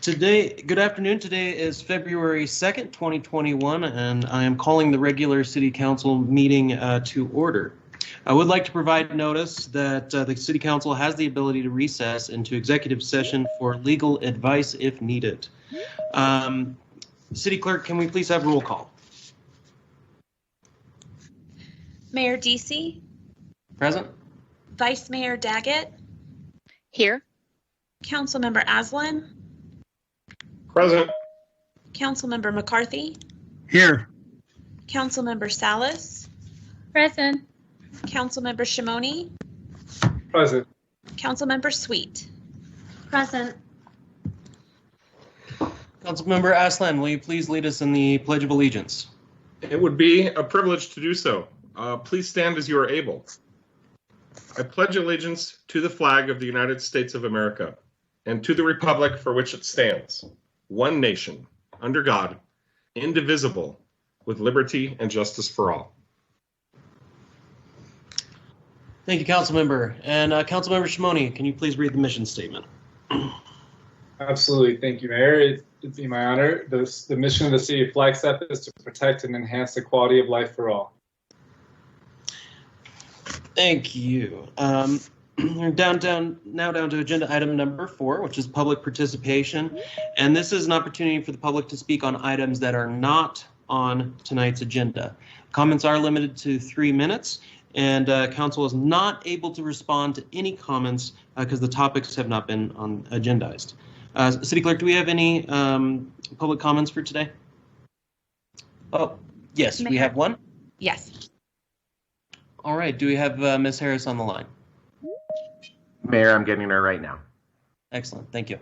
Good afternoon. Today is February 2nd, 2021, and I am calling the regular City Council meeting to order. I would like to provide notice that the City Council has the ability to recess into executive session for legal advice if needed. City Clerk, can we please have roll call? Mayor Deasy. Present. Vice Mayor Daggett. Here. Councilmember Aslan. Present. Councilmember McCarthy. Here. Councilmember Salas. Present. Councilmember Shimoni. Present. Councilmember Sweet. Present. Councilmember Aslan, will you please lead us in the Pledge of Allegiance? It would be a privilege to do so. Please stand as you are able. I pledge allegiance to the flag of the United States of America and to the republic for which it stands, one nation, under God, indivisible, with liberty and justice for all. Thank you, Councilmember. And Councilmember Shimoni, can you please read the mission statement? Absolutely. Thank you, Mayor. It'd be my honor. The mission of the City of Flagstaff is to protect and enhance the quality of life for all. Thank you. We're now down to agenda item number 4, which is public participation. And this is an opportunity for the public to speak on items that are not on tonight's agenda. Comments are limited to 3 minutes, and council is not able to respond to any comments because the topics have not been agendized. City Clerk, do we have any public comments for today? Oh, yes, we have one. Yes. All right, do we have Ms. Harris on the line? Mayor, I'm getting her right now. Excellent, thank you.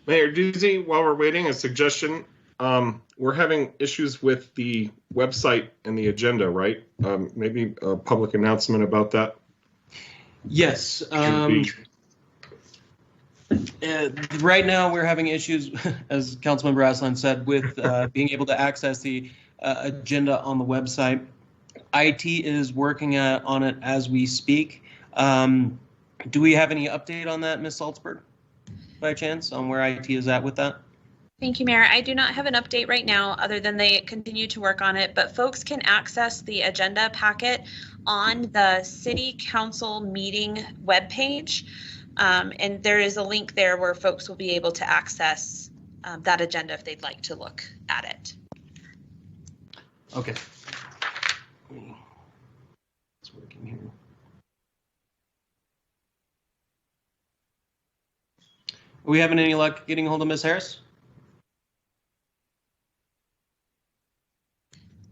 Mayor Deasy, while we're waiting, a suggestion. We're having issues with the website and the agenda, right? Maybe a public announcement about that? Yes. Right now, we're having issues, as Councilmember Aslan said, with being able to access the agenda on the website. IT is working on it as we speak. Do we have any update on that, Ms. Salzberg, by chance, on where IT is at with that? Thank you, Mayor. I do not have an update right now other than they continue to work on it, but folks can access the agenda packet on the City Council meeting webpage. And there is a link there where folks will be able to access that agenda if they'd like to look at it. Okay. It's working here. Are we having any luck getting a hold of Ms. Harris?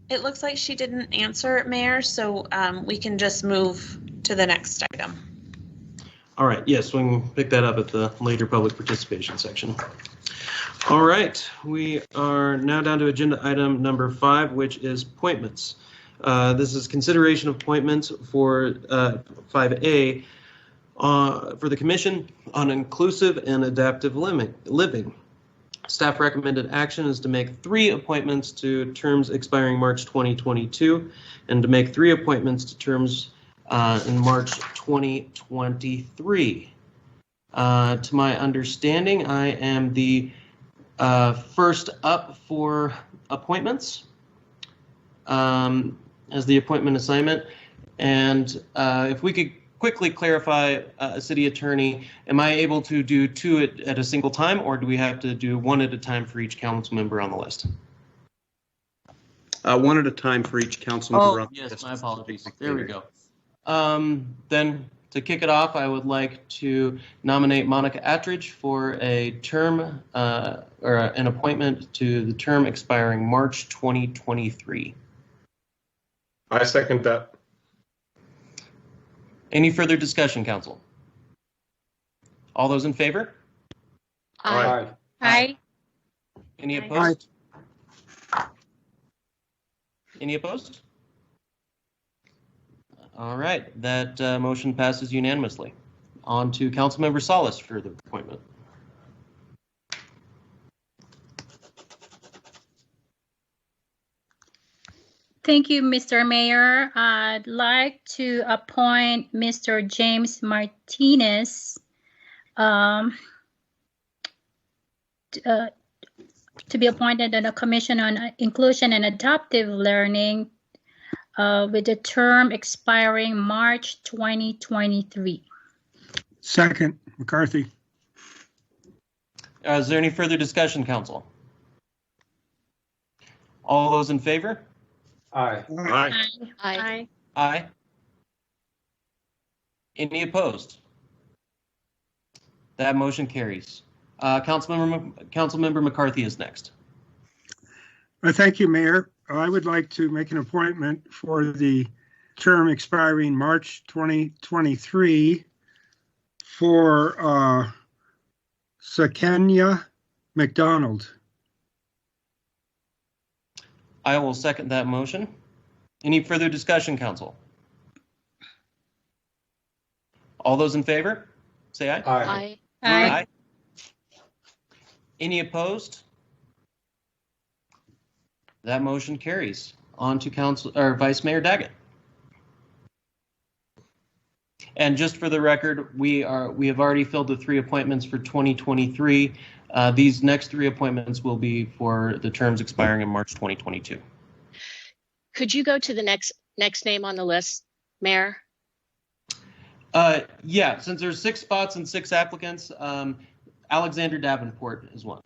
It looks like she didn't answer, Mayor, so we can just move to the next item. All right, yes, we can pick that up at the later public participation section. All right, we are now down to agenda item number 5, which is appointments. This is consideration of appointments for 5A for the Commission on Inclusive and Adaptive Living. Staff recommended action is to make 3 appointments to terms expiring March 2022 and to make 3 appointments to terms in March 2023. To my understanding, I am the first up for appointments as the appointment assignment. And if we could quickly clarify, City Attorney, am I able to do 2 at a single time, or do we have to do 1 at a time for each council member on the list? 1 at a time for each council member. Oh, yes, my apologies. There we go. Then to kick it off, I would like to nominate Monica Attridge for a term or an appointment to the term expiring March 2023. I second that. Any further discussion, council? All those in favor? Aye. Aye. Any opposed? Any opposed? All right, that motion passes unanimously. On to Councilmember Salas for the appointment. Thank you, Mr. Mayor. I'd like to appoint Mr. James Martinez to be appointed on a Commission on Inclusion and Adaptive Learning with the term expiring March 2023. Second, McCarthy. Is there any further discussion, Council? All those in favor? Aye. Aye. Aye. Aye. Any opposed? That motion carries. Councilmember McCarthy is next. Thank you, Mayor. I would like to make an appointment for the term expiring March 2023 for Sakenya McDonald. I will second that motion. Any further discussion, Council? All those in favor, say aye. Aye. Aye. Any opposed? That motion carries. On to Vice Mayor Daggett. And just for the record, we have already filled the 3 appointments for 2023. These next 3 appointments will be for the terms expiring in March 2022. Could you go to the next name on the list, Mayor? Yeah, since there's 6 spots and 6 applicants, Alexander Davenport is one.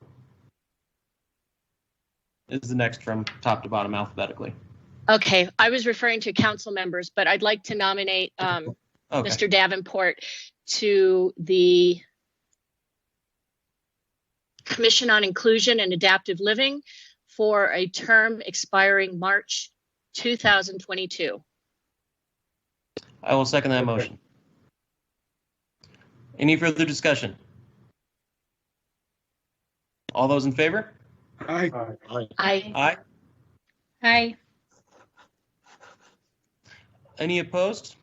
Is the next from top to bottom alphabetically. Okay, I was referring to council members, but I'd like to nominate Okay. Mr. Davenport to the Commission on Inclusion and Adaptive Living for a term expiring March 2022. I will second that motion. Any further discussion? All those in favor? Aye. Aye. Aye. Aye. Aye. Any opposed?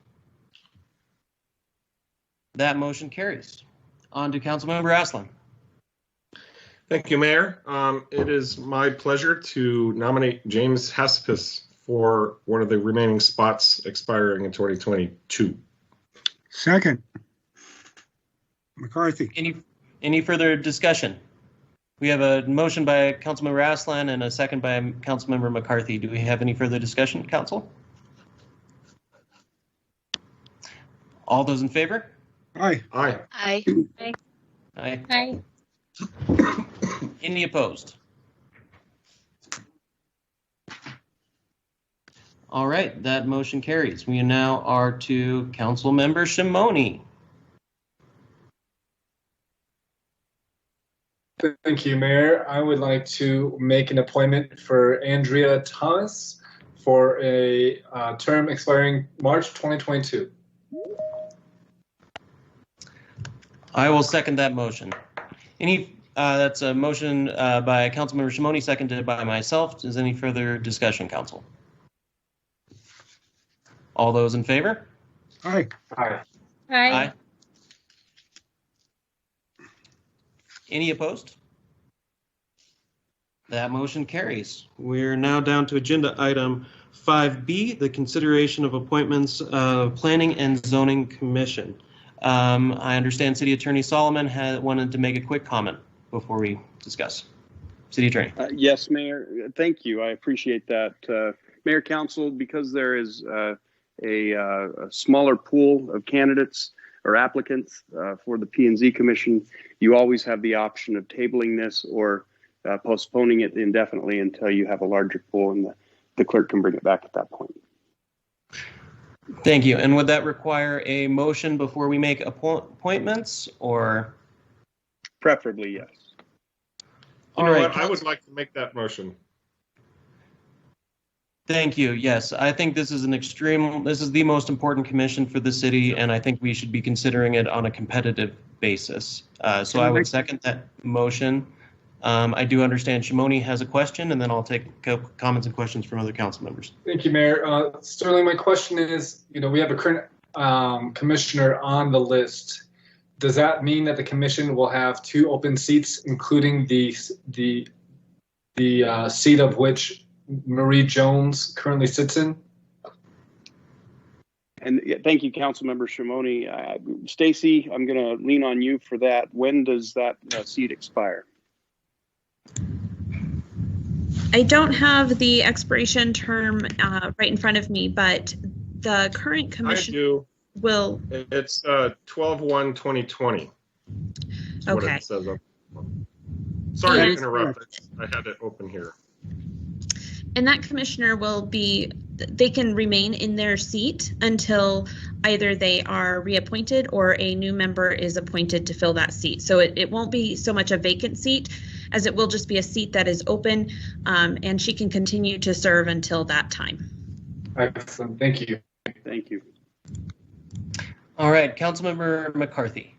That motion carries. On to Councilmember Aslan. Thank you, Mayor. It is my pleasure to nominate James Haspis for one of the remaining spots expiring in 2022. Second, McCarthy. Any further discussion? We have a motion by Councilmember Aslan and a second by Councilmember McCarthy. Do we have any further discussion, Council? All those in favor? Aye. Aye. Aye. Aye. Aye. Any opposed? All right, that motion carries. We now are to Councilmember Shimoni. Thank you, Mayor. I would like to make an appointment for Andrea Thomas for a term expiring March 2022. I will second that motion. That's a motion by Councilmember Shimoni, seconded by myself. Is any further discussion, Council? All those in favor? Aye. Aye. Aye. Any opposed? That motion carries. We're now down to agenda item 5B, the consideration of appointments of Planning and Zoning Commission. I understand City Attorney Solomon wanted to make a quick comment before we discuss. City Attorney. Yes, Mayor. Thank you. I appreciate that. Mayor, Council, because there is a smaller pool of candidates or applicants for the P&Z Commission, you always have the option of tabling this or postponing it indefinitely until you have a larger pool, and the clerk can bring it back at that point. Thank you. And would that require a motion before we make appointments, or? Preferably, yes. You know what? I would like to make that motion. Thank you. Yes, I think this is the most important commission for the city, and I think we should be considering it on a competitive basis. So I would second that motion. I do understand Shimoni has a question, and then I'll take comments and questions from other council members. Thank you, Mayor. Sterling, my question is, we have a current commissioner on the list. Does that mean that the commission will have 2 open seats, including the seat of which Marie Jones currently sits in? And thank you, Councilmember Shimoni. Stacy, I'm going to lean on you for that. When does that seat expire? I don't have the expiration term right in front of me, but the current commission I do. will. It's 12/1/2020. Okay. What it says up. Sorry Yeah. to interrupt. I had it open here. And that commissioner will be, they can remain in their seat until either they are reappointed or a new member is appointed to fill that seat. So it won't be so much a vacant seat as it will just be a seat that is open, and she can continue to serve until that time. Excellent. Thank you. Thank you. All right, Councilmember McCarthy.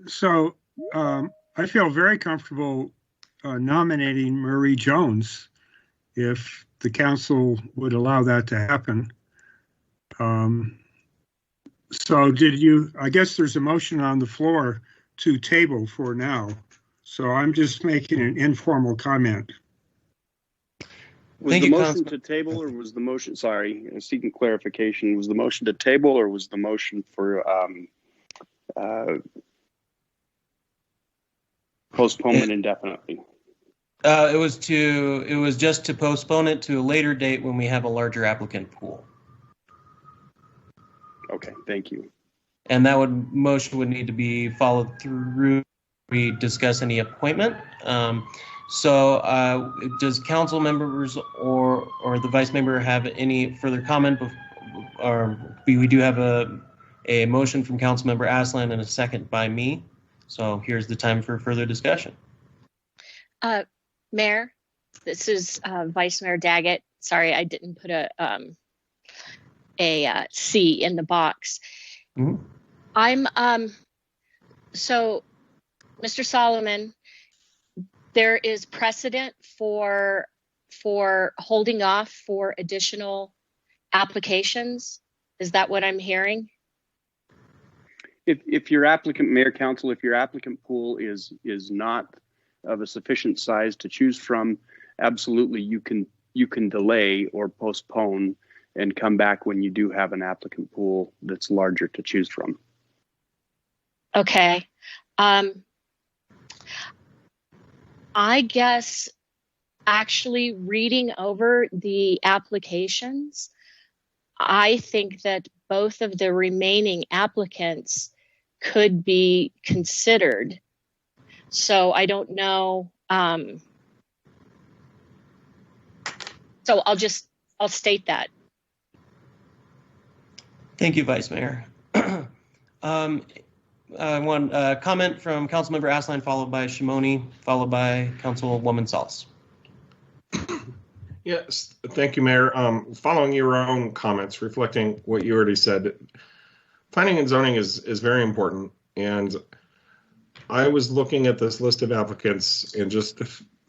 So I feel very comfortable nominating Marie Jones if the council would allow that to happen. So I guess there's a motion on the floor to table for now. So I'm just making an informal comment. Was the motion to table, or was the motion, sorry, seeking clarification, was the motion to table, or was the motion for postponement indefinitely? It was just to postpone it to a later date when we have a larger applicant pool. Okay, thank you. And that motion would need to be followed through. We discuss any appointment. So does council members or the vice member have any further comment? We do have a motion from Councilmember Aslan and a second by me. So here's the time for further discussion. Mayor, this is Vice Mayor Daggett. Sorry, I didn't put a C in the box. Mm-hmm. So, Mr. Solomon, there is precedent for holding off for additional applications. Is that what I'm hearing? If your applicant, Mayor, Council, if your applicant pool is not of a sufficient size to choose from, absolutely you can delay or postpone and come back when you do have an applicant pool that's larger to choose from. Okay. I guess actually reading over the applications, I think that both of the remaining applicants could be considered. So I don't know. So I'll state that. Thank you, Vice Mayor. One comment from Councilmember Aslan, followed by Shimoni, followed by Councilwoman Sauls. Yes, thank you, Mayor. Following your own comments, reflecting what you already said, planning and zoning is very important. And I was looking at this list of applicants and just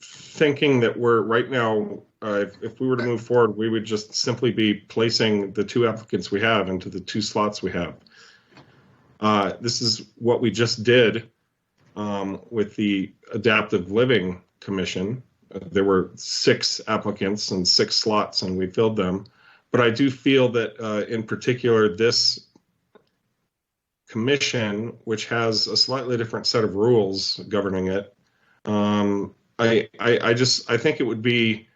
thinking that we're right now, if we were to move forward, we would just simply be placing the 2 applicants we have into the 2 slots we have. This is what we just did with the Adaptive Living Commission. There were 6 applicants and 6 slots, and we filled them. But I do feel that in particular, this commission, which has a slightly different set of rules governing it, I think it would be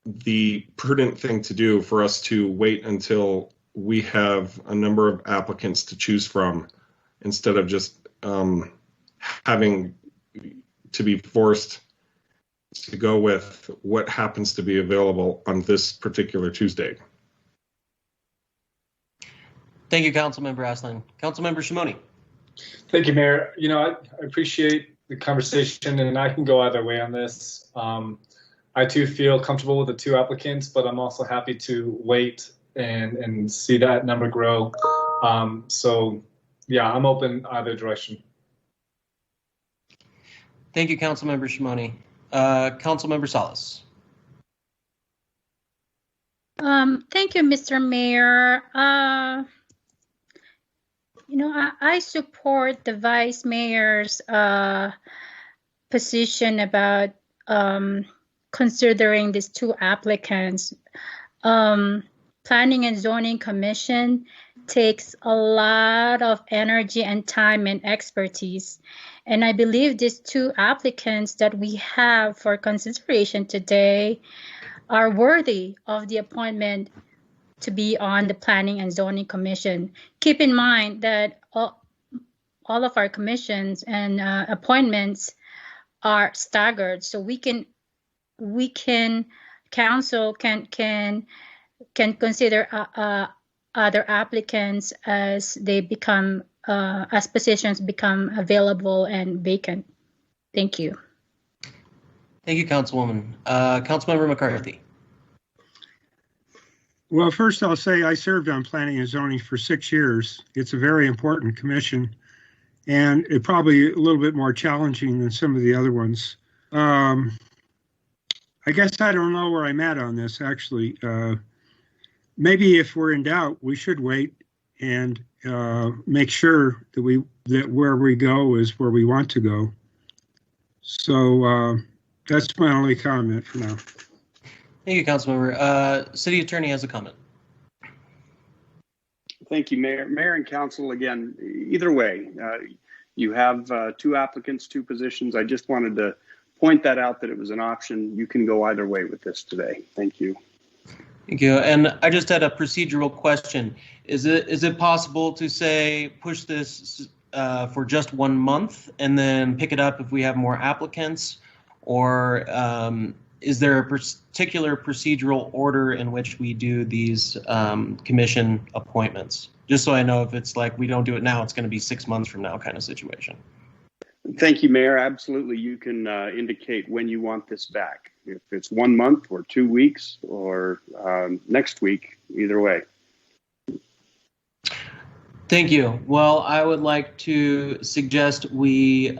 the prudent thing to do for us to wait until we have a number of applicants to choose from, instead of just having to be forced to go with what happens to be available on this particular Tuesday. Thank you, Councilmember Aslan. Councilmember Shimoni. Thank you, Mayor. I appreciate the conversation, and I can go either way on this. I too feel comfortable with the 2 applicants, but I'm also happy to wait and see that number grow. So yeah, I'm open either direction. Thank you, Councilmember Shimoni. Councilmember Salas. Thank you, Mr. Mayor. I support the Vice Mayor's position about considering these two applicants. Planning and Zoning Commission takes a lot of energy and time and expertise. And I believe these two applicants that we have for consideration today are worthy of the appointment to be on the Planning and Zoning Commission. Keep in mind that all of our commissions and appointments are staggered, so council can consider other applicants as they become as positions become available and vacant. Thank you. Thank you, Councilwoman. Councilmember McCarthy. Well, first I'll say I served on planning and zoning for 6 years. It's a very important commission, and it probably a little bit more challenging than some of the other ones. I guess I don't know where I'm at on this, actually. Maybe if we're in doubt, we should wait and make sure that where we go is where we want to go. So that's my only comment for now. Thank you, Councilmember. City Attorney has a comment. Thank you, Mayor. Mayor and Council, again, either way, you have two applicants, two positions. I just wanted to point that out, that it was an option. You can go either way with this today. Thank you. Thank you. And I just had a procedural question. Is it possible to say push this for just 1 month and then pick it up if we have more applicants, or is there a particular procedural order in which we do these commission appointments? Just so I know if it's like we don't do it now, it's going to be 6 months from now kind of situation. Thank you, Mayor. Absolutely. You can indicate when you want this back. If it's 1 month or 2 weeks or next week, either way. Thank you. Well, I would like to suggest we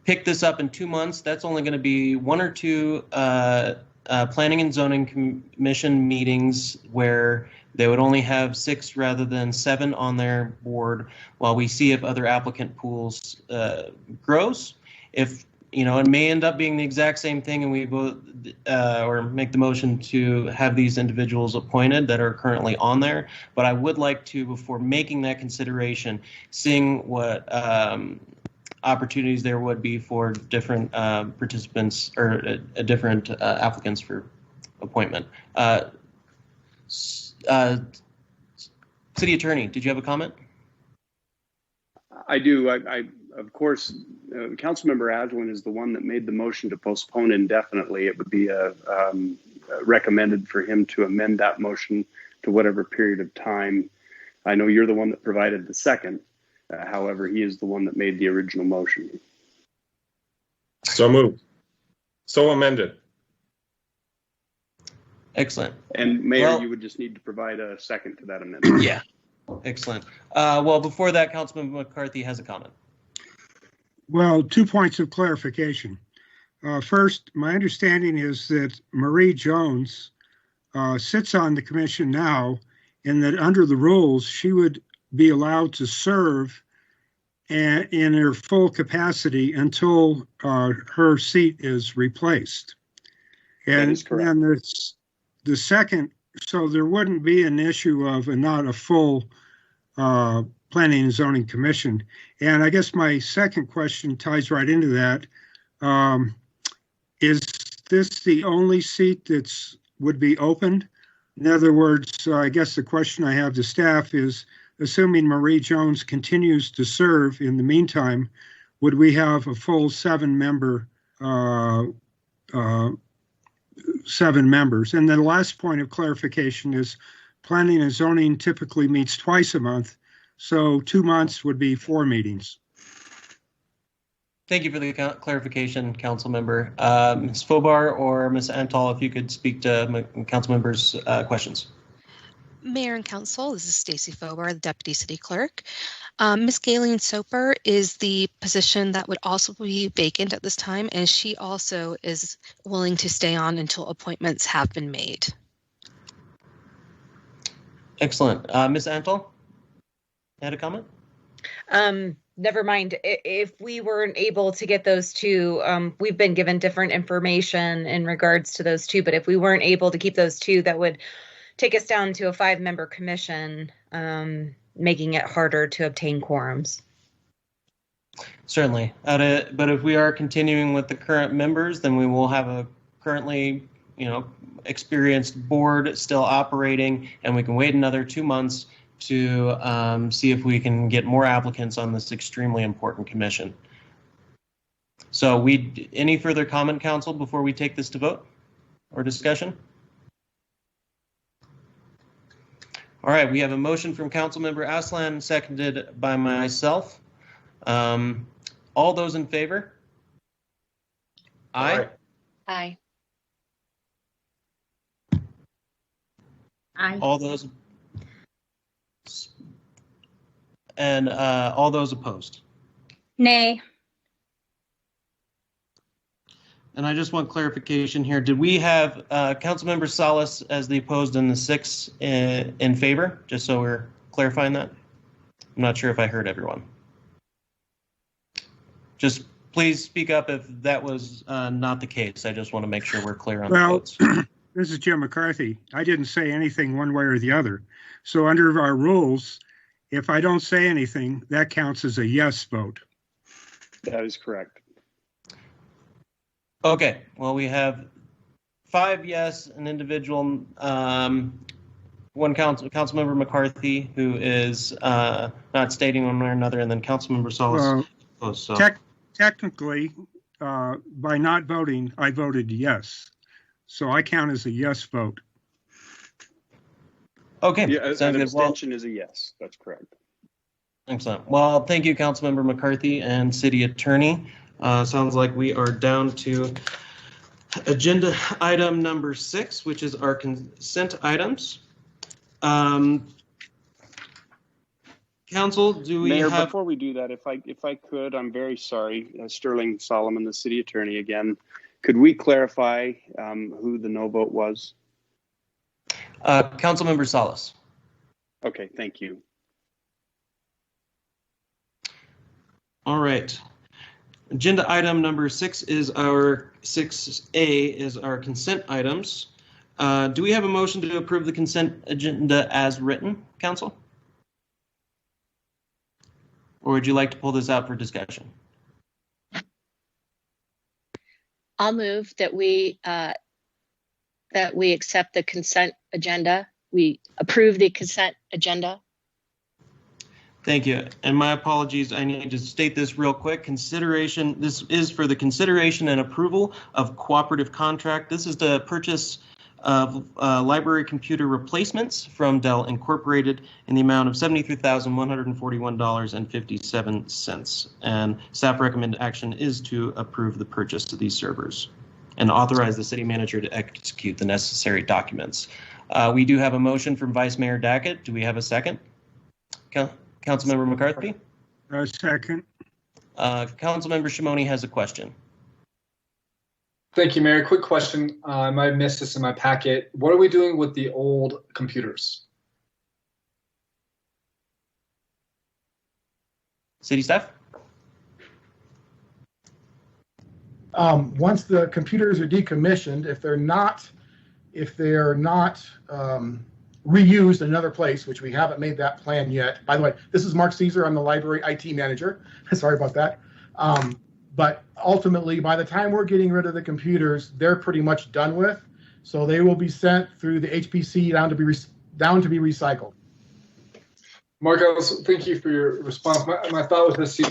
pick this up in 2 months. That's only going to be 1 or 2 Planning and Zoning Commission meetings where they would only have 6 rather than 7 on their board, while we see if other applicant pools grows. If it may end up being the exact same thing, and we vote or make the motion to have these individuals appointed that are currently on there. But I would like to, before making that consideration, seeing what opportunities there would be for different participants or different applicants for appointment. City Attorney, did you have a comment? I do. I of course, Councilmember Adwin is the one that made the motion to postpone indefinitely. It would be recommended for him to amend that motion to whatever period of time. I know you're the one that provided the second. However, he is the one that made the original motion. So moved. So amended. Excellent. And Mayor, you would just need to provide a second to that amendment. Yeah. Excellent. Well, before that, Councilman McCarthy has a comment. Well, 2 points of clarification. First, my understanding is that Marie Jones sits on the commission now, and that under the rules, she would be allowed to serve in her full capacity until her seat is replaced. And that is correct. then the second, so there wouldn't be an issue of not a full Planning and Zoning Commission. And I guess my second question ties right into that. Is this the only seat that's would be opened? In other words, I guess the question I have to staff is, assuming Marie Jones continues to serve in the meantime, would we have a full 7 members? And the last point of clarification is Planning and Zoning typically meets twice a month, so 2 months would be 4 meetings. Thank you for the clarification, Council Member. Ms. Fobar or Ms. Antal, if you could speak to Council Member's questions. Mayor and Council, this is Stacy Fober, the Deputy City Clerk. Ms. Galen Soper is the position that would also be vacant at this time, and she also is willing to stay on until appointments have been made. Excellent. Ms. Antle, you had a comment? Never mind. If we weren't able to get those two, we've been given different information in regards to those two, but if we weren't able to keep those two, that would take us down to a 5-member commission, making it harder to obtain quorums. Certainly. But if we are continuing with the current members, then we will have a currently, experienced board still operating, and we can wait another 2 months to see if we can get more applicants on this extremely important commission. So any further comment, Council, before we take this to vote or discussion? All right, we have a motion from Councilmember Aslan, seconded by myself. All those in favor? Aye. Aye. Aye. All those and all those opposed? Nay. And I just want clarification here. Did we have Councilmember Salas as the opposed and the 6 in favor? Just so we're clarifying that. I'm not sure if I heard everyone. Just please speak up if that was not the case. I just want to make sure we're clear on the votes. This is Jim McCarthy. I didn't say anything one way or the other. So under our rules, if I don't say anything, that counts as a yes vote. That is correct. Okay, well, we have 5 yes, an individual, one Councilmember McCarthy, who is not stating one way or another, and then Councilmember Salas. Technically, by not voting, I voted yes. So I count as a yes vote. Okay. Yeah, an abstention is a yes. That's correct. Excellent. Well, thank you, Councilmember McCarthy and City Attorney. Sounds like we are down to agenda item number 6, which is our consent items. Council, do we Mayor, have... before we do that, if I could, I'm very sorry, Sterling Solomon, the City Attorney again. Could we clarify who the no vote was? Councilmember Salas. Okay, thank you. All right. Agenda item number 6 is our 6A is our consent items. Do we have a motion to approve the consent agenda as written, Council? Or would you like to pull this out for discussion? I'll move that we accept the consent agenda. We approve the consent agenda. Thank you. And my apologies, I need to state this real quick. This is for the consideration and approval of cooperative contract. This is the purchase of library computer replacements from Dell Incorporated in the amount of $73,141.57. And staff recommended action is to approve the purchase of these servers and authorize the city manager to execute the necessary documents. We do have a motion from Vice Mayor Dackett. Do we have a second? Councilmember McCarthy? Second. Councilmember Shimoni has a question. Thank you, Mayor. Quick question. I might have missed this in my packet. What are we doing with the old computers? City staff? Once the computers are decommissioned, if they're not reused in another place, which we haven't made that plan yet. By the way, this is Mark Caesar. I'm the library IT manager. Sorry about that. But ultimately, by the time we're getting rid of the computers, they're pretty much done with. So they will be sent through the HPC down to be recycled. Mark, thank you for your response. My thought was this: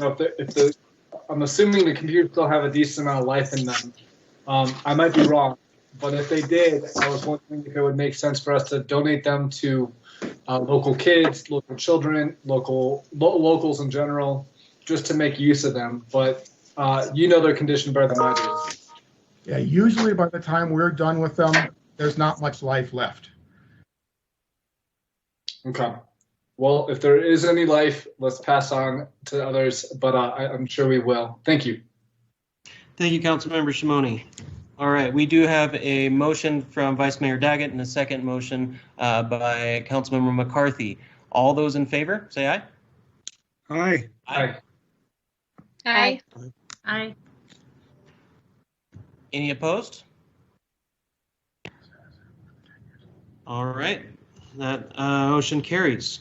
I'm assuming the computers still have a decent amount of life in them. I might be wrong, but if they did, I was wondering if it would make sense for us to donate them to local kids, local children, locals in general, just to make use of them. But their condition better than I do. Yeah, usually by the time we're done with them, there's not much life left. Okay. Well, if there is any life, let's pass on to others, but I'm sure we will. Thank you. Thank you, Councilmember Shimoni. All right, we do have a motion from Vice Mayor Daggett and a second motion by Councilmember McCarthy. All those in favor, say aye. Aye. Aye. Aye. Aye. Any opposed? All right, that motion carries.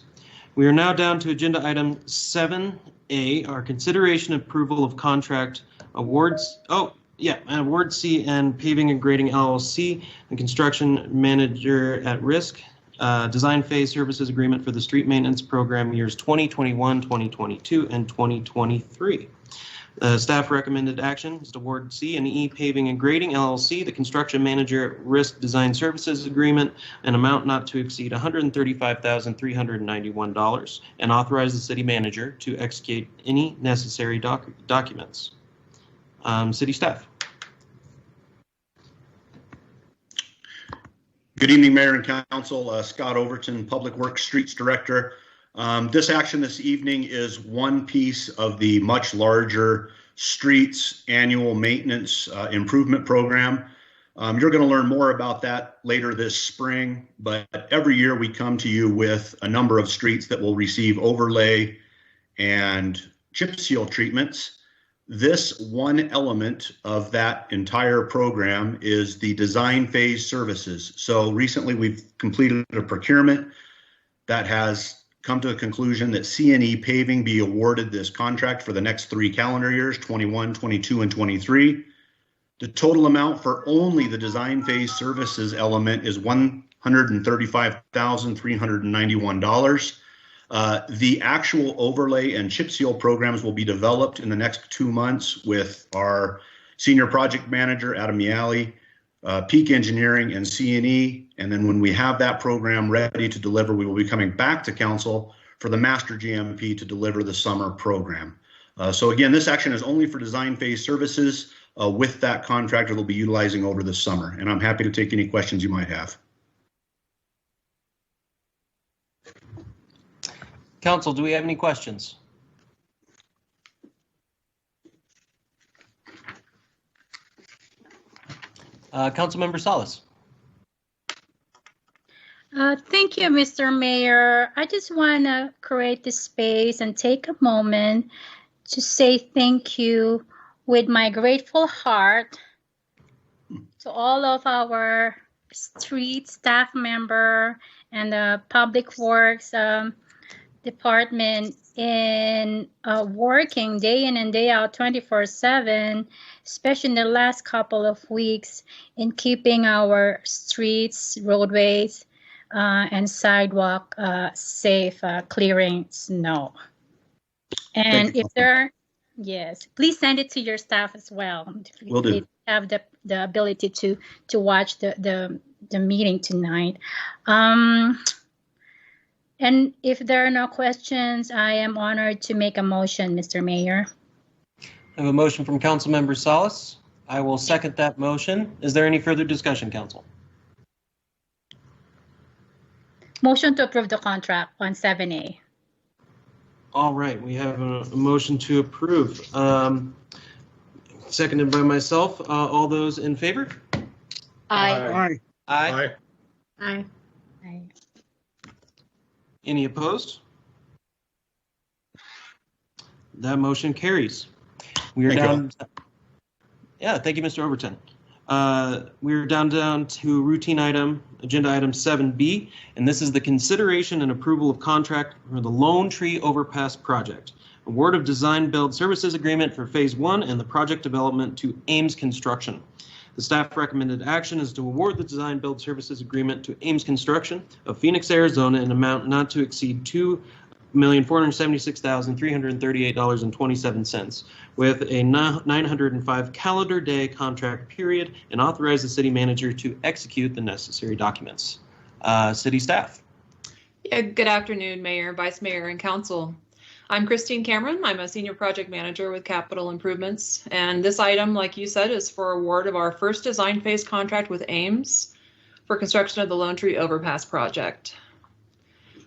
We are now down to agenda item 7A, our consideration approval of contract awards. Award C and Paving and Grading LLC and Construction Manager at Risk Design Phase Services Agreement for the Street Maintenance Program years 2021, 2022, and 2023. Staff recommended action is to award C and E Paving and Grading LLC the Construction Manager at Risk Design Services Agreement, an amount not to exceed $135,391, and authorize the city manager to execute any necessary documents. City staff. Good evening, Mayor and Council. Scott Overton, Public Works Streets Director. This action this evening is one piece of the much larger streets annual maintenance improvement program. You're going to learn more about that later this spring, but every year we come to you with a number of streets that will receive overlay and chip seal treatments. This one element of that entire program is the design phase services. So recently we've completed a procurement that has come to a conclusion that C&E Paving be awarded this contract for the next 3 calendar years, 21, 22, and 23. The total amount for only the design phase services element is $135,391. The actual overlay and chip seal programs will be developed in the next 2 months with our senior project manager, Adam Miali, Peak Engineering, and C&E. And then when we have that program ready to deliver, we will be coming back to council for the master GMP to deliver the summer program. So again, this action is only for design phase services with that contractor they'll be utilizing over the summer. And I'm happy to take any questions you might have. Council, do we have any questions? Councilmember Salas. Thank you, Mr. Mayor. I just want to create this space and take a moment to say thank you with my grateful heart to all of our street staff member and the public works department in working day in and day out 24/7, especially in the last couple of weeks in keeping our streets, roadways, and sidewalk safe, clearing snow. And if there, yes, please send it to your staff as well. Will do. They have the ability to watch the meeting tonight. And if there are no questions, I am honored to make a motion, Mr. Mayor. I have a motion from Councilmember Salas. I will second that motion. Is there any further discussion, Council? Motion to approve the contract on 7A. All right, we have a motion to approve. Seconded by myself. All those in favor? Aye. Aye. Aye. Aye. Any opposed? That motion carries. We are down. Yeah, thank you, Mr. Overton. We're down to routine item, agenda item 7B, and this is the consideration and approval of contract for the Lone Tree Overpass project. Award of design build services agreement for phase 1 and the project development to Ames Construction. The staff recommended action is to award the design build services agreement to Ames Construction of Phoenix, Arizona, in an amount not to exceed $2,476,338.27 with a 905 calendar day contract period, and authorize the city manager to execute the necessary documents. City staff. Yeah, good afternoon, Mayor, Vice Mayor, and Council. I'm Christine Cameron. I'm a Senior Project Manager with Capital Improvements. And this item, like you said, is for award of our first design phase contract with Ames for construction of the Lone Tree Overpass project.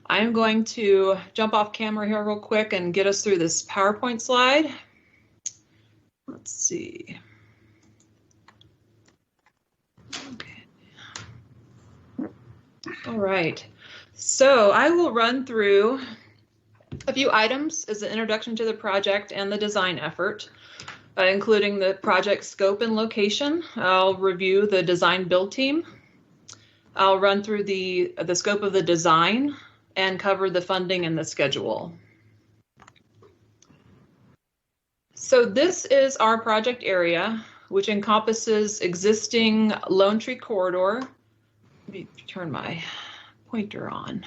I'm going to jump off camera here real quick and get us through this PowerPoint slide. Let's see. Okay. All right. So I will run through a few items as an introduction to the project and the design effort, including the project scope and location. I'll review the design build team. I'll run through the scope of the design and cover the funding and the schedule. So this is our project area, which encompasses existing Lone Tree Corridor. Let me turn my pointer on.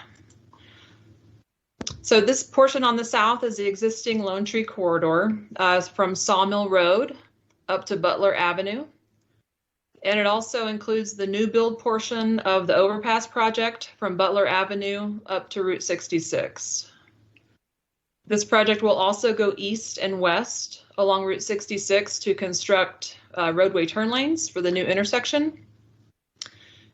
So this portion on the south is the existing Lone Tree Corridor from Sawmill Road up to Butler Avenue. And it also includes the new build portion of the overpass project from Butler Avenue up to Route 66. This project will also go east and west along Route 66 to construct roadway turn lanes for the new intersection.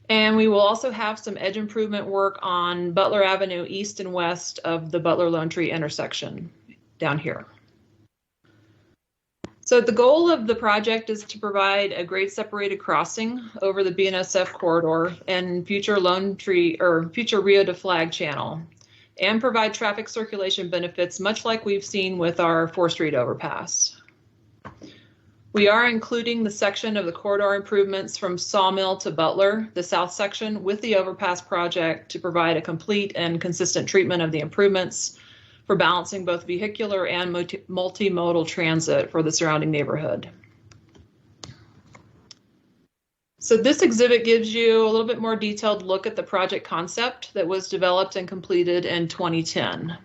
And we will also have some edge improvement work on Butler Avenue east and west of the Butler Lone Tree intersection down here. So the goal of the project is to provide a grade separated crossing over the BNSF corridor and future Lone Tree or future Rio de Flag channel, and provide traffic circulation benefits much like we've seen with our 4th Street overpass. We are including the section of the corridor improvements from Sawmill to Butler, the south section, with the overpass project to provide a complete and consistent treatment of the improvements for balancing both vehicular and multimodal transit for the surrounding neighborhood. So this exhibit gives you a little bit more detailed look at the project concept that was developed and completed in 2010.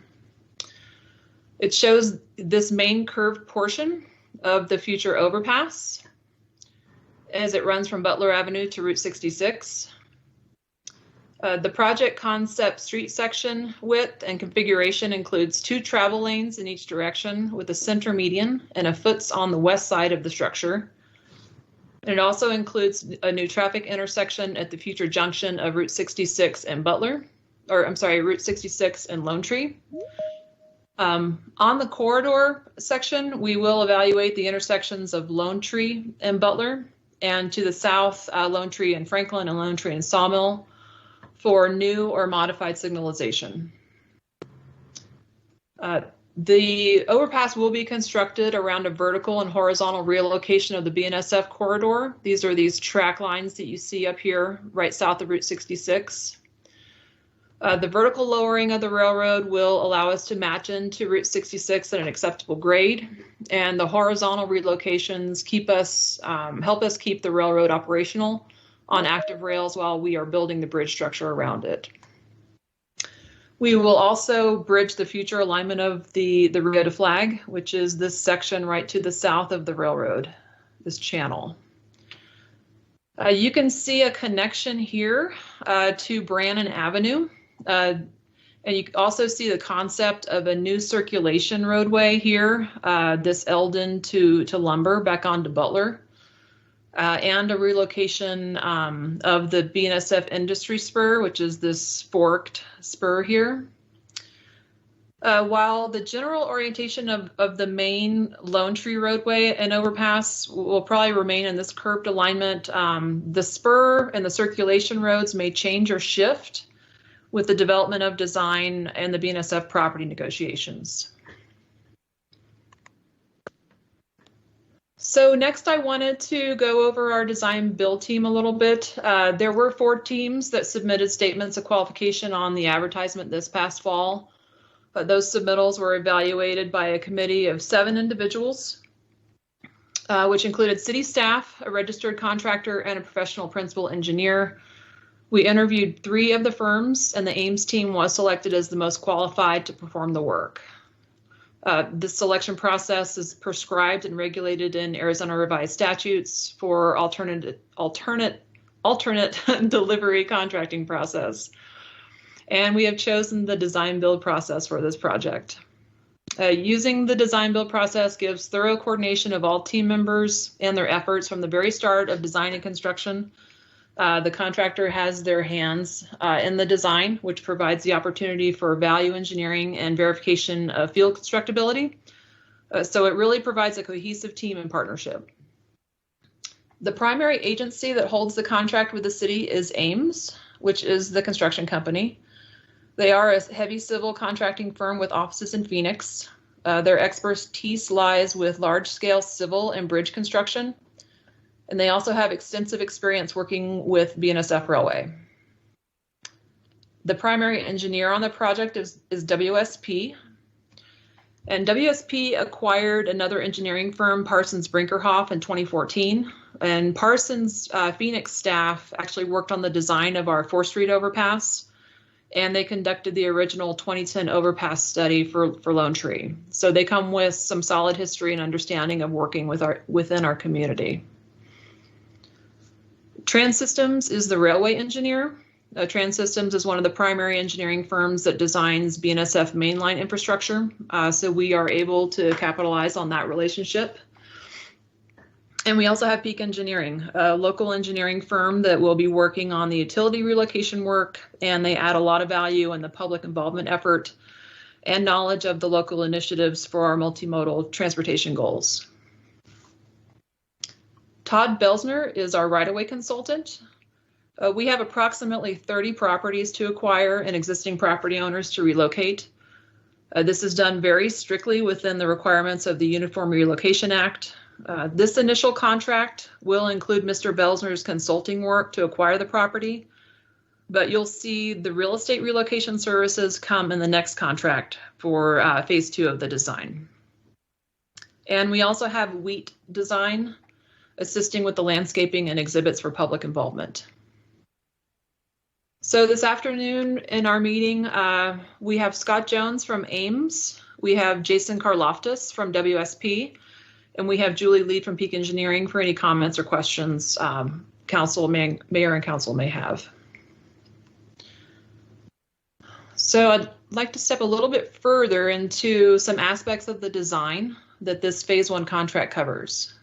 It shows this main curved portion of the future overpass as it runs from Butler Avenue to Route 66. The project concept street section width and configuration includes 2 travel lanes in each direction with a center median and a foots on the west side of the structure. And it also includes a new traffic intersection at the future junction of Route 66 and Route 66 and Lone Tree. On the corridor section, we will evaluate the intersections of Lone Tree and Butler, and to the south, Lone Tree and Franklin and Lone Tree and Sawmill for new or modified signalization. The overpass will be constructed around a vertical and horizontal relocation of the BNSF corridor. These are these track lines that you see up here right south of Route 66. The vertical lowering of the railroad will allow us to match into Route 66 at an acceptable grade, and the horizontal relocations help us keep the railroad operational on active rails while we are building the bridge structure around it. We will also bridge the future alignment of the Rio de Flag, which is this section right to the south of the railroad, this channel. You can see a connection here to Brannan Avenue. And you can also see the concept of a new circulation roadway here, this Eldon to Lumber back onto Butler. And a relocation of the BNSF Industry Spur, which is this forked spur here. While the general orientation of the main Lone Tree roadway and overpass will probably remain in this curved alignment, the spur and the circulation roads may change or shift with the development of design and the BNSF property negotiations. So next I wanted to go over our design build team a little bit. There were 4 teams that submitted statements of qualification on the advertisement this past fall. Those submittals were evaluated by a committee of 7 individuals, which included city staff, a registered contractor, and a professional principal engineer. We interviewed 3 of the firms, and the Ames team was selected as the most qualified to perform the work. This selection process is prescribed and regulated in Arizona revised statutes for alternate delivery contracting process. And we have chosen the design build process for this project. Using the design build process gives thorough coordination of all team members and their efforts from the very start of design and construction The contractor has their hands in the design, which provides the opportunity for value engineering and verification of field constructability. So it really provides a cohesive team and partnership. The primary agency that holds the contract with the city is Ames, which is the construction company. They are a heavy civil contracting firm with offices in Phoenix. Their expertise lies with large-scale civil and bridge construction, and they also have extensive experience working with BNSF Railway. The primary engineer on the project is WSP, and WSP acquired another engineering firm, Parsons Brinkerhoff, in 2014, and Parsons Phoenix staff actually worked on the design of our 4th Street overpass, and they conducted the original 2010 overpass study for Lone Tree. So they come with some solid history and understanding of working within our community. Transsystems is the railway engineer. Transsystems is one of the primary engineering firms that designs BNSF mainline infrastructure. So we are able to capitalize on that relationship. And we also have Peak Engineering, a local engineering firm that will be working on the utility relocation work, and they add a lot of value in the public involvement effort and knowledge of the local initiatives for our multimodal transportation goals. Todd Belsner is our right-of-way consultant. We have approximately 30 properties to acquire and existing property owners to relocate. This is done very strictly within the requirements of the Uniform Relocation Act. This initial contract will include Mr. Belsner's consulting work to acquire the property, but you'll see the real estate relocation services come in the next contract for phase 2 of the design. And we also have Wheat Design assisting with the landscaping and exhibits for public involvement. So this afternoon in our meeting, we have Scott Jones from Ames, we have Jason Karloftis from WSP, and we have Julie Lead from Peak Engineering for any comments or questions mayor and council may have. So I'd like to step a little bit further into some aspects of the design that this phase 1 contract covers.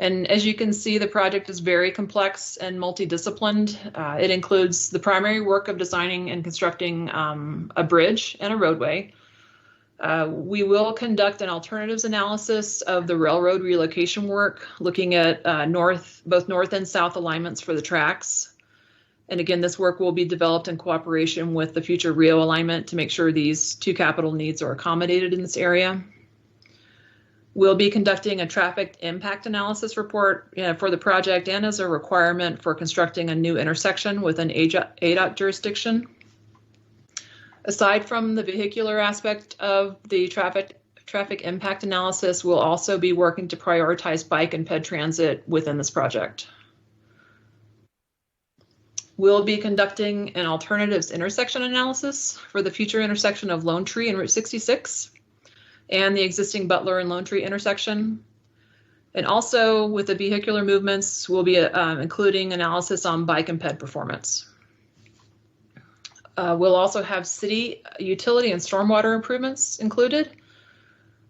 And as you can see, the project is very complex and multidisciplined. It includes the primary work of designing and constructing a bridge and a roadway. We will conduct an alternatives analysis of the railroad relocation work, looking at both north and south alignments for the tracks. And again, this work will be developed in cooperation with the future Rio alignment to make sure these 2 capital needs are accommodated in this area. We'll be conducting a traffic impact analysis report for the project and as a requirement for constructing a new intersection within ADOT jurisdiction. Aside from the vehicular aspect of the traffic impact analysis, we'll also be working to prioritize bike and ped transit within this project. We'll be conducting an alternatives intersection analysis for the future intersection of Lone Tree and Route 66 and the existing Butler and Lone Tree intersection. And also with the vehicular movements, we'll be including analysis on bike and ped performance. We'll also have city utility and stormwater improvements included.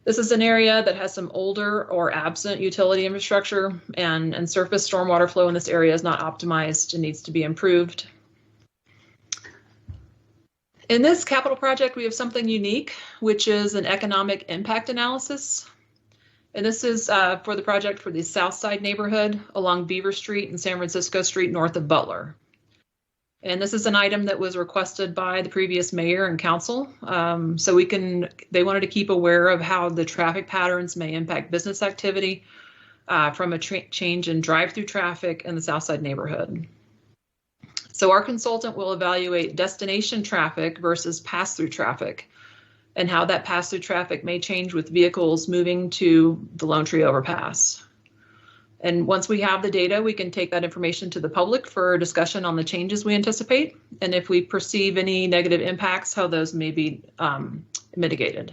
This is an area that has some older or absent utility infrastructure, and surface stormwater flow in this area is not optimized and needs to be improved. In this capital project, we have something unique, which is an economic impact analysis. And this is for the project for the South Side neighborhood along Beaver Street and San Francisco Street north of Butler. And this is an item that was requested by the previous mayor and council. So they wanted to keep aware of how the traffic patterns may impact business activity from a change in drive-through traffic in the Southside neighborhood. So our consultant will evaluate destination traffic versus pass-through traffic and how that pass-through traffic may change with vehicles moving to the Lone Tree overpass. And once we have the data, we can take that information to the public for discussion on the changes we anticipate, and if we perceive any negative impacts, how those may be mitigated.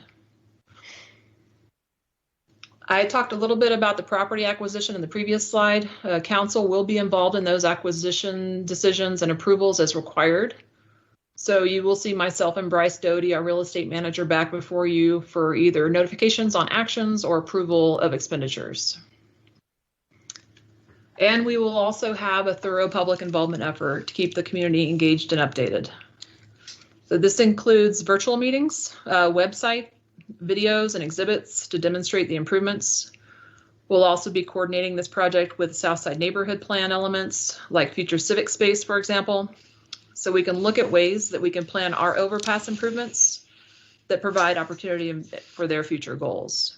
I talked a little bit about the property acquisition in the previous slide. Council will be involved in those acquisition decisions and approvals as required. So you will see myself and Bryce Doty, our real estate manager, back before you for either notifications on actions or approval of expenditures. And we will also have a thorough public involvement effort to keep the community engaged and updated. So this includes virtual meetings, website, videos, and exhibits to demonstrate the improvements. We'll also be coordinating this project with Southside Neighborhood Plan elements, like future civic space, for example, so we can look at ways that we can plan our overpass improvements that provide opportunity for their future goals.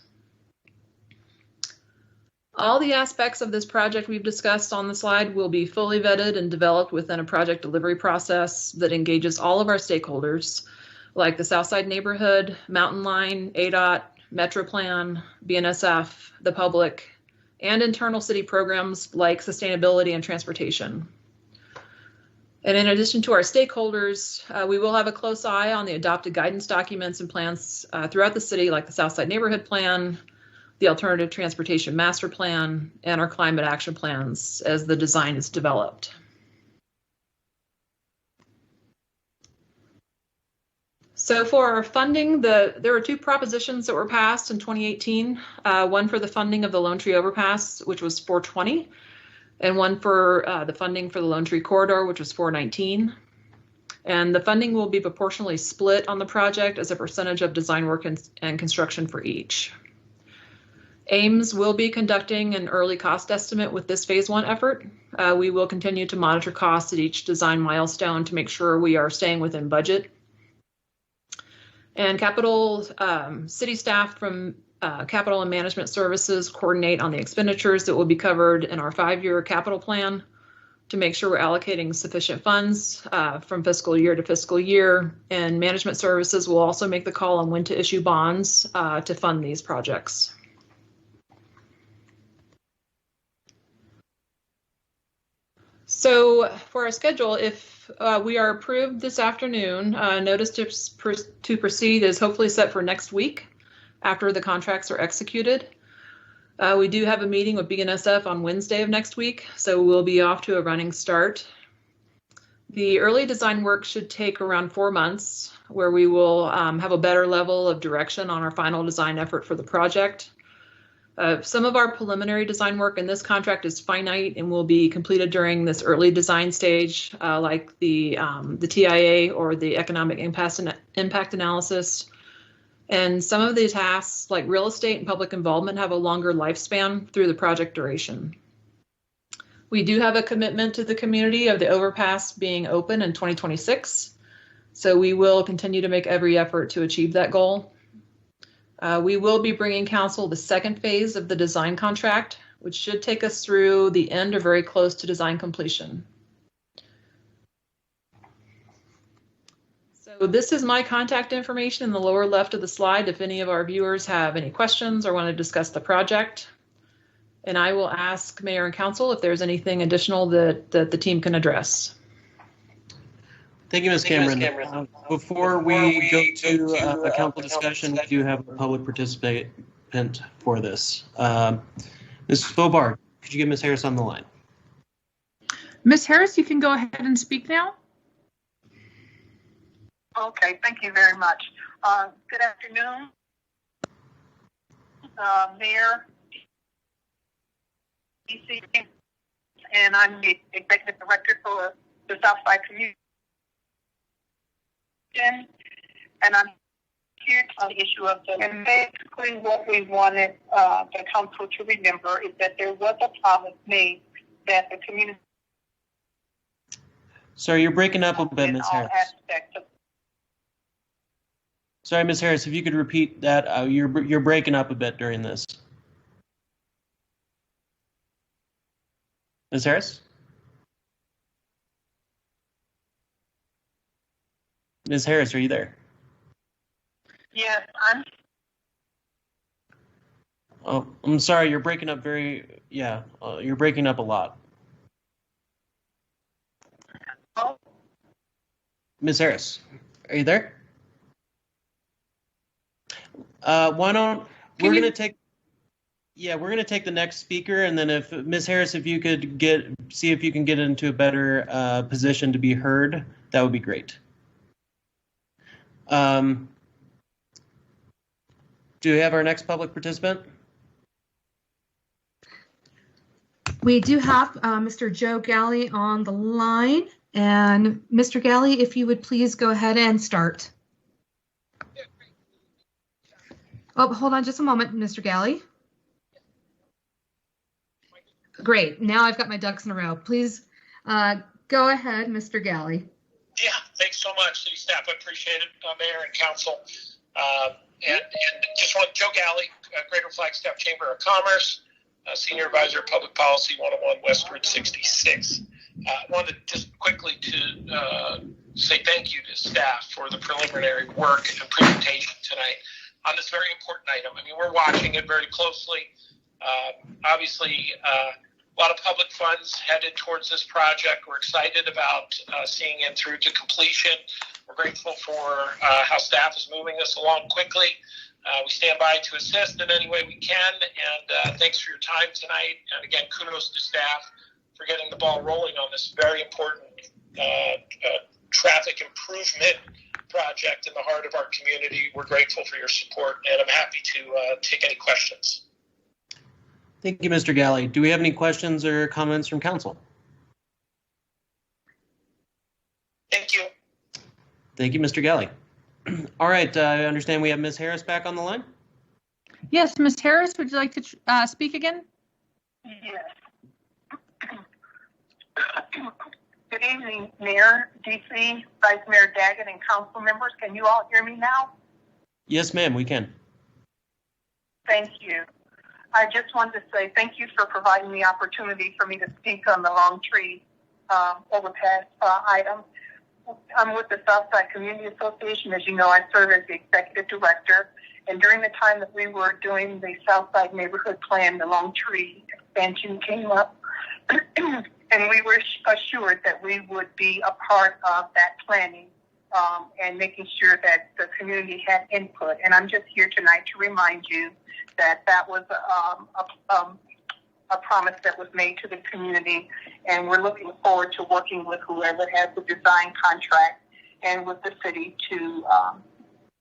All the aspects of this project we've discussed on the slide will be fully vetted and developed within a project delivery process that engages all of our stakeholders, like the Southside Neighborhood, Mountain Line, ADOT, Metro Plan, BNSF, the public, and internal city programs like sustainability and transportation. And in addition to our stakeholders, we will have a close eye on the adopted guidance documents and plans throughout the city, like the Southside Neighborhood Plan, the Alternative Transportation Master Plan, and our climate action plans as the design is developed. So for our funding, there were two propositions that were passed in 2018, one for the funding of the Lone Tree Overpass, which was $420, and one for the funding for the Lone Tree Corridor, which was $419. And the funding will be proportionally split on the project as a percentage of design work and construction for each. Ames will be conducting an early cost estimate with this phase 1 effort. We will continue to monitor costs at each design milestone to make sure we are staying within budget. And city staff from Capital and Management Services coordinate on the expenditures that will be covered in our 5-year capital plan to make sure we're allocating sufficient funds from fiscal year to fiscal year. And Management Services will also make the call on when to issue bonds to fund these projects. So for our schedule, if we are approved this afternoon, notice to proceed is hopefully set for next week after the contracts are executed. We do have a meeting with BNSF on Wednesday of next week, so we'll be off to a running start. The early design work should take around 4 months, where we will have a better level of direction on our final design effort for the project. Some of our preliminary design work in this contract is finite and will be completed during this early design stage, like the TIA or the economic impact analysis. And some of the tasks, like real estate and public involvement, have a longer lifespan through the project duration. We do have a commitment to the community of the overpass being open in 2026, so we will continue to make every effort to achieve that goal. We will be bringing council the second phase of the design contract, which should take us through the end or very close to design completion. So this is my contact information in the lower left of the slide if any of our viewers have any questions or want to discuss the project. And I will ask Mayor and Council if there's anything additional that the team can address. Thank you, Ms. Cameron. Before we go to a council discussion, we do have a public participant for this. Ms. Bobar, could you get Ms. Harris on the line? Ms. Harris, you can go ahead and speak now. Okay, thank you very much. Good afternoon, Mayor, DC, and I'm the Executive Director for the Southside Community. And I'm here on the issue of the, and basically what we wanted the council to remember is that there was a promise made that the community. Sorry, you're breaking up a bit, Ms. Harris. Sorry, Ms. Harris, if you could repeat that, you're breaking up a bit during this. Ms. Harris? Ms. Harris, are you there? Yes, Oh, I'm sorry, you're breaking up you're breaking up a lot. Oh. Ms. Harris, are you there? We're gonna take the next speaker, and then if Ms. Harris, if you could see if you can get into a better position to be heard, that would be great. Do we have our next public participant? We do have Mr. Joe Galley on the line. And Mr. Galley, if you would please go ahead and start. Oh, hold on just a moment, Mr. Galley. Great. Now I've got my ducks in a row. Please go ahead, Mr. Galley. Yeah, thanks so much, City staff. I appreciate it, Mayor and Council. And just want Joe Galley, Greater Flagstaff Chamber of Commerce, Senior Advisor of Public Policy, 101 West Route 66. I wanted just quickly to say thank you to staff for the preliminary work and presentation tonight on this very important item. I mean, we're watching it very closely. Obviously, a lot of public funds headed towards this project. We're excited about seeing it through to completion. We're grateful for how staff is moving this along quickly. We stand by to assist in any way we can, and thanks for your time tonight. And again, kudos to staff for getting the ball rolling on this very important traffic improvement project in the heart of our community. We're grateful for your support, and I'm happy to take any questions. Thank you, Mr. Galley. Do we have any questions or comments from council? Thank you. Thank you, Mr. Galley. All right, I understand we have Ms. Harris back on the line. Yes, Ms. Harris, would you like to speak again? Yes. Good evening, Mayor, DC, Vice Mayor Daggett, and council members. Can you all hear me now? Yes, ma'am, we can. Thank you. I just wanted to say thank you for providing the opportunity for me to speak on the Long Tree overpass item. I'm with the Southside Community Association. As you know, I serve as the executive director. And during the time that we were doing the Southside neighborhood plan, the Long Tree expansion came up. And we were assured that we would be a part of that planning and making sure that the community had input. And I'm just here tonight to remind you that that was a promise that was made to the community. And we're looking forward to working with whoever has the design contract and with the city to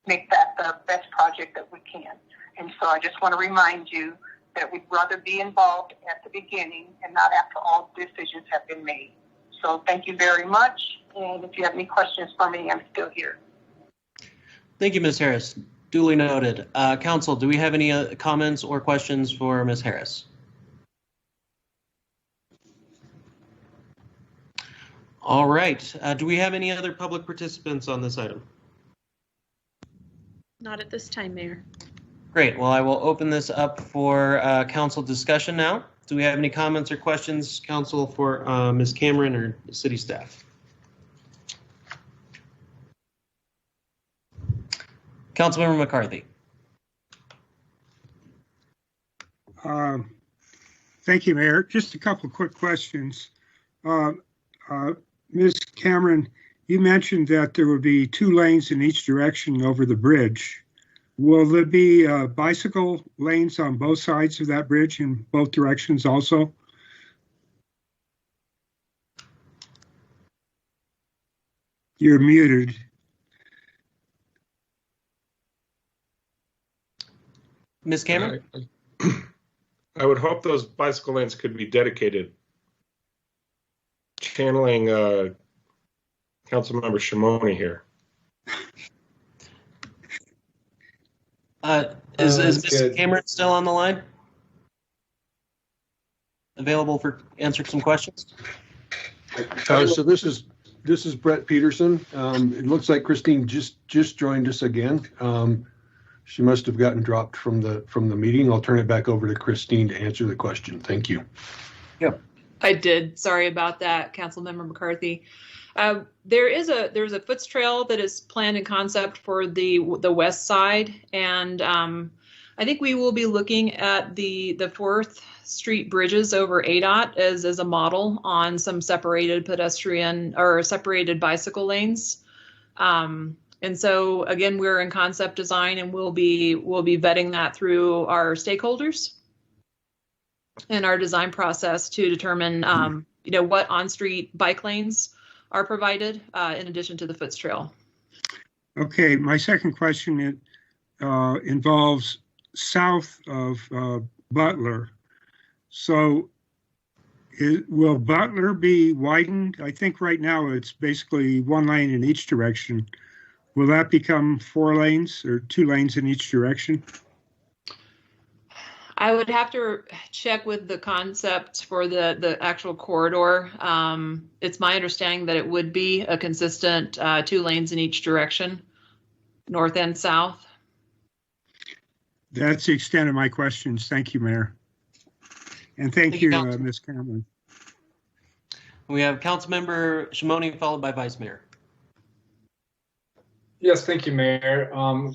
make that the best project that we can. And so I just want to remind you that we'd rather be involved at the beginning and not after all decisions have been made. So thank you very much. And if you have any questions for me, I'm still here. Thank you, Ms. Harris. Duly noted. Council, do we have any comments or questions for Ms. Harris? All right. Do we have any other public participants on this item? Not at this time, Mayor. Great. Well, I will open this up for council discussion now. Do we have any comments or questions, council, for Ms. Cameron or city staff? Councilmember McCarthy. Thank you, Mayor. Just a couple of quick questions. Ms. Cameron, you mentioned that there would be 2 lanes in each direction over the bridge. Will there be bicycle lanes on both sides of that bridge in both directions also? You're muted. Ms. Cameron? I would hope those bicycle lanes could be dedicated. Channeling Councilmember Shimoni here. Is Ms. Cameron still on the line? Available for answering some questions? So this is Brett Peterson. It looks like Christine just joined us again. She must have gotten dropped from the meeting. I'll turn it back over to Christine to answer the question. Thank you. Yep. I did. Sorry about that, Councilmember McCarthy. There's a foots trail that is planned in concept for the west side, and I think we will be looking at the 4th Street bridges over ADOT as a model on some separated pedestrian or separated bicycle lanes. And so again, we're in concept design, and we'll be vetting that through our stakeholders in our design process to determine what on-street bike lanes are provided in addition to the foots trail. Okay, my second question involves south of Butler. So Will Butler be widened? I think right now it's basically one lane in each direction. Will that become 4 lanes or 2 lanes in each direction? I would have to check with the concept for the actual corridor. It's my understanding that it would be a consistent 2 lanes in each direction, north and south. That's the extent of my questions. Thank you, Mayor. And thank you, Ms. Cameron. We have Councilmember Shimoni followed by Vice Mayor. Yes, thank you, Mayor.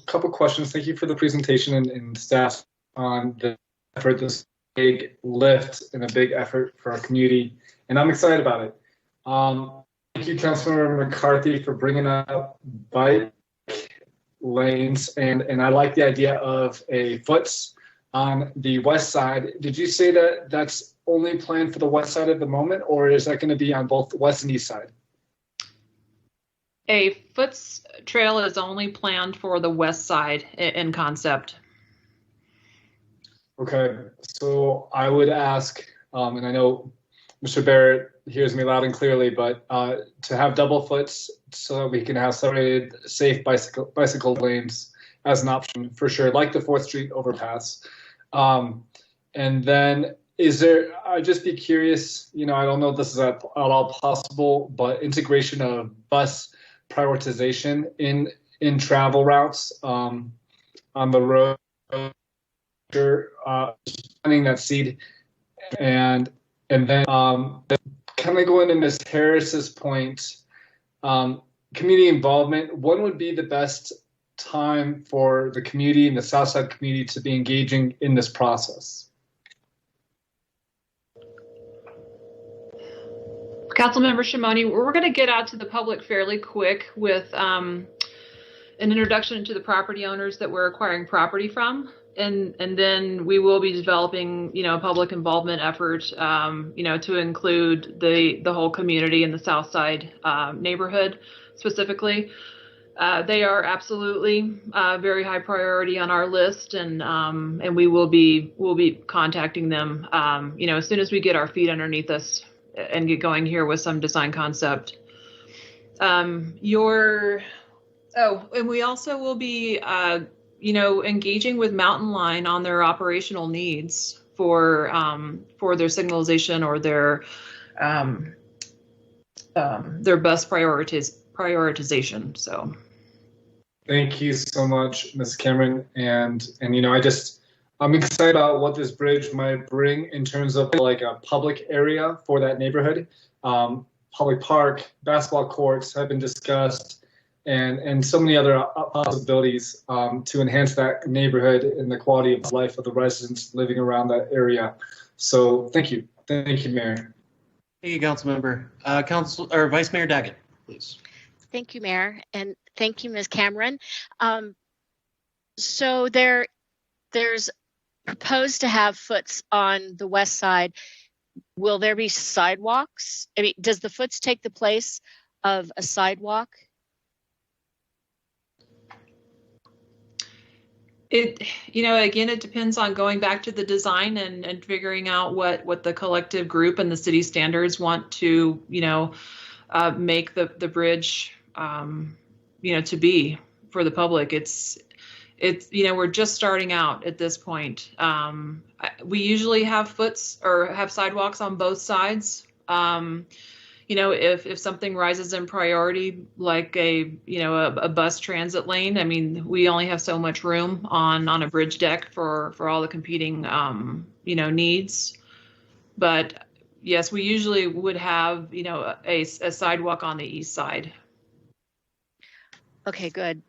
Couple questions. Thank you for the presentation and staff on the effort, this big lift and a big effort for our community, and I'm excited about it. Thank you, Councilmember McCarthy, for bringing up bike lanes, and I like the idea of a foots on the west side. Did you say that that's only planned for the west side at the moment, or is that going to be on both the west and east side? A foots trail is only planned for the west side in concept. Okay, so I would ask, and I know Mr. Barrett hears me loud and clearly, but to have double foots so that we can have separated safe bicycle lanes as an option for sure, like the 4th Street overpass. And then I'd just be curious, I don't know if this is at all possible, but integration of bus prioritization in travel routes on the road, planting that seed, and then kind of going to Ms. Harris's point, community involvement. When would be the best time for the community and the Southside community to be engaging in this process? Councilmember Shimoni, we're going to get out to the public fairly quick with an introduction to the property owners that we're acquiring property from. And then we will be developing, a public involvement effort, to include the whole community in the South Side neighborhood specifically. They are absolutely very high priority on our list, and we will be contacting them, as soon as we get our feet underneath us and get going here with some design concept. And we also will be engaging with Mountain Line on their operational needs for their signalization or their bus prioritization. So, thank you so much, Ms. Cameron, and I'm excited about what this bridge might bring in terms of like a public area for that neighborhood. Public park, basketball courts have been discussed, and so many other possibilities to enhance that neighborhood and the quality of life of the residents living around that area. So thank you. Thank you, Mayor. Thank you, Councilmember. Vice Mayor Daggett, please. Thank you, Mayor, and thank you, Ms. Cameron. So there's proposed to have foots on the west side. Will there be sidewalks? I mean, does the foots take the place of a sidewalk? Again, it depends on going back to the design and figuring out what the collective group and the city standards want to, make the bridge, to be for the public. It's we're just starting out at this point. We usually have foots or have sidewalks on both sides. If something rises in priority, like a bus transit lane, I mean, we only have so much room on a bridge deck for all the competing, needs. But yes, we usually would have, a sidewalk on the east side. Okay, good.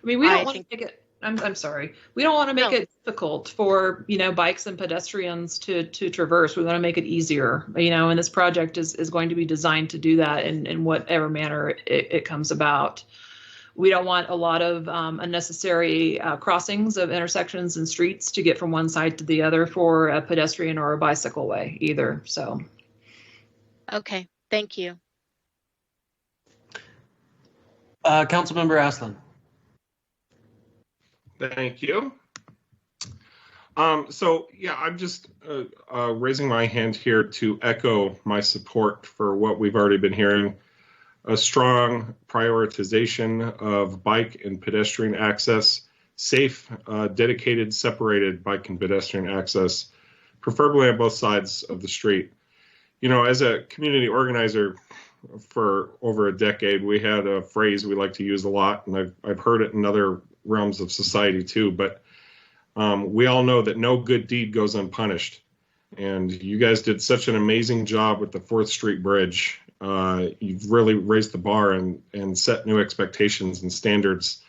We don't want to make it. I'm sorry. We don't want to make it difficult for bikes and pedestrians to traverse. We want to make it easier. And this project is going to be designed to do that in whatever manner it comes about. We don't want a lot of unnecessary crossings of intersections and streets to get from one side to the other for a pedestrian or a bicycle way either. So. Okay. Thank you. Councilmember Aslan. Thank you. So yeah, I'm just raising my hand here to echo my support for what we've already been hearing. A strong prioritization of bike and pedestrian access, safe, dedicated, separated bike and pedestrian access, preferably on both sides of the street. You know, as a community organizer for over a decade, we had a phrase we like to use a lot, and I've heard it in other realms of society too, but we all know that no good deed goes unpunished. And you guys did such an amazing job with the 4th Street Bridge. You've really raised the bar and set new expectations and standards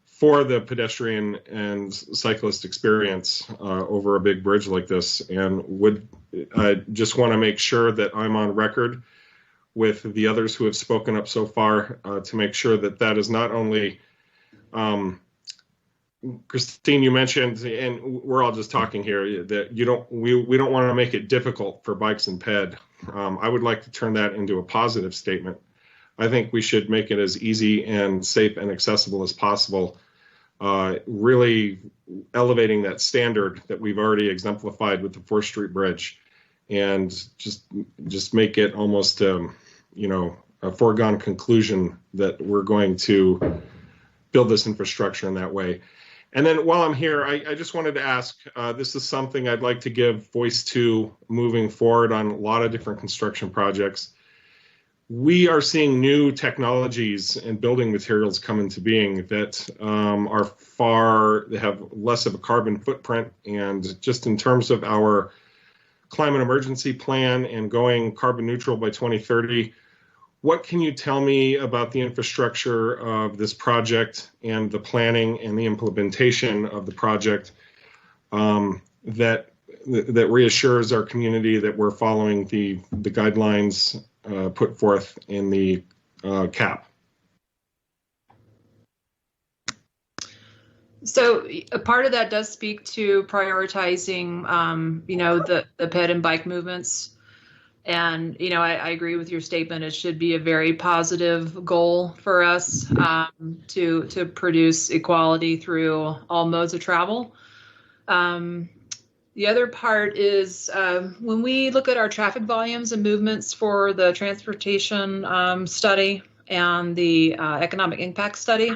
for the pedestrian and cyclist experience over a big bridge like this. And would just want to make sure that I'm on record with the others who have spoken up so far to make sure that that is not only Christine, you mentioned, and we're all just talking here, that we don't want to make it difficult for bikes and ped. I would like to turn that into a positive statement. I think we should make it as easy and safe and accessible as possible, really elevating that standard that we've already exemplified with the 4th Street Bridge, and just make it almost, a foregone conclusion that we're going to build this infrastructure in that way. And then while I'm here, I just wanted to ask, this is something I'd like to give voice to moving forward on a lot of different construction projects. We are seeing new technologies and building materials come into being that they have less of a carbon footprint. And just in terms of our climate emergency plan and going carbon neutral by 2030, what can you tell me about the infrastructure of this project and the planning and the implementation of the project that reassures our community that we're following the guidelines put forth in the CAP? So a part of that does speak to prioritizing, the ped and bike movements. And, I agree with your statement. It should be a very positive goal for us to produce equality through all modes of travel. The other part is when we look at our traffic volumes and movements for the transportation study and the economic impact study,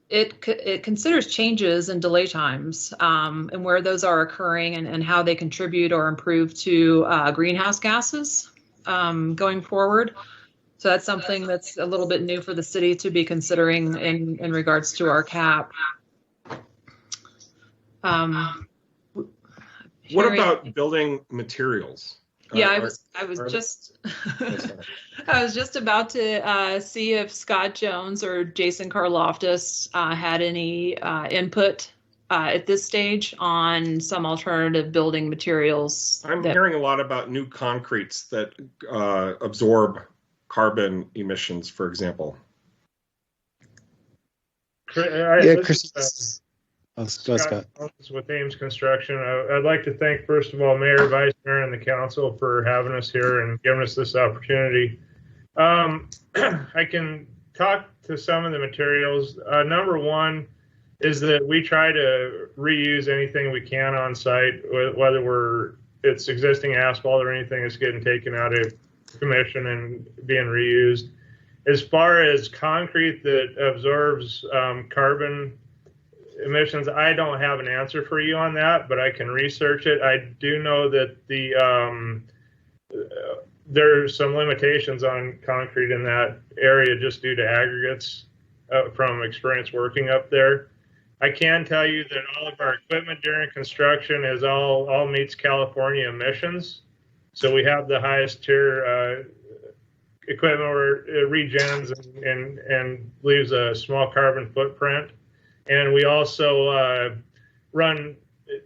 it considers changes in delay times and where those are occurring and how they contribute or improve to greenhouse gases going forward. So that's something that's a little bit new for the city to be considering in regards to our CAP. What about building materials? Yeah, I was just about to see if Scott Jones or Jason Karloftis had any input at this stage on some alternative building materials. I'm hearing a lot about new concretes that absorb carbon emissions, for example. Chris. Scott. With Ames Construction. I'd like to thank, first of all, Mayor, Vice Mayor, and the council for having us here and giving us this opportunity. I can talk to some of the materials. Number one is that we try to reuse anything we can on site, whether it's existing asphalt or anything that's getting taken out of commission and being reused. As far as concrete that absorbs carbon emissions, I don't have an answer for you on that, but I can research it. I do know that there are some limitations on concrete in that area just due to aggregates from experience working up there. I can tell you that all of our equipment during construction is all meets California emissions. So we have the highest tier equipment where it regens and leaves a small carbon footprint. And we also run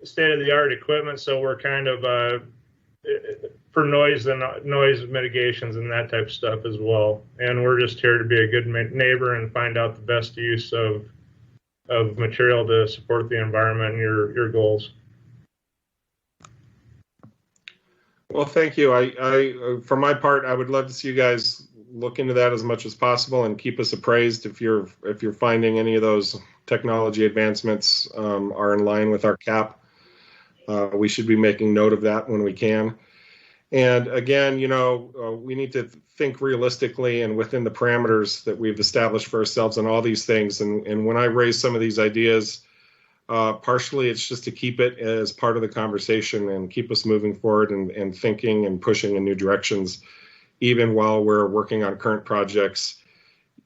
state-of-the-art equipment, so we're kind of for noise mitigations and that type of stuff as well. And we're just here to be a good neighbor and find out the best use of material to support the environment and your goals. Well, thank you. I for my part, I would love to see you guys look into that as much as possible and keep us appraised if you're finding any of those technology advancements are in line with our CAP. We should be making note of that when we can. And again, we need to think realistically and within the parameters that we've established for ourselves on all these things. And when I raise some of these ideas, partially it's just to keep it as part of the conversation and keep us moving forward and thinking and pushing in new directions, even while we're working on current projects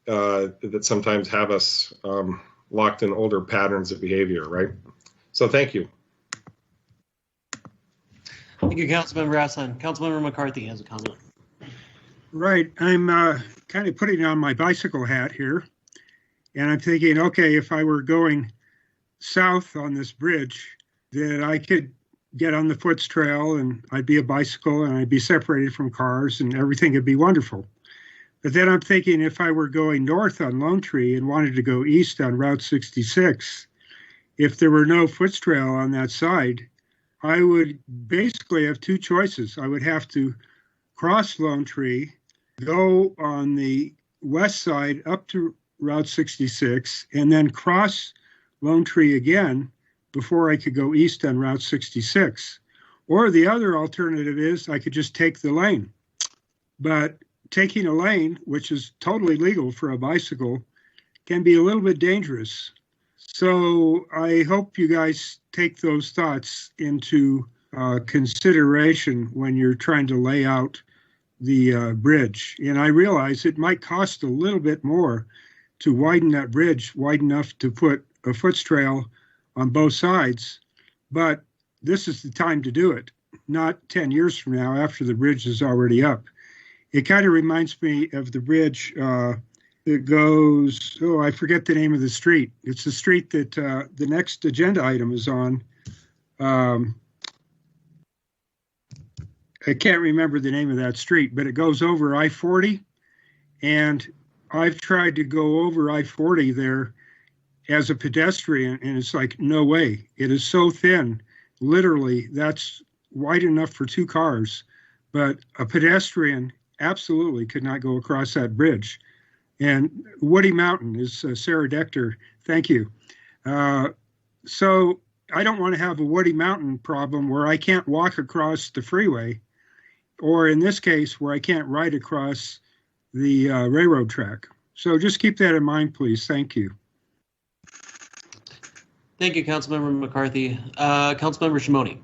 that sometimes have us locked in older patterns of behavior, right? So thank you. Thank you, Councilmember Aslan. Councilmember McCarthy has a comment. Right. I'm kind of putting on my bicycle hat here. And I'm thinking, okay, if I were going south on this bridge, that I could get on the Foots Trail and I'd be a bicycle and I'd be separated from cars and everything would be wonderful. But then I'm thinking if I were going north on Lone Tree and wanted to go east on Route 66, if there were no Foots Trail on that side, I would basically have two choices. I would have to cross Lone Tree, go on the west side up to Route 66, and then cross Lone Tree again before I could go east on Route 66. Or the other alternative is I could just take the lane. But taking a lane, which is totally legal for a bicycle, can be a little bit dangerous. So I hope you guys take those thoughts into consideration when you're trying to lay out the bridge. And I realize it might cost a little bit more to widen that bridge wide enough to put a Foots Trail on both sides, but this is the time to do it, not 10 years from now after the bridge is already up. It kind of reminds me of the bridge that goes, I forget the name of the street. It's the street that the next agenda item is on. I can't remember the name of that street, but it goes over I-40. And I've tried to go over I-40 there as a pedestrian, and it's like, no way. It is so thin. Literally, that's wide enough for two cars. But a pedestrian absolutely could not go across that bridge. And Woody Mountain is Sarah Dector. Thank you. So I don't want to have a Woody Mountain problem where I can't walk across the freeway, or in this case, where I can't ride across the railroad track. So just keep that in mind, please. Thank you. Thank you, Councilmember McCarthy. Councilmember Shimoni.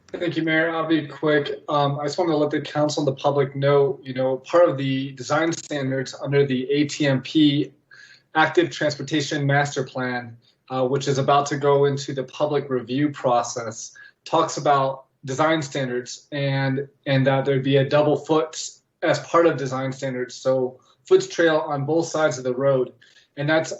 Thank you, Mayor. I'll be quick. I just want to let the council and the public know, part of the design standards under the ATMP Active Transportation Master Plan, which is about to go into the public review process, talks about design standards and that there'd be a double foot as part of design standards. So Foots Trail on both sides of the road. And that's,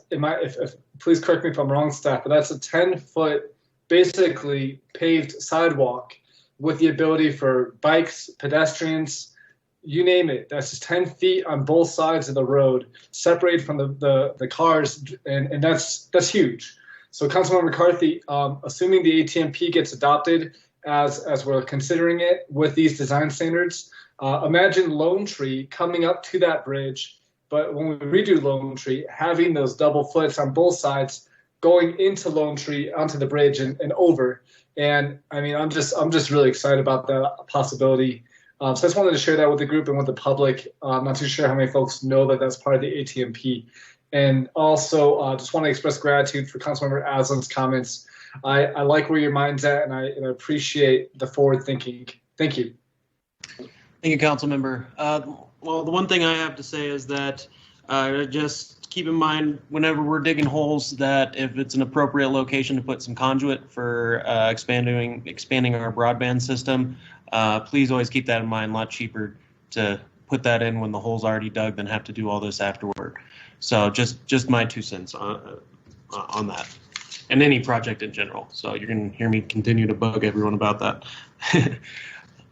please correct me if I'm wrong, staff, but that's a 10-foot, basically paved sidewalk with the ability for bikes, pedestrians, you name it. That's just 10 feet on both sides of the road, separated from the cars, and that's huge. So Councilmember McCarthy, assuming the ATMP gets adopted as we're considering it with these design standards, imagine Lone Tree coming up to that bridge, but when we redo Lone Tree, having those double foots on both sides, going into Lone Tree onto the bridge and over. And I mean, I'm just really excited about that possibility. So I just wanted to share that with the group and with the public. I'm not too sure how many folks know that that's part of the ATMP. And also just want to express gratitude for Councilmember Aslan's comments. I like where your mind's at, and I appreciate the forward thinking. Thank you. Thank you, Councilmember. Well, the one thing I have to say is that just keep in mind whenever we're digging holes that if it's an appropriate location to put some conduit for expanding our broadband system, please always keep that in mind. A lot cheaper to put that in when the hole's already dug than have to do all this afterward. So just my 2 cents on that, and any project in general. So you're going to hear me continue to bug everyone about that.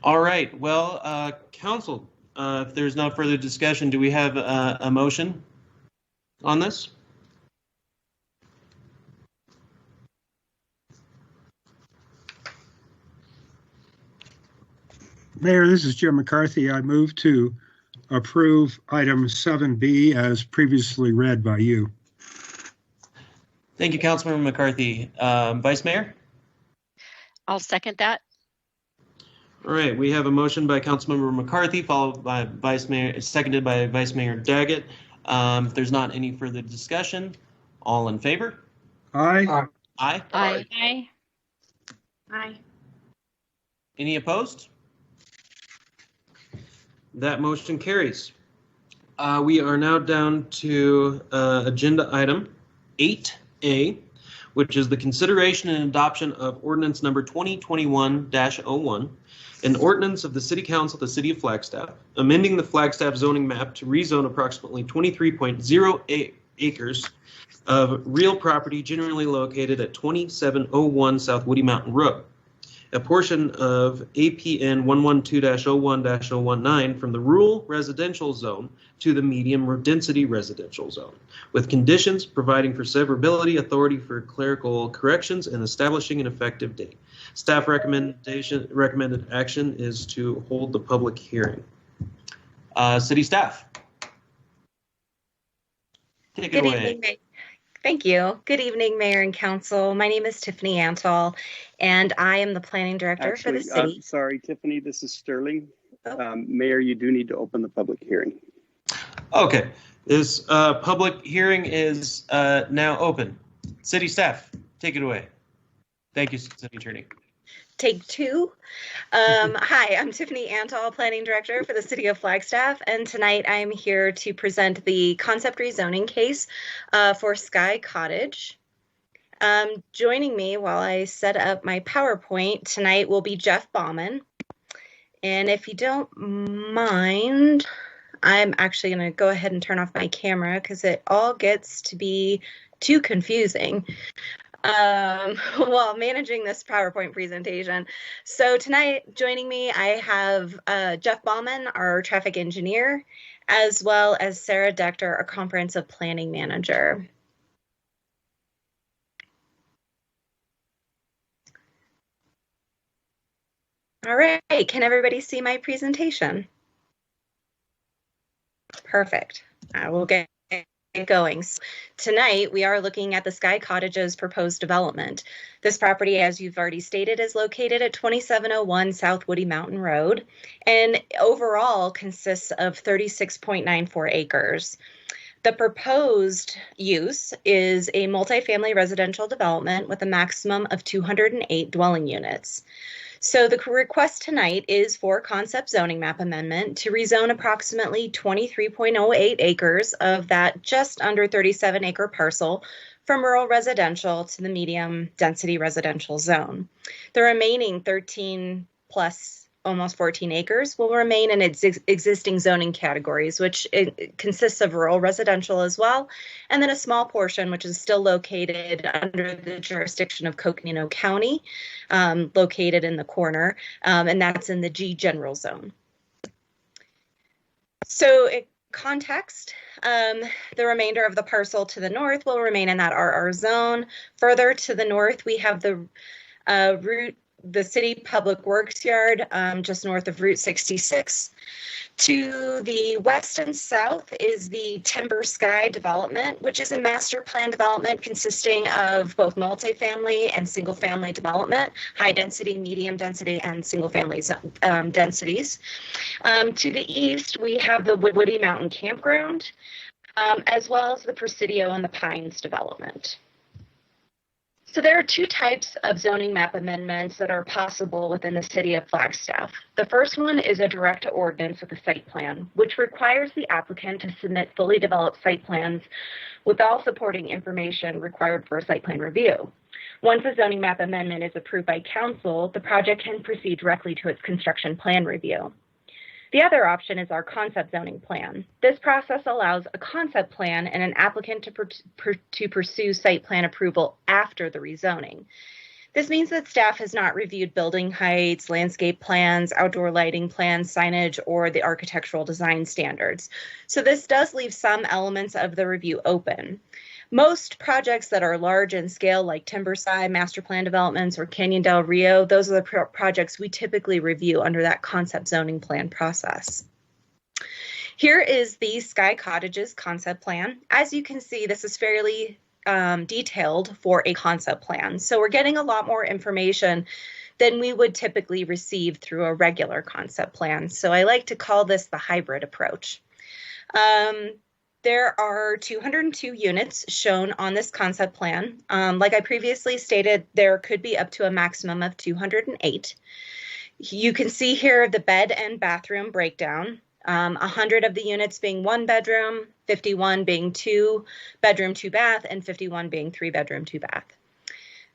All right. Well, Council, if there's no further discussion, do we have a motion on this? Mayor, this is Jim McCarthy. I move to approve item 7B as previously read by you. Thank you, Councilmember McCarthy. Vice Mayor? I'll second that. All right, we have a motion by Councilmember McCarthy, followed by seconded by Vice Mayor Daggett. If there's not any further discussion, all in favor? Aye. Aye. Aye. Aye. Aye. Any opposed? That motion carries. We are now down to agenda item 8A, which is the consideration and adoption of ordinance number 2021-01, an ordinance of the City Council of the City of Flagstaff, amending the Flagstaff zoning map to rezone approximately 23.08 acres of real property generally located at 2701 South Woody Mountain Road, a portion of APN 112-01-019 from the rural residential zone to the medium density residential zone, with conditions providing for severability, authority for clerical corrections, and establishing an effective date. Staff recommended action is to hold the public hearing. City staff, take it away. Evening. Thank you. Good evening, Mayor and Council. My name is Tiffany Antall, and I am the Planning Director for the city. Sorry, Tiffany, this is Sterling. Mayor, you do need to open the public hearing. Okay, this public hearing is now open. City staff, take it away. Thank you, City Attorney. Take two. Hi, I'm Tiffany Antall, Planning Director for the City of Flagstaff, and tonight I'm here to present the concept rezoning case for Sky Cottage. Joining me while I set up my PowerPoint tonight will be Jeff Bauman. And if you don't mind, I'm actually going to go ahead and turn off my camera because it all gets to be too confusing while managing this PowerPoint presentation. So tonight, joining me, I have Jeff Bauman, our traffic engineer, as well as Sarah Dector, our comprehensive planning manager. All right, can everybody see my presentation? Perfect. I will get going. Tonight, we are looking at the Sky Cottage's proposed development. This property, as you've already stated, is located at 2701 South Woody Mountain Road, and overall consists of 36.94 acres. The proposed use is a multifamily residential development with a maximum of 208 dwelling units. So the request tonight is for concept zoning map amendment to rezone approximately 23.08 acres of that just under 37 acre parcel from rural residential to the medium density residential zone. The remaining 13 plus almost 14 acres will remain in its existing zoning categories, which it consists of rural residential as well, and then a small portion which is still located under the jurisdiction of Coconino County, located in the corner, and that's in the G general zone. So context, the remainder of the parcel to the north will remain in that RR zone. Further to the north, we have the the city public works yard just north of Route 66. To the west and south is the Timber Sky development, which is a master plan development consisting of both multifamily and single family development, high density, medium density, and single family densities. To the east, we have the Woody Mountain Campground, as well as the Presidio and the Pines development. So there are two types of zoning map amendments that are possible within the city of Flagstaff. The first one is a direct to ordinance with a site plan, which requires the applicant to submit fully developed site plans with all supporting information required for a site plan review. Once a zoning map amendment is approved by council, the project can proceed directly to its construction plan review. The other option is our concept zoning plan. This process allows a concept plan and an applicant to pursue site plan approval after the rezoning. This means that staff has not reviewed building heights, landscape plans, outdoor lighting plans, signage, or the architectural design standards. So this does leave some elements of the review open. Most projects that are large in scale, like Timberside, master plan developments, or Canyon del Rio, those are the projects we typically review under that concept zoning plan process. Here is the Sky Cottage's concept plan. As you can see, this is fairly detailed for a concept plan. So we're getting a lot more information than we would typically receive through a regular concept plan. So I like to call this the hybrid approach. There are 202 units shown on this concept plan. Like I previously stated, there could be up to a maximum of 208. You can see here the bed and bathroom breakdown. 100 of the units being 1 bedroom, 51 being 2 bedroom, 2 bath, and 51 being 3 bedroom, 2 bath.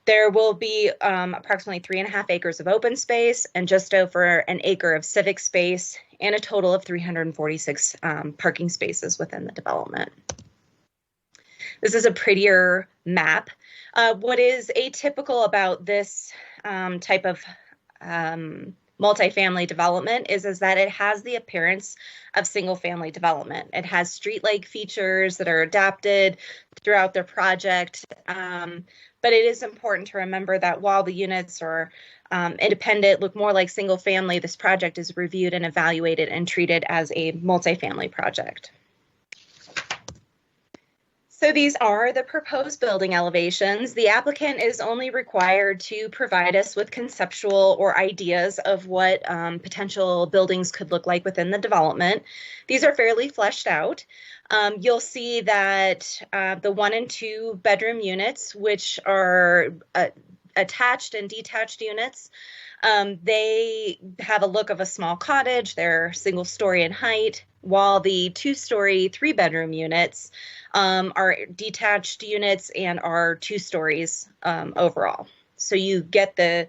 There will be approximately 3.5 acres of open space and just over an acre of civic space, and a total of 346 parking spaces within the development. This is a prettier map. What is atypical about this type of multifamily development is that it has the appearance of single-family development. It has street-like features that are adapted throughout their project, but it is important to remember that while the units are independent, look more like single-family, this project is reviewed and evaluated and treated as a multifamily project. So these are the proposed building elevations. The applicant is only required to provide us with conceptual or ideas of what potential buildings could look like within the development. These are fairly fleshed out. You'll see that the 1 and 2 bedroom units, which are attached and detached units, they have a look of a small cottage. They're single story in height, while the 2-story 3-bedroom units are detached units and are 2 stories overall. So you get the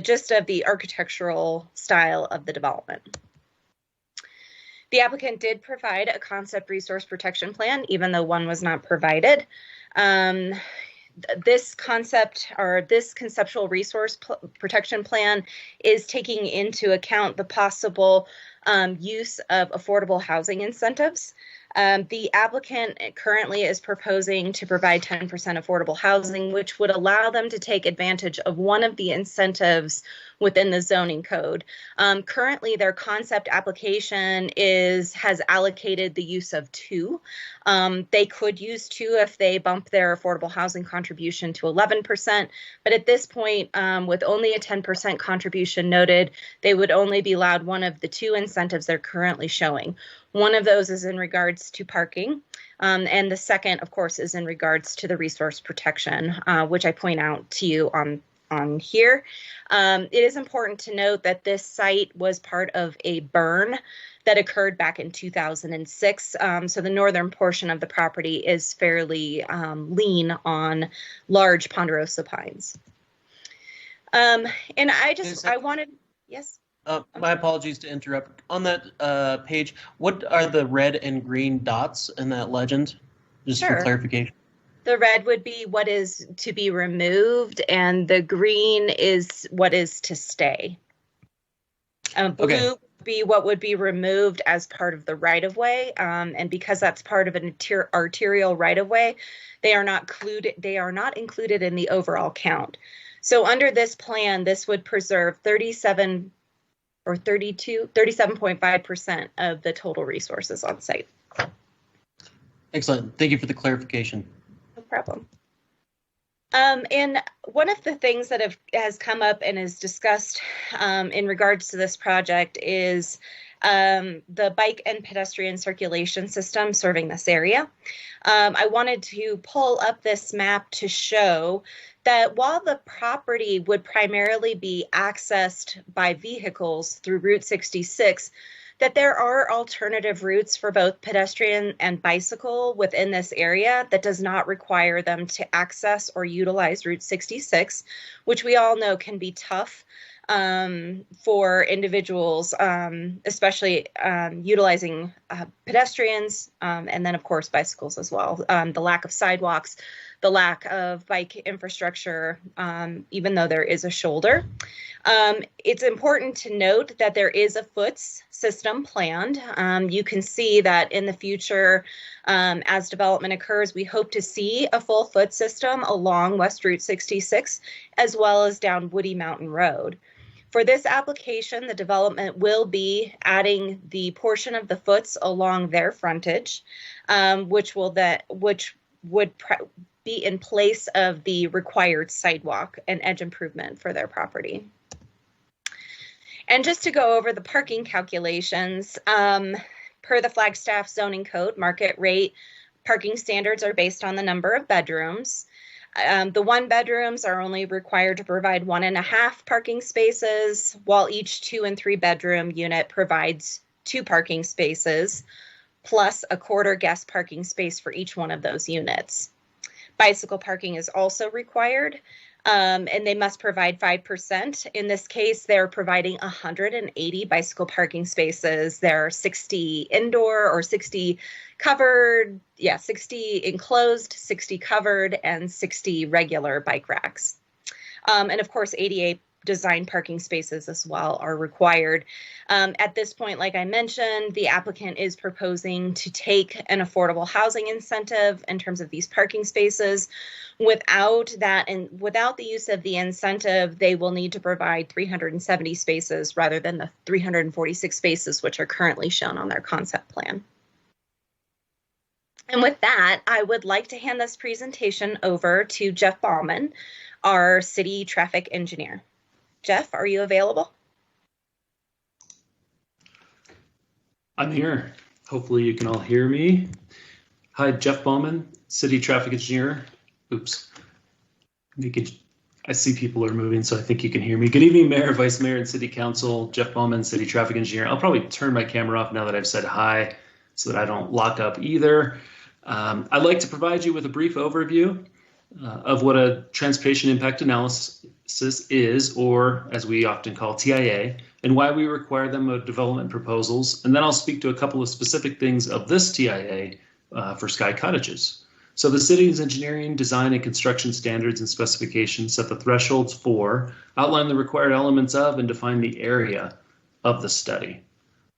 gist of the architectural style of the development. The applicant did provide a concept resource protection plan, even though one was not provided. This concept or this conceptual resource protection plan is taking into account the possible use of affordable housing incentives. The applicant currently is proposing to provide 10% affordable housing, which would allow them to take advantage of one of the incentives within the zoning code. Currently, their concept application has allocated the use of 2. They could use 2 if they bump their affordable housing contribution to 11%, but at this point, with only a 10% contribution noted, they would only be allowed one of the 2 incentives they're currently showing. One of those is in regards to parking, and the second, of course, is in regards to the resource protection, which I point out to you on here. It is important to note that this site was part of a burn that occurred back in 2006. So the northern portion of the property is fairly lean on large ponderosa pines. And I wanted, yes? My apologies to interrupt. On that page, what are the red and green dots in that legend? Just Sure. for clarification. The red would be what is to be removed, and the green is what is to stay. Blue would be what would be removed as part of the right-of-way, and because that's part of an arterial right-of-way, they are not included in the overall count. So under this plan, this would preserve 37.5% of the total resources on site. Excellent. Thank you for the clarification. No problem. And one of the things that has come up and is discussed in regards to this project is the bike and pedestrian circulation system serving this area. I wanted to pull up this map to show that while the property would primarily be accessed by vehicles through Route 66, that there are alternative routes for both pedestrian and bicycle within this area that does not require them to access or utilize Route 66, which we all know can be tough for individuals, especially utilizing pedestrians and then, of course, bicycles as well. The lack of sidewalks, the lack of bike infrastructure, even though there is a shoulder. It's important to note that there is a foots system planned. You can see that in the future, as development occurs, we hope to see a full foot system along West Route 66, as well as down Woody Mountain Road. For this application, the development will be adding the portion of the foots along their frontage, which would be in place of the required sidewalk and edge improvement for their property. And just to go over the parking calculations, per the Flagstaff zoning code, market rate parking standards are based on the number of bedrooms. The 1-bedrooms are only required to provide 1.5 parking spaces, while each 2- and 3-bedroom unit provides 2 parking spaces, plus a quarter guest parking space for each one of those units. Bicycle parking is also required, and they must provide 5%. In this case, they're providing 180 bicycle parking spaces. There are 60 indoor or 60 covered, 60 enclosed, 60 covered, and 60 regular bike racks. And of course, ADA design parking spaces as well are required. At this point, like I mentioned, the applicant is proposing to take an affordable housing incentive in terms of these parking spaces. Without that, and without the use of the incentive, they will need to provide 370 spaces rather than the 346 spaces which are currently shown on their concept plan. And with that, I would like to hand this presentation over to Jeff Bauman, our city traffic engineer. Jeff, are you available? I'm here. Hopefully you can all hear me. Hi, Jeff Bauman, city traffic engineer. Oops. I see people are moving, so I think you can hear me. Good evening, Mayor, Vice Mayor, and City Council. Jeff Bauman, city traffic engineer. I'll probably turn my camera off now that I've said hi so that I don't lock up either. I'd like to provide you with a brief overview of what a transportation impact analysis is, or as we often call TIA, and why we require them of development proposals. And then I'll speak to a couple of specific things of this TIA for Sky Cottages. So the city's engineering, design, and construction standards and specifications set the thresholds for, outline the required elements of, and define the area of the study.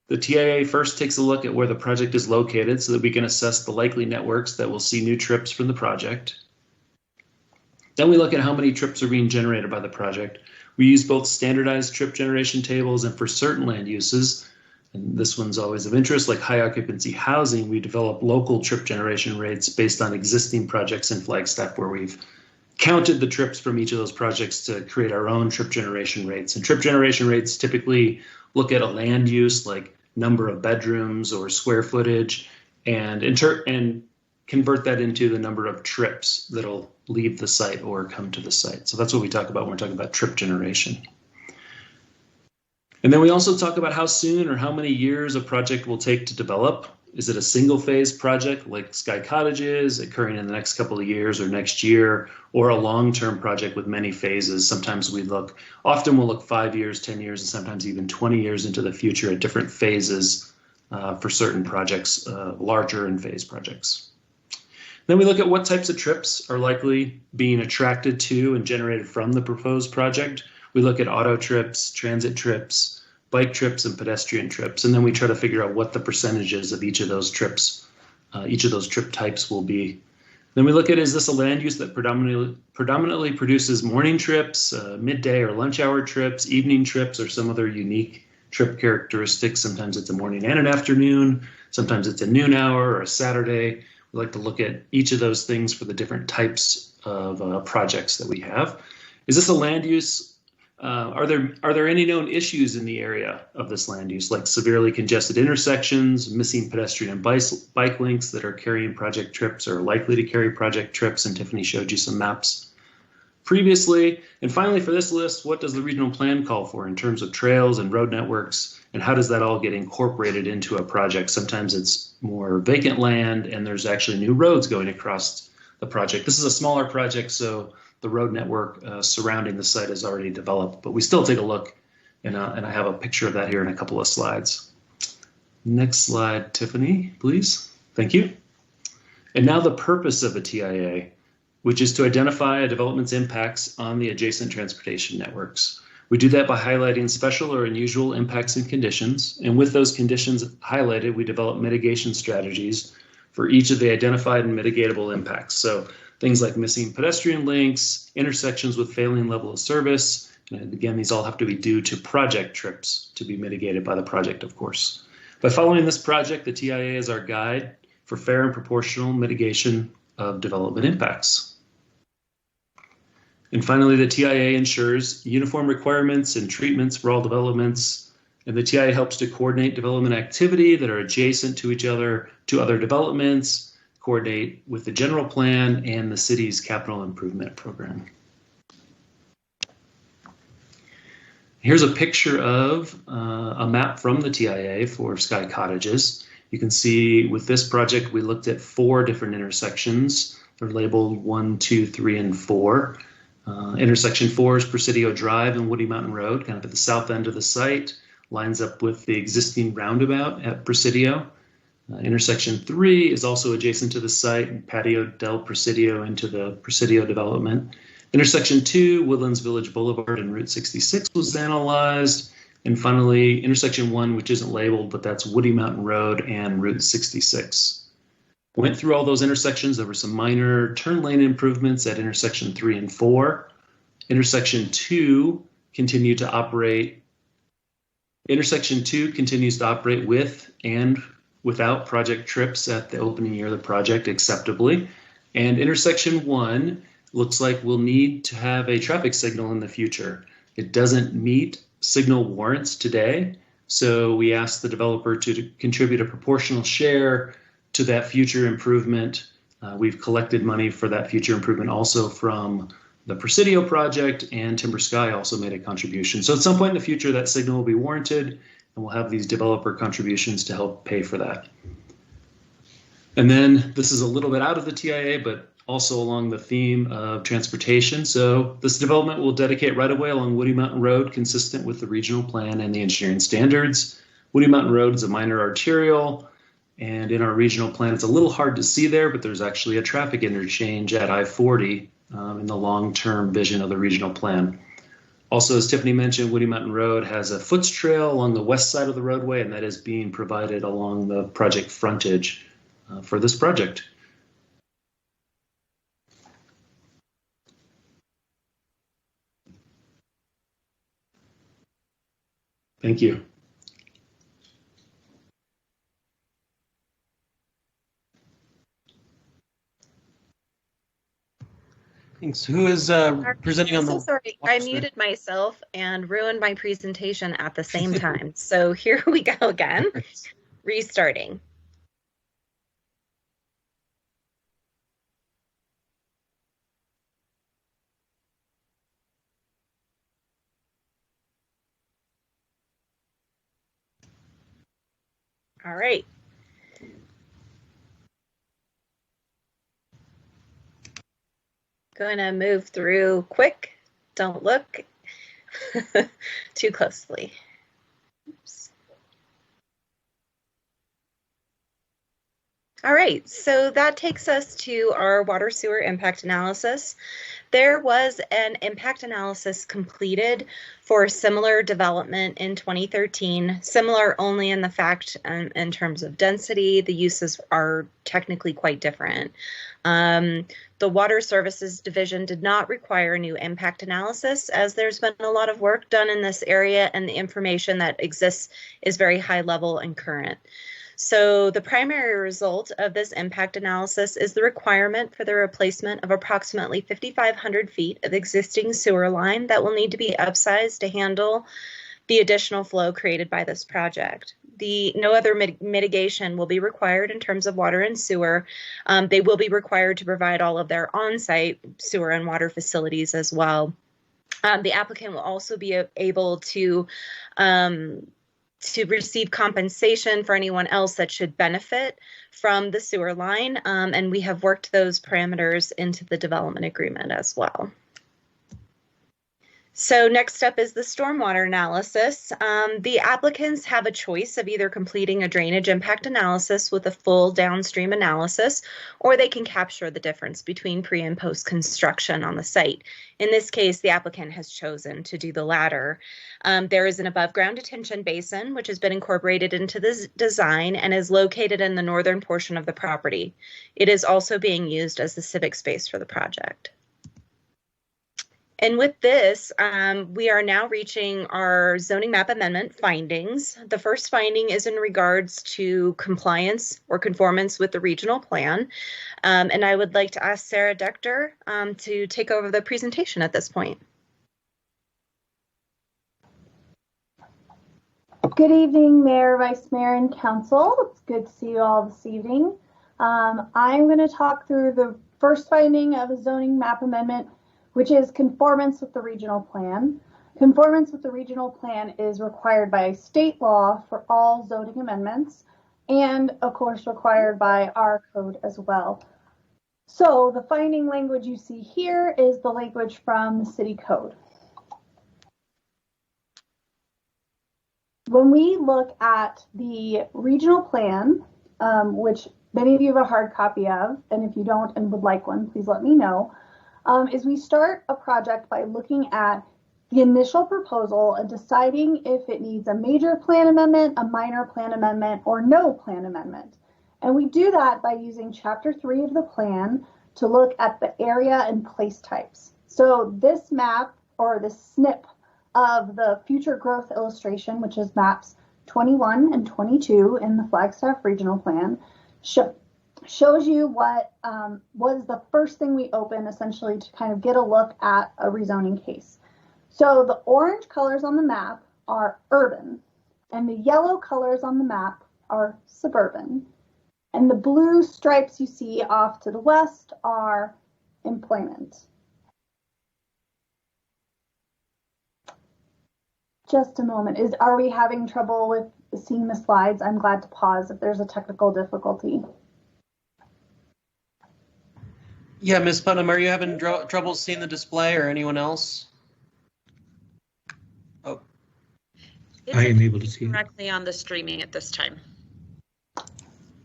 The TIA first takes a look at where the project is located so that we can assess the likely networks that will see new trips from the project. Then we look at how many trips are being generated by the project. We use both standardized trip generation tables, and for certain land uses, and this one's always of interest, like high occupancy housing, we develop local trip generation rates based on existing projects in Flagstaff where we've counted the trips from each of those projects to create our own trip generation rates. And trip generation rates typically look at a land use like number of bedrooms or square footage and convert that into the number of trips that'll leave the site or come to the site. So that's what we talk about when we're talking about trip generation. And then we also talk about how soon or how many years a project will take to develop. Is it a single phase project like Sky Cottages occurring in the next couple of years or next year, or a long-term project with many phases? Sometimes often we'll look 5 years, 10 years, and sometimes even 20 years into the future at different phases for certain projects, larger in phase projects. Then we look at what types of trips are likely being attracted to and generated from the proposed project. We look at auto trips, transit trips, bike trips, and pedestrian trips, and then we try to figure out what the percentages of each of those trips, each of those trip types will be. Then we look at, is this a land use that predominantly produces morning trips, midday or lunch hour trips, evening trips, or some other unique trip characteristics? Sometimes it's a morning and an afternoon, sometimes it's a noon hour or a Saturday. We like to look at each of those things for the different types of projects that we have. Is this a land use? Are there any known issues in the area of this land use, like severely congested intersections, missing pedestrian and bike links that are carrying project trips or likely to carry project trips? And Tiffany showed you some maps previously. And finally, for this list, what does the regional plan call for in terms of trails and road networks? And how does that all get incorporated into a project? Sometimes it's more vacant land and there's actually new roads going across the project. This is a smaller project, so the road network surrounding the site is already developed, but we still take a look, and I have a picture of that here in a couple of slides. Next slide, Tiffany, please. Thank you. And now the purpose of a TIA, which is to identify a development's impacts on the adjacent transportation networks. We do that by highlighting special or unusual impacts and conditions, and with those conditions highlighted, we develop mitigation strategies for each of the identified and mitigatable impacts. So things like missing pedestrian links, intersections with failing level of service, and again, these all have to be due to project trips to be mitigated by the project, of course. By following this project, the TIA is our guide for fair and proportional mitigation of development impacts. And finally, the TIA ensures uniform requirements and treatments for all developments. And the TIA helps to coordinate development activity that are adjacent to each other, to other developments, coordinate with the general plan and the city's capital improvement program. Here's a picture of a map from the TIA for Sky Cottages. You can see with this project, we looked at 4 different intersections. They're labeled 1, 2, 3, and 4. Intersection 4 is Presidio Drive and Woody Mountain Road, kind of at the south end of the site, lines up with the existing roundabout at Presidio. Intersection 3 is also adjacent to the site and Patio del Presidio into the Presidio development. Intersection 2, Woodlands Village Boulevard and Route 66 was analyzed. And finally, intersection 1, which isn't labeled, but that's Woody Mountain Road and Route 66. Went through all those intersections. There were some minor turn lane improvements at intersection 3 and 4. Intersection 2 continued to operate. Intersection 2 continues to operate with and without project trips at the opening year of the project acceptably. And intersection 1 looks like we'll need to have a traffic signal in the future. It doesn't meet signal warrants today, so we asked the developer to contribute a proportional share to that future improvement. We've collected money for that future improvement also from the Presidio project, and Timber Sky also made a contribution. So at some point in the future, that signal will be warranted, and we'll have these developer contributions to help pay for that. And then this is a little bit out of the TIA, but also along the theme of transportation. So this development will dedicate right-of-way along Woody Mountain Road consistent with the regional plan and the engineering standards. Woody Mountain Road is a minor arterial, and in our regional plan, it's a little hard to see there, but there's actually a traffic interchange at I-40 in the long-term vision of the regional plan. Also, as Tiffany mentioned, Woody Mountain Road has a foots trail along the west side of the roadway, and that is being provided along the project frontage for this project. Thank you. Thanks. Who is presenting on the? So sorry, I muted myself and ruined my presentation at the same time. So here we go again, restarting. All right. Going to move through quick. Don't look too closely. Oops. All right, so that takes us to our water sewer impact analysis. There was an impact analysis completed for similar development in 2013, similar only in the fact in terms of density, the uses are technically quite different. The Water Services Division did not require a new impact analysis as there's been a lot of work done in this area and the information that exists is very high level and current. So the primary result of this impact analysis is the requirement for the replacement of approximately 5,500 feet of existing sewer line that will need to be upsized to handle the additional flow created by this project. No other mitigation will be required in terms of water and sewer. They will be required to provide all of their on-site sewer and water facilities as well. The applicant will also be able to receive compensation for anyone else that should benefit from the sewer line, and we have worked those parameters into the development agreement as well. So next up is the stormwater analysis. The applicants have a choice of either completing a drainage impact analysis with a full downstream analysis, or they can capture the difference between pre and post construction on the site. In this case, the applicant has chosen to do the latter. There is an above ground detention basin, which has been incorporated into the design and is located in the northern portion of the property. It is also being used as the civic space for the project. And with this, we are now reaching our zoning map amendment findings. The first finding is in regards to compliance or conformance with the regional plan. And I would like to ask Sarah Dector to take over the presentation at this point. Good evening, Mayor, Vice Mayor, and Council. It's good to see you all this evening. I'm going to talk through the first finding of a zoning map amendment, which is conformance with the regional plan. Conformance with the regional plan is required by state law for all zoning amendments, and of course required by our code as well. So the finding language you see here is the language from the city code. When we look at the regional plan, which many of you have a hard copy of, and if you don't and would like one, please let me know, is we start a project by looking at the initial proposal and deciding if it needs a major plan amendment, a minor plan amendment, or no plan amendment. And we do that by using Chapter 3 of the plan to look at the area and place types. So this map, or this snip of the future growth illustration, which is maps 21 and 22 in the Flagstaff Regional Plan, shows you what was the first thing we open, essentially, to kind of get a look at a rezoning case. So the orange colors on the map are urban, and the yellow colors on the map are suburban, and the blue stripes you see off to the west are employment. Just a moment. Are we having trouble with seeing the slides? I'm glad to pause if there's a technical difficulty. Yeah, Ms. Putnam, are you having trouble seeing the display, or anyone else? Oh, I am able to see directly on the streaming at this time.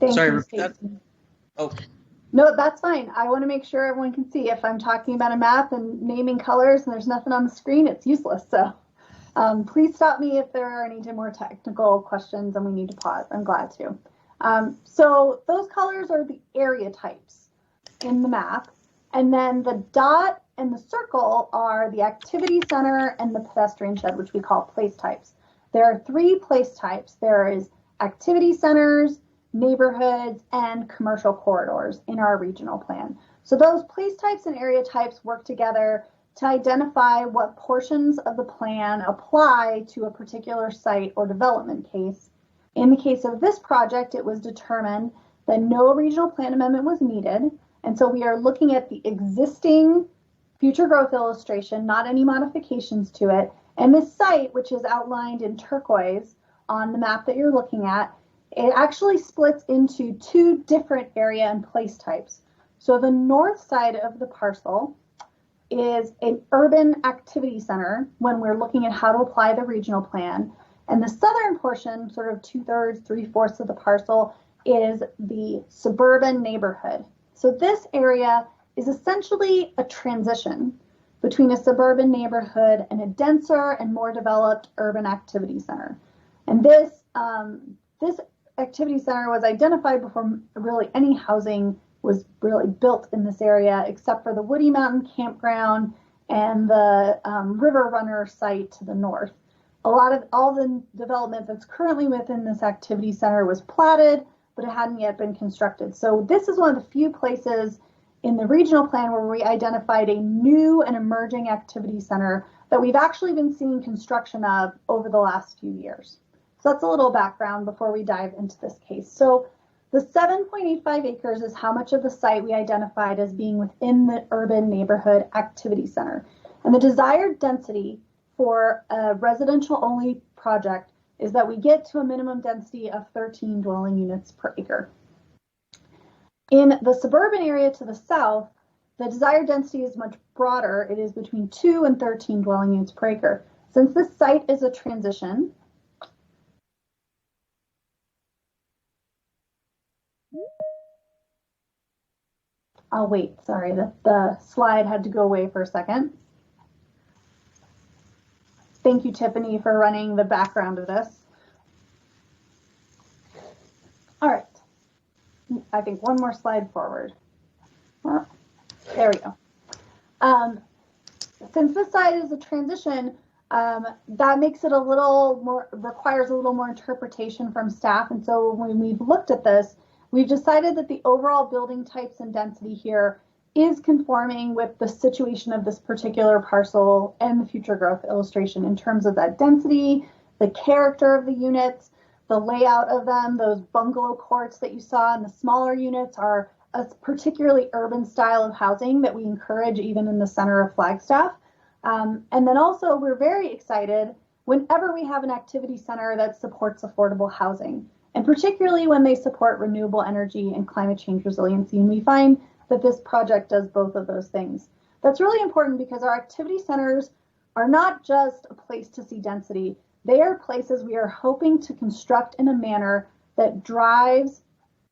Thank sorry. you, Stacey. Oh, no, that's fine. I want to make sure everyone can see. If I'm talking about a map and naming colors and there's nothing on the screen, it's useless. So please stop me if there are any more technical questions and we need to pause. I'm glad to. So those colors are the area types in the map, and then the dot and the circle are the activity center and the pedestrian shed, which we call place types. There are 3 place types. There is activity centers, neighborhoods, and commercial corridors in our regional plan. So those place types and area types work together to identify what portions of the plan apply to a particular site or development case. In the case of this project, it was determined that no regional plan amendment was needed. And so we are looking at the existing future growth illustration, not any modifications to it. And this site, which is outlined in turquoise on the map that you're looking at, it actually splits into 2 different area and place types. So the north side of the parcel is an urban activity center when we're looking at how to apply the regional plan. And the southern portion, sort of 2/3, 3/4 of the parcel, is the suburban neighborhood. So this area is essentially a transition between a suburban neighborhood and a denser and more developed urban activity center. And this activity center was identified before really any housing was really built in this area, except for the Woody Mountain Campground and the River Runner site to the north. All the development that's currently within this activity center was platted, but it hadn't yet been constructed. So this is one of the few places in the regional plan where we identified a new and emerging activity center that we've actually been seeing construction of over the last few years. So that's a little background before we dive into this case. So the 7.85 acres is how much of the site we identified as being within the urban neighborhood activity center. And the desired density for a residential only project is that we get to a minimum density of 13 dwelling units per acre. In the suburban area to the south, the desired density is much broader. It is between 2 and 13 dwelling units per acre. Since this site is a transition, I'll wait, sorry, the slide had to go away for a second. Thank you, Tiffany, for running the background of this. All right, I think one more slide forward. There we go. since this side is a transition, that makes it a little more, requires a little more interpretation from staff. And so when we've looked at this, we've decided that the overall building types and density here is conforming with the situation of this particular parcel and the future growth illustration in terms of that density, the character of the units, the layout of them. Those bungalow courts that you saw in the smaller units are a particularly urban style of housing that we encourage even in the center of Flagstaff. And then also we're very excited whenever we have an activity center that supports affordable housing, and particularly when they support renewable energy and climate change resiliency. And we find that this project does both of those things. That's really important because our activity centers are not just a place to see density. They are places we are hoping to construct in a manner that drives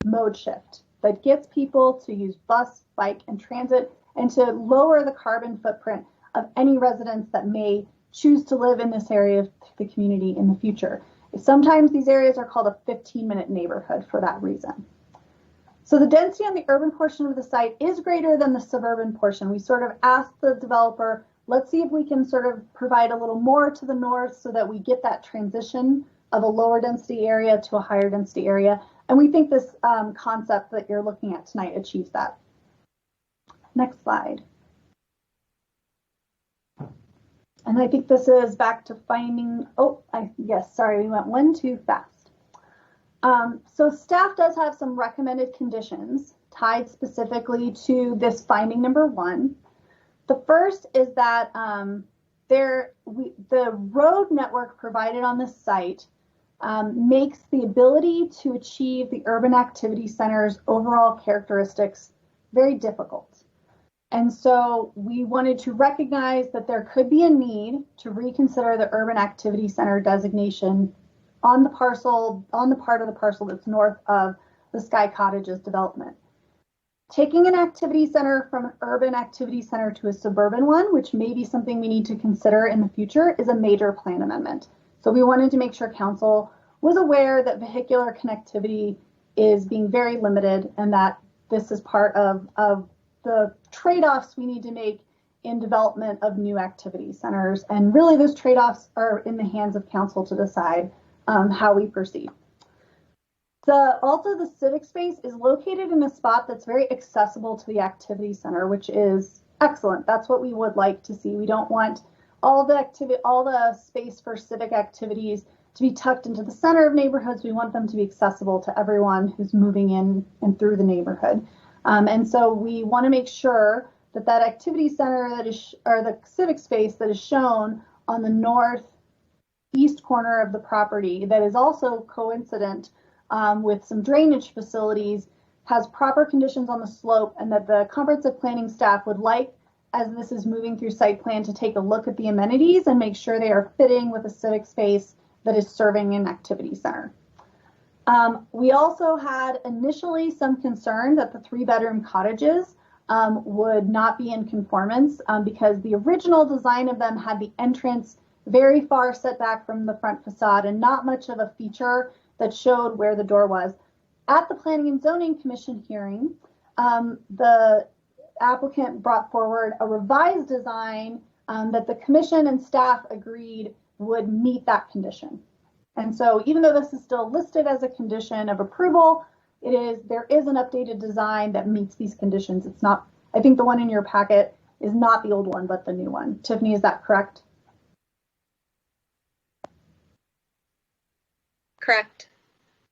mode shift, that gets people to use bus, bike, and transit, and to lower the carbon footprint of any residents that may choose to live in this area of the community in the future. Sometimes these areas are called a 15-minute neighborhood for that reason. So the density on the urban portion of the site is greater than the suburban portion. We sort of asked the developer, let's see if we can sort of provide a little more to the north so that we get that transition of a lower density area to a higher density area. And we think this concept that you're looking at tonight achieves that. Next slide. And I think this is back to finding, yes, sorry, we went one too fast. So staff does have some recommended conditions tied specifically to this finding number 1. The first is that the road network provided on this site makes the ability to achieve the urban activity center's overall characteristics very difficult. And so we wanted to recognize that there could be a need to reconsider the urban activity center designation on the parcel, on the part of the parcel that's north of the Sky Cottages development. Taking an activity center from an urban activity center to a suburban one, which may be something we need to consider in the future, is a major plan amendment. So we wanted to make sure council was aware that vehicular connectivity is being very limited and that this is part of the trade-offs we need to make in development of new activity centers. And really those trade-offs are in the hands of council to decide how we proceed. Also, the civic space is located in a spot that's very accessible to the activity center, which is excellent. That's what we would like to see. We don't want all the space for civic activities to be tucked into the center of neighborhoods. We want them to be accessible to everyone who's moving in and through the neighborhood. And so we want to make sure that that activity center that is, or the civic space that is shown on the northeast corner of the property, that is also coincident with some drainage facilities, has proper conditions on the slope, and that the comprehensive planning staff would like, as this is moving through site plan, to take a look at the amenities and make sure they are fitting with a civic space that is serving an activity center. We also had initially some concern that the 3-bedroom cottages would not be in conformance because the original design of them had the entrance very far set back from the front facade and not much of a feature that showed where the door was. At the Planning and Zoning Commission hearing, the applicant brought forward a revised design that the commission and staff agreed would meet that condition. And so even though this is still listed as a condition of approval, there is an updated design that meets these conditions. It's not, I think the one in your packet is not the old one, but the new one. Tiffany, is that correct? Correct.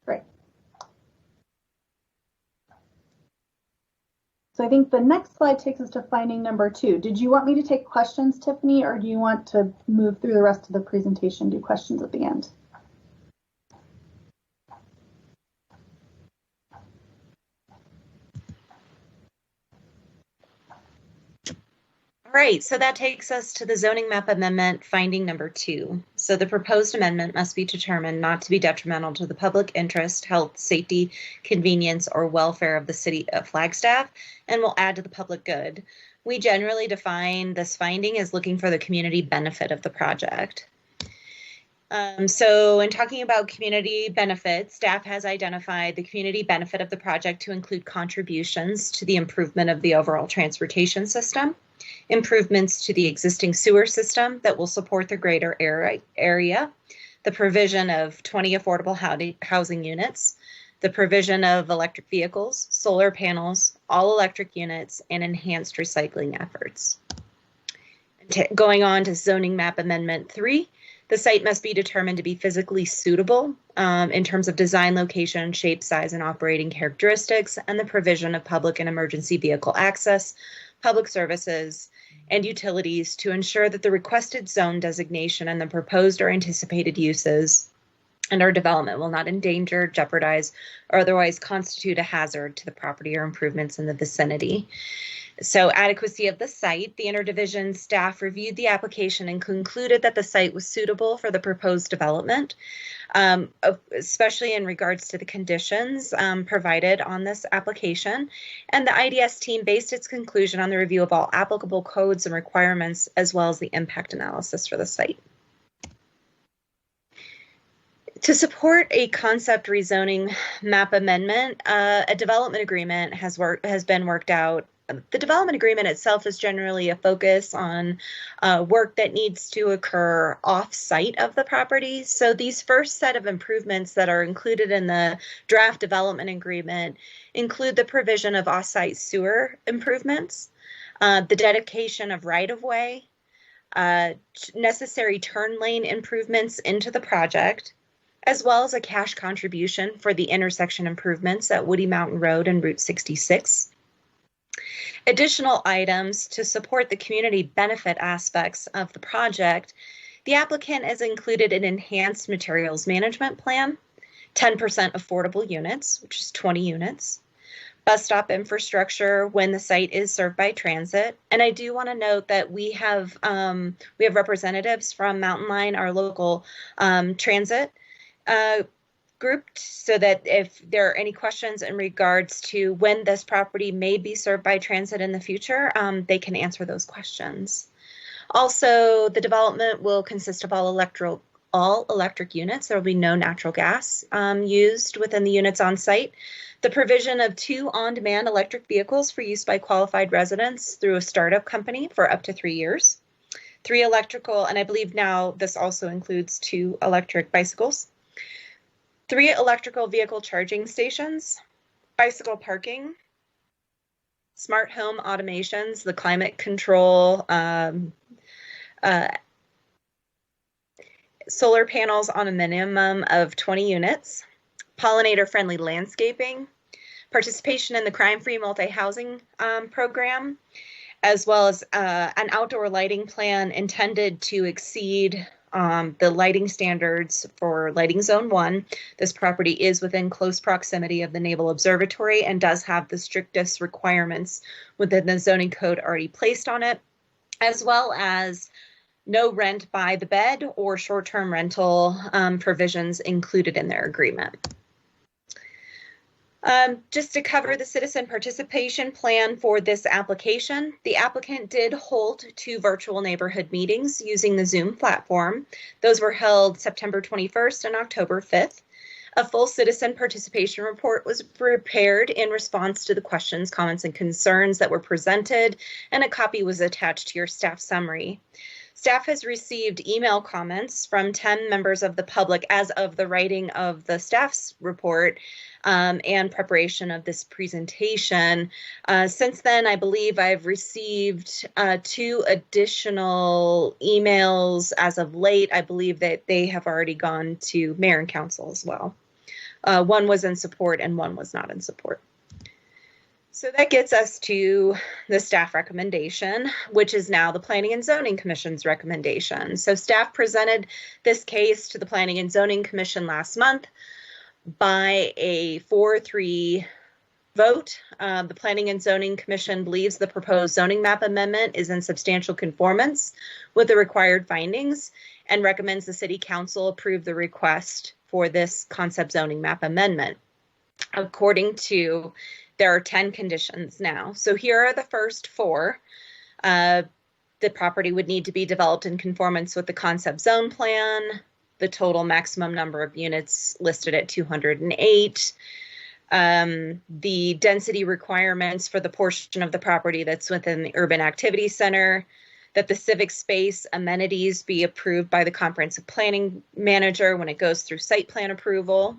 Great. So I think the next slide takes us to finding number 2. Did you want me to take questions, Tiffany, or do you want to move through the rest of the presentation, do questions at the end? All right, so that takes us to the zoning map amendment finding number 2. So the proposed amendment must be determined not to be detrimental to the public interest, health, safety, convenience, or welfare of the city of Flagstaff, and will add to the public good. We generally define this finding as looking for the community benefit of the project. So in talking about community benefits, staff has identified the community benefit of the project to include contributions to the improvement of the overall transportation system, improvements to the existing sewer system that will support the greater area, the provision of 20 affordable housing units, the provision of electric vehicles, solar panels, all electric units, and enhanced recycling efforts. Going on to zoning map amendment 3, the site must be determined to be physically suitable in terms of design, location, shape, size, and operating characteristics, and the provision of public and emergency vehicle access, public services, and utilities to ensure that the requested zone designation and the proposed or anticipated uses and our development will not endanger, jeopardize, or otherwise constitute a hazard to the property or improvements in the vicinity. So adequacy of the site, the interdivision staff reviewed the application and concluded that the site was suitable for the proposed development, especially in regards to the conditions provided on this application. And the IDS team based its conclusion on the review of all applicable codes and requirements, as well as the impact analysis for the site. To support a concept rezoning map amendment, a development agreement has been worked out. The development agreement itself is generally a focus on work that needs to occur off-site of the property. So these first set of improvements that are included in the draft development agreement include the provision of off-site sewer improvements, the dedication of right-of-way, necessary turn lane improvements into the project, as well as a cash contribution for the intersection improvements at Woody Mountain Road and Route 66. Additional items to support the community benefit aspects of the project, the applicant has included an enhanced materials management plan, 10% affordable units, which is 20 units, bus stop infrastructure when the site is served by transit. And I do want to note that we have representatives from Mountain Line, our local transit group, so that if there are any questions in regards to when this property may be served by transit in the future, they can answer those questions. Also, the development will consist of all electric units. There will be no natural gas used within the units on site. The provision of 2 on-demand electric vehicles for use by qualified residents through a startup company for up to 3 years. 3 electrical, and I believe now this also includes 2 electric bicycles. 3 electrical vehicle charging stations, bicycle parking, smart home automations, the climate control, solar panels on a minimum of 20 units, pollinator-friendly landscaping, participation in the crime-free multi-housing program, as well as an outdoor lighting plan intended to exceed the lighting standards for Lighting Zone 1. This property is within close proximity of the Naval Observatory and does have the strictest requirements within the zoning code already placed on it, as well as no rent by the bed or short-term rental provisions included in their agreement. Just to cover the citizen participation plan for this application, the applicant did hold 2 virtual neighborhood meetings using the Zoom platform. Those were held September 21st and October 5th. A full citizen participation report was prepared in response to the questions, comments, and concerns that were presented, and a copy was attached to your staff summary. Staff has received email comments from 10 members of the public as of the writing of the staff's report and preparation of this presentation. Since then, I believe I've received 2 additional emails as of late. I believe that they have already gone to mayor and council as well. One was in support and one was not in support. So that gets us to the staff recommendation, which is now the Planning and Zoning Commission's recommendation. So staff presented this case to the Planning and Zoning Commission last month by a 4-3 vote. The Planning and Zoning Commission believes the proposed zoning map amendment is in substantial conformance with the required findings and recommends the City Council approve the request for this concept zoning map amendment. According to, there are 10 conditions now. So here are the first 4. The property would need to be developed in conformance with the concept zone plan, the total maximum number of units listed at 208. the density requirements for the portion of the property that's within the urban activity center, that the civic space amenities be approved by the comprehensive planning manager when it goes through site plan approval.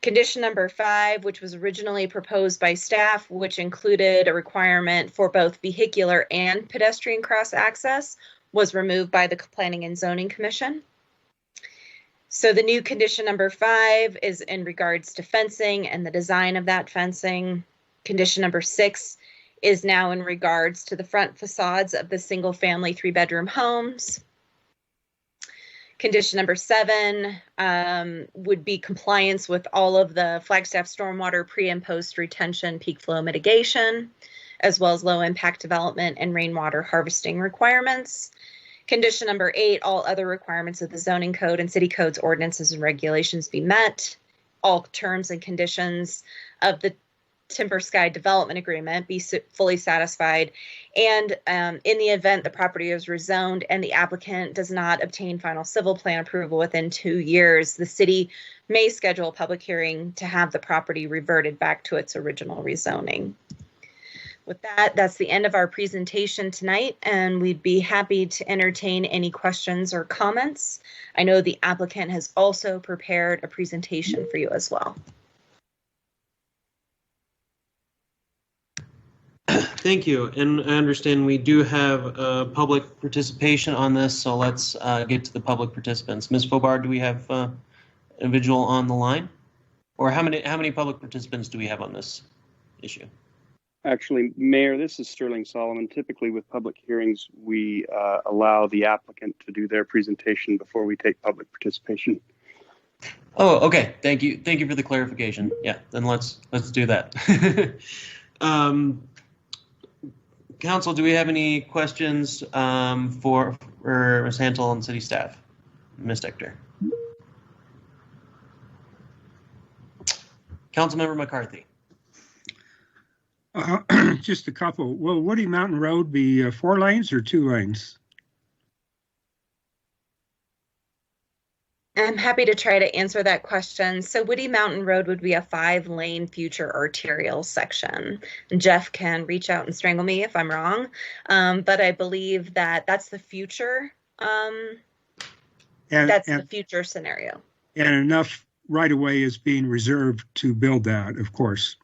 Condition number 5, which was originally proposed by staff, which included a requirement for both vehicular and pedestrian cross access, was removed by the Planning and Zoning Commission. So the new condition number 5 is in regards to fencing and the design of that fencing. Condition number 6 is now in regards to the front facades of the single-family 3-bedroom homes. Condition number 7 would be compliance with all of the Flagstaff stormwater pre- and post-retention peak flow mitigation, as well as low-impact development and rainwater harvesting requirements. Condition number 8, all other requirements of the zoning code and city codes, ordinances, and regulations be met. All terms and conditions of the Timber Sky Development Agreement be fully satisfied. And in the event the property is rezoned and the applicant does not obtain final civil plan approval within 2 years, the city may schedule a public hearing to have the property reverted back to its original rezoning. With that, that's the end of our presentation tonight, and we'd be happy to entertain any questions or comments. I know the applicant has also prepared a presentation for you as well. Thank you. And I understand we do have public participation on this, so let's get to the public participants. Ms. Fobar, do we have an individual on the line? Or how many public participants do we have on this issue? Actually, Mayor, this is Sterling Solomon. Typically with public hearings, we allow the applicant to do their presentation before we take public participation. Oh, okay. Thank you. Thank you for the clarification. Yeah, then let's do that. Council, do we have any questions for Ms. Hantel and city staff? Ms. Decter. Councilmember McCarthy. Just a couple. Will Woody Mountain Road be 4 lanes or 2 lanes? I'm happy to try to answer that question. So Woody Mountain Road would be a 5-lane future arterial section. Jeff can reach out and strangle me if I'm wrong, but I believe that that's the future. That's the future scenario. And enough right-of-way is being reserved to build that, of course.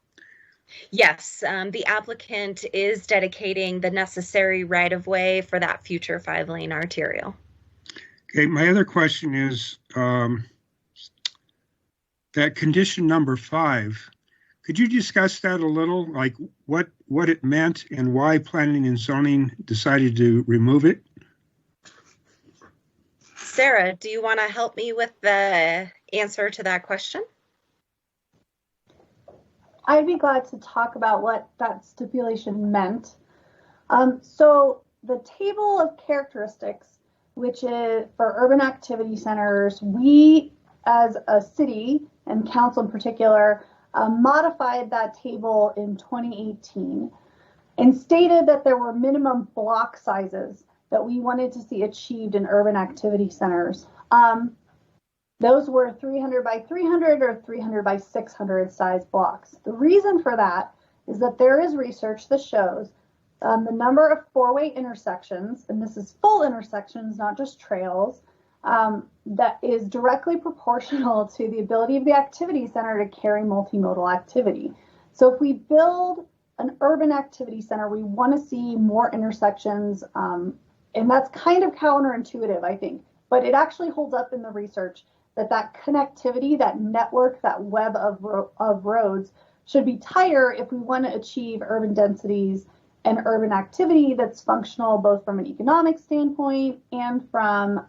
Yes, the applicant is dedicating the necessary right-of-way for that future 5-lane arterial. Okay, my other question is that condition number 5. Could you discuss that a little, like what it meant and why planning and zoning decided to remove it? Sarah, do you want to help me with the answer to that question? I'd be glad to talk about what that stipulation meant. So the table of characteristics, which is for urban activity centers, we as a city and council in particular modified that table in 2018 and stated that there were minimum block sizes that we wanted to see achieved in urban activity centers. Those were 300 by 300 or 300 by 600 size blocks. The reason for that is that there is research that shows the number of 4-way intersections, and this is full intersections, not just trails, that is directly proportional to the ability of the activity center to carry multimodal activity. So if we build an urban activity center, we want to see more intersections, and that's kind of counterintuitive, I think, but it actually holds up in the research that connectivity, that network, that web of roads should be tighter if we want to achieve urban densities and urban activity that's functional both from an economic standpoint and from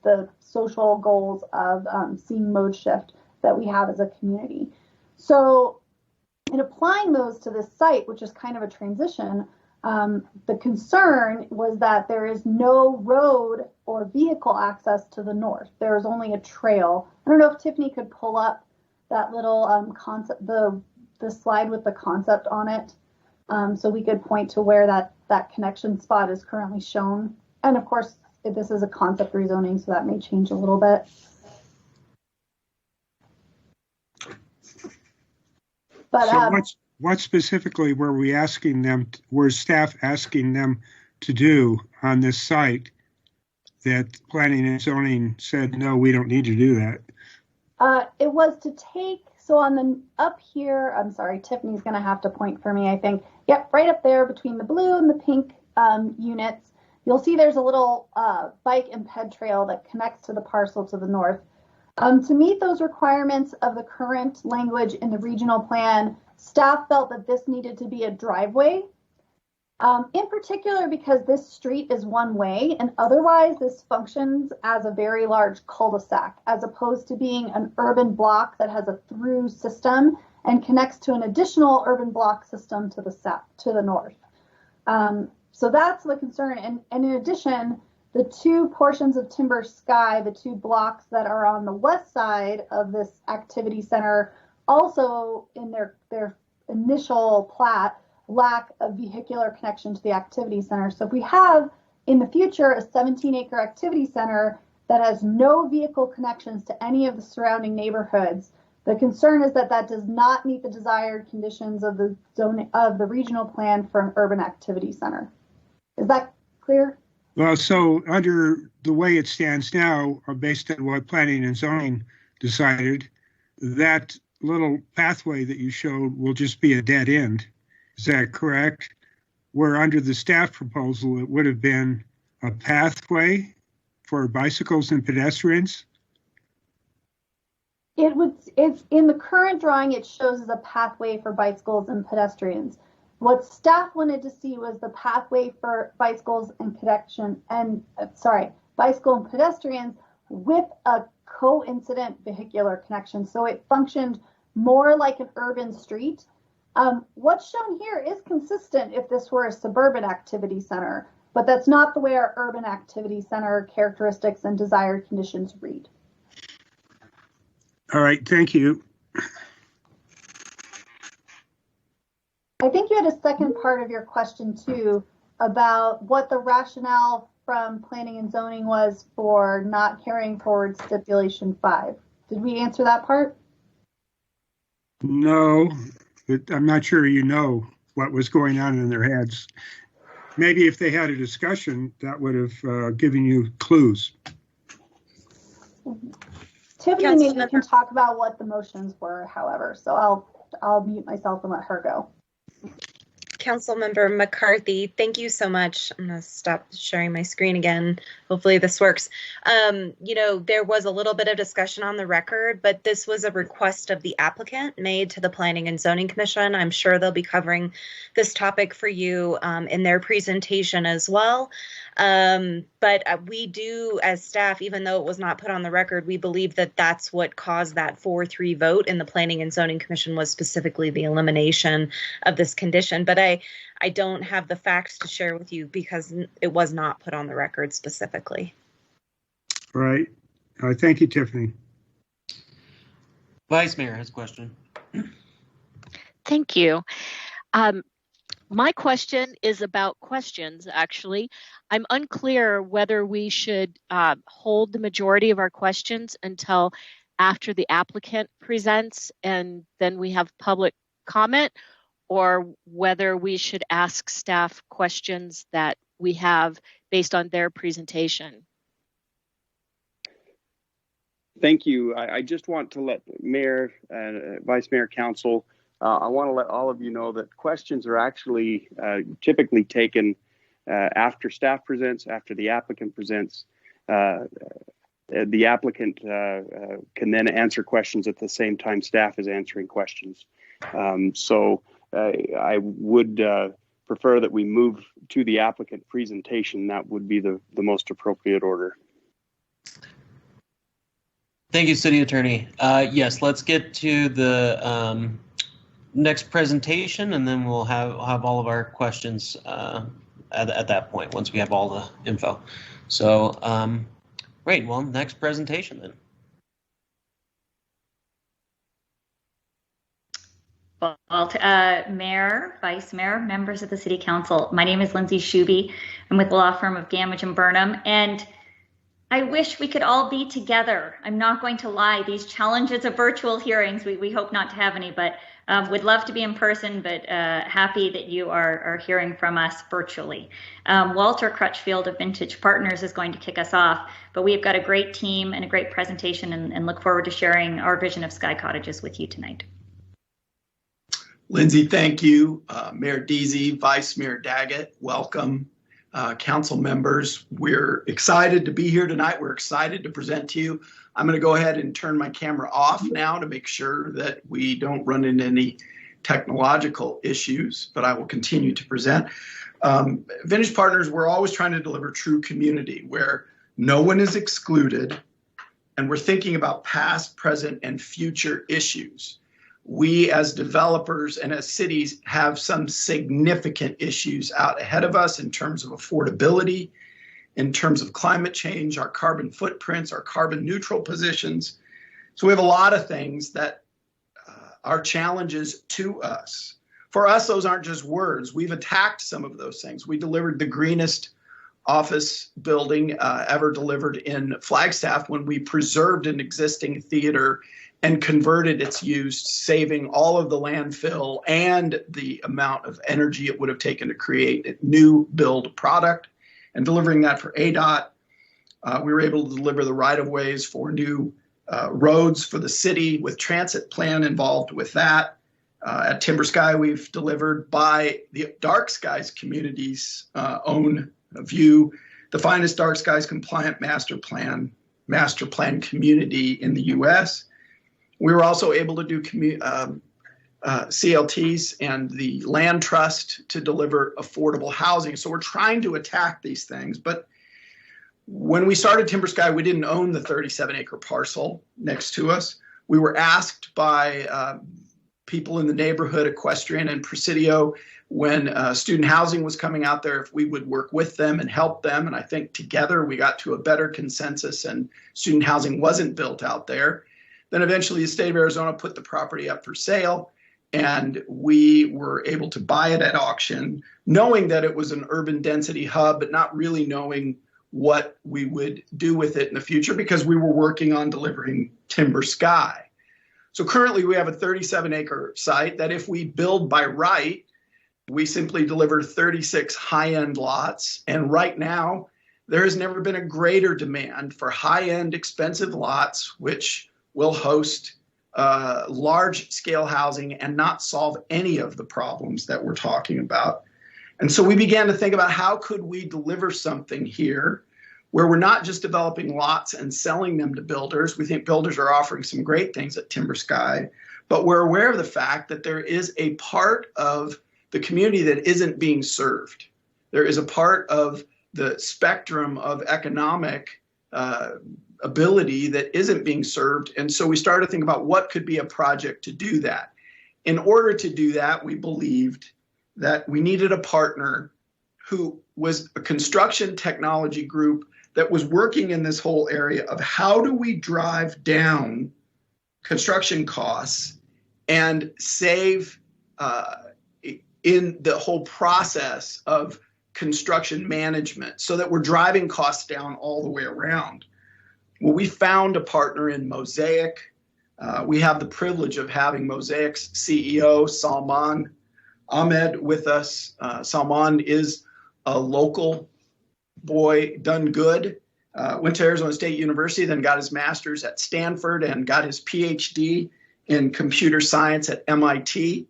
the social goals of seeing mode shift that we have as a community. So in applying those to this site, which is kind of a transition, the concern was that there is no road or vehicle access to the north. There is only a trail. I don't know if Tiffany could pull up that little concept, the slide with the concept on it, so we could point to where that connection spot is currently shown. And of course, this is a concept rezoning, so that may change a little bit. But so what specifically were we asking them, were staff asking them to do on this site that planning and zoning said, no, we don't need to do that? It was to take, so on the up here, I'm sorry, Tiffany's going to have to point for me, I think. Yep, right up there between the blue and the pink units, you'll see there's a little bike and ped trail that connects to the parcel to the north. To meet those requirements of the current language in the regional plan, staff felt that this needed to be a driveway. In particular, because this street is one way, and otherwise this functions as a very large cul-de-sac, as opposed to being an urban block that has a through system and connects to an additional urban block system to the south, to the north. So that's the concern. And in addition, the two portions of Timber Sky, the two blocks that are on the west side of this activity center, also in their initial plat, lack of vehicular connection to the activity center. So if we have in the future a 17-acre activity center that has no vehicle connections to any of the surrounding neighborhoods, the concern is that that does not meet the desired conditions of the zone of the regional plan for an urban activity center. Is that clear? Well, so under the way it stands now, based on what planning and zoning decided, that little pathway that you showed will just be a dead end. Is that correct? Where under the staff proposal, it would have been a pathway for bicycles and pedestrians? It's in the current drawing, it shows as a pathway for bicycles and pedestrians. What staff wanted to see was the pathway for bicycles and bicycle and pedestrians with a coincident vehicular connection. So it functioned more like an urban street. What's shown here is consistent if this were a suburban activity center, but that's not the way our urban activity center characteristics and desired conditions read. All right, thank you. I think you had a second part of your question too about what the rationale from planning and zoning was for not carrying forward stipulation 5. Did we answer that part? No, but I'm not sure you know what was going on in their heads. Maybe if they had a discussion, that would have given you clues. Tiffany maybe can talk about what the motions were, however, so I'll mute myself and let her go. Councilmember McCarthy, thank you so much. I'm going to stop sharing my screen again. Hopefully this works. There was a little bit of discussion on the record, but this was a request of the applicant made to the Planning and Zoning Commission. I'm sure they'll be covering this topic for you in their presentation as well. But we do, as staff, even though it was not put on the record, we believe that that's what caused that 4-3 vote in the Planning and Zoning Commission was specifically the elimination of this condition. But I don't have the facts to share with you because it was not put on the record specifically. Right. Thank you, Tiffany. Vice Mayor has a question. Thank you. My question is about questions, actually. I'm unclear whether we should hold the majority of our questions until after the applicant presents and then we have public comment, or whether we should ask staff questions that we have based on their presentation. Thank you. I just want to let Mayor, Vice Mayor, Council, I want to let all of you know that questions are actually typically taken after staff presents, after the applicant presents. The applicant can then answer questions at the same time staff is answering questions. So I would prefer that we move to the applicant presentation. That would be the most appropriate order. Thank you, City Attorney. Yes, let's get to the next presentation, and then we'll have all of our questions at that point once we have all the info. So, great. Well, next presentation then. Well, Mayor, Vice Mayor, members of the City Council, my name is Lindsay Shuby. I'm with the law firm of Gamage and Burnham, and I wish we could all be together. I'm not going to lie. These challenges of virtual hearings, we hope not to have any, but would love to be in person, but happy that you are hearing from us virtually. Walter Crutchfield of Vintage Partners is going to kick us off, but we've got a great team and a great presentation and look forward to sharing our vision of Sky Cottages with you tonight. Lindsay, thank you. Mayor Deasy, Vice Mayor Daggett, welcome. Council members, we're excited to be here tonight. We're excited to present to you. I'm going to go ahead and turn my camera off now to make sure that we don't run into any technological issues, but I will continue to present. Vintage Partners, we're always trying to deliver true community where no one is excluded, and we're thinking about past, present, and future issues. We as developers and as cities have some significant issues out ahead of us in terms of affordability, in terms of climate change, our carbon footprints, our carbon neutral positions. So we have a lot of things that are challenges to us. For us, those aren't just words. We've attacked some of those things. We delivered the greenest office building ever delivered in Flagstaff when we preserved an existing theater and converted its use, saving all of the landfill and the amount of energy it would have taken to create a new build product and delivering that for ADOT. We were able to deliver the right-of-ways for new roads for the city with transit plan involved with that. At Timber Sky, we've delivered by the Dark Skies community's own view, the finest Dark Skies compliant master plan community in the U.S. We were also able to do CLTs and the land trust to deliver affordable housing. So we're trying to attack these things. But when we started Timber Sky, we didn't own the 37-acre parcel next to us. We were asked by people in the neighborhood, Equestrian and Presidio, when student housing was coming out there, if we would work with them and help them. And I think together we got to a better consensus and student housing wasn't built out there. Then eventually the state of Arizona put the property up for sale, and we were able to buy it at auction, knowing that it was an urban density hub, but not really knowing what we would do with it in the future because we were working on delivering Timber Sky. So currently we have a 37-acre site that if we build by right, we simply deliver 36 high-end lots. And right now, there has never been a greater demand for high-end expensive lots, which will host large-scale housing and not solve any of the problems that we're talking about. And so we began to think about how could we deliver something here where we're not just developing lots and selling them to builders. We think builders are offering some great things at Timber Sky, but we're aware of the fact that there is a part of the community that isn't being served. There is a part of the spectrum of economic ability that isn't being served. And so we started to think about what could be a project to do that. In order to do that, we believed that we needed a partner who was a construction technology group that was working in this whole area of how do we drive down construction costs and save in the whole process of construction management so that we're driving costs down all the way around. Well, we found a partner in Mosaic. We have the privilege of having Mosaic's CEO, Salman Ahmed, with us. Salman is a local boy, done good. Went to Arizona State University, then got his master's at Stanford and got his PhD in computer science at MIT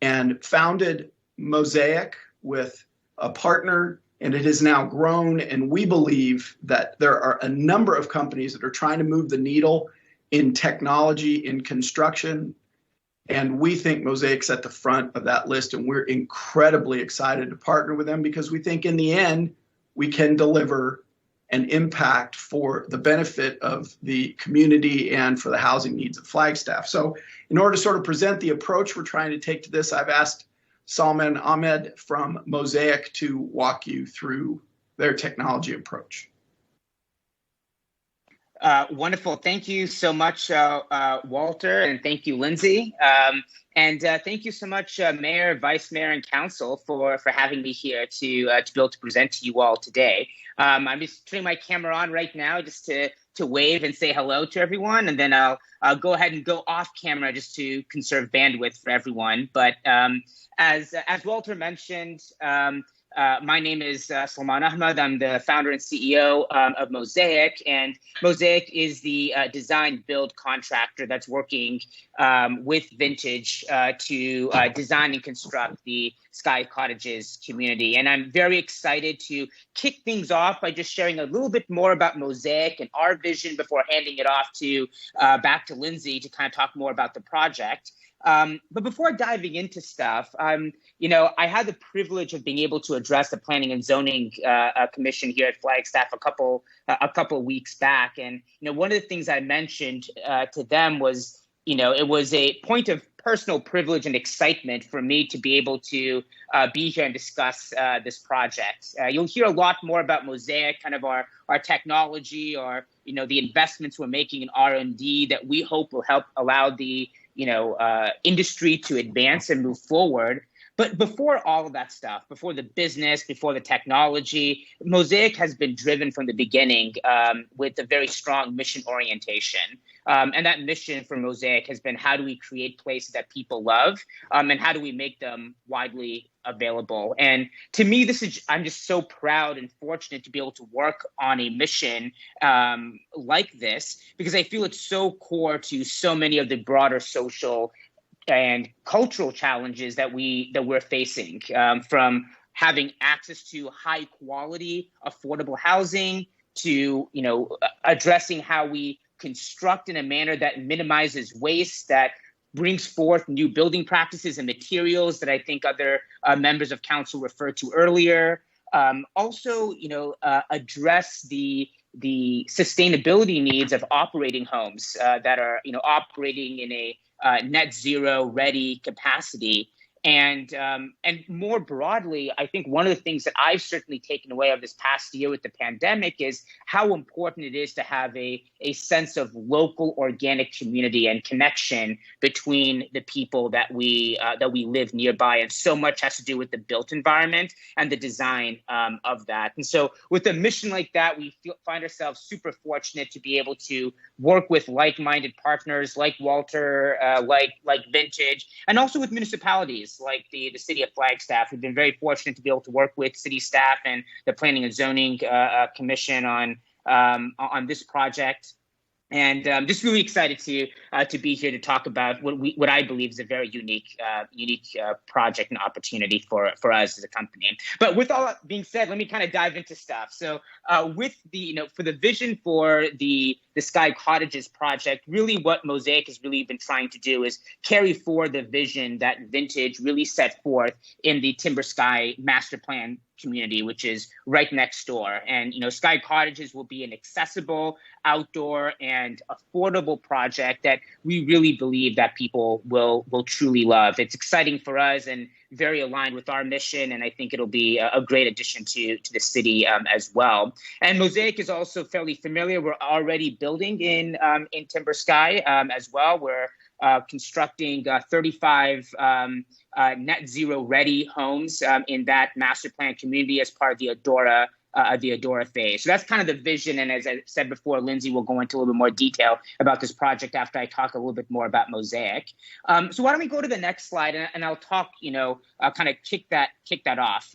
and founded Mosaic with a partner, and it has now grown. And we believe that there are a number of companies that are trying to move the needle in technology, in construction. And we think Mosaic's at the front of that list. And we're incredibly excited to partner with them because we think in the end, we can deliver an impact for the benefit of the community and for the housing needs of Flagstaff. So in order to sort of present the approach we're trying to take to this, I've asked Salman Ahmed from Mosaic to walk you through their technology approach. Wonderful. Thank you so much, Walter, and thank you, Lindsay. And thank you so much, Mayor, Vice Mayor, and Council for having me here to be able to present to you all today. I'm just turning my camera on right now just to wave and say hello to everyone, and then I'll go ahead and go off camera just to conserve bandwidth for everyone. But as Walter mentioned, my name is Salman Ahmad. I'm the founder and CEO of Mosaic, and Mosaic is the design build contractor that's working with Vintage to design and construct the Sky Cottages community. And I'm very excited to kick things off by just sharing a little bit more about Mosaic and our vision before handing it off to back to Lindsay to kind of talk more about the project. But before diving into stuff, I had the privilege of being able to address the Planning and Zoning Commission here at Flagstaff a couple weeks back, and one of the things I mentioned to them was, it was a point of personal privilege and excitement for me to be able to be here and discuss this project. You'll hear a lot more about Mosaic, kind of our technology, or the investments we're making in R&D that we hope will help allow the industry to advance and move forward. But before all of that stuff, before the business, before the technology, Mosaic has been driven from the beginning with a very strong mission orientation. And that mission for Mosaic has been, how do we create places that people love, and how do we make them widely available? And to me, I'm just so proud and fortunate to be able to work on a mission like this, because I feel it's so core to so many of the broader social and cultural challenges that we're facing, from having access to high quality, affordable housing, to addressing how we construct in a manner that minimizes waste, that brings forth new building practices and materials that I think other members of council referred to earlier. Also, address the sustainability needs of operating homes that are operating in a net zero ready capacity. And more broadly, I think one of the things that I've certainly taken away of this past year with the pandemic is how important it is to have a sense of local organic community and connection between the people that we live nearby. And so much has to do with the built environment and the design of that. And so with a mission like that, we find ourselves super fortunate to be able to work with like-minded partners like Walter, like Vintage, and also with municipalities like the city of Flagstaff. We've been very fortunate to be able to work with city staff and the Planning and Zoning Commission on this project. And just really excited to be here to talk about what I believe is a very unique project and opportunity for us as a company. But with all that being said, let me kind of dive into stuff. So with for the vision for the Sky Cottages project, really what Mosaic has really been trying to do is carry forward the vision that Vintage really set forth in the Timber Sky master plan community, which is right next door. And Sky Cottages will be an accessible, outdoor, and affordable project that we really believe that people will truly love. It's exciting for us and very aligned with our mission, and I think it'll be a great addition to the city as well. And Mosaic is also fairly familiar. We're already building in Timber Sky as well. We're constructing 35 net zero ready homes in that master plan community as part of the Adora phase. So that's kind of the vision. And as I said before, Lindsay will go into a little bit more detail about this project after I talk a little bit more about Mosaic. So why don't we go to the next slide, and I'll talk, kind of kick that off.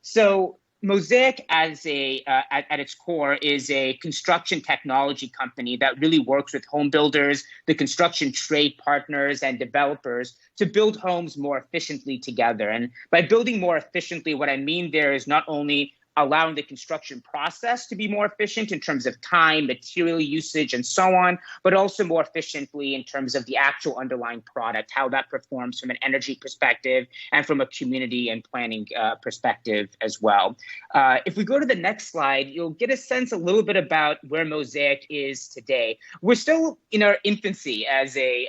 So Mosaic at its core is a construction technology company that really works with home builders, the construction trade partners, and developers to build homes more efficiently together. And by building more efficiently, what I mean there is not only allowing the construction process to be more efficient in terms of time, material usage, and so on, but also more efficiently in terms of the actual underlying product, how that performs from an energy perspective and from a community and planning perspective as well. If we go to the next slide, you'll get a sense a little bit about where Mosaic is today. We're still in our infancy as a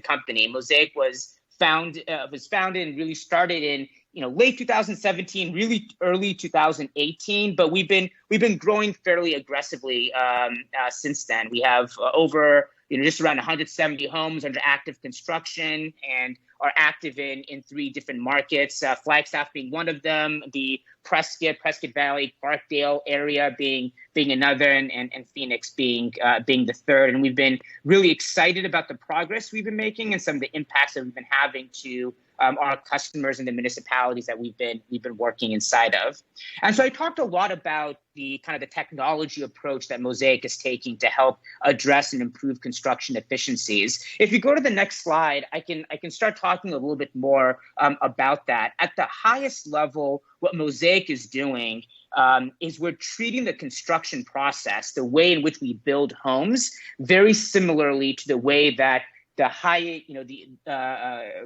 company. Mosaic was founded and really started in late 2017, really early 2018, but we've been growing fairly aggressively since then. We have over just around 170 homes under active construction and are active in 3 different markets, Flagstaff being one of them, the Prescott Valley, Parkdale area being another, and Phoenix being the third. And we've been really excited about the progress we've been making and some of the impacts that we've been having to our customers and the municipalities that we've been working inside of. And so I talked a lot about the kind of the technology approach that Mosaic is taking to help address and improve construction efficiencies. If you go to the next slide, I can start talking a little bit more about that. At the highest level, what Mosaic is doing is we're treating the construction process, the way in which we build homes, very similarly to the way that the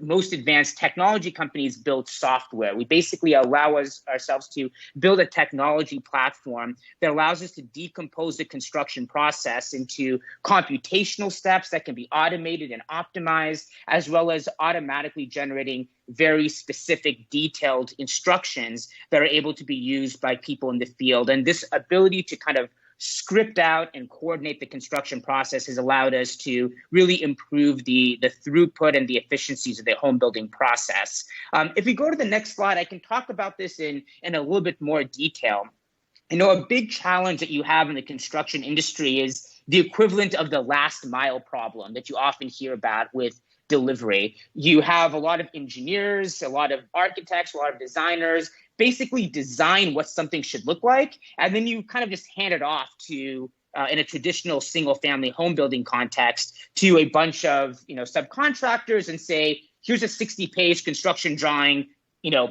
most advanced technology companies build software. We basically allow ourselves to build a technology platform that allows us to decompose the construction process into computational steps that can be automated and optimized, as well as automatically generating very specific, detailed instructions that are able to be used by people in the field. And this ability to kind of script out and coordinate the construction process has allowed us to really improve the throughput and the efficiencies of the home building process. If we go to the next slide, I can talk about this in a little bit more detail. A big challenge that you have in the construction industry is the equivalent of the last mile problem that you often hear about with delivery. You have a lot of engineers, a lot of architects, a lot of designers basically design what something should look like, and then you kind of just hand it off to in a traditional single family home building context to a bunch of subcontractors and say, here's a 60-page construction drawing,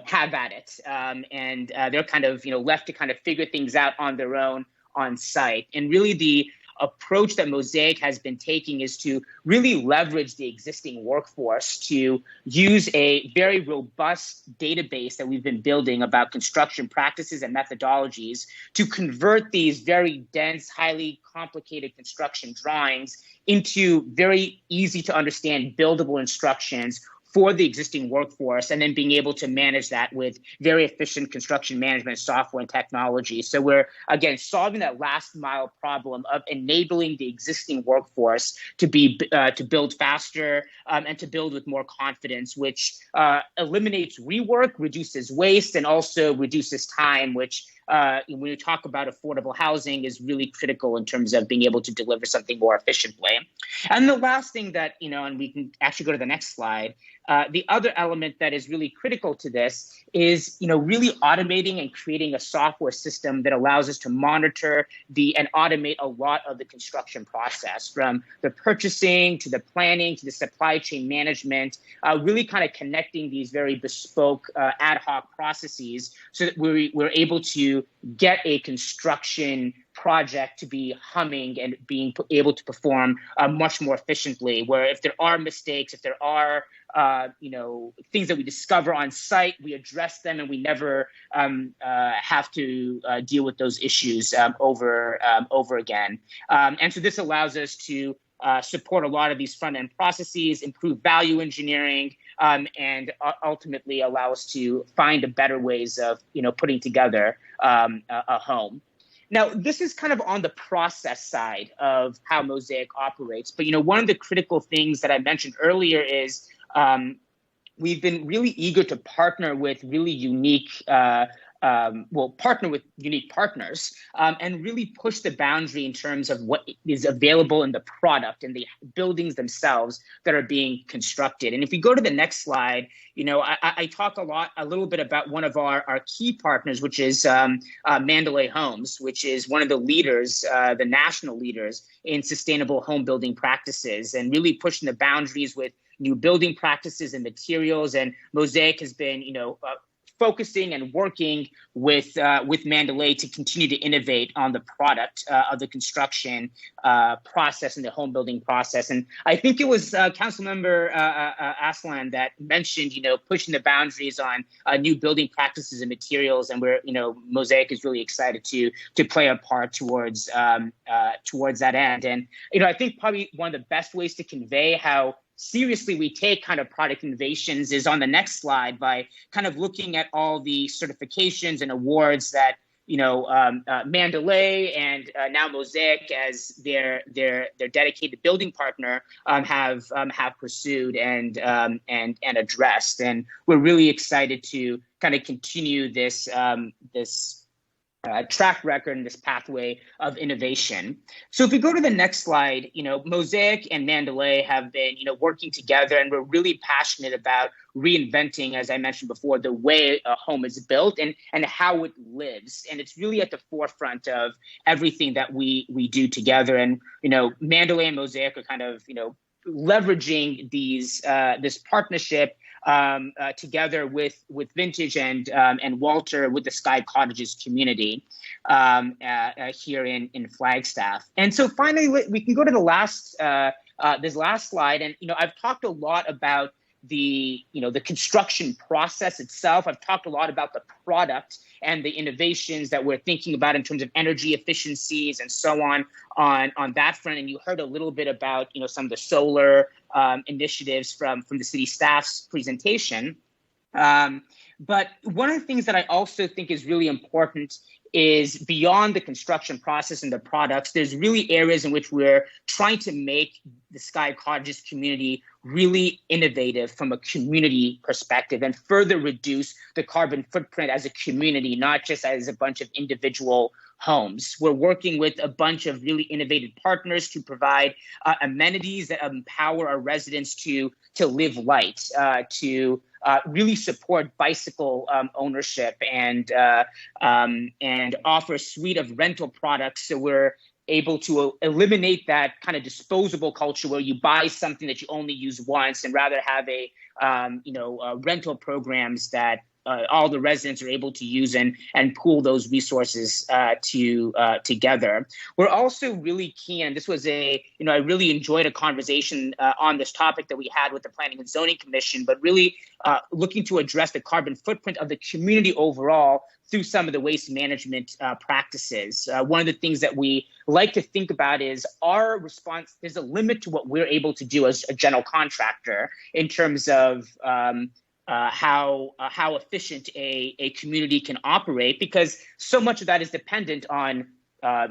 have at it. And they're kind of left to kind of figure things out on their own on site. And really the approach that Mosaic has been taking is to really leverage the existing workforce to use a very robust database that we've been building about construction practices and methodologies to convert these very dense, highly complicated construction drawings into very easy to understand buildable instructions for the existing workforce, and then being able to manage that with very efficient construction management software and technology. So we're, again, solving that last mile problem of enabling the existing workforce to build faster and to build with more confidence, which eliminates rework, reduces waste, and also reduces time, which when you talk about affordable housing is really critical in terms of being able to deliver something more efficiently. And the last thing that, and we can actually go to the next slide, the other element that is really critical to this is, really automating and creating a software system that allows us to monitor and automate a lot of the construction process, from the purchasing to the planning to the supply chain management, really kind of connecting these very bespoke ad hoc processes so that we're able to get a construction project to be humming and being able to perform much more efficiently, where if there are mistakes, if there are things that we discover on site, we address them and we never have to deal with those issues over again. And so this allows us to support a lot of these front-end processes, improve value engineering, and ultimately allow us to find better ways of putting together a home. Now, this is kind of on the process side of how Mosaic operates. But, one of the critical things that I mentioned earlier is we've been really eager to partner with really unique partner with unique partners and really push the boundary in terms of what is available in the product and the buildings themselves that are being constructed. And if we go to the next slide, I talk a little bit about one of our key partners, which is Mandalay Homes, which is one of the leaders, the national leaders in sustainable home building practices, and really pushing the boundaries with new building practices and materials. And Mosaic has been, focusing and working with Mandalay to continue to innovate on the product of the construction process and the home building process. And I think it was Councilmember Aslan that mentioned, pushing the boundaries on new building practices and materials. And we're, Mosaic is really excited to play a part towards that end. And, I think probably one of the best ways to convey how seriously we take kind of product innovations is on the next slide, by kind of looking at all the certifications and awards that Mandalay and now Mosaic, as their dedicated building partner, have pursued and addressed, and we're really excited to kind of continue this track record and this pathway of innovation. So if we go to the next slide, Mosaic and Mandalay have been, working together, and we're really passionate about reinventing, as I mentioned before, the way a home is built and how it lives. And it's really at the forefront of everything that we do together. And, Mandalay and Mosaic are kind of, leveraging this partnership together with Vintage and Walter with the Sky Cottages community here in Flagstaff. And so finally, we can go to the last this last slide. And I've talked a lot about the construction process itself. I've talked a lot about the product and the innovations that we're thinking about in terms of energy efficiencies and so on that front. And you heard a little bit about some of the solar initiatives from the city staff's presentation. But one of the things that I also think is really important is beyond the construction process and the products, there's really areas in which we're trying to make the Sky Cottages community really innovative from a community perspective and further reduce the carbon footprint as a community, not just as a bunch of individual homes. We're working with a bunch of really innovative partners to provide amenities that empower our residents to live light, to really support bicycle ownership and offer a suite of rental products, so we're able to eliminate that kind of disposable culture where you buy something that you only use once, and rather have a rental programs that all the residents are able to use and pool those resources together. We're also really keen, and this was I really enjoyed a conversation on this topic that we had with the Planning and Zoning Commission, but really looking to address the carbon footprint of the community overall through some of the waste management practices. One of the things that we like to think about is our response. There's a limit to what we're able to do as a general contractor in terms of how efficient a community can operate, because so much of that is dependent on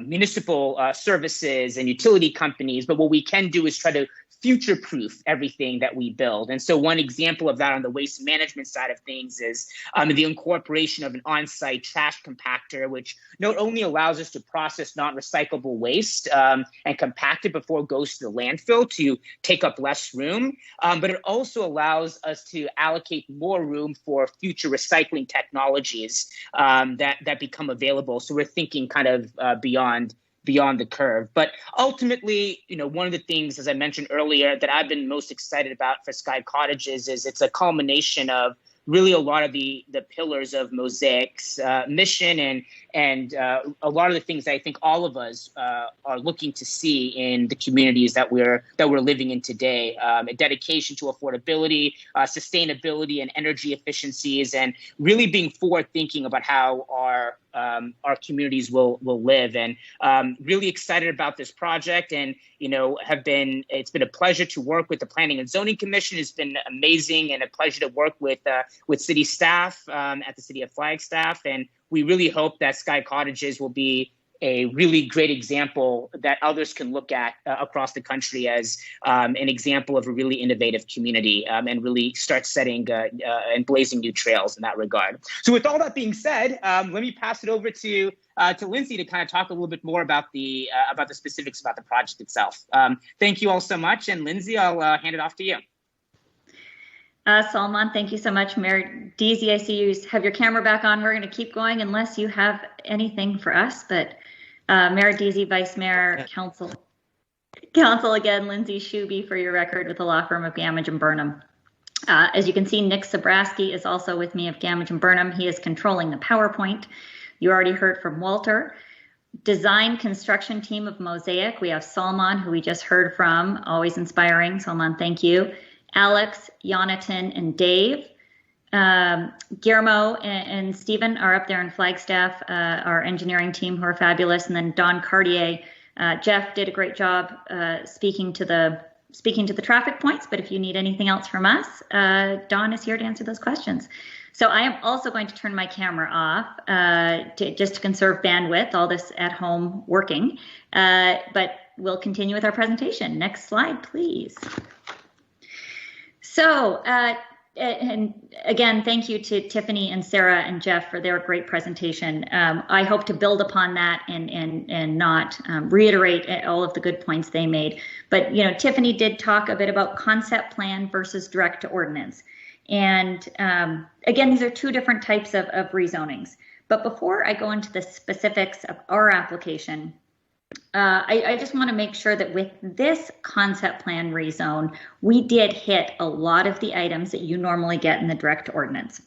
municipal services and utility companies. But what we can do is try to future-proof everything that we build. And so one example of that on the waste management side of things is the incorporation of an on-site trash compactor, which not only allows us to process non-recyclable waste and compact it before it goes to the landfill to take up less room, but it also allows us to allocate more room for future recycling technologies that become available. So we're thinking kind of beyond the curve. But ultimately, one of the things, as I mentioned earlier, that I've been most excited about for Sky Cottages is it's a culmination of really a lot of the pillars of Mosaic's mission and a lot of the things that I think all of us are looking to see in the communities that we're living in today. A dedication to affordability, sustainability, and energy efficiencies, and really being forward thinking about how our communities will live. And really excited about this project, and it's been a pleasure to work with the Planning and Zoning Commission. It's been amazing, and a pleasure to work with city staff at the city of Flagstaff. And we really hope that Sky Cottages will be a really great example that others can look at across the country as an example of a really innovative community, and really start setting and blazing new trails in that regard. So with all that being said, let me pass it over to Lindsay to kind of talk a little bit more about the specifics about the project itself. Thank you all so much. And Lindsay, I'll hand it off to you. Salman, thank you so much. Mayor Deasy, I see you have your camera back on. We're going to keep going unless you have anything for us. But Mayor Deasy, Vice Mayor, Council again, Lindsay Shuby for your record with the law firm of Gamage and Burnham. As you can see, Nick Sobraski is also with me of Gamage and Burnham. He is controlling the PowerPoint. You already heard from Walter. Design construction team of Mosaic. We have Salman, who we just heard from, always inspiring. Salman, thank you. Alex, Jonathan, and Dave. Guillermo and Stephen are up there in Flagstaff, our engineering team, who are fabulous. And then Don Cartier. Jeff did a great job speaking to the speaking to the traffic points, but if you need anything else from us, Dawn is here to answer those questions. So I am also going to turn my camera off just to conserve bandwidth, all this at home working, but we'll continue with our presentation. Next slide, please. So, and again, thank you to Tiffany and Sarah and Jeff for their great presentation. I hope to build upon that and not reiterate all of the good points they made. But, you know, Tiffany did talk a bit about concept plan versus direct to ordinance. And again, these are two different types of rezonings. But before I go into the specifics of our application, I just want to make sure that with this concept plan rezone, we did hit a lot of the items that you normally get in the direct ordinance.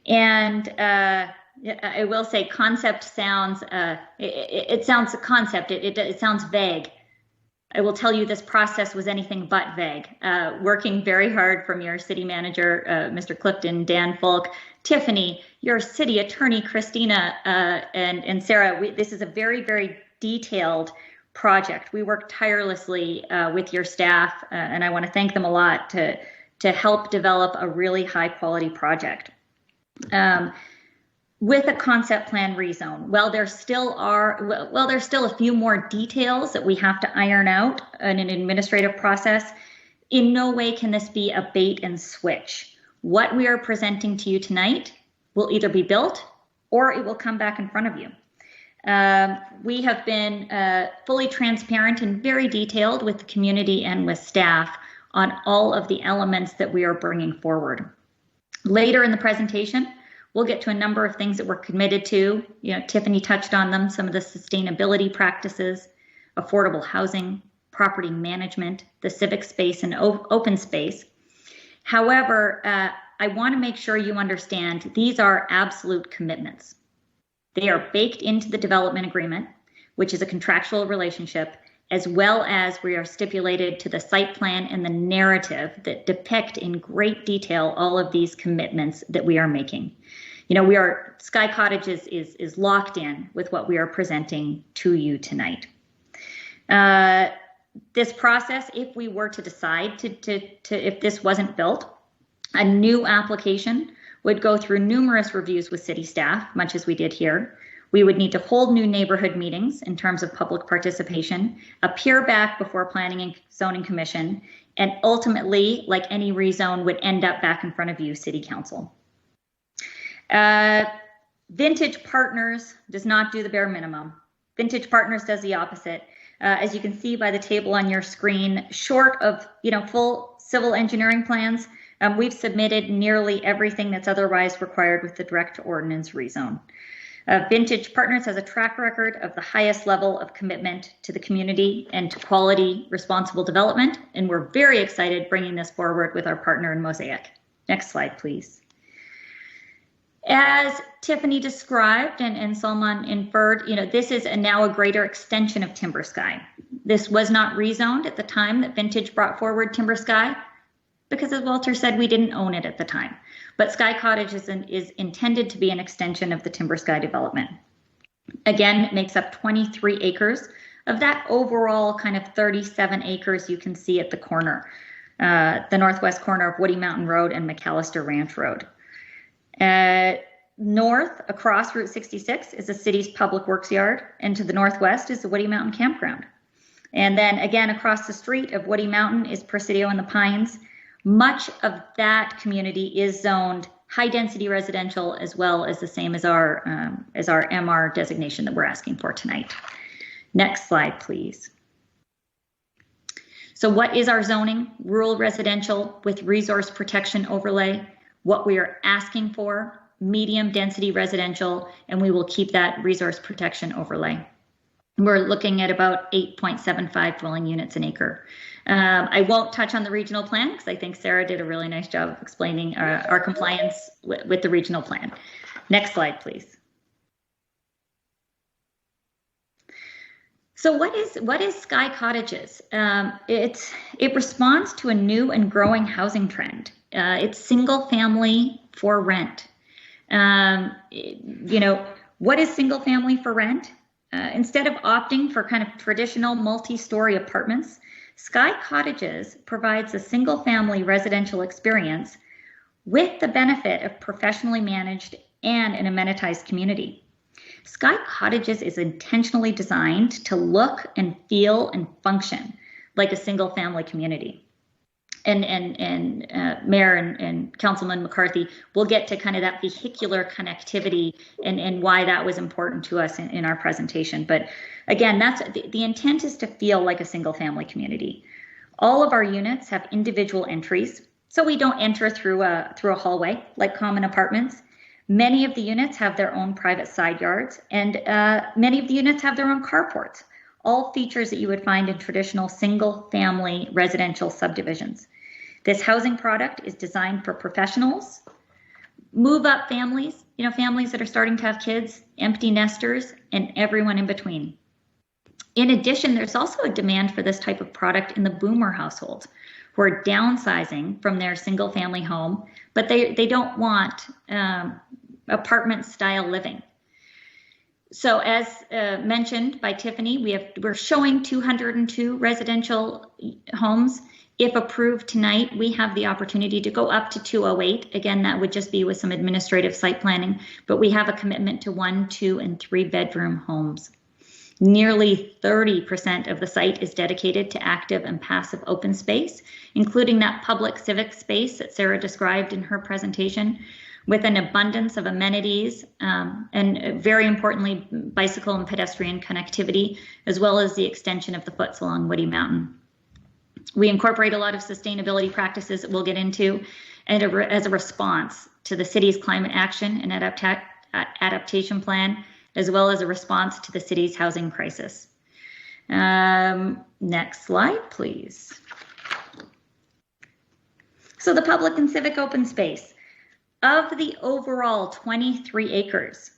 And I will say concept sounds, it sounds a concept, it sounds vague. I will tell you this process was anything but vague. Working very hard from your city manager, Mr. Clifton, Dan Folk, Tiffany, your city attorney, Christina, and Sarah, this is a very, very detailed project. We worked tirelessly with your staff, and I want to thank them a lot to help develop a really high quality project. With a concept plan rezone, there's still a few more details that we have to iron out in an administrative process. In no way can this be a bait and switch. What we are presenting to you tonight will either be built or it will come back in front of you. We have been fully transparent and very detailed with the community and with staff on all of the elements that we are bringing forward. Later in the presentation, we'll get to a number of things that we're committed to. You know, Tiffany touched on them, some of the sustainability practices, affordable housing, property management, the civic space and open space. However, I want to make sure you understand these are absolute commitments. They are baked into the development agreement, which is a contractual relationship, as well as we are stipulated to the site plan and the narrative that depict in great detail all of these commitments that we are making. You know, Sky Cottages is locked in with what we are presenting to you tonight. This process, if we were to decide if this wasn't built, a new application would go through numerous reviews with city staff, much as we did here. We would need to hold new neighborhood meetings in terms of public participation, appear back before Planning and Zoning Commission, and ultimately, like any rezone, would end up back in front of you, City Council. Vintage Partners does not do the bare minimum. Vintage Partners does the opposite. As you can see by the table on your screen, short of full civil engineering plans, we've submitted nearly everything that's otherwise required with the direct ordinance rezone. Vintage Partners has a track record of the highest level of commitment to the community and to quality, responsible development, and we're very excited bringing this forward with our partner in Mosaic. Next slide, please. As Tiffany described and Salman inferred, this is now a greater extension of Timber Sky. This was not rezoned at the time that Vintage brought forward Timber Sky, because as Walter said, we didn't own it at the time. But Sky Cottage is intended to be an extension of the Timber Sky development. Again, it makes up 23 acres of that overall kind of 37 acres you can see at the corner, the northwest corner of Woody Mountain Road and McAllister Ranch Road. North across Route 66 is the city's public works yard, and to the northwest is the Woody Mountain Campground. And then again, across the street of Woody Mountain is Presidio and the Pines. Much of that community is zoned high density residential, as well as the same as our MR designation that we're asking for tonight. Next slide, please. So what is our zoning? Rural residential with resource protection overlay. What we are asking for, medium density residential, and we will keep that resource protection overlay. We're looking at about 8.75 dwelling units an acre. I won't touch on the regional plan because I think Sarah did a really nice job of explaining our compliance with the regional plan. Next slide, please. So what is Sky Cottages? It responds to a new and growing housing trend. It's single family for rent. What is single family for rent? Instead of opting for kind of traditional multi-story apartments, Sky Cottages provides a single-family residential experience with the benefit of professionally managed and an amenitized community. Sky Cottages is intentionally designed to look and feel and function like a single-family community. And Mayor and Councilman McCarthy will get to kind of that vehicular connectivity and why that was important to us in our presentation. But again, that's the intent is to feel like a single-family community. All of our units have individual entries, so we don't enter through a hallway like common apartments. Many of the units have their own private side yards, and many of the units have their own carports, all features that you would find in traditional single-family residential subdivisions. This housing product is designed for professionals, move-up families, families that are starting to have kids, empty nesters, and everyone in between. In addition, there's also a demand for this type of product in the boomer household who are downsizing from their single-family home, but they don't want apartment-style living. So as mentioned by Tiffany, we're showing 202 residential homes. If approved tonight, we have the opportunity to go up to 208. Again, that would just be with some administrative site planning, but we have a commitment to 1, 2, and 3 bedroom homes. Nearly 30% of the site is dedicated to active and passive open space, including that public civic space that Sarah described in her presentation, with an abundance of amenities and very importantly, bicycle and pedestrian connectivity, as well as the extension of the foots along Woody Mountain. We incorporate a lot of sustainability practices that we'll get into, and as a response to the city's climate action and adaptation plan, as well as a response to the city's housing crisis. Next slide, please. So the public and civic open space. Of the overall 23 acres,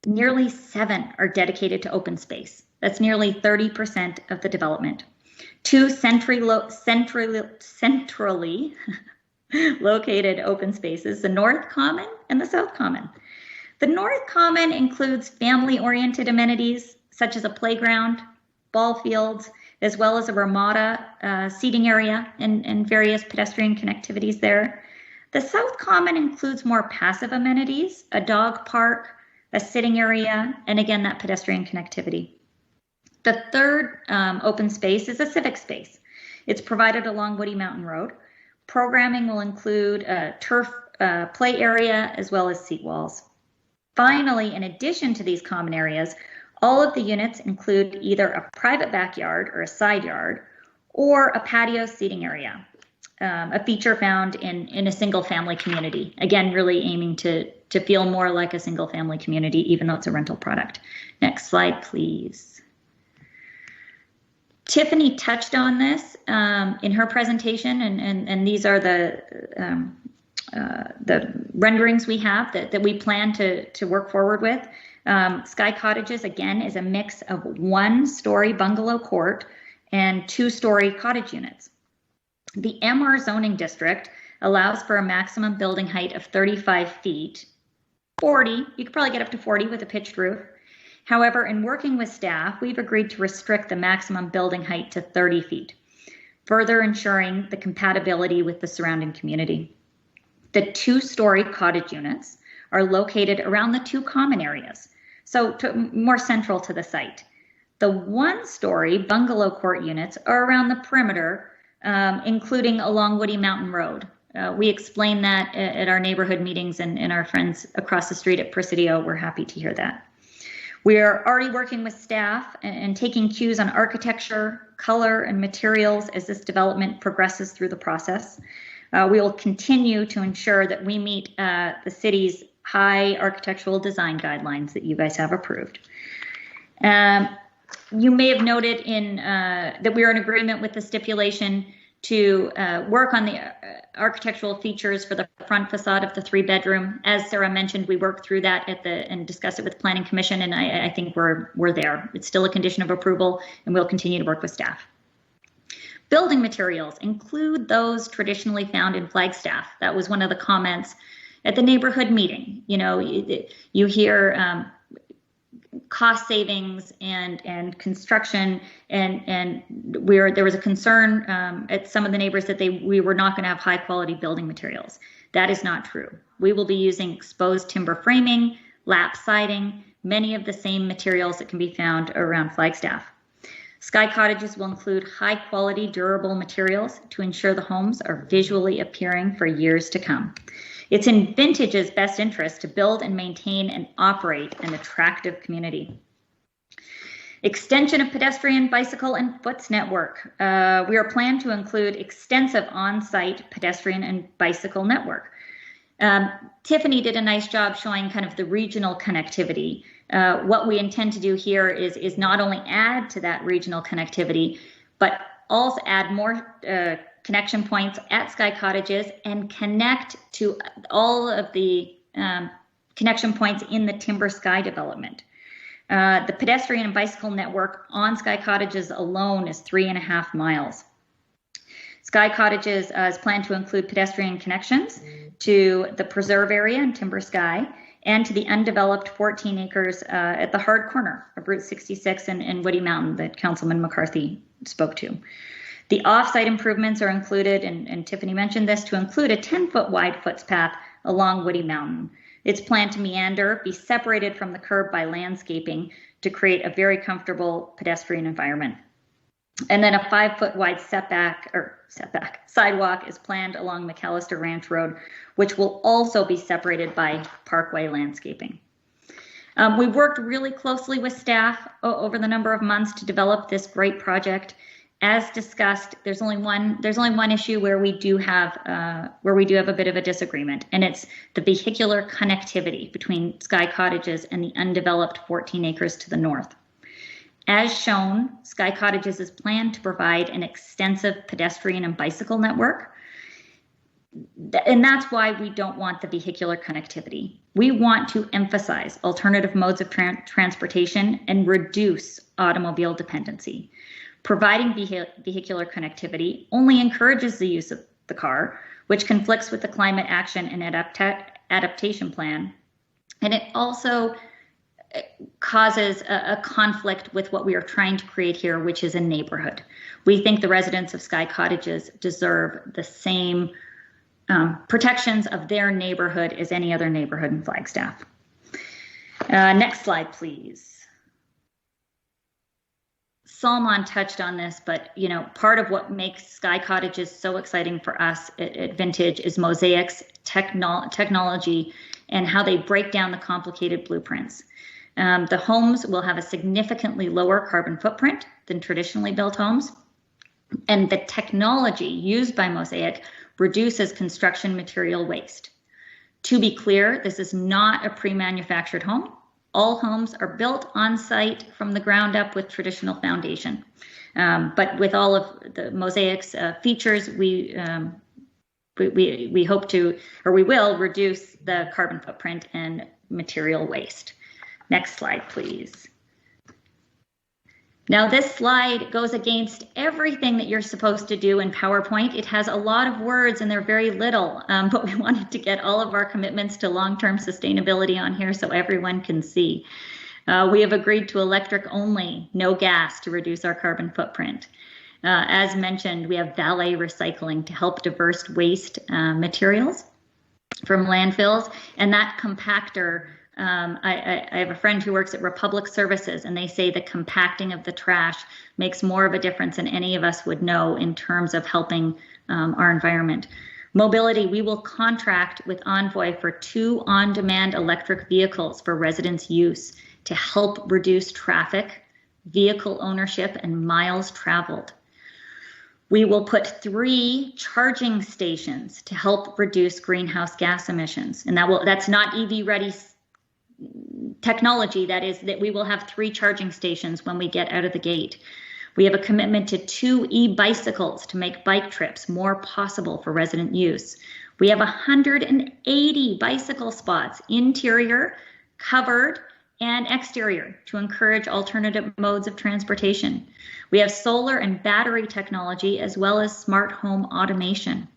nearly 7 are dedicated to open space. That's nearly 30% of the development. 2 centrally located open spaces, the North Common and the South Common. The North Common includes family-oriented amenities such as a playground, ball fields, as well as a Ramada seating area and various pedestrian connectivities there. The South Common includes more passive amenities, a dog park, a sitting area, and again, that pedestrian connectivity. The third open space is a civic space. It's provided along Woody Mountain Road. Programming will include a turf play area as well as seat walls. Finally, in addition to these common areas, all of the units include either a private backyard or a side yard or a patio seating area, a feature found in a single family community. Again, really aiming to feel more like a single family community, even though it's a rental product. Next slide, please. Tiffany touched on this in her presentation, and these are the renderings we have that we plan to work forward with. Sky Cottages, again, is a mix of 1-story bungalow court and 2-story cottage units. The MR zoning district allows for a maximum building height of 35 feet, 40, you could probably get up to 40 with a pitched roof. However, in working with staff, we've agreed to restrict the maximum building height to 30 feet, further ensuring the compatibility with the surrounding community. The 2-story cottage units are located around the 2 common areas, so more central to the site. The 1-story bungalow court units are around the perimeter, including along Woody Mountain Road. We explain that at our neighborhood meetings, and our friends across the street at Presidio were happy to hear that. We are already working with staff and taking cues on architecture, color, and materials as this development progresses through the process. We will continue to ensure that we meet the city's high architectural design guidelines that you guys have approved. You may have noted that we are in agreement with the stipulation to work on the architectural features for the front facade of the 3-bedroom. As Sarah mentioned, we worked through that and discussed it with Planning Commission, and I think we're there. It's still a condition of approval, and we'll continue to work with staff. Building materials include those traditionally found in Flagstaff. That was one of the comments at the neighborhood meeting. You know, you hear cost savings and construction, and there was a concern at some of the neighbors that we were not going to have high quality building materials. That is not true. We will be using exposed timber framing, lap siding, many of the same materials that can be found around Flagstaff. Sky Cottages will include high quality, durable materials to ensure the homes are visually appealing for years to come. It's in Vintage's best interest to build and maintain and operate an attractive community. Extension of pedestrian, bicycle, and foots network. We are planned to include extensive on-site pedestrian and bicycle network. Tiffany did a nice job showing kind of the regional connectivity. What we intend to do here is not only add to that regional connectivity, but also add more connection points at Sky Cottages and connect to all of the connection points in the Timber Sky development. The pedestrian and bicycle network on Sky Cottages alone is 3.5 miles. Sky Cottages is planned to include pedestrian connections to the preserve area in Timber Sky and to the undeveloped 14 acres at the hard corner of Route 66 and Woody Mountain that Councilman McCarthy spoke to. The off-site improvements are included, and Tiffany mentioned this, to include a 10-foot wide footpath along Woody Mountain. It's planned to meander, be separated from the curb by landscaping to create a very comfortable pedestrian environment. And then a 5-foot wide sidewalk is planned along McAllister Ranch Road, which will also be separated by parkway landscaping. We worked really closely with staff over the number of months to develop this great project. As discussed, there's only one issue where we do have a bit of a disagreement, and it's the vehicular connectivity between Sky Cottages and the undeveloped 14 acres to the north. As shown, Sky Cottages is planned to provide an extensive pedestrian and bicycle network, and that's why we don't want the vehicular connectivity. We want to emphasize alternative modes of transportation and reduce automobile dependency. Providing vehicular connectivity only encourages the use of the car, which conflicts with the Climate Action and Adaptation Plan. And it also causes a conflict with what we are trying to create here, which is a neighborhood. We think the residents of Sky Cottages deserve the same protections of their neighborhood as any other neighborhood in Flagstaff. Next slide, please. Salman touched on this, but part of what makes Sky Cottages so exciting for us at Vintage is Mosaic's technology and how they break down the complicated blueprints. The homes will have a significantly lower carbon footprint than traditionally built homes, and the technology used by Mosaic reduces construction material waste. To be clear, this is not a pre-manufactured home. All homes are built on site from the ground up with traditional foundation. But with all of the Mosaic's features, we hope to, or we will, reduce the carbon footprint and material waste. Next slide, please. Now this slide goes against everything that you're supposed to do in PowerPoint. It has a lot of words and they're very little, but we wanted to get all of our commitments to long-term sustainability on here so everyone can see. We have agreed to electric only, no gas, to reduce our carbon footprint. As mentioned, we have valet recycling to help diverse waste materials from landfills, and that compactor, I have a friend who works at Republic Services, and they say the compacting of the trash makes more of a difference than any of us would know in terms of helping our environment. Mobility, we will contract with Envoy for 2 on-demand electric vehicles for residents' use to help reduce traffic, vehicle ownership, and miles traveled. We will put 3 charging stations to help reduce greenhouse gas emissions, and that's not EV-ready technology. That is that we will have 3 charging stations when we get out of the gate. We have a commitment to 2 e-bicycles to make bike trips more possible for resident use. We have 180 bicycle spots, interior, covered, and exterior, to encourage alternative modes of transportation. We have solar and battery technology as well as smart home automation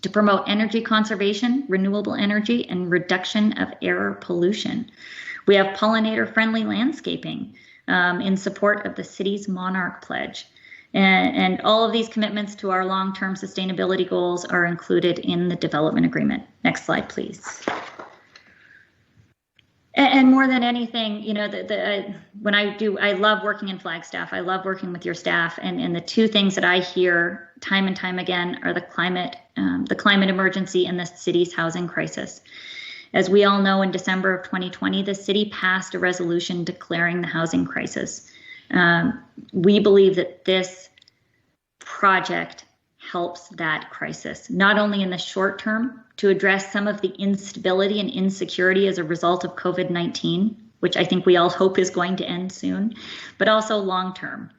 to promote energy conservation, renewable energy, and reduction of air pollution. We have pollinator-friendly landscaping in support of the city's Monarch Pledge. And all of these commitments to our long-term sustainability goals are included in the development agreement. Next slide, please. And more than anything, you know, when I love working in Flagstaff. I love working with your staff. And the two things that I hear time and time again are the climate emergency and the city's housing crisis. As we all know, in December of 2020, the city passed a resolution declaring the housing crisis. We believe that this project helps that crisis, not only in the short term to address some of the instability and insecurity as a result of COVID-19, which I think we all hope is going to end soon, but also long term.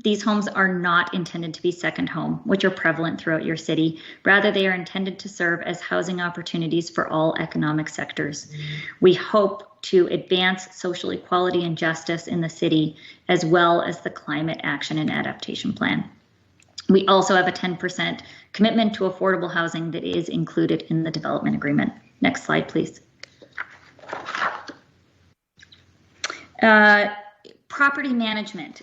These homes are not intended to be second home, which are prevalent throughout your city. Rather, they are intended to serve as housing opportunities for all economic sectors. We hope to advance social equality and justice in the city, as well as the Climate Action and Adaptation Plan. We also have a 10% commitment to affordable housing that is included in the development agreement. Next slide, please. Property management.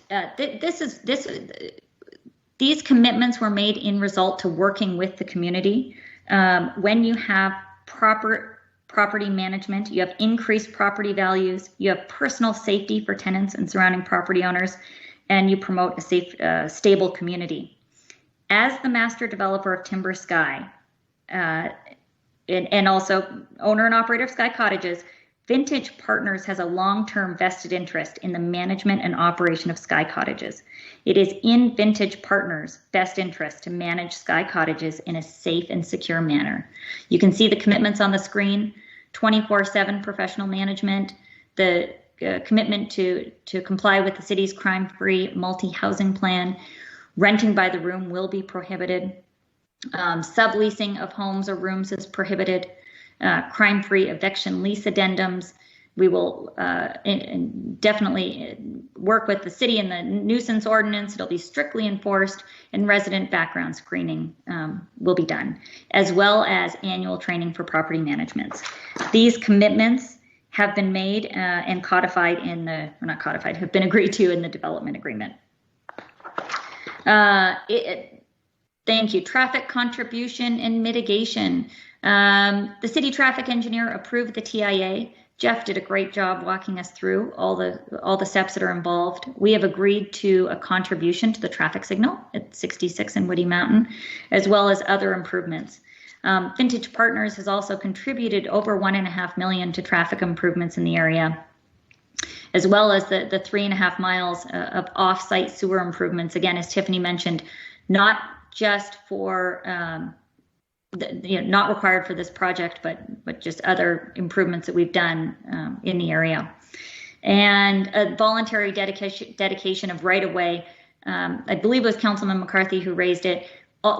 These commitments were made in result to working with the community. When you have proper property management, you have increased property values, you have personal safety for tenants and surrounding property owners, and you promote a safe, stable community. As the master developer of Timber Sky, and also owner and operator of Sky Cottages, Vintage Partners has a long-term vested interest in the management and operation of Sky Cottages. It is in Vintage Partners' best interest to manage Sky Cottages in a safe and secure manner. You can see the commitments on the screen: 24/7 professional management, the commitment to comply with the city's crime-free multi-housing plan. Renting by the room will be prohibited. Subleasing of homes or rooms is prohibited. Crime-free eviction lease addendums. We will definitely work with the city in the nuisance ordinance. It'll be strictly enforced, and resident background screening will be done, as well as annual training for property management. These commitments have been made and codified in the, or not codified, have been agreed to in the development agreement. Thank you. Traffic contribution and mitigation. The city traffic engineer approved the TIA. Jeff did a great job walking us through all the steps that are involved. We have agreed to a contribution to the traffic signal at 66 and Woody Mountain, as well as other improvements. Vintage Partners has also contributed over $1.5 million to traffic improvements in the area, as well as the 3.5 miles of off-site sewer improvements. Again, as Tiffany mentioned, not just for not required for this project, but just other improvements that we've done in the area. And a voluntary dedication of right-of-way. I believe it was Councilman McCarthy who raised it.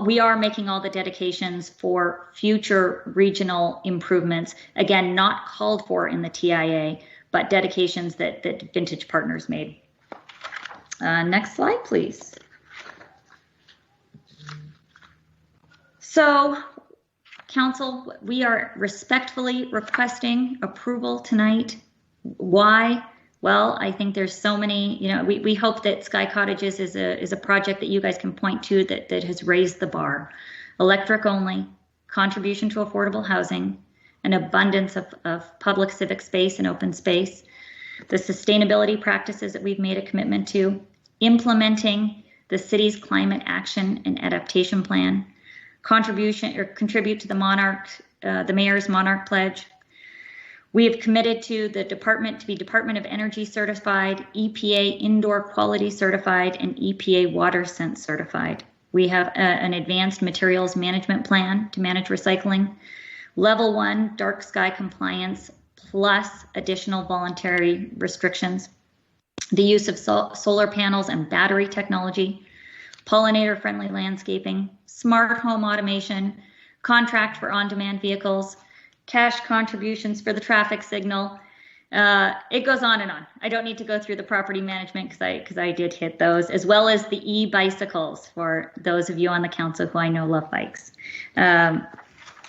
We are making all the dedications for future regional improvements. Again, not called for in the TIA, but dedications that Vintage Partners made. Next slide, please. So, Council, we are respectfully requesting approval tonight. Why? Well, I think there's so many, we hope that Sky Cottages is a project that you guys can point to that has raised the bar. Electric only, contribution to affordable housing, an abundance of public civic space and open space, the sustainability practices that we've made a commitment to, implementing the city's climate action and adaptation plan, contribute to the mayor's Monarch Pledge. We have committed to the department to be Department of Energy certified, EPA indoor quality certified, and EPA water sense certified. We have an advanced materials management plan to manage recycling, level 1 dark sky compliance, plus additional voluntary restrictions, the use of solar panels and battery technology, pollinator-friendly landscaping, smart home automation, contract for on-demand vehicles, cash contributions for the traffic signal. It goes on and on. I don't need to go through the property management because I did hit those, as well as the e-bicycles for those of you on the council who I know love bikes.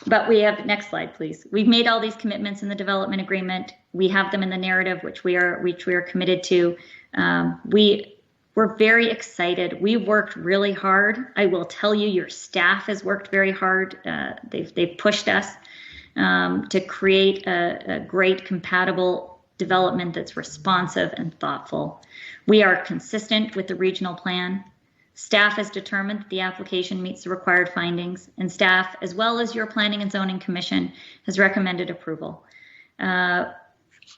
But we have, next slide, please. We've made all these commitments in the development agreement. We have them in the narrative, which we are committed to. We're very excited. We worked really hard. I will tell you, your staff has worked very hard. They've pushed us to create a great compatible development that's responsive and thoughtful. We are consistent with the regional plan. Staff has determined that the application meets the required findings, and staff, as well as your Planning and Zoning Commission, has recommended approval.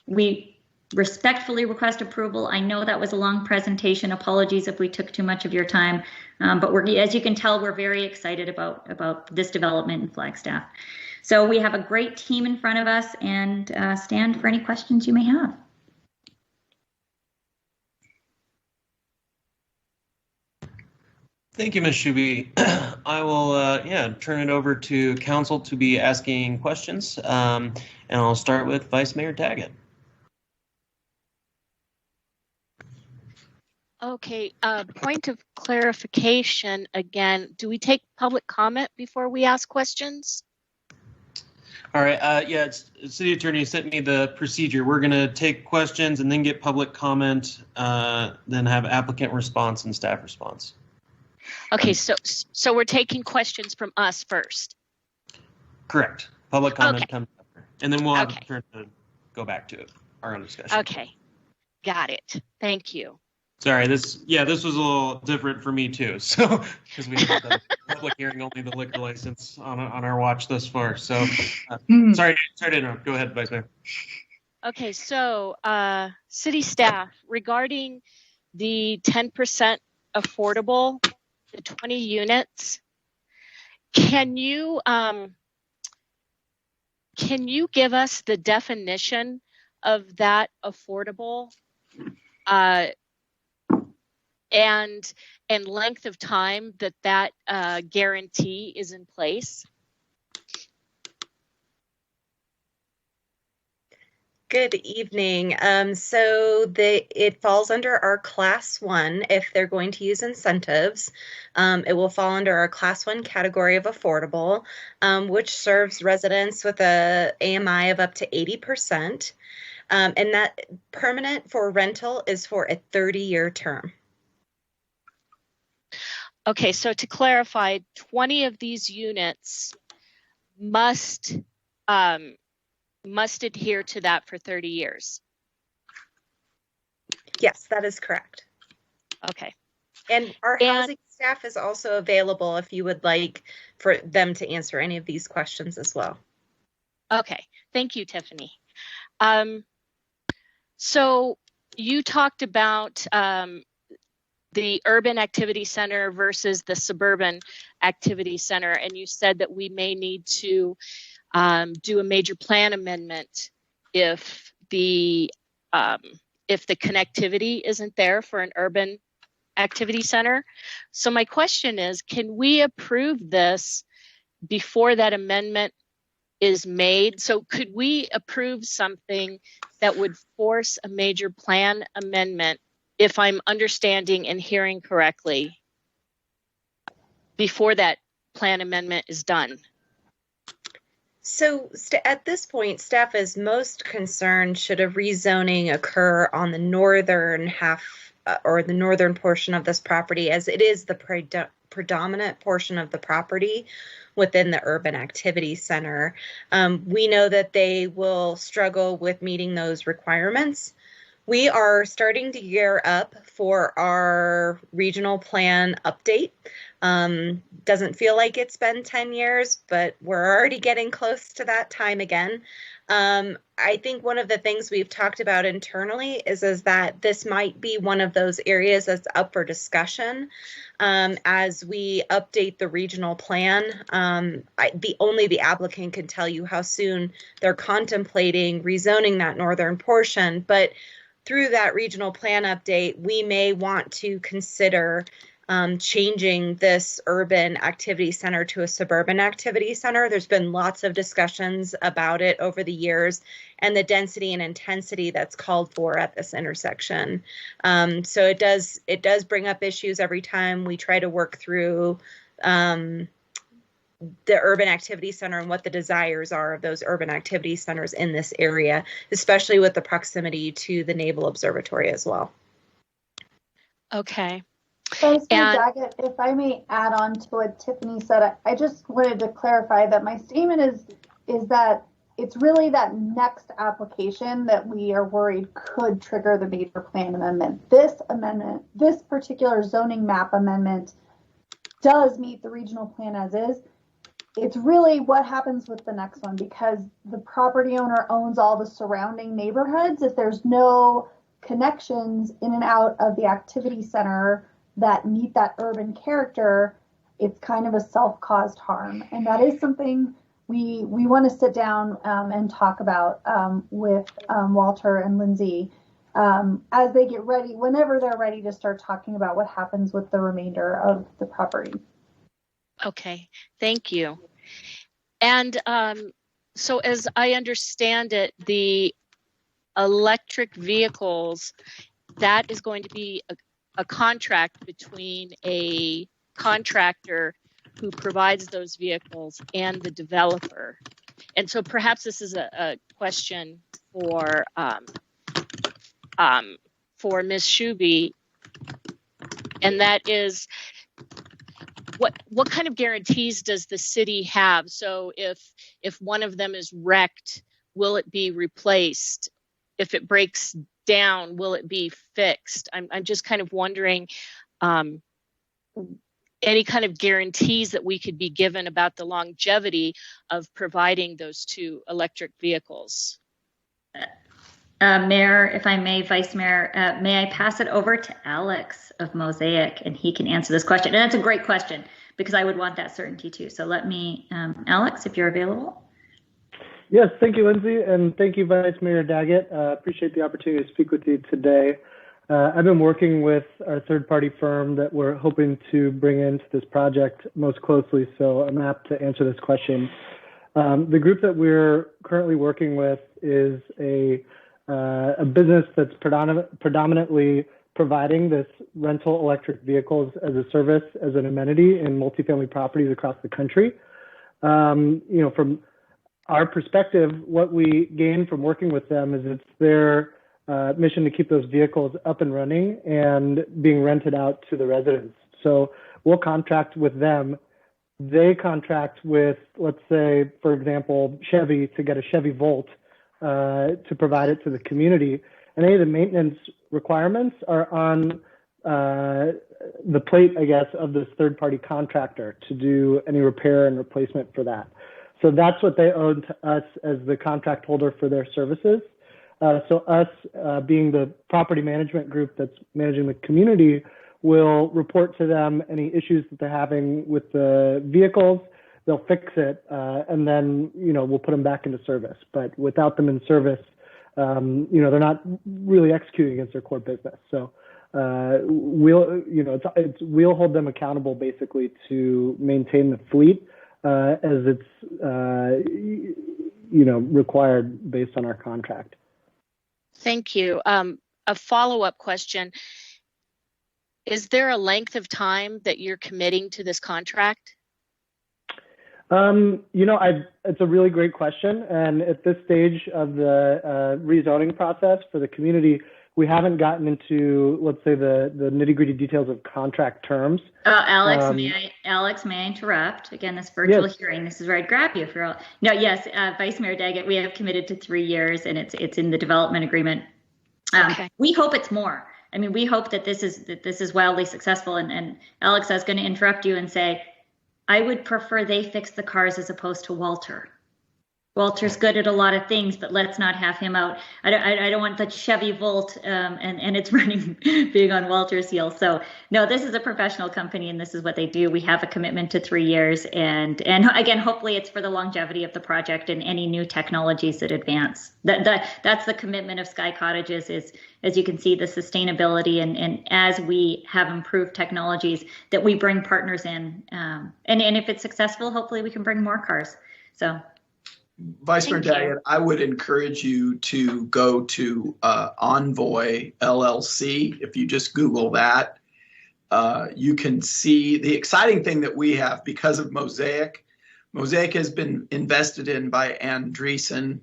We respectfully request approval. I know that was a long presentation. Apologies if we took too much of your time, but as you can tell, we're very excited about this development in Flagstaff. So we have a great team in front of us, and stand for any questions you may have. Thank you, Ms. Shuby. I will, turn it over to council to be asking questions, and I'll start with Vice Mayor Taggett. Okay, point of clarification again. Do we take public comment before we ask questions? All right, City Attorney sent me the procedure. We're going to take questions and then get public comment, then have applicant response and staff response. Okay, so we're taking questions from us first. Correct. Public comment comes after, and then we'll have Okay. a turn to go back to our own discussion. Okay, got it. Thank you. Sorry, this was a little different for me too. So because we have the public hearing, only the liquor license on our watch thus far. So sorry to interrupt. Go ahead, Vice Mayor. Okay, so city staff, regarding the 10% affordable, the 20 units, can you give us the definition of that affordable and length of time that guarantee is in place? Good evening. So it falls under our Class 1 if they're going to use incentives. It will fall under our Class 1 category of affordable, which serves residents with a AMI of up to 80%. And that permanent for rental is for a 30-year term. Okay, so to clarify, 20 of these units must adhere to that for 30 years. Yes, that is correct. Okay. And our housing staff is also available if you would like for them to answer any of these questions as well. Okay, thank you, Tiffany. So you talked about the urban activity center versus the suburban activity center, and you said that we may need to do a major plan amendment if the connectivity isn't there for an urban activity center. So my question is, can we approve this before that amendment is made? So could we approve something that would force a major plan amendment, if I'm understanding and hearing correctly, before that plan amendment is done? So at this point, staff is most concerned should a rezoning occur on the northern half or the northern portion of this property, as it is the predominant portion of the property within the urban activity center. We know that they will struggle with meeting those requirements. We are starting to gear up for our regional plan update. Doesn't feel like it's been 10 years, but we're already getting close to that time again. I think one of the things we've talked about internally is that this might be one of those areas that's up for discussion as we update the regional plan. Only the applicant can tell you how soon they're contemplating rezoning that northern portion, but through that regional plan update, we may want to consider changing this urban activity center to a suburban activity center. There's been lots of discussions about it over the years and the density and intensity that's called for at this intersection. So it does bring up issues every time we try to work through the urban activity center and what the desires are of those urban activity centers in this area, especially with the proximity to the Naval Observatory as well. Okay. Vice Mayor Daggett, if I may add on to what Tiffany said, I just wanted to clarify that my statement is that it's really that next application that we are worried could trigger the major plan amendment. This particular zoning map amendment does meet the regional plan as is. It's really what happens with the next one, because the property owner owns all the surrounding neighborhoods. If there's no connections in and out of the activity center that meet that urban character, it's kind of a self-caused harm. And that is something we want to sit down and talk about with Walter and Lindsay as they get ready, whenever they're ready to start talking about what happens with the remainder of the property. Okay, thank you. And so as I understand it, the electric vehicles, that is going to be a contract between a contractor who provides those vehicles and the developer. And so perhaps this is a question for Ms. Shuby, and that is, what kind of guarantees does the city have? So if one of them is wrecked, will it be replaced? If it breaks down, will it be fixed? I'm just kind of wondering any kind of guarantees that we could be given about the longevity of providing those two electric vehicles. Mayor, if I may, Vice Mayor, may I pass it over to Alex of Mosaic, and he can answer this question. And that's a great question, because I would want that certainty too. So let me, Alex, if you're available. Yes, thank you, Lindsay, and thank you, Vice Mayor Daggett. Appreciate the opportunity to speak with you today. I've been working with our third-party firm that we're hoping to bring into this project most closely, so I'm apt to answer this question. The group that we're currently working with is a business that's predominantly providing this rental electric vehicles as a service, as an amenity in multifamily properties across the country. From our perspective, what we gain from working with them is it's their mission to keep those vehicles up and running and being rented out to the residents. So we'll contract with them. They contract with, let's say, for example, Chevy to get a Chevy Volt to provide it to the community. And any of the maintenance requirements are on the plate, I guess, of this third-party contractor to do any repair and replacement for that. So that's what they owe to us as the contract holder for their services. So us, being the property management group that's managing the community, will report to them any issues that they're having with the vehicles. They'll fix it, and then we'll put them back into service. But without them in service, they're not really executing against their core business. So we'll hold them accountable basically to maintain the fleet as it's required based on our contract. Thank you. A follow-up question. Is there a length of time that you're committing to this contract? It's a really great question. And at this stage of the rezoning process for the community, we haven't gotten into, let's say, the nitty-gritty details of contract terms. Alex, may I interrupt? Again, this virtual hearing, this is where I'd grab you for all. No, yes, Vice Mayor Daggett, we have committed to 3 years, and it's in the development agreement. Okay. We hope it's more. I mean, we hope that this is wildly successful. And Alex, I was going to interrupt you and say, I would prefer they fix the cars as opposed to Walter. Walter's good at a lot of things, but let's not have him out. I don't want the Chevy Volt and it's running big on Walter's heels. So no, this is a professional company and this is what they do. We have a commitment to 3 years, and again, hopefully it's for the longevity of the project and any new technologies that advance. That's the commitment of Sky Cottages is, as you can see, the sustainability and as we have improved technologies that we bring partners in, and if it's successful, hopefully we can bring more cars. So. Vice Mayor Daggett, I would encourage you to go to Envoy LLC. If you just Google that, you can see the exciting thing that we have because of Mosaic. Mosaic has been invested in by Andreessen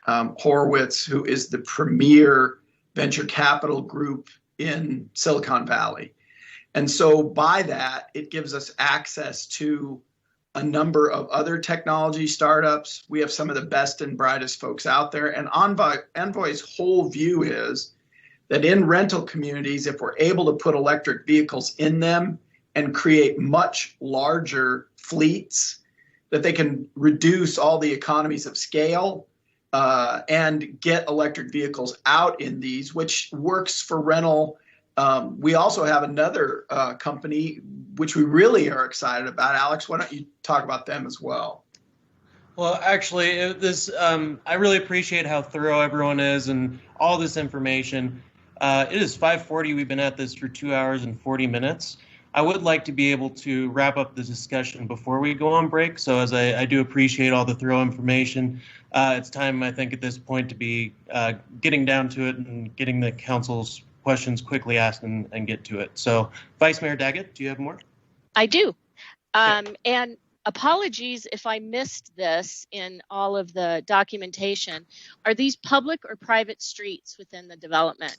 Horowitz, who is the premier venture capital group in Silicon Valley. And so by that, it gives us access to a number of other technology startups. We have some of the best and brightest folks out there. And Envoy's whole view is that in rental communities, if we're able to put electric vehicles in them and create much larger fleets, that they can reduce all the economies of scale and get electric vehicles out in these, which works for rental. We also have another company which we really are excited about. Alex, why don't you talk about them as well? Well, actually, I really appreciate how thorough everyone is and all this information. It is 5:40. We've been at this for 2 hours and 40 minutes. I would like to be able to wrap up the discussion before we go on break. So as I do appreciate all the thorough information, it's time, I think, at this point to be getting down to it and getting the council's questions quickly asked and get to it. So Vice Mayor Daggett, do you have more? I do. And apologies if I missed this in all of the documentation. Are these public or private streets within the development?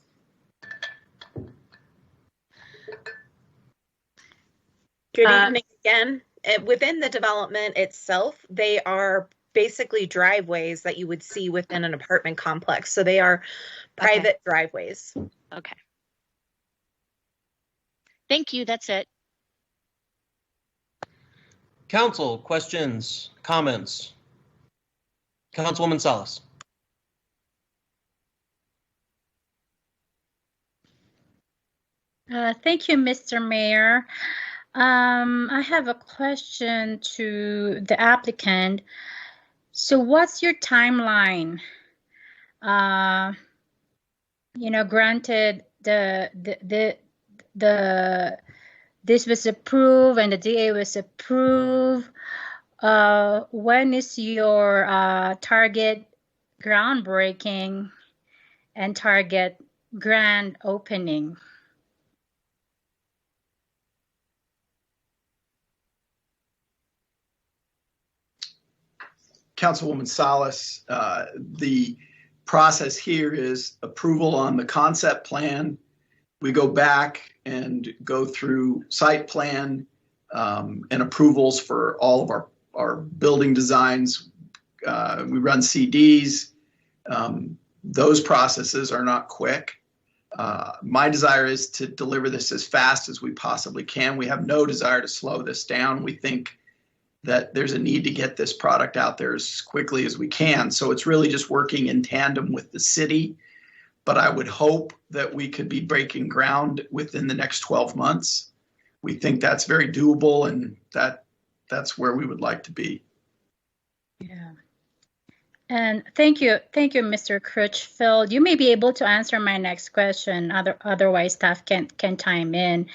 Good evening again. Within the development itself, they are basically driveways that you would see within an apartment complex. So they are private driveways. Okay. Thank you. That's it. Council, questions, comments? Councilwoman Salas. Thank you, Mr. Mayor. I have a question to the applicant. So what's your timeline? Granted this was approved and the DA was approved. When is your target groundbreaking and target grand opening? Councilwoman Salas, the process here is approval on the concept plan. We go back and go through site plan and approvals for all of our building designs. We run CDs. Those processes are not quick. My desire is to deliver this as fast as we possibly can. We have no desire to slow this down. We think that there's a need to get this product out there as quickly as we can. So it's really just working in tandem with the city. But I would hope that we could be breaking ground within the next 12 months. We think that's very doable, and that's where we would like to be. Yeah. And thank you, Mr. Crutchfield. You may be able to answer my next question. Otherwise, staff can chime in.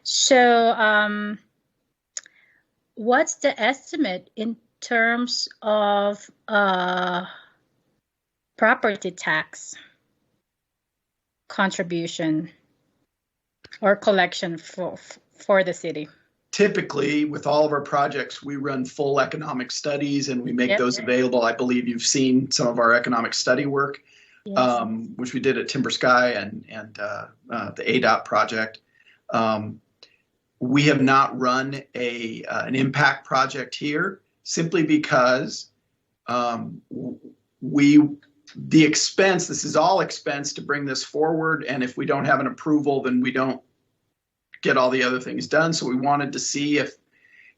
So, what's the estimate in terms of property tax contribution or collection for the city? Typically, with all of our projects, we run full economic studies and we make those available. I believe you've seen some of our economic study work, which we did at Timber Sky and the ADOT project. We have not run an impact project here simply because the expense, this is all expense to bring this forward. And if we don't have an approval, then we don't get all the other things done. So we wanted to see if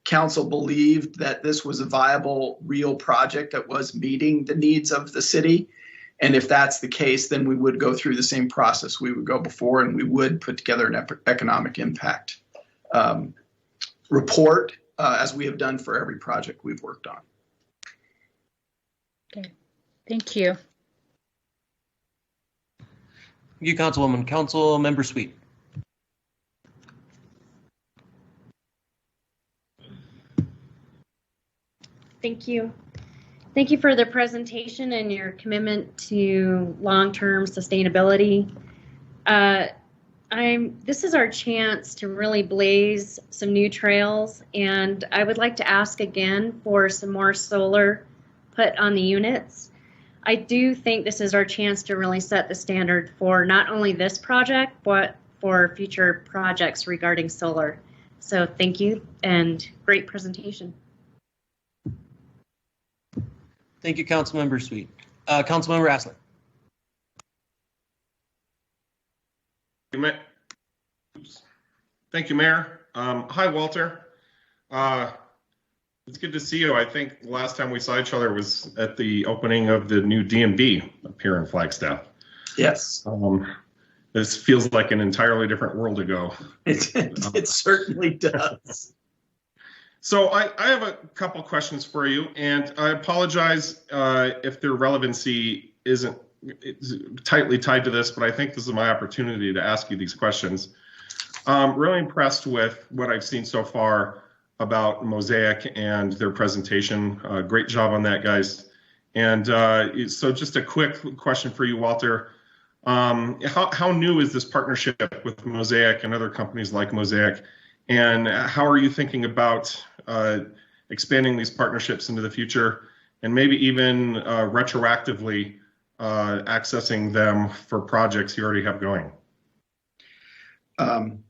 council believed that this was a viable, real project that was meeting the needs of the city. And if that's the case, then we would go through the same process we would go before, and we would put together an economic impact report, as we have done for every project we've worked on. Okay, thank you. Thank you, Councilwoman. Council Member Sweet. Thank you. Thank you for the presentation and your commitment to long-term sustainability. This is our chance to really blaze some new trails, and I would like to ask again for some more solar put on the units. I do think this is our chance to really set the standard for not only this project, but for future projects regarding solar. So thank you, and great presentation. Thank you, Councilmember Sweet. Councilmember Asler. Thank you, Mayor. Hi, Walter. It's good to see you. I think the last time we saw each other was at the opening of the new DMV up here in Flagstaff. Yes. This feels like an entirely different world ago. It certainly does. So I have a couple questions for you, and I apologize if their relevancy isn't tightly tied to this, but I think this is my opportunity to ask you these questions. I'm really impressed with what I've seen so far about Mosaic and their presentation. Great job on that, guys. And so just a quick question for you, Walter. How new is this partnership with Mosaic and other companies like Mosaic? And how are you thinking about expanding these partnerships into the future, and maybe even retroactively accessing them for projects you already have going?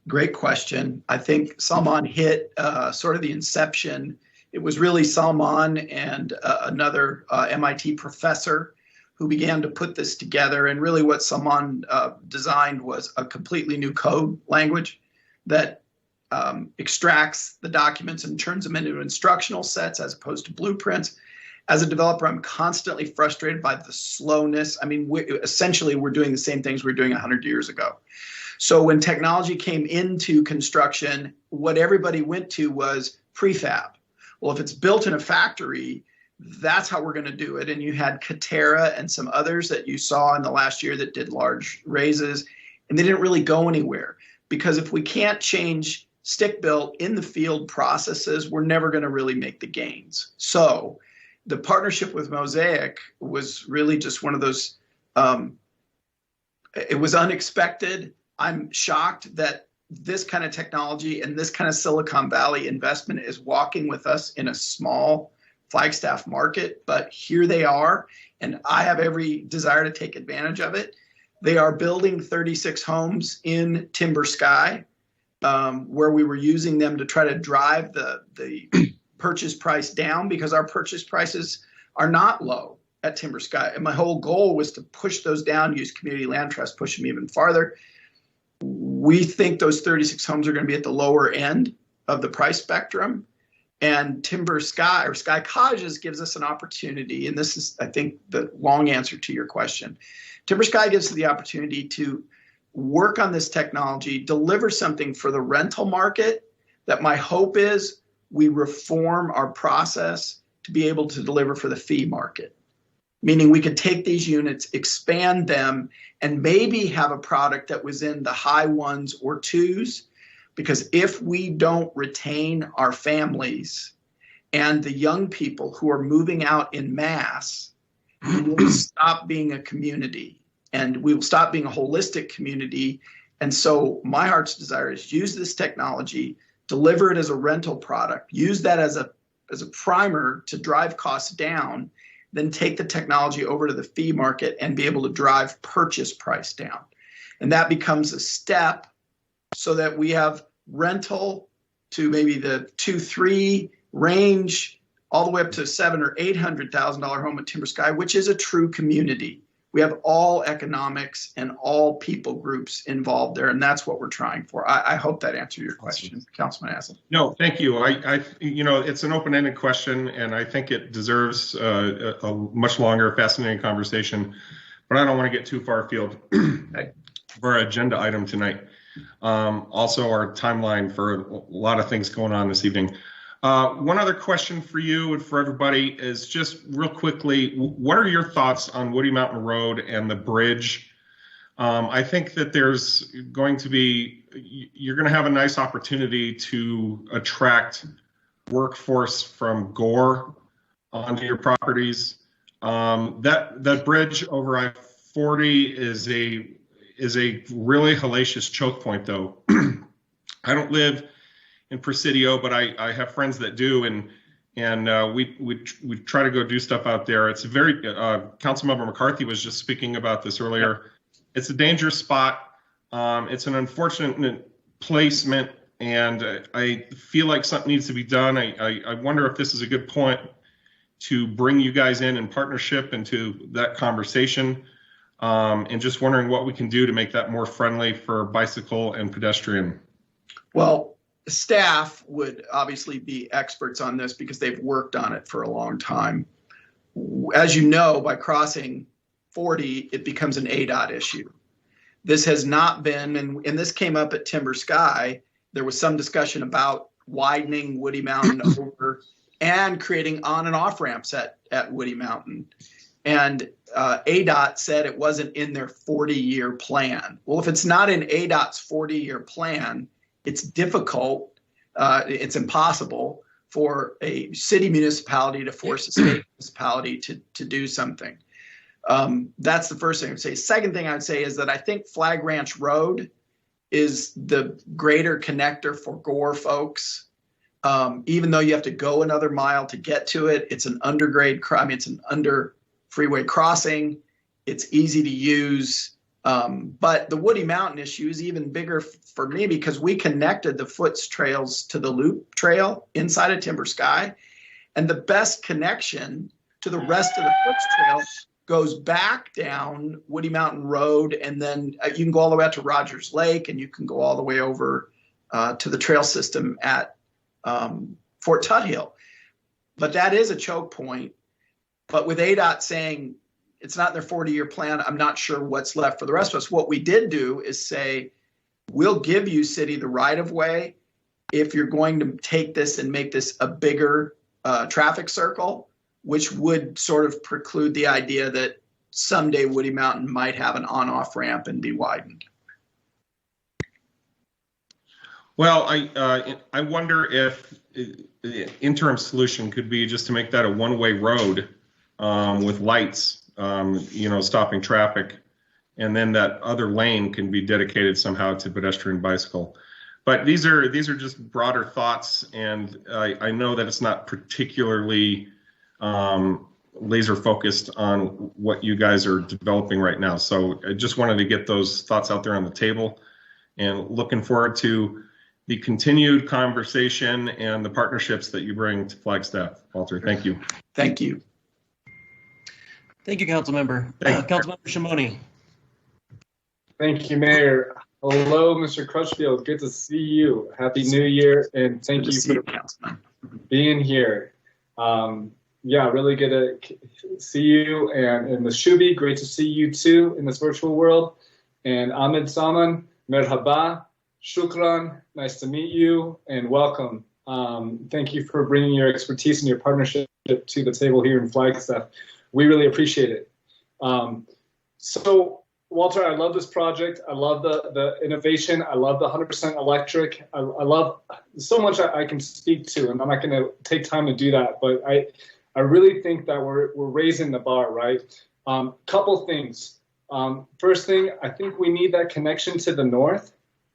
Great question. I think Salman hit sort of the inception. It was really Salman and another MIT professor who began to put this together. And really what Salman designed was a completely new code language that extracts the documents and turns them into instructional sets as opposed to blueprints. As a developer, I'm constantly frustrated by the slowness. I mean, essentially, we're doing the same things we were doing 100 years ago. So when technology came into construction, what everybody went to was prefab. Well, if it's built in a factory, that's how we're going to do it. And you had Katerra and some others that you saw in the last year that did large raises, and they didn't really go anywhere. Because if we can't change stick-built in the field processes, we're never going to really make the gains. So the partnership with Mosaic was really just one of those, it was unexpected. I'm shocked that this kind of technology and this kind of Silicon Valley investment is walking with us in a small Flagstaff market, but here they are, and I have every desire to take advantage of it. They are building 36 homes in Timber Sky, where we were using them to try to drive the purchase price down, because our purchase prices are not low at Timber Sky. And my whole goal was to push those down, use community land trust, push them even farther. We think those 36 homes are going to be at the lower end of the price spectrum. And Timber Sky, or Sky Cottages, gives us an opportunity. And this is, I think, the long answer to your question. Timber Sky gives us the opportunity to work on this technology, deliver something for the rental market that my hope is we reform our process to be able to deliver for the fee market. Meaning we could take these units, expand them, and maybe have a product that was in the high 1s or 2s. Because if we don't retain our families and the young people who are moving out in mass, we will stop being a community, and we will stop being a holistic community. And so my heart's desire is use this technology, deliver it as a rental product, use that as a primer to drive costs down, then take the technology over to the fee market and be able to drive purchase price down. And that becomes a step so that we have rental to maybe the 2-3 range, all the way up to $700,000 or $800,000 home at Timber Sky, which is a true community. We have all economics and all people groups involved there, and that's what we're trying for. I hope that answered your question, Councilman Aslan. No, thank you. It's an open-ended question, and I think it deserves a much longer, fascinating conversation. But I don't want to get too far afield for our agenda item tonight. Also, our timeline for a lot of things going on this evening. One other question for you and for everybody is just real quickly, what are your thoughts on Woody Mountain Road and the bridge? I think that you're going to have a nice opportunity to attract workforce from Gore onto your properties. That bridge over I-40 is a really hellacious choke point, though. I don't live in Presidio, but I have friends that do, and we try to go do stuff out there. It's a very Councilmember McCarthy was just speaking about this earlier. Yeah. It's a dangerous spot. It's an unfortunate placement, and I feel like something needs to be done. I wonder if this is a good point to bring you guys in partnership into that conversation, and just wondering what we can do to make that more friendly for bicycle and pedestrian. Well, staff would obviously be experts on this because they've worked on it for a long time. As you know, by crossing 40, it becomes an ADOT issue. This has not been, and this came up at Timber Sky. There was some discussion about widening Woody Mountain over and creating on and off ramps at Woody Mountain. And ADOT said it wasn't in their 40-year plan. Well, if it's not in ADOT's 40-year plan, it's difficult, it's impossible for a city municipality to force a state municipality to do something. That's the first thing I would say. Second thing I would say is that I think Flag Ranch Road is the greater connector for Gore folks. Even though you have to go another mile to get to it, it's an undergrade, it's an under freeway crossing. It's easy to use. But the Woody Mountain issue is even bigger for me because we connected the Foots trails to the Loop Trail inside of Timber Sky. And the best connection to the rest of the Foots Trail goes back down Woody Mountain Road. And then you can go all the way out to Rogers Lake, and you can go all the way over to the trail system at Fort Tuthill. But that is a choke point. But with ADOT saying it's not in their 40-year plan, I'm not sure what's left for the rest of us. What we did do is say, we'll give you, city, the right of way if you're going to take this and make this a bigger traffic circle, which would sort of preclude the idea that someday Woody Mountain might have an on-off ramp and be widened. Well, I wonder if the interim solution could be just to make that a one-way road with lights, stopping traffic, and then that other lane can be dedicated somehow to pedestrian bicycle. But these are just broader thoughts, and I know that it's not particularly laser focused on what you guys are developing right now. So I just wanted to get those thoughts out there on the table, and looking forward to the continued conversation and the partnerships that you bring to Flagstaff. Walter, thank you. Thank you. Thank you, Councilmember. Councilmember Shimoni. Thank you, Mayor. Hello, Mr. Crutchfield. Good to see you. Happy New Year, and thank you for being here. Yeah, really good to see you. And the Shubi, great to see you too in this virtual world. And Ahmed Saman, merhaba, shukran, nice to meet you, and welcome. Thank you for bringing your expertise and your partnership to the table here in Flagstaff. We really appreciate it. So, Walter, I love this project. I love the innovation. I love the 100% electric. I love so much I can speak to, and I'm not going to take time to do that. But I really think that we're raising the bar, right? Couple things. First thing, I think we need that connection to the north.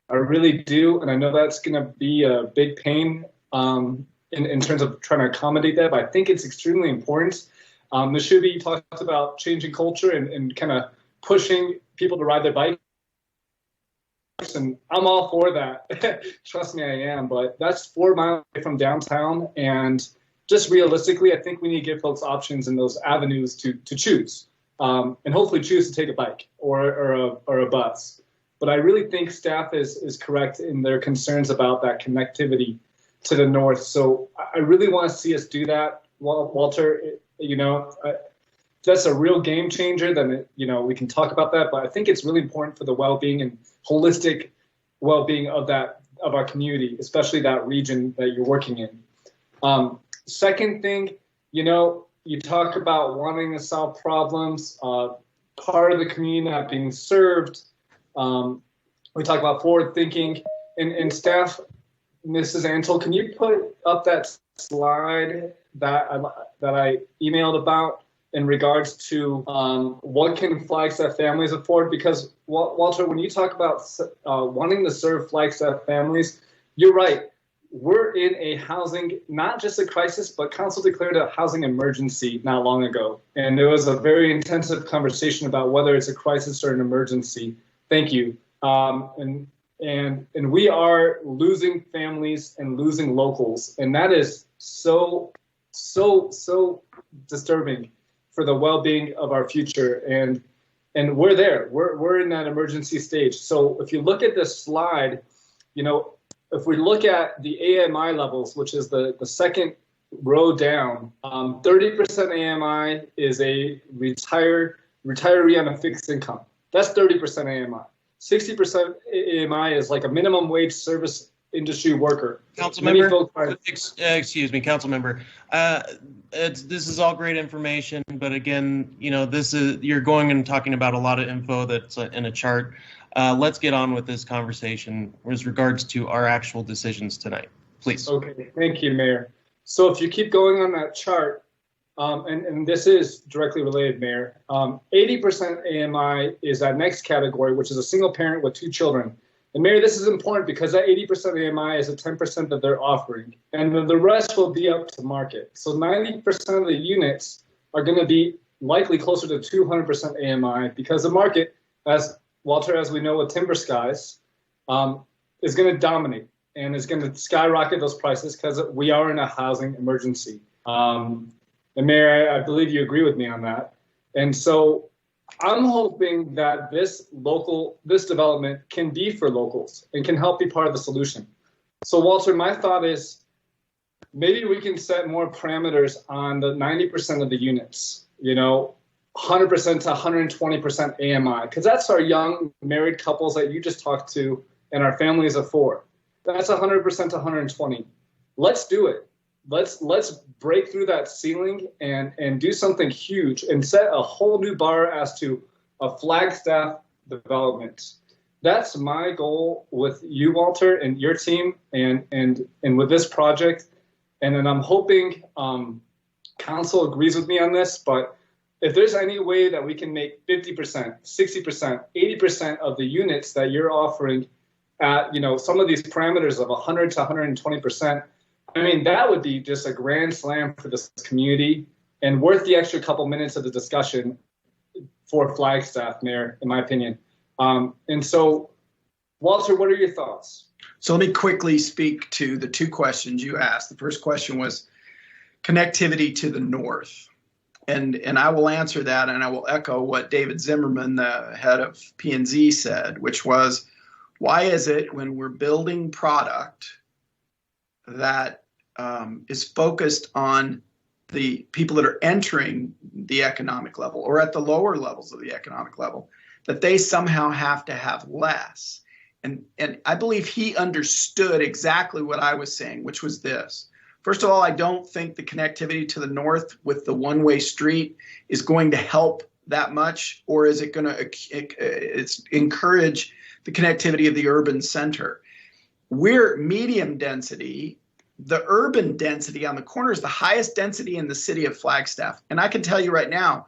I really do, and I know that's going to be a big pain in terms of trying to accommodate that. But I think it's extremely important. Nishubi talked about changing culture and kind of pushing people to ride their bikes, and I'm all for that. Trust me, I am. But that's 4 miles away from downtown, and just realistically, I think we need to give folks options in those avenues to choose, and hopefully choose to take a bike or a bus. But I really think staff is correct in their concerns about that connectivity to the north. So I really want to see us do that, Walter. That's a real game changer. Then we can talk about that, but I think it's really important for the well-being and holistic well-being of our community, especially that region that you're working in. Second thing, you talk about wanting to solve problems, part of the community not being served. We talk about forward thinking, and staff, Mrs. Antle, can you put up that slide that I emailed about? in regards to what can Flagstaff families afford. Because Walter, when you talk about wanting to serve Flagstaff families, you're right. We're in a housing, not just a crisis, but council declared a housing emergency not long ago. And there was a very intensive conversation about whether it's a crisis or an emergency. Thank you. And we are losing families and losing locals. And that is so disturbing for the well-being of our future. And we're there. We're in that emergency stage. So if you look at this slide, you know, if we look at the AMI levels, which is the second row down, 30% AMI is a retiree on a fixed income. That's 30% AMI. 60% AMI is like a minimum wage service industry worker. Councilmember, excuse me, Councilmember. This is all great information, but again, you know, you're going and talking about a lot of info that's in a chart. Let's get on with this conversation with regards to our actual decisions tonight, please. Okay, thank you, Mayor. So if you keep going on that chart, and this is directly related, Mayor, 80% AMI is that next category, which is a single parent with 2 children. And Mayor, this is important because that 80% AMI is a 10% that they're offering, and then the rest will be up to market. So 90% of the units are going to be likely closer to 200% AMI because the market, as Walter, as we know with Timber Skies, is going to dominate and is going to skyrocket those prices because we are in a housing emergency. And Mayor, I believe you agree with me on that. And so I'm hoping that this development can be for locals and can help be part of the solution. So Walter, my thought is maybe we can set more parameters on the 90% of the units, you know, 100% to 120% AMI, because that's our young married couples that you just talked to and our families of 4. That's 100% to 120. Let's do it. Let's break through that ceiling and do something huge and set a whole new bar as to a Flagstaff development. That's my goal with you, Walter, and your team, and with this project. And then I'm hoping council agrees with me on this, but if there's any way that we can make 50%, 60%, 80% of the units that you're offering at, you know, some of these parameters of 100 to 120%, I mean, that would be just a grand slam for this community and worth the extra couple minutes of the discussion for Flagstaff, Mayor, in my opinion. And so, Walter, what are your thoughts? So let me quickly speak to the 2 questions you asked. The first question was connectivity to the north. And I will answer that, and I will echo what David Zimmerman, the head of P&Z, said, which was, why is it when we're building product that is focused on the people that are entering the economic level or at the lower levels of the economic level, that they somehow have to have less? And I believe he understood exactly what I was saying, which was this. First of all, I don't think the connectivity to the north with the one-way street is going to help that much, or is it going to encourage the connectivity of the urban center? We're medium density. The urban density on the corner is the highest density in the city of Flagstaff. And I can tell you right now,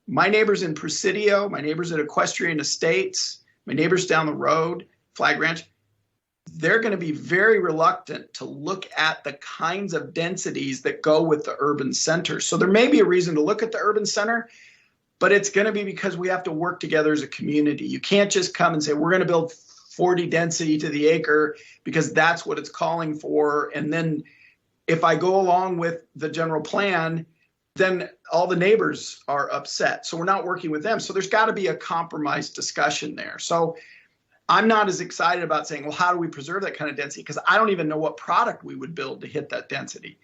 my neighbors in Presidio, my neighbors at Equestrian Estates, my neighbors down the road, Flag Ranch, they're going to be very reluctant to look at the kinds of densities that go with the urban center. So there may be a reason to look at the urban center, but it's going to be because we have to work together as a community. You can't just come and say, we're going to build 40 density to the acre because that's what it's calling for. And then if I go along with the general plan, then all the neighbors are upset. So we're not working with them. So there's got to be a compromise discussion there. So I'm not as excited about saying, well, how do we preserve that kind of density? Because I don't even know what product we would build to hit that density.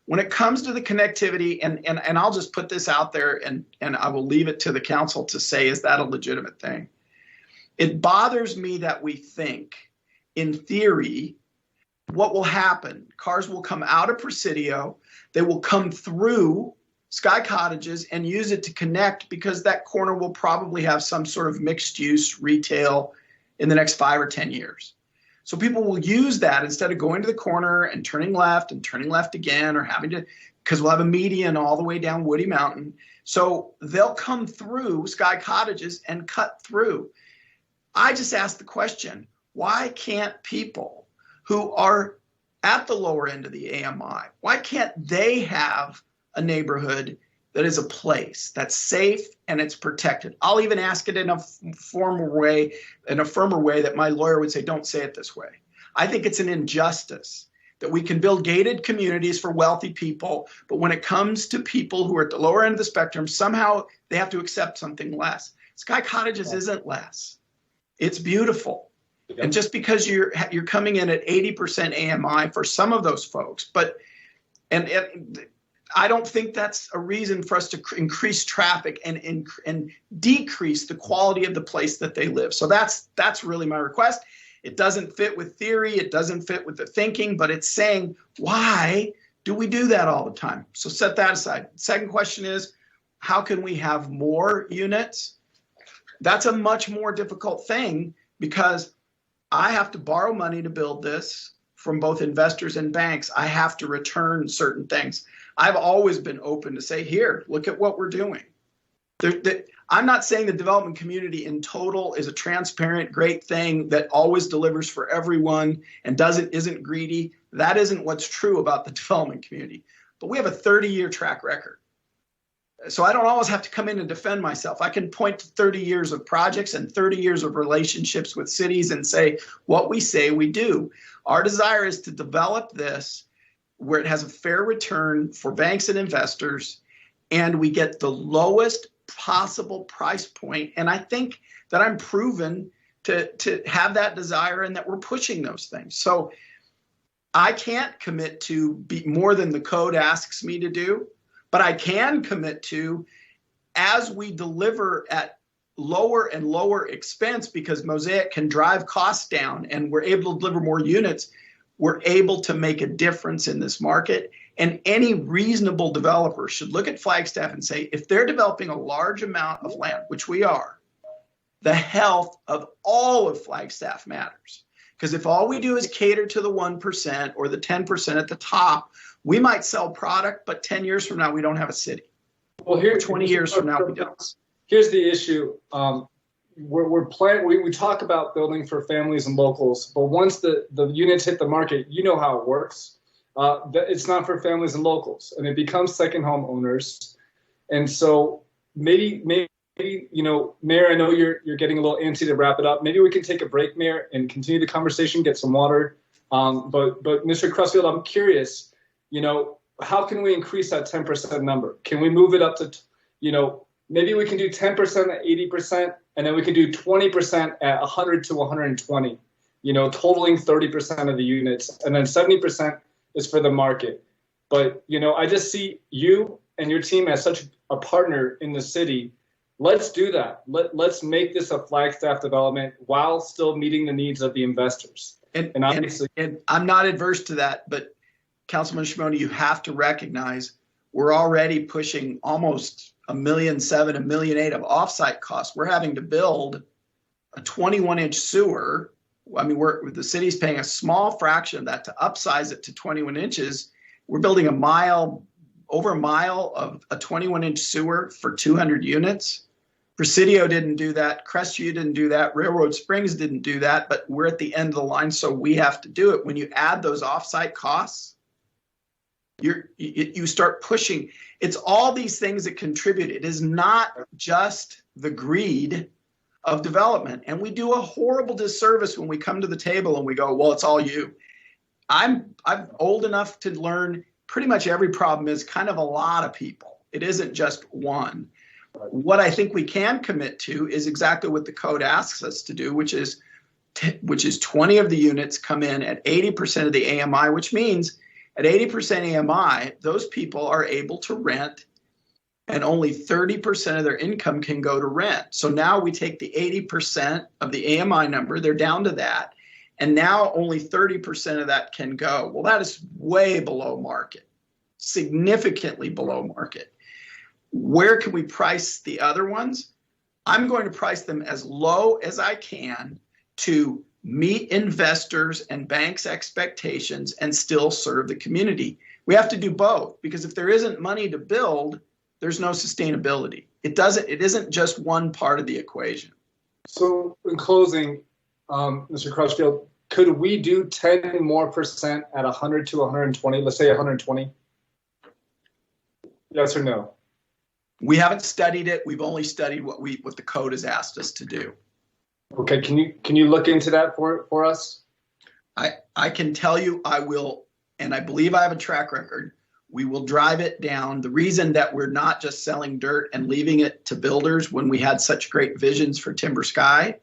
When it comes to the connectivity, and I'll just put this out there and I will leave it to the council to say, is that a legitimate thing? It bothers me that we think, in theory, what will happen? Cars will come out of Presidio, they will come through Sky Cottages and use it to connect because that corner will probably have some sort of mixed use retail in the next 5 or 10 years. So people will use that instead of going to the corner and turning left again, or having to, because we'll have a median all the way down Woody Mountain. So they'll come through Sky Cottages and cut through. I just asked the question, why can't people who are at the lower end of the AMI, why can't they have a neighborhood that is a place that's safe and it's protected? I'll even ask it in a firmer way that my lawyer would say, don't say it this way. I think it's an injustice that we can build gated communities for wealthy people, but when it comes to people who are at the lower end of the spectrum, somehow they have to accept something less. Sky Cottages isn't less. It's beautiful. And just because you're coming in at 80% AMI for some of those folks, but I don't think that's a reason for us to increase traffic and decrease the quality of the place that they live. So that's really my request. It doesn't fit with theory. It doesn't fit with the thinking, but it's saying, why do we do that all the time? So set that aside. Second question is, how can we have more units? That's a much more difficult thing because I have to borrow money to build this from both investors and banks. I have to return certain things. I've always been open to say, here, look at what we're doing. I'm not saying the development community in total is a transparent, great thing that always delivers for everyone and isn't greedy. That isn't what's true about the development community. But we have a 30-year track record. So I don't always have to come in and defend myself. I can point to 30 years of projects and 30 years of relationships with cities and say what we say we do. Our desire is to develop this where it has a fair return for banks and investors, and we get the lowest possible price point. And I think that I'm proven to have that desire and that we're pushing those things. So I can't commit to be more than the code asks me to do. But I can commit to, as we deliver at lower and lower expense, because Mosaic can drive costs down and we're able to deliver more units, we're able to make a difference in this market. And any reasonable developer should look at Flagstaff and say, if they're developing a large amount of land, which we are, the health of all of Flagstaff matters. Because if all we do is cater to the 1% or the 10% at the top, we might sell product, but 10 years from now, we don't have a city. Well, here, 20 years from now, we don't. Here's the issue. We talk about building for families and locals, but once the units hit the market, you know how it works. It's not for families and locals, and it becomes second home owners. And so maybe, you know, Mayor, I know you're getting a little antsy to wrap it up. Maybe we can take a break, Mayor, and continue the conversation, get some water. But Mr. Crutchfield, I'm curious, you know, how can we increase that 10% number? Can we move it up to, you know, maybe we can do 10% at 80%, and then we can do 20% at 100 to 120, you know, totaling 30% of the units, and then 70% is for the market. But, you know, I just see you and your team as such a partner in the city. Let's do that. Let's make this a Flagstaff development while still meeting the needs of the investors. And obviously, and I'm not adverse to that, but Councilman Shimoni, you have to recognize we're already pushing almost $1.7 million, $1.8 million of offsite costs. We're having to build a 21-inch sewer. I mean, the city's paying a small fraction of that to upsize it to 21 inches. We're building over a mile of a 21-inch sewer for 200 units. Presidio didn't do that. Crestview didn't do that. Railroad Springs didn't do that, but we're at the end of the line, so we have to do it. When you add those offsite costs, you start pushing. It's all these things that contribute. It is not just the greed of development. And we do a horrible disservice when we come to the table and we go, well, it's all you. I'm old enough to learn pretty much every problem is kind of a lot of people. It isn't just one. What I think we can commit to is exactly what the code asks us to do, which is 20 of the units come in at 80% of the AMI, which means at 80% AMI, those people are able to rent, and only 30% of their income can go to rent. So now we take the 80% of the AMI number, they're down to that, and now only 30% of that can go. Well, that is way below market, significantly below market. Where can we price the other ones? I'm going to price them as low as I can to meet investors and banks' expectations, and still serve the community. We have to do both, because if there isn't money to build, there's no sustainability. It isn't just one part of the equation. So in closing, Mr. Crutchfield, could we do 10% more at 100 to 120? Let's say 120. Yes or no? We haven't studied it. We've only studied what the code has asked us to do. Okay, can you look into that for us? I can tell you I will, and I believe I have a track record. We will drive it down. The reason that we're not just selling dirt and leaving it to builders when we had such great visions for Timber Sky,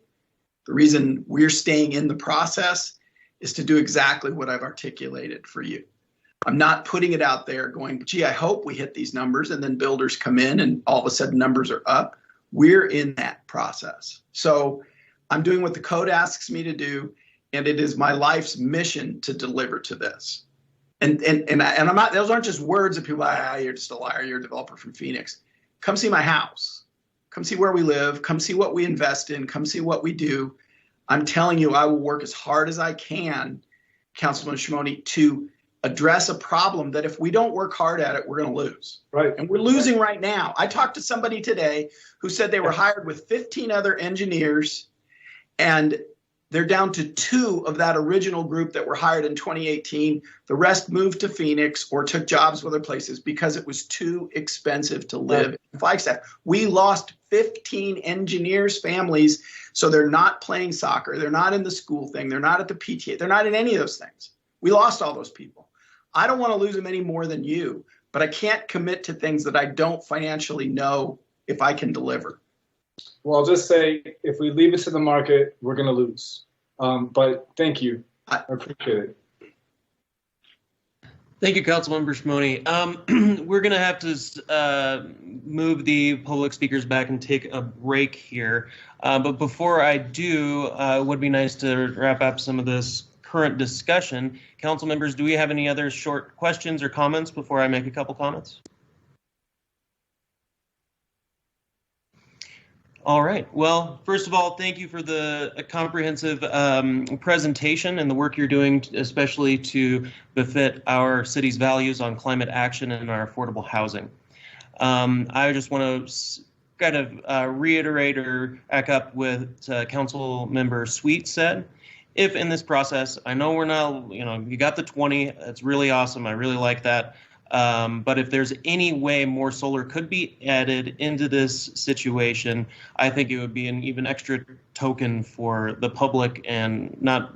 the reason we're staying in the process is to do exactly what I've articulated for you. I'm not putting it out there going, gee, I hope we hit these numbers, and then builders come in and all of a sudden numbers are up. We're in that process. So I'm doing what the code asks me to do, and it is my life's mission to deliver to this. And I'm not, those aren't just words of people, you're just a liar, you're a developer from Phoenix. Come see my house. Come see where we live. Come see what we invest in. Come see what we do. I'm telling you, I will work as hard as I can, Councilman Shimoni, to address a problem that if we don't work hard at it, we're going to lose. Right. And we're losing right now. I talked to somebody today who said they were hired with 15 other engineers, and they're down to 2 of that original group that were hired in 2018. The rest moved to Phoenix or took jobs with other places because it was too expensive to live in Flagstaff. We lost 15 engineers' families, so they're not playing soccer. They're not in the school thing. They're not at the PTA. They're not in any of those things. We lost all those people. I don't want to lose them any more than you, but I can't commit to things that I don't financially know if I can deliver. Well, I'll just say, if we leave it to the market, we're going to lose. But thank you. I appreciate it. Thank you, Councilmember Shimoni. We're going to have to move the public speakers back and take a break here. But before I do, it would be nice to wrap up some of this current discussion. Council members, do we have any other short questions or comments before I make a couple comments? All right. Well, first of all, thank you for the comprehensive presentation and the work you're doing, especially to befit our city's values on climate action and our affordable housing. I just want to kind of reiterate or back up with Council Member Sweet said. If in this process, I know we're not, you got the 20, that's really awesome. I really like that. But if there's any way more solar could be added into this situation, I think it would be an even extra token for the public, and not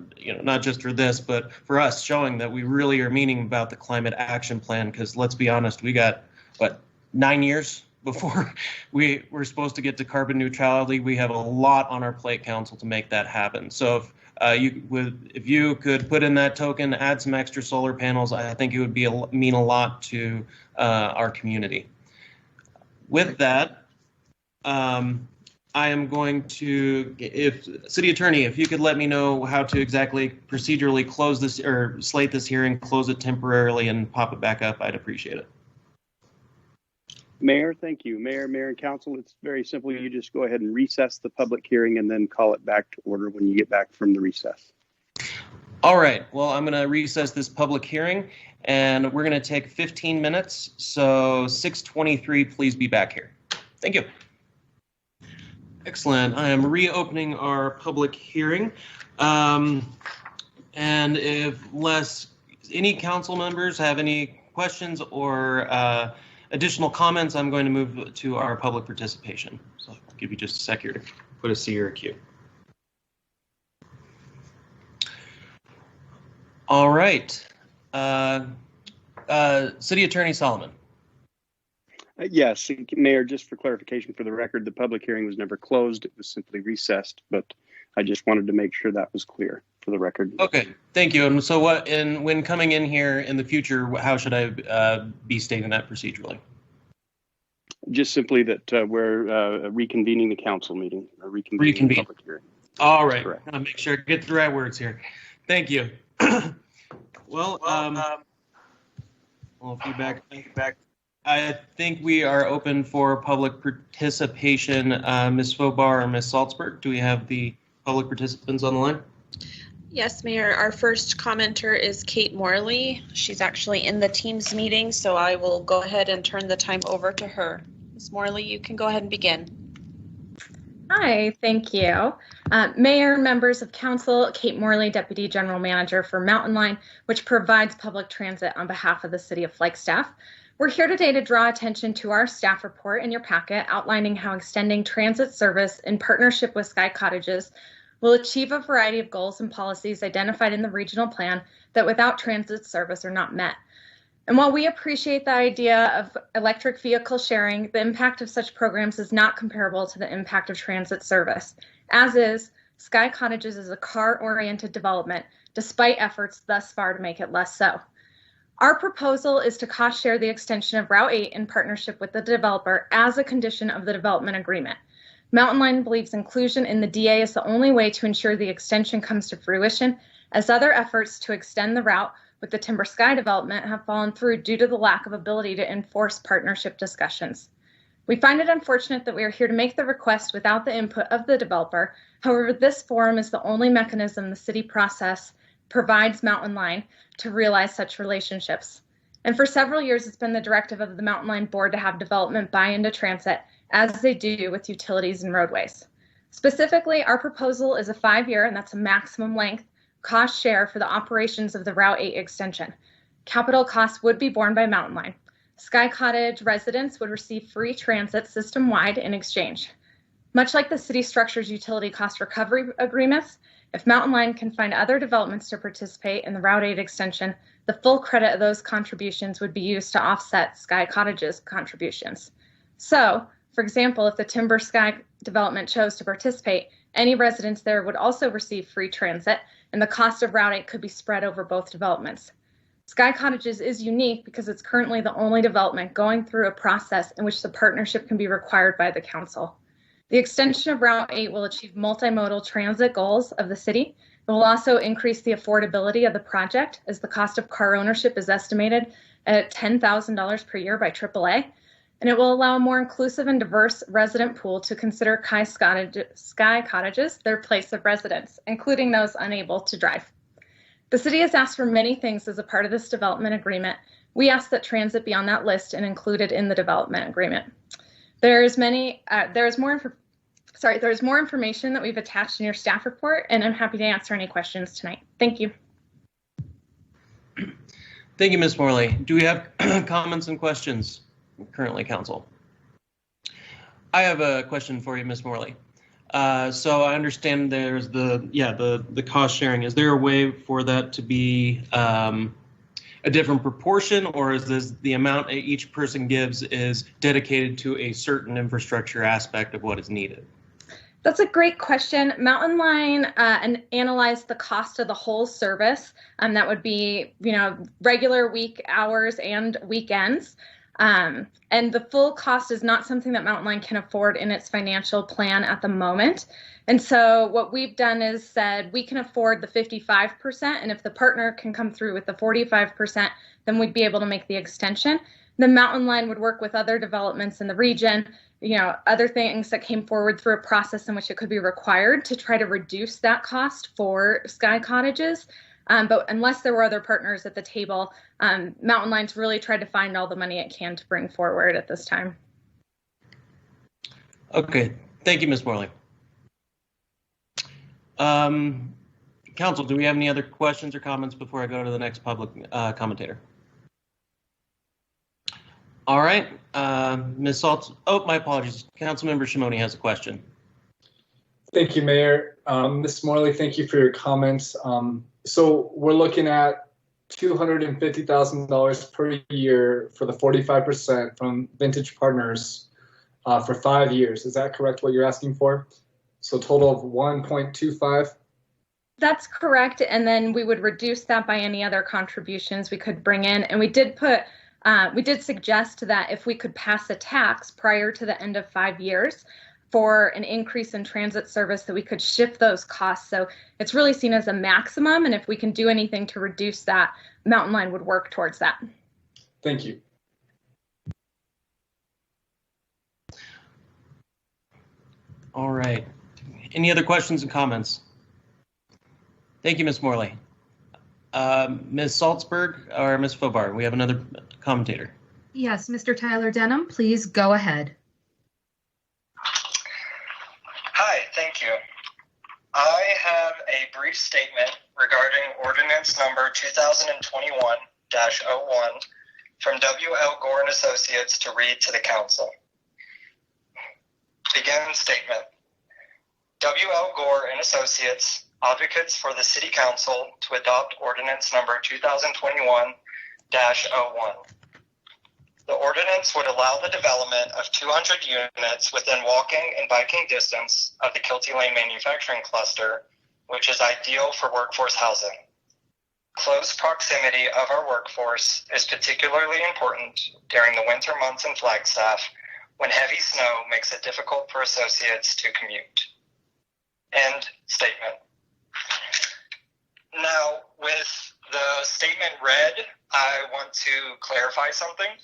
just for this, but for us, showing that we really are meaning about the climate action plan. Because let's be honest, we got, 9 years before we're supposed to get to carbon neutrality. We have a lot on our plate, council, to make that happen. So if you could put in that token, add some extra solar panels, I think it would mean a lot to our community. With that, I am going to, City Attorney, if you could let me know how to exactly procedurally close this or slate this hearing, close it temporarily, and pop it back up, I'd appreciate it. Mayor, thank you. Mayor and Council, it's very simple. You just go ahead and recess the public hearing and then call it back to order when you get back from the recess. All right. Well, I'm going to recess this public hearing, and we're going to take 15 minutes. So 6:23, please be back here. Thank you. Excellent. I am reopening our public hearing. And unless any council members have any questions or additional comments, I'm going to move to our public participation. So I'll give you just a sec here to put a C or a Q. All right. City Attorney Solomon. Yes, Mayor, just for clarification for the record, the public hearing was never closed. It was simply recessed, but I just wanted to make sure that was clear for the record. Okay, thank you. And so when coming in here in the future, how should I be stating that procedurally? Just simply that we're reconvening the council meeting, or reconvening the public hearing. All right, I'll make sure I get the right words here. Thank you. Well, feedback. I think we are open for public participation. Ms. Fobar or Ms. Salzberg, do we have the public participants on the line? Yes, Mayor. Our first commenter is Kate Morley. She's actually in the Teams meeting, so I will go ahead and turn the time over to her. Ms. Morley, you can go ahead and begin. Hi, thank you. Mayor, members of council, Kate Morley, Deputy General Manager for Mountain Line, which provides public transit on behalf of the city of Flagstaff. We're here today to draw attention to our staff report in your packet outlining how extending transit service in partnership with Sky Cottages will achieve a variety of goals and policies identified in the regional plan that without transit service are not met. And while we appreciate the idea of electric vehicle sharing, the impact of such programs is not comparable to the impact of transit service. As is, Sky Cottages is a car-oriented development, despite efforts thus far to make it less so. Our proposal is to cost share the extension of Route 8 in partnership with the developer as a condition of the development agreement. Mountain Line believes inclusion in the DA is the only way to ensure the extension comes to fruition, as other efforts to extend the route with the Timber Sky development have fallen through due to the lack of ability to enforce partnership discussions. We find it unfortunate that we are here to make the request without the input of the developer. However, this forum is the only mechanism the city process provides Mountain Line to realize such relationships. And for several years, it's been the directive of the Mountain Line Board to have development buy into transit, as they do with utilities and roadways. Specifically, our proposal is a 5-year, and that's a maximum length, cost share for the operations of the Route 8 extension. Capital costs would be borne by Mountain Line. Sky Cottage residents would receive free transit system-wide in exchange. Much like the city structures utility cost recovery agreements, if Mountain Line can find other developments to participate in the Route 8 extension, the full credit of those contributions would be used to offset Sky Cottage's contributions. So, for example, if the Timber Sky development chose to participate, any residents there would also receive free transit, and the cost of Route 8 could be spread over both developments. Sky Cottages is unique because it's currently the only development going through a process in which the partnership can be required by the council. The extension of Route 8 will achieve multimodal transit goals of the city. It will also increase the affordability of the project, as the cost of car ownership is estimated at $10,000 per year by AAA. And it will allow a more inclusive and diverse resident pool to consider Sky Cottages their place of residence, including those unable to drive. The city has asked for many things as a part of this development agreement. We ask that transit be on that list and included in the development agreement. There is more information that we've attached in your staff report, and I'm happy to answer any questions tonight. Thank you. Thank you, Ms. Morley. Do we have comments and questions? Currently, council. I have a question for you, Ms. Morley. So I understand there's the cost sharing. Is there a way for that to be a different proportion, or is this the amount each person gives is dedicated to a certain infrastructure aspect of what is needed? That's a great question. Mountain Line analyzed the cost of the whole service. That would be, regular week hours and weekends. And the full cost is not something that Mountain Line can afford in its financial plan at the moment. And so what we've done is said we can afford the 55%, and if the partner can come through with the 45%, then we'd be able to make the extension. The Mountain Line would work with other developments in the region, other things that came forward through a process in which it could be required to try to reduce that cost for Sky Cottages. But unless there were other partners at the table, Mountain Line's really tried to find all the money it can to bring forward at this time. Okay, thank you, Ms. Morley. Council, do we have any other questions or comments before I go to the next public commentator? All right, Ms. Saltz. Oh, my apologies. Councilmember Shimoni has a question. Thank you, Mayor. Ms. Morley, thank you for your comments. So we're looking at $250,000 per year for the 45% from Vintage Partners for 5 years. Is that correct, what you're asking for? So total of 1.25? That's correct. And then we would reduce that by any other contributions we could bring in. And we did suggest that if we could pass a tax prior to the end of 5 years for an increase in transit service, that we could shift those costs. So it's really seen as a maximum. And if we can do anything to reduce that, Mountain Line would work towards that. Thank you. All right. Any other questions and comments? Thank you, Ms. Morley. Ms. Salzberg or Ms. Fobar, we have another commentator. Yes, Mr. Tyler Denham, please go ahead. Hi, thank you. I have a brief statement regarding ordinance number 2021-01 from W.L. Gore and Associates to read to the council. Begin statement. W.L. Gore and Associates, advocates for the City Council to adopt ordinance number 2021-01. The ordinance would allow the development of 200 units within walking and biking distance of the Kilty Lane manufacturing cluster, which is ideal for workforce housing. Close proximity of our workforce is particularly important during the winter months in Flagstaff when heavy snow makes it difficult for associates to commute. End statement. Now, with the statement read, I want to clarify something.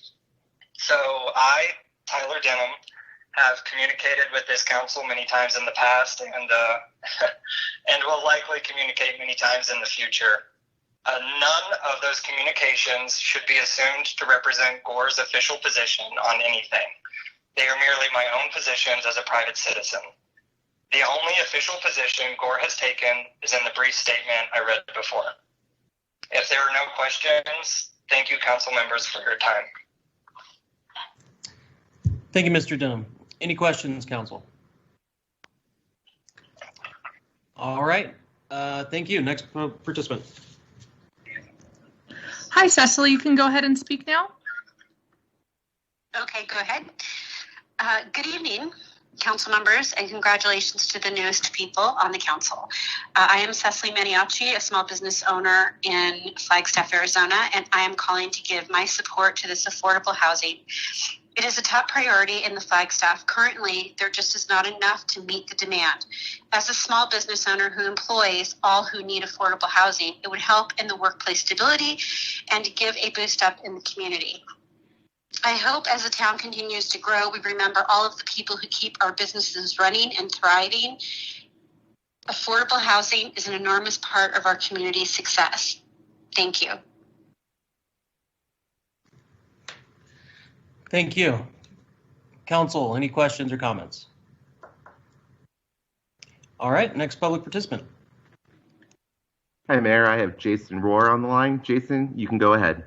So I, Tyler Denham, have communicated with this council many times in the past and will likely communicate many times in the future. None of those communications should be assumed to represent Gore's official position on anything. They are merely my own positions as a private citizen. The only official position Gore has taken is in the brief statement I read before. If there are no questions, thank you, council members, for your time. Thank you, Mr. Denham. Any questions, council? All right. Thank you. Next participant. Hi, Cecily. You can go ahead and speak now. Okay, go ahead. Good evening, council members, and congratulations to the newest people on the council. I am Cecily Maniaci, a small business owner in Flagstaff, Arizona, and I am calling to give my support to this affordable housing. It is a top priority in the Flagstaff. Currently, there just is not enough to meet the demand. As a small business owner who employs all who need affordable housing, it would help in the workplace stability and to give a boost up in the community. I hope as the town continues to grow, we remember all of the people who keep our businesses running and thriving. Affordable housing is an enormous part of our community's success. Thank you. Thank you. Council, any questions or comments? All right, next public participant. Hi, Mayor. I have Jason Rohr on the line. Jason, you can go ahead.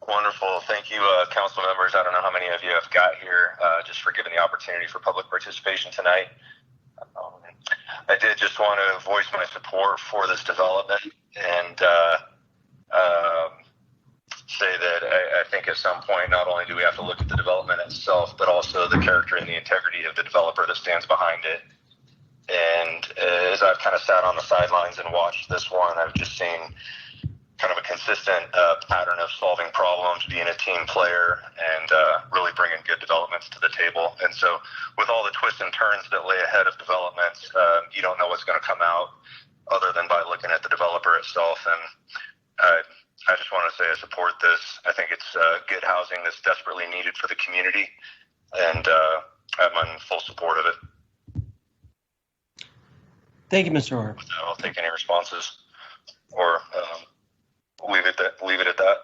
Wonderful. Thank you, council members. I don't know how many of you have got here, just for giving the opportunity for public participation tonight. I did just want to voice my support for this development and say that I think at some point, not only do we have to look at the development itself, but also the character and the integrity of the developer that stands behind it. And as I've kind of sat on the sidelines and watched this one, I've just seen kind of a consistent pattern of solving problems, being a team player, and really bringing good developments to the table. And so with all the twists and turns that lay ahead of developments, you don't know what's going to come out other than by looking at the developer itself. And I just want to say I support this. I think it's good housing that's desperately needed for the community, and I'm in full support of it. Thank you, Mr. Rohr. I'll take any responses or leave it at that.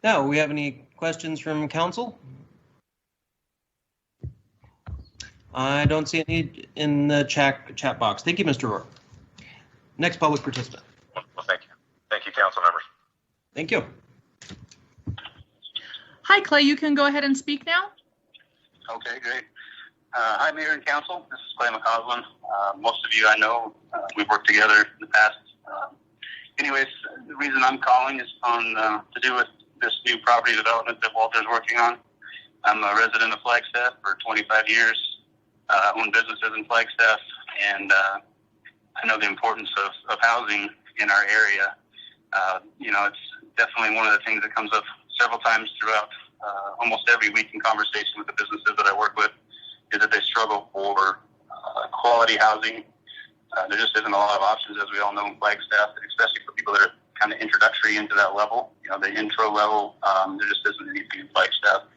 Now, we have any questions from council? I don't see any in the chat box. Thank you, Mr. Rohr. Next public participant. Well, thank you. Thank you, council members. Thank you. Hi, Clay. You can go ahead and speak now. Okay, great. Hi, Mayor and Council. This is Clay McCausland. Most of you I know, we've worked together in the past. Anyways, the reason I'm calling is to do with this new property development that Walter's working on. I'm a resident of Flagstaff for 25 years, own businesses in Flagstaff, and I know the importance of housing in our area. It's definitely one of the things that comes up several times throughout almost every week in conversation with the businesses that I work with, is that they struggle for quality housing. There just isn't a lot of options, as we all know, in Flagstaff, especially for people that are kind of introductory into that level, the intro level. There just isn't anything in Flagstaff.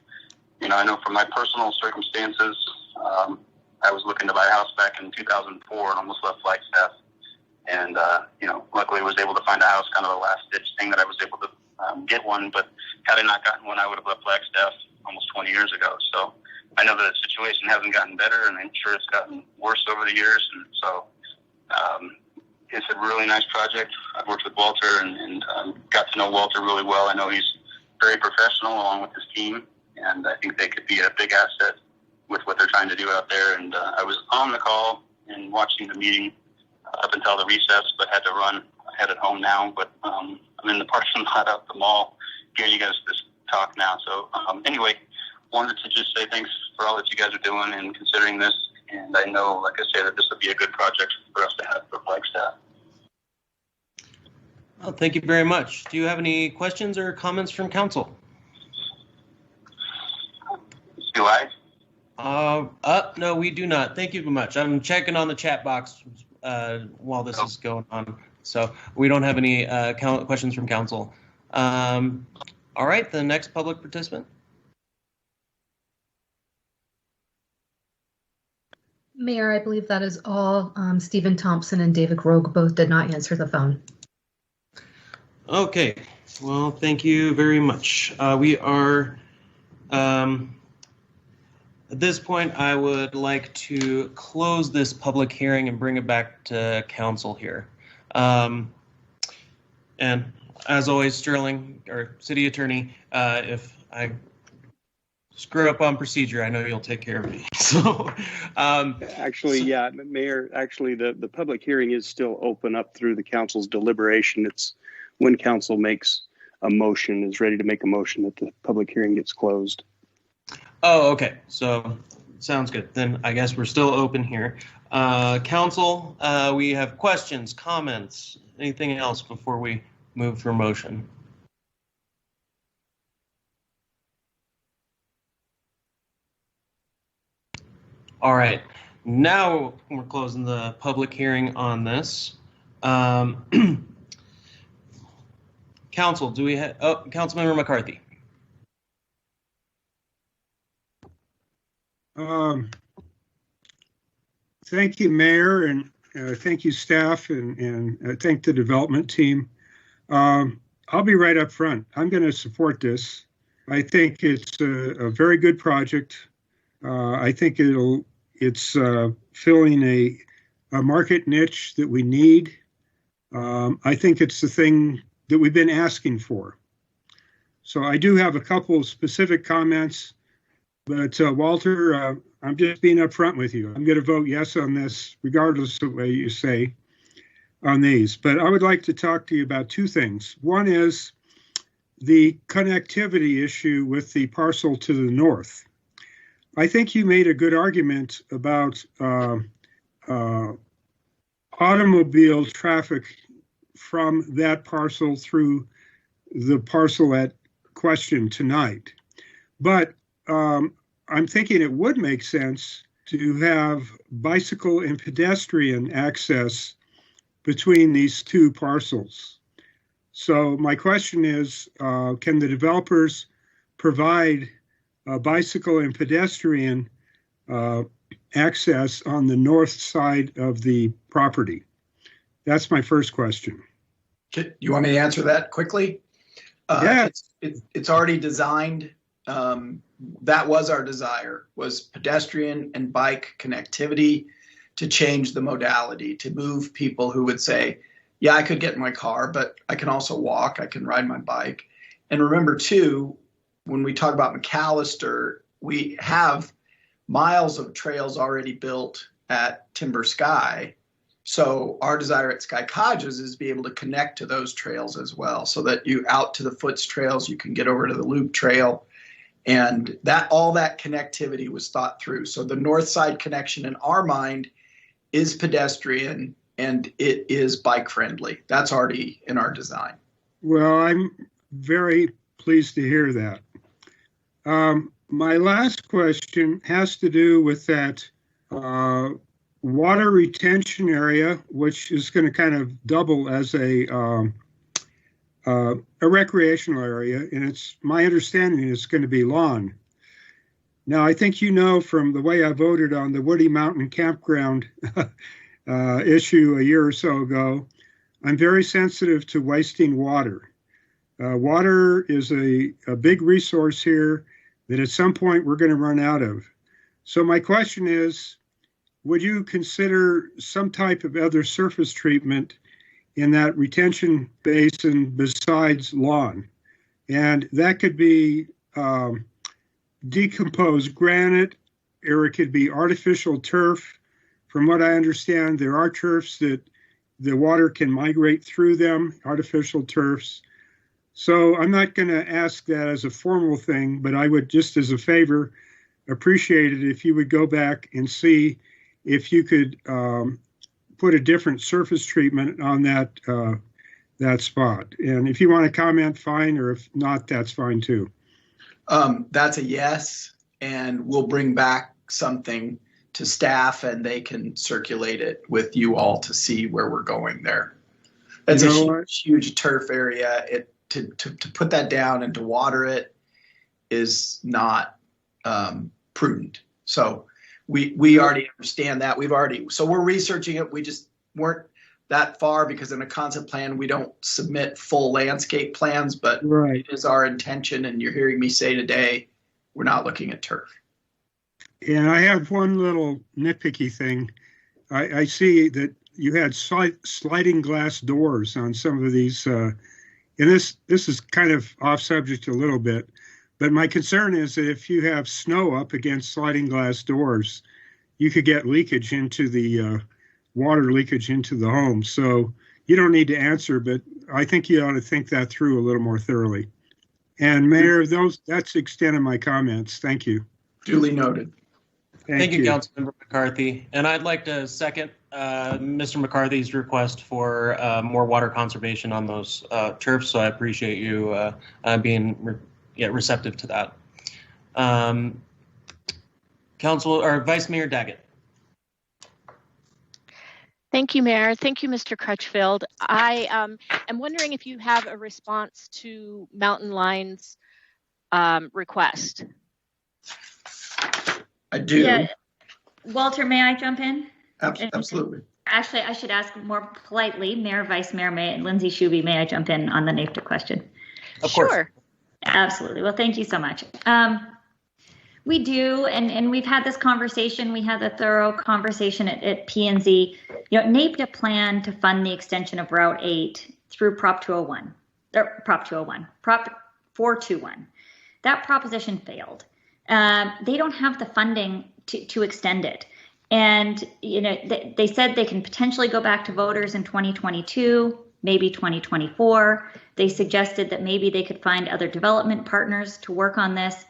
I know from my personal circumstances, I was looking to buy a house back in 2004 and almost left Flagstaff. And, luckily I was able to find a house, kind of the last ditch thing that I was able to get one. But had I not gotten one, I would have left Flagstaff almost 20 years ago. So I know the situation hasn't gotten better, and I'm sure it's gotten worse over the years. And so it's a really nice project. I've worked with Walter and got to know Walter really well. I know he's very professional along with his team, and I think they could be a big asset with what they're trying to do out there. And I was on the call and watching the meeting up until the recess, but had to run. I head at home now, but I'm in the parking lot at the mall hearing you guys this talk now. So anyway, wanted to just say thanks for all that you guys are doing and considering this. And I know, like I say, that this would be a good project for us to have for Flagstaff. Well, thank you very much. Do you have any questions or comments from council? Do I? No, we do not. Thank you very much. I'm checking on the chat box while this is going on. So we don't have any questions from council. All right, the next public participant. Mayor, I believe that is all. Stephen Thompson and David Rogue both did not answer the phone. Okay, well, thank you very much. We are, at this point, I would like to close this public hearing and bring it back to council here. And as always, Sterling, or city attorney, if I screw up on procedure, I know you'll take care of me. So, actually, yeah, Mayor, actually, the public hearing is still open up through the council's deliberation. It's when council makes a motion, is ready to make a motion, that the public hearing gets closed. Oh, okay. So sounds good. Then I guess we're still open here. Council, we have questions, comments, anything else before we move for motion? All right. Now we're closing the public hearing on this. Council, do we have, Councilmember McCarthy. Thank you, Mayor, and thank you, staff, and thank the development team. I'll be right up front. I'm going to support this. I think it's a very good project. I think it's filling a market niche that we need. I think it's the thing that we've been asking for. So I do have a couple of specific comments, but Walter, I'm just being upfront with you. I'm going to vote yes on this, regardless of what you say on these. But I would like to talk to you about two things. One is the connectivity issue with the parcel to the north. I think you made a good argument about automobile traffic from that parcel through the parcel at question tonight. But I'm thinking it would make sense to have bicycle and pedestrian access between these two parcels. So my question is, can the developers provide bicycle and pedestrian access on the north side of the property? That's my first question. You want me to answer that quickly? Yeah. It's already designed. That was our desire, was pedestrian and bike connectivity to change the modality, to move people who would say, yeah, I could get in my car, but I can also walk, I can ride my bike. And remember too, when we talk about McAllister, we have miles of trails already built at Timber Sky. So our desire at Sky Cottages is to be able to connect to those trails as well, so that you out to the Foots trails, you can get over to the Loop Trail. And that all that connectivity was thought through. So the north side connection in our mind is pedestrian and it is bike friendly. That's already in our design. Well, I'm very pleased to hear that. My last question has to do with that water retention area, which is going to kind of double as a recreational area, and it's my understanding it's going to be lawn. Now, I think you know from the way I voted on the Woody Mountain Campground issue a year or so ago. I'm very sensitive to wasting water. Water is a big resource here that at some point we're going to run out of. So my question is, would you consider some type of other surface treatment in that retention basin besides lawn? And that could be decomposed granite, or it could be artificial turf. From what I understand, there are turfs that the water can migrate through them, artificial turfs. So I'm not going to ask that as a formal thing, but I would, just as a favor, appreciate it if you would go back and see if you could put a different surface treatment on that spot. And if you want to comment, fine, or if not, that's fine too. That's a yes, and we'll bring back something to staff and they can circulate it with you all to see where we're going there. That's a huge turf area. To put that down and to water it is not prudent. So we already understand that. So we're researching it. We just weren't that far because in a concept plan, we don't submit full landscape plans, but It is our intention. And you're hearing me say today, we're not looking at turf. And I have one little nitpicky thing. I see that you had sliding glass doors on some of these, and this is kind of off subject a little bit, but my concern is that if you have snow up against sliding glass doors, you could get leakage into the water leakage into the home. So you don't need to answer, but I think you ought to think that through a little more thoroughly. And Mayor, that's the extent of my comments. Thank you. Duly noted. Thank you, Councilmember McCarthy. And I'd like to second Mr. McCarthy's request for more water conservation on those turfs. So I appreciate you being receptive to that. Council or Vice Mayor Daggett. Thank you, Mayor. Thank you, Mr. Crutchfield. I am wondering if you have a response to Mountain Line's request. I do. Yeah. Walter, may I jump in? Absolutely. Actually, I should ask more politely, Mayor, Vice Mayor, and Lindsay Shuby, may I jump in on the NAFTA question? Of course. Sure. Absolutely. Well, thank you so much. We do, and we've had this conversation. We had a thorough conversation at P&Z. NAPTA planned to fund the extension of Route 8 through Prop 421. That proposition failed. They don't have the funding to extend it. And, they said they can potentially go back to voters in 2022, maybe 2024. They suggested that maybe they could find other development partners to work on this.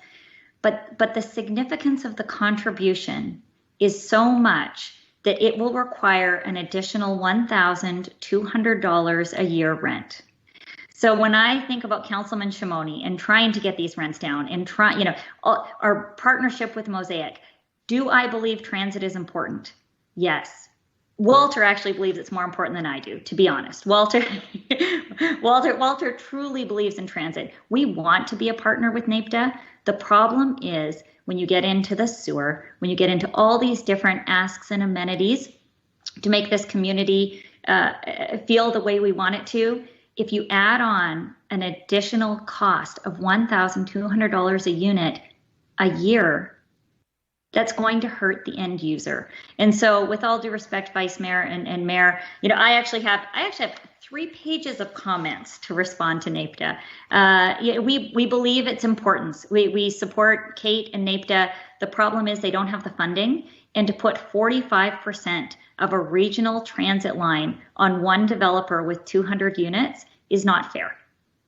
But the significance of the contribution is so much that it will require an additional $1,200 a year rent. So when I think about Councilman Shimoni and trying to get these rents down and our partnership with Mosaic, do I believe transit is important? Yes. Walter actually believes it's more important than I do, to be honest. Walter truly believes in transit. We want to be a partner with NAPTA. The problem is when you get into the sewer, when you get into all these different asks and amenities to make this community feel the way we want it to, if you add on an additional cost of $1,200 a unit a year, that's going to hurt the end user. And so with all due respect, Vice Mayor and Mayor, I actually have 3 pages of comments to respond to NAPTA. We believe its importance. We support Kate and NAPTA. The problem is they don't have the funding, and to put 45% of a regional transit line on one developer with 200 units is not fair,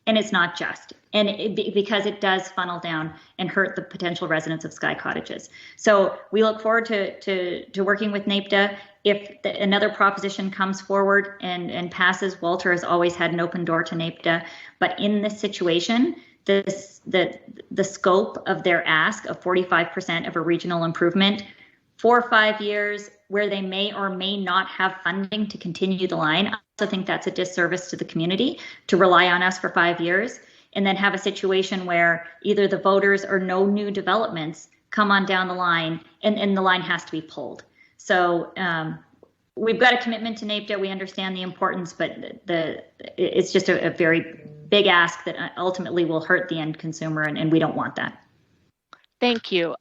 and it's not just. And because it does funnel down and hurt the potential residents of Sky Cottages. So we look forward to working with NAPTA. If another proposition comes forward and passes, Walter has always had an open door to NAPTA. But in this situation, the scope of their ask of 45% of a regional improvement, 4 or 5 years where they may or may not have funding to continue the line. I also think that's a disservice to the community to rely on us for 5 years and then have a situation where either the voters or no new developments come on down the line and the line has to be pulled. So we've got a commitment to NAPTA. We understand the importance, but it's just a very big ask that ultimately will hurt the end consumer, and we don't want that. Thank you.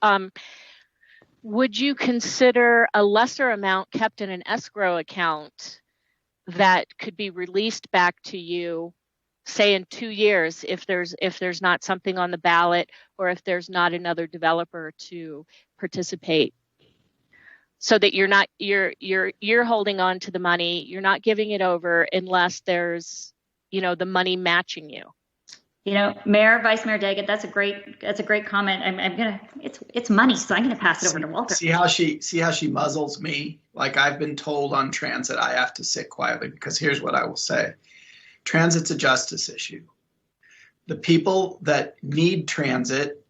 Would you consider a lesser amount kept in an escrow account that could be released back to you, say in 2 years, if there's not something on the ballot, or if there's not another developer to participate, so that you're holding on to the money, you're not giving it over unless there's, the money matching you? Mayor, Vice Mayor Daggett, that's a great comment. It's money, so I'm gonna pass it over to Walter. See how she muzzles me? Like, I've been told on transit I have to sit quietly, because here's what I will say. Transit's a justice issue. The people that need transit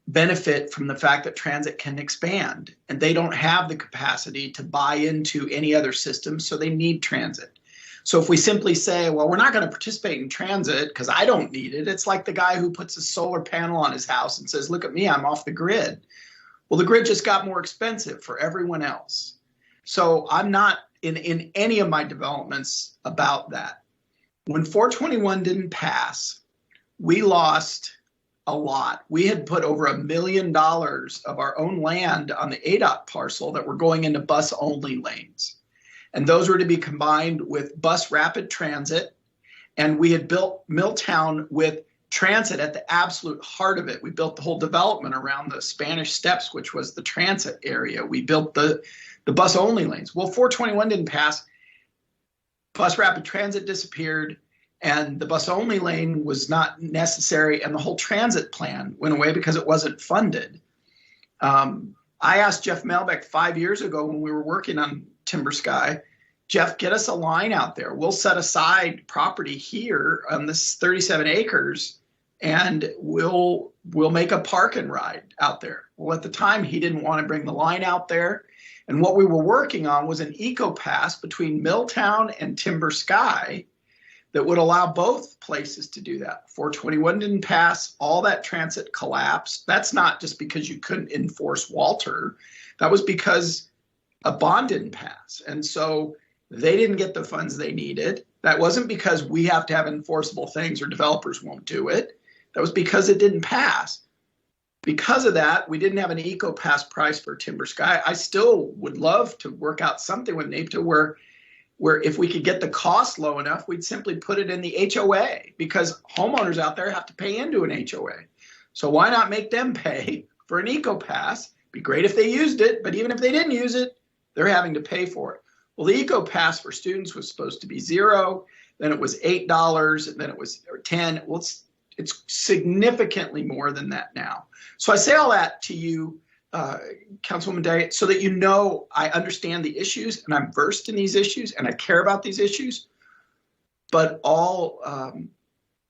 benefit from the fact that transit can expand, and they don't have the capacity to buy into any other system, so they need transit. So if we simply say, well, we're not going to participate in transit because I don't need it, it's like the guy who puts a solar panel on his house and says, look at me, I'm off the grid. Well, the grid just got more expensive for everyone else. So I'm not in any of my developments about that. When 421 didn't pass, we lost a lot. We had put over $1 million of our own land on the ADOT parcel that were going into bus-only lanes. And those were to be combined with bus rapid transit. And we had built Milltown with transit at the absolute heart of it. We built the whole development around the Spanish Steps, which was the transit area. We built the bus-only lanes. Well, 421 didn't pass. Bus rapid transit disappeared, and the bus-only lane was not necessary, and the whole transit plan went away because it wasn't funded. I asked Jeff Malbeck 5 years ago when we were working on Timber Sky, Jeff, get us a line out there. We'll set aside property here on this 37 acres, and we'll make a park and ride out there. Well, at the time, he didn't want to bring the line out there. And what we were working on was an eco pass between Milltown and Timber Sky that would allow both places to do that. 421 didn't pass. All that transit collapsed. That's not just because you couldn't enforce Walter. That was because a bond didn't pass. And so they didn't get the funds they needed. That wasn't because we have to have enforceable things or developers won't do it. That was because it didn't pass. Because of that, we didn't have an eco pass price for Timber Sky. I still would love to work out something with NAPTA where if we could get the cost low enough, we'd simply put it in the HOA, because homeowners out there have to pay into an HOA. So why not make them pay for an eco pass? Be great if they used it, but even if they didn't use it, they're having to pay for it. Well, the eco pass for students was supposed to be $0, then it was $8, and then it was $10. Well, it's significantly more than that now. So I say all that to you, Councilwoman Day, so that you know I understand the issues and I'm versed in these issues and I care about these issues. But all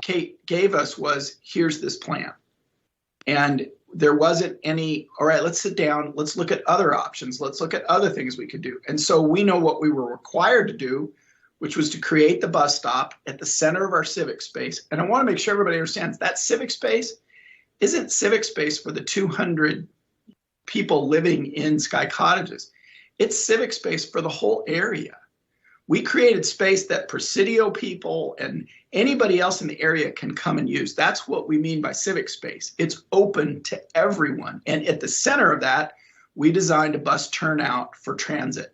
Kate gave us was, here's this plan. And there wasn't any, all right, let's sit down, let's look at other options, let's look at other things we could do. And so we know what we were required to do, which was to create the bus stop at the center of our civic space. And I want to make sure everybody understands that civic space isn't civic space for the 200 people living in Sky Cottages. It's civic space for the whole area. We created space that Presidio people and anybody else in the area can come and use. That's what we mean by civic space. It's open to everyone. And at the center of that, we designed a bus turnout for transit.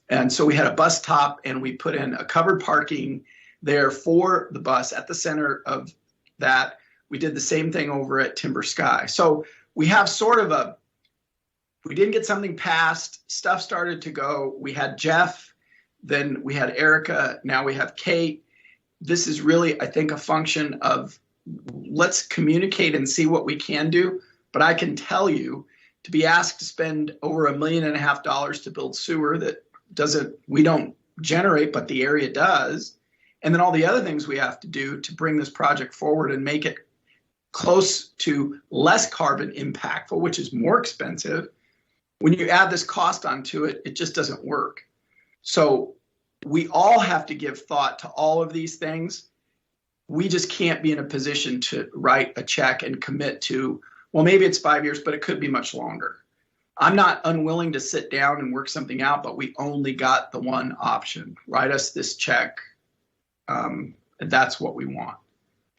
And so we had a bus top and we put in a covered parking there for the bus at the center of that. We did the same thing over at Timber Sky. So we have sort of we didn't get something passed, stuff started to go. We had Jeff, then we had Erica, now we have Kate. This is really, I think, a function of let's communicate and see what we can do. But I can tell you, to be asked to spend over $1.5 million to build sewer that we don't generate, but the area does, and then all the other things we have to do to bring this project forward and make it close to less carbon impactful, which is more expensive. When you add this cost onto it, it just doesn't work. So we all have to give thought to all of these things. We just can't be in a position to write a check and commit to, well, maybe it's 5 years, but it could be much longer. I'm not unwilling to sit down and work something out, but we only got the one option. Write us this check. And that's what we want.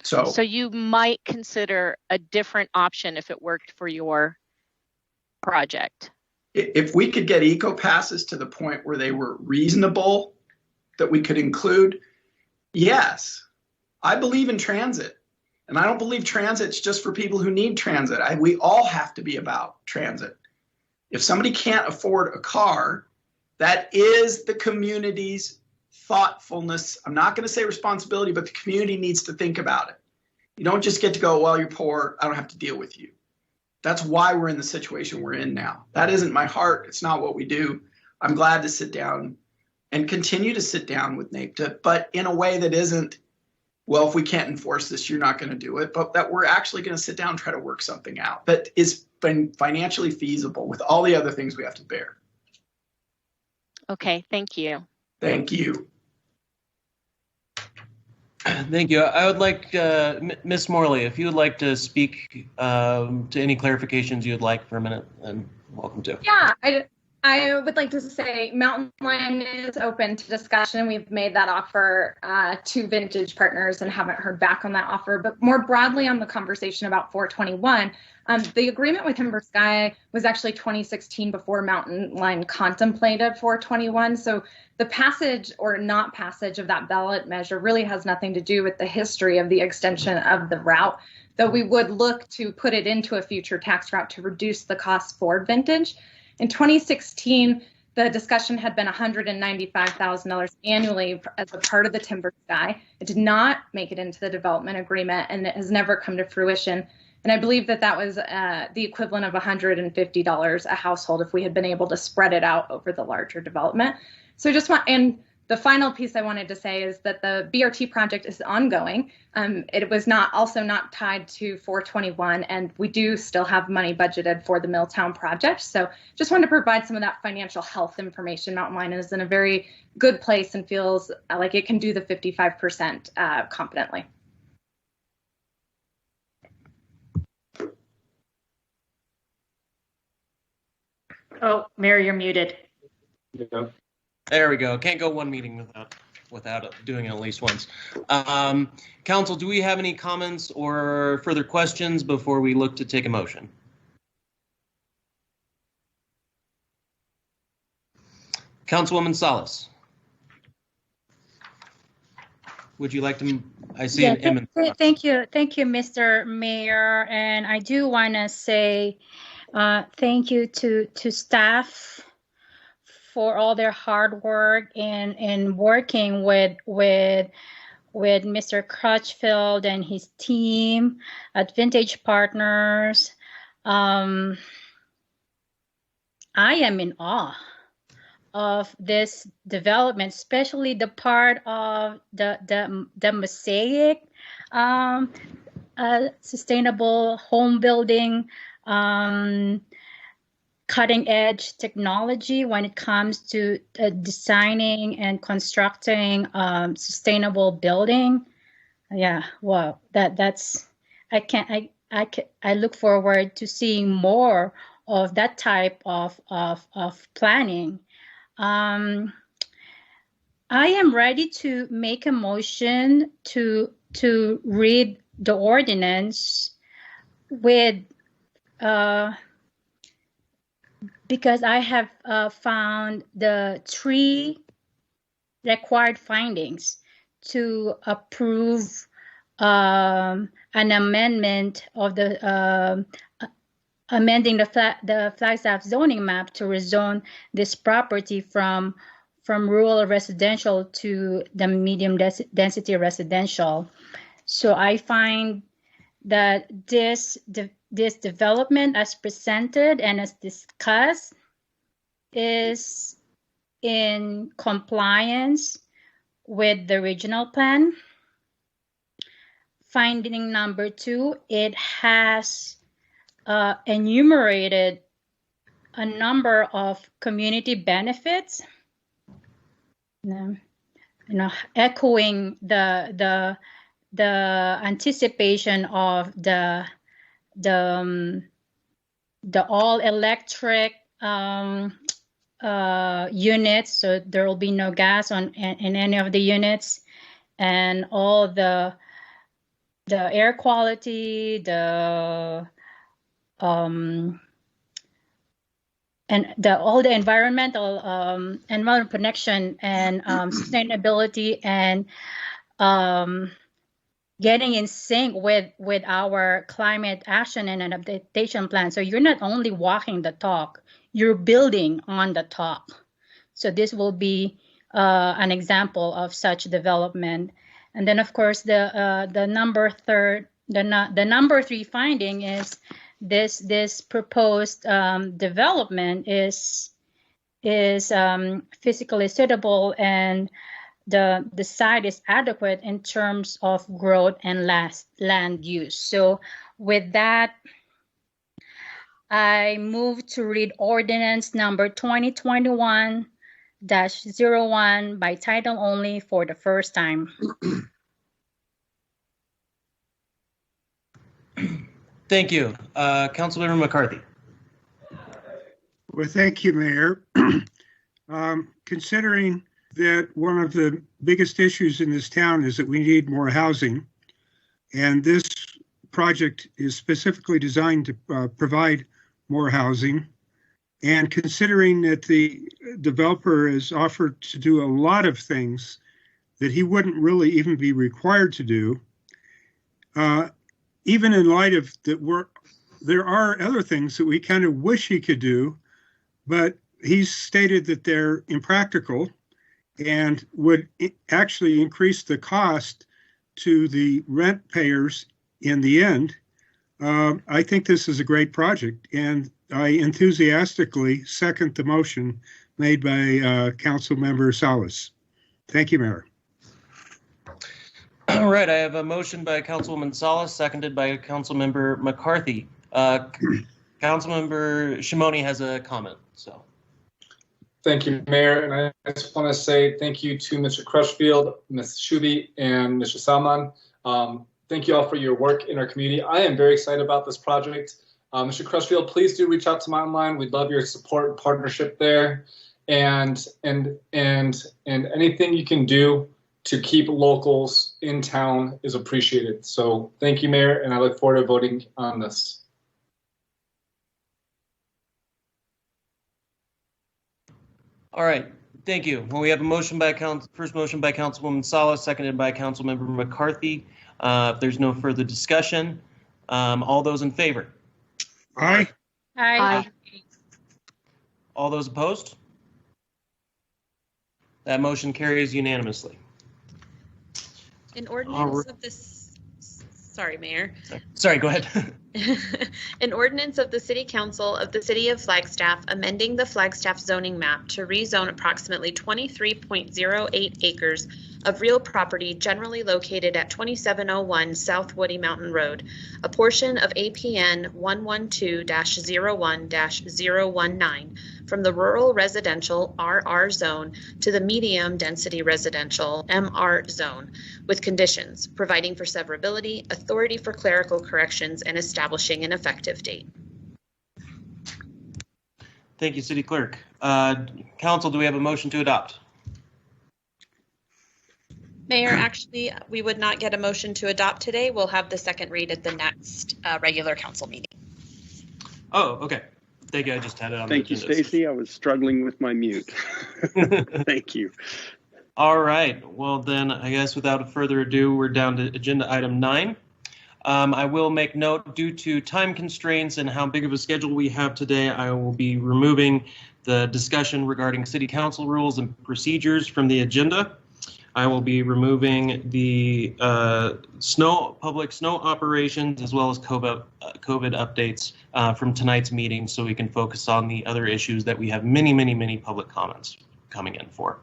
So you might consider a different option if it worked for your project. If we could get eco passes to the point where they were reasonable, that we could include, yes. I believe in transit, and I don't believe transit's just for people who need transit. We all have to be about transit. If somebody can't afford a car, that is the community's thoughtfulness. I'm not going to say responsibility, but the community needs to think about it. You don't just get to go, well, you're poor, I don't have to deal with you. That's why we're in the situation we're in now. That isn't my heart. It's not what we do. I'm glad to sit down and continue to sit down with NAPTA, but in a way that isn't, well, if we can't enforce this, you're not going to do it, but that we're actually going to sit down and try to work something out that is financially feasible with all the other things we have to bear. Okay, thank you. Thank you. Thank you. I would like, Ms. Morley, if you would like to speak to any clarifications you'd like for a minute, then welcome to. Yeah, I would like to say Mountain Line is open to discussion. We've made that offer to Vintage Partners and haven't heard back on that offer. But more broadly on the conversation about 421, the agreement with Timber Sky was actually 2016 before Mountain Line contemplated 421. So the passage or not passage of that ballot measure really has nothing to do with the history of the extension of the route, though we would look to put it into a future tax route to reduce the cost for Vintage. In 2016, the discussion had been $195,000 annually as a part of the Timber Sky. It did not make it into the development agreement, and it has never come to fruition. And I believe that that was the equivalent of $150 a household if we had been able to spread it out over the larger development. So I just want, and the final piece I wanted to say is that the BRT project is ongoing. It was also not tied to 421, and we do still have money budgeted for the Milltown project. So just wanted to provide some of that financial health information. Mountain Line is in a very good place and feels like it can do the 55% competently. Oh, Mayor, you're muted. Yeah. There we go. Can't go one meeting without doing it at least once. Council, do we have any comments or further questions before we look to take a motion? Councilwoman Salas. Would you like to? I see an image. Thank you, Mr. Mayor, and I do want to say thank you to staff for all their hard work in working with Mr. Crutchfield and his team at Vintage Partners. I am in awe of this development, especially the part of the mosaic sustainable home building, cutting edge technology when it comes to designing and constructing sustainable building. Yeah, wow, that's I look forward to seeing more of that type of planning. I am ready to make a motion to read the ordinance with because I have found the 3 required findings to approve an amendment of the amending the Flagstaff zoning map to rezone this property from rural residential to the medium density residential. So I find that this development as presented and as discussed is in compliance with the regional plan. Finding number 2, it has enumerated a number of community benefits, echoing the anticipation of the all electric units, so there will be no gas in any of the units, and all the air quality, and all the environmental protection and sustainability and getting in sync with our climate action and adaptation plan. So you're not only walking the talk, you're building on the talk. So this will be an example of such development. And then, of course, the number three finding is this proposed development is physically suitable, and the site is adequate in terms of growth and land use. So with that, I move to read ordinance number 2021-01 by title only for the first time. Thank you. Councilmember McCarthy. Well, thank you, Mayor. Considering that one of the biggest issues in this town is that we need more housing, and this project is specifically designed to provide more housing, and considering that the developer has offered to do a lot of things that he wouldn't really even be required to do, even in light of that, there are other things that we kind of wish he could do, but he's stated that they're impractical and would actually increase the cost to the rent payers in the end. I think this is a great project, and I enthusiastically second the motion made by Councilmember Salas. Thank you, Mayor. All right, I have a motion by Councilwoman Salas, seconded by Councilmember McCarthy. Councilmember Shimoni has a comment. So, thank you, Mayor, and I just want to say thank you to Mr. Crutchfield, Ms. Shuby, and Mr. Salman. Thank you all for your work in our community. I am very excited about this project. Mr. Crutchfield, please do reach out to Mountain Line. We'd love your support and partnership there, and anything you can do to keep locals in town is appreciated. So thank you, Mayor, and I look forward to voting on this. All right, thank you. Well, we have a motion by first motion by Councilwoman Salas, seconded by Councilmember McCarthy. If there's no further discussion, all those in favor? Aye. Aye. All those opposed? That motion carries unanimously. An ordinance of this, sorry, Mayor. Sorry, go ahead. An ordinance of the City Council of the City of Flagstaff amending the Flagstaff zoning map to rezone approximately 23.08 acres of real property generally located at 2701 South Woody Mountain Road, a portion of APN 112-01-019 from the rural residential RR zone to the medium density residential MR zone, with conditions providing for severability, authority for clerical corrections, and establishing an effective date. Thank you, City Clerk. Council, do we have a motion to adopt? Mayor, actually, we would not get a motion to adopt today. We'll have the second read at the next regular council meeting. Oh, okay. Thank you. I just had it on the agenda. Thank you, Stacy. I was struggling with my mute. Thank you. All right. Well, then, I guess without further ado, we're down to agenda item 9. I will make note, due to time constraints and how big of a schedule we have today, I will be removing the discussion regarding city council rules and procedures from the agenda. I will be removing the public snow operations as well as COVID updates from tonight's meeting, so we can focus on the other issues that we have many public comments coming in for.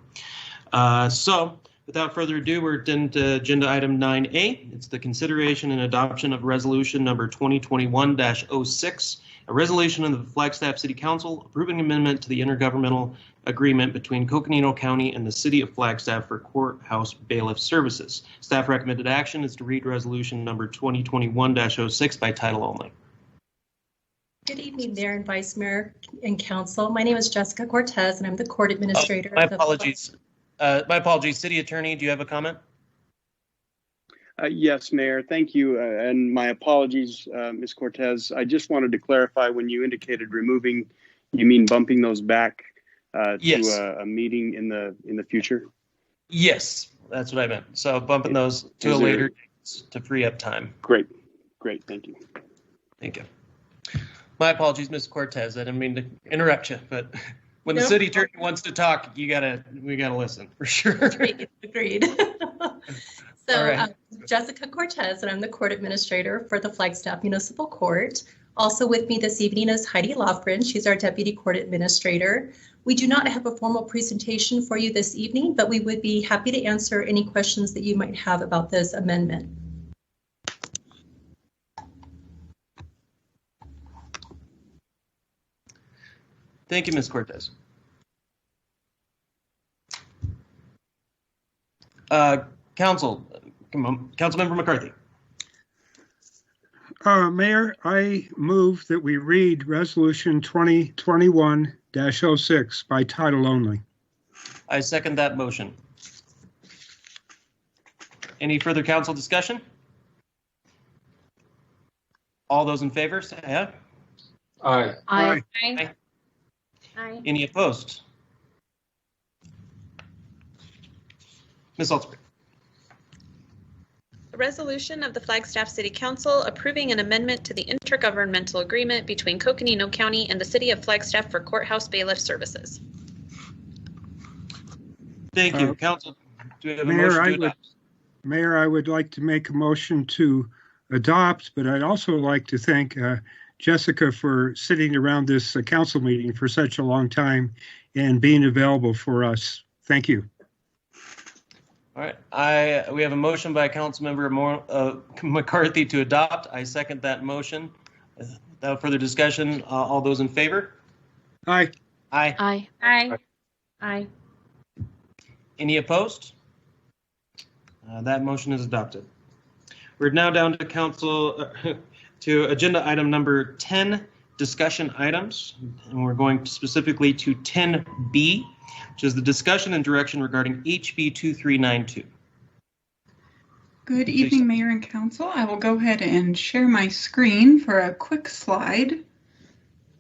So without further ado, we're into agenda item 9A. It's the consideration and adoption of resolution number 2021-06, a resolution of the Flagstaff City Council approving amendment to the intergovernmental agreement between Coconino County and the City of Flagstaff for courthouse bailiff services. Staff recommended action is to read resolution number 2021-06 by title only. Good evening, Mayor and Vice Mayor and Council. My name is Jessica Cortez, and I'm the Court Administrator. My apologies. My apologies. City Attorney, do you have a comment? Yes, Mayor. Thank you. And my apologies, Ms. Cortez. I just wanted to clarify when you indicated removing, you mean bumping those back Yes. to a meeting in the future? Yes, that's what I meant. So bumping those to a later date to free up time. Great. Great. Thank you. Thank you. My apologies, Ms. Cortez. I didn't mean to interrupt you, but when the No. city attorney wants to talk, we gotta listen for sure. Agreed. So, All right. Jessica Cortez, and I'm the Court Administrator for the Flagstaff Municipal Court. Also with me this evening is Heidi Lofgren. She's our Deputy Court Administrator. We do not have a formal presentation for you this evening, but we would be happy to answer any questions that you might have about this amendment. Thank you, Ms. Cortez. Councilmember McCarthy. Mayor, I move that we read Resolution 2021-06 by title only. I second that motion. Any further council discussion? All those in favor, say aye. Aye. Aye. Aye. Aye. Any opposed? Ms. Salzberg. A resolution of the Flagstaff City Council approving an amendment to the intergovernmental agreement between Coconino County and the City of Flagstaff for courthouse bailiff services. Thank you. Council, do we have a Mayor, motion to adopt? Mayor, I would like to make a motion to adopt, but I'd also like to thank Jessica for sitting around this council meeting for such a long time and being available for us. Thank you. All right, we have a motion by Councilmember McCarthy to adopt. I second that motion. Without further discussion, all those in favor? Aye. Aye. Aye. Aye. Aye. Any opposed? That motion is adopted. We're now down to to agenda item number 10, discussion items, and we're going specifically to 10B, which is the discussion and direction regarding HB 2392. Good evening, Mayor and Council. I will go ahead and share my screen for a quick slide.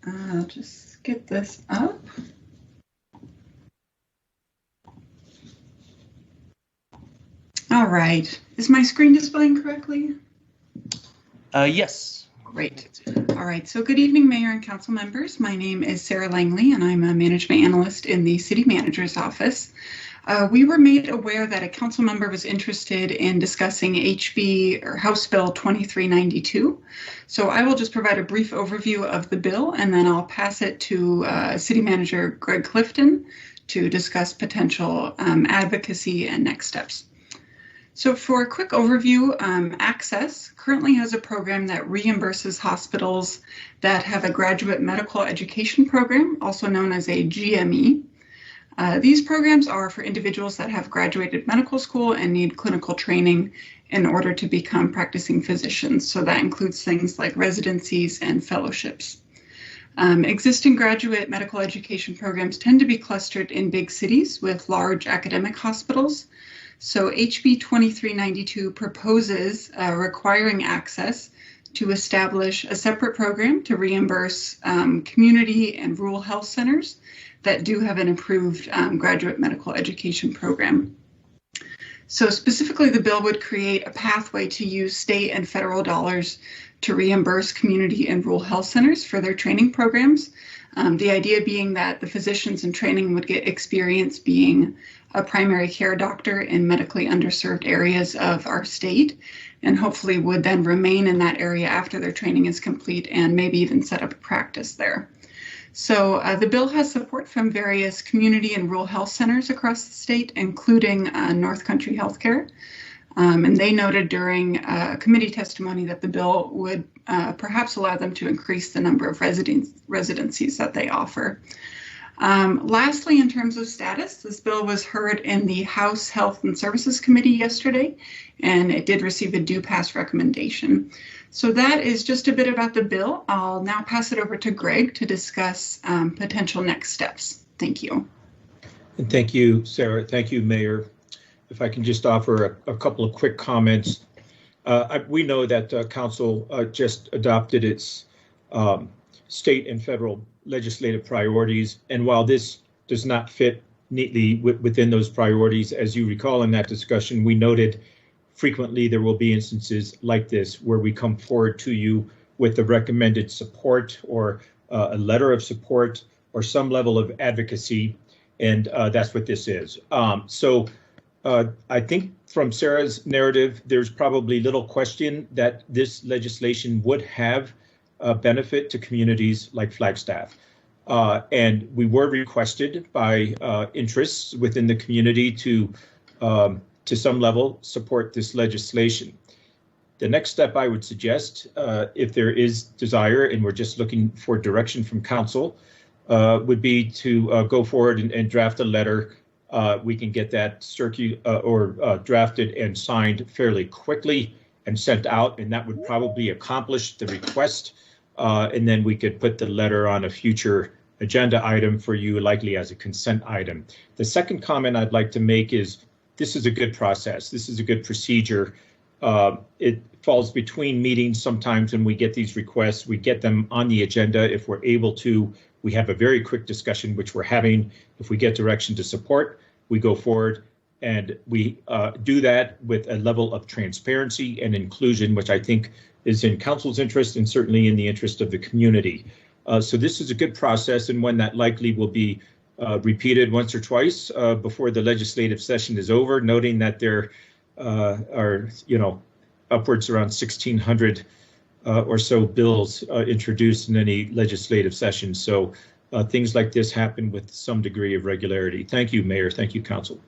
I'll just get this up. All right. Is my screen displaying correctly? Yes. Great. All right. So good evening, Mayor and Council members. My name is Sarah Langley, and I'm a management analyst in the City Manager's Office. We were made aware that a council member was interested in discussing HB or House Bill 2392. So I will just provide a brief overview of the bill, and then I'll pass it to City Manager Greg Clifton to discuss potential advocacy and next steps. So for a quick overview, Access currently has a program that reimburses hospitals that have a graduate medical education program, also known as a GME. These programs are for individuals that have graduated medical school and need clinical training in order to become practicing physicians. So that includes things like residencies and fellowships. Existing graduate medical education programs tend to be clustered in big cities with large academic hospitals. So HB 2392 proposes requiring Access to establish a separate program to reimburse community and rural health centers that do have an approved graduate medical education program. So specifically, the bill would create a pathway to use state and federal dollars to reimburse community and rural health centers for their training programs. The idea being that the physicians in training would get experience being a primary care doctor in medically underserved areas of our state, and hopefully would then remain in that area after their training is complete and maybe even set up a practice there. So the bill has support from various community and rural health centers across the state, including North Country Healthcare. And they noted during committee testimony that the bill would perhaps allow them to increase the number of residencies that they offer. Lastly, in terms of status, this bill was heard in the House Health and Services Committee yesterday, and it did receive a due pass recommendation. So that is just a bit about the bill. I'll now pass it over to Greg to discuss potential next steps. Thank you. And thank you, Sarah. Thank you, Mayor. If I can just offer a couple of quick comments. We know that Council just adopted its state and federal legislative priorities. And while this does not fit neatly within those priorities, as you recall in that discussion, we noted frequently there will be instances like this where we come forward to you with the recommended support or a letter of support or some level of advocacy. And that's what this is. I think from Sarah's narrative, there's probably little question that this legislation would have a benefit to communities like Flagstaff. And we were requested by interests within the community to some level support this legislation. The next step I would suggest, if there is desire and we're just looking for direction from Council, would be to go forward and draft a letter. We can get that drafted and signed fairly quickly and sent out, and that would probably accomplish the request. And then we could put the letter on a future agenda item for you, likely as a consent item. The second comment I'd like to make is this is a good process. This is a good procedure. It falls between meetings sometimes when we get these requests. We get them on the agenda if we're able to. We have a very quick discussion, which we're having. If we get direction to support, we go forward and we do that with a level of transparency and inclusion, which I think is in Council's interest and certainly in the interest of the community. So this is a good process and one that likely will be repeated once or twice before the legislative session is over, noting that there are, upwards around 1,600 or so bills introduced in any legislative session. So things like this happen with some degree of regularity. Thank you, Mayor. Thank you, Council.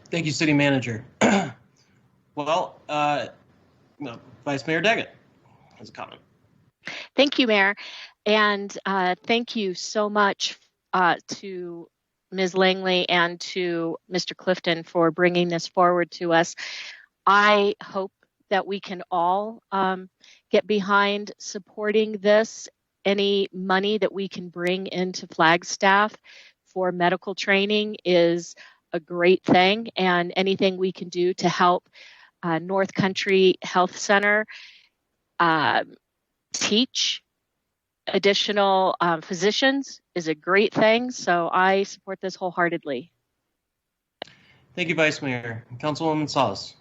Thank you, City Manager. Well, Vice Mayor Daggett has a comment. Thank you, Mayor. And thank you so much to Ms. Langley and to Mr. Clifton for bringing this forward to us. I hope that we can all get behind supporting this. Any money that we can bring into Flagstaff for medical training is a great thing, and anything we can do to help North Country Health Center teach additional physicians is a great thing. So I support this wholeheartedly. Thank you, Vice Mayor. Councilwoman Salas.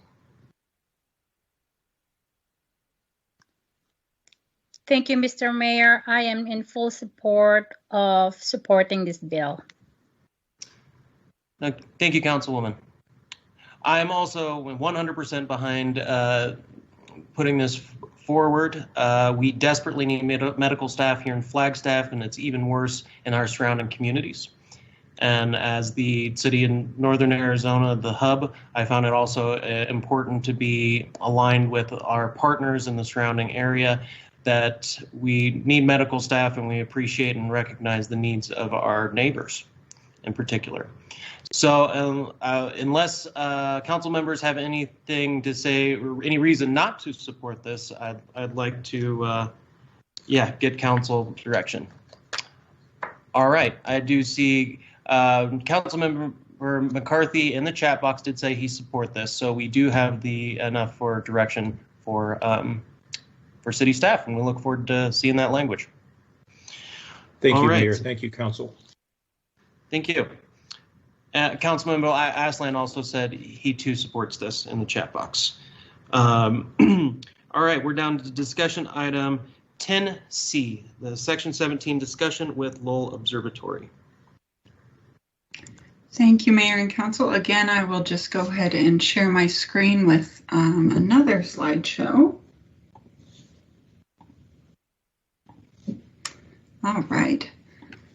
Thank you, Mr. Mayor. I am in full support of supporting this bill. Thank you, Councilwoman. I am also 100% behind putting this forward. We desperately need medical staff here in Flagstaff, and it's even worse in our surrounding communities. And as the city in Northern Arizona, the hub, I found it also important to be aligned with our partners in the surrounding area that we need medical staff and we appreciate and recognize the needs of our neighbors in particular. So unless council members have anything to say or any reason not to support this, I'd like to, get council direction. All right, I do see Councilmember McCarthy in the chat box did say he support this, so we do have enough for direction for city staff, and we look forward to seeing that language. Thank you, Mayor. Thank you, Council. Thank you. Councilmember Aslan also said he too supports this in the chat box. All right, we're down to discussion item 10C, the Section 17 discussion with Lowell Observatory. Thank you, Mayor and Council. Again, I will just go ahead and share my screen with another slideshow. All right.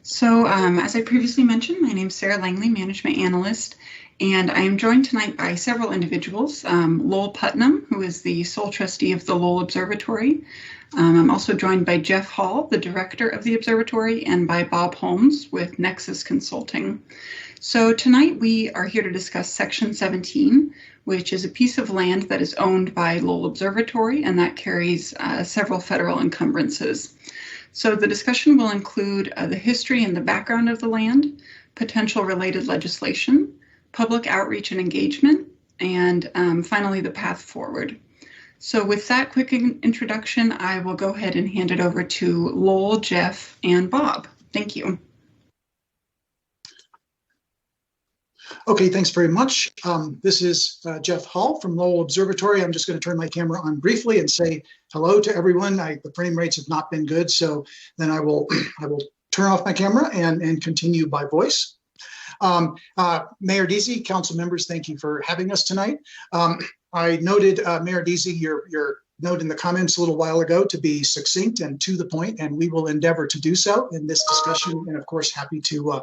So as I previously mentioned, my name is Sarah Langley, Management Analyst, And I am joined tonight by several individuals. Lowell Putnam, who is the sole trustee of the Lowell Observatory. I'm also joined by Jeff Hall, the director of the observatory, and by Bob Holmes with Nexus Consulting. So tonight we are here to discuss Section 17, which is a piece of land that is owned by Lowell Observatory, and that carries several federal encumbrances. So the discussion will include the history and the background of the land, potential related legislation, public outreach and engagement, and finally the path forward. So with that quick introduction, I will go ahead and hand it over to Lowell, Jeff, and Bob. Thank you. Okay, thanks very much. This is Jeff Hall from Lowell Observatory. I'm just going to turn my camera on briefly and say hello to everyone. The frame rates have not been good, so then I will turn off my camera and continue by voice. Mayor Deasy, council members, thank you for having us tonight. I noted, Mayor Deasy, your note in the comments a little while ago to be succinct and to the point, and we will endeavor to do so in this discussion, and of course, happy to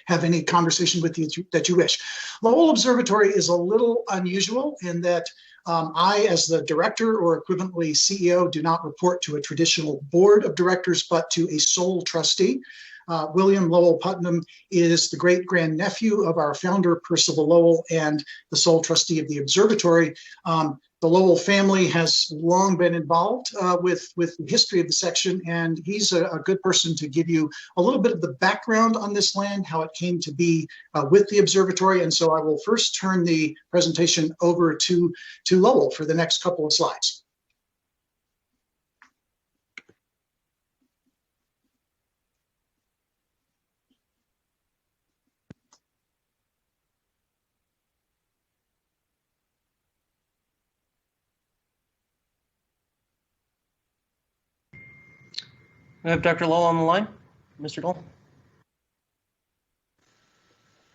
have any conversation with you that you wish. Lowell Observatory is a little unusual in that I, as the director or equivalently CEO, do not report to a traditional board of directors, but to a sole trustee. William Lowell Putnam is the great-grandnephew of our founder, Percival Lowell, and the sole trustee of the observatory. The Lowell family has long been involved with the history of the section, and he's a good person to give you a little bit of the background on this land, how it came to be with the observatory. And so I will first turn the presentation over to Lowell for the next couple of slides. We have Dr. Lowell on the line. Mr. Lowell.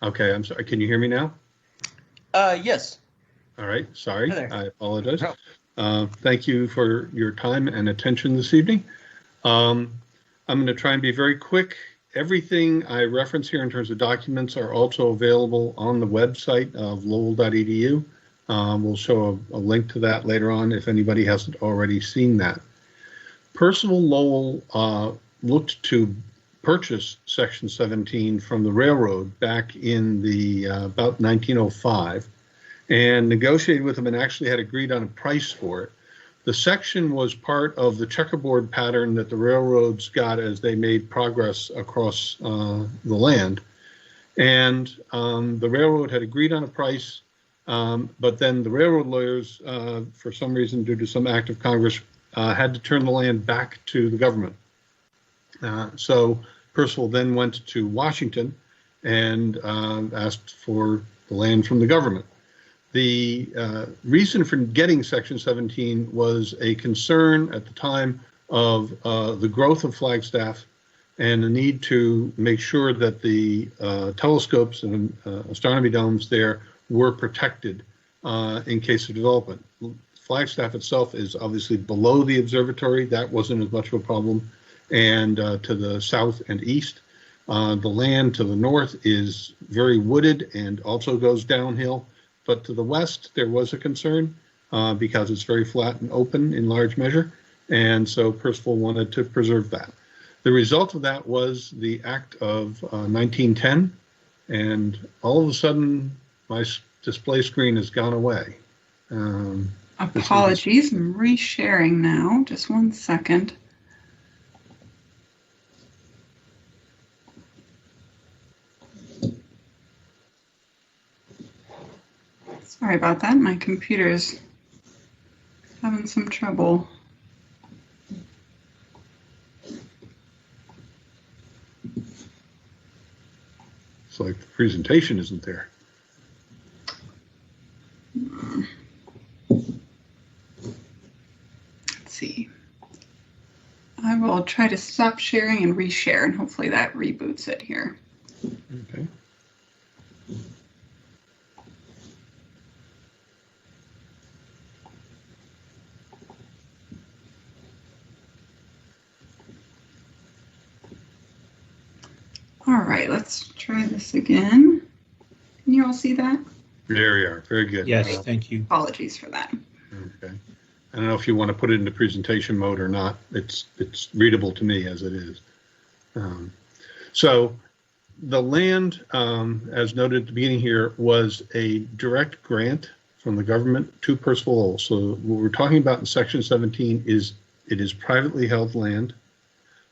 Okay, I'm sorry. Can you hear me now? Yes. All right. Sorry. I apologize. No. Thank you for your time and attention this evening. I'm going to try and be very quick. Everything I reference here in terms of documents are also available on the website of lowell.edu. We'll show a link to that later on if anybody hasn't already seen that. Percival Lowell looked to purchase Section 17 from the railroad back in the about 1905 and negotiated with them and actually had agreed on a price for it. The section was part of the checkerboard pattern that the railroads got as they made progress across the land. And the railroad had agreed on a price, but then the railroad lawyers, for some reason, due to some act of Congress, had to turn the land back to the government. So Percival then went to Washington and asked for the land from the government. The reason for getting Section 17 was a concern at the time of the growth of Flagstaff and the need to make sure that the telescopes and astronomy domes there were protected in case of development. Flagstaff itself is obviously below the observatory. That wasn't as much of a problem. And to the south and east, the land to the north is very wooded and also goes downhill. But to the west, there was a concern because it's very flat and open in large measure. And so Percival wanted to preserve that. The result of that was the Act of 1910. And all of a sudden, my display screen has gone away. Apologies, I'm resharing now. Just 1 second. Sorry about that. My computer's having some trouble. It's like the presentation isn't there. Let's see. I will try to stop sharing and reshare, and hopefully that reboots it here. Okay. All right, let's try this again. Can you all see that? There we are. Very good. Yes, thank you. Apologies for that. Okay. I don't know if you want to put it into presentation mode or not. It's readable to me as it is. So the land, as noted at the beginning here, was a direct grant from the government to Percival Lowell. So what we're talking about in Section 17 is it is privately held land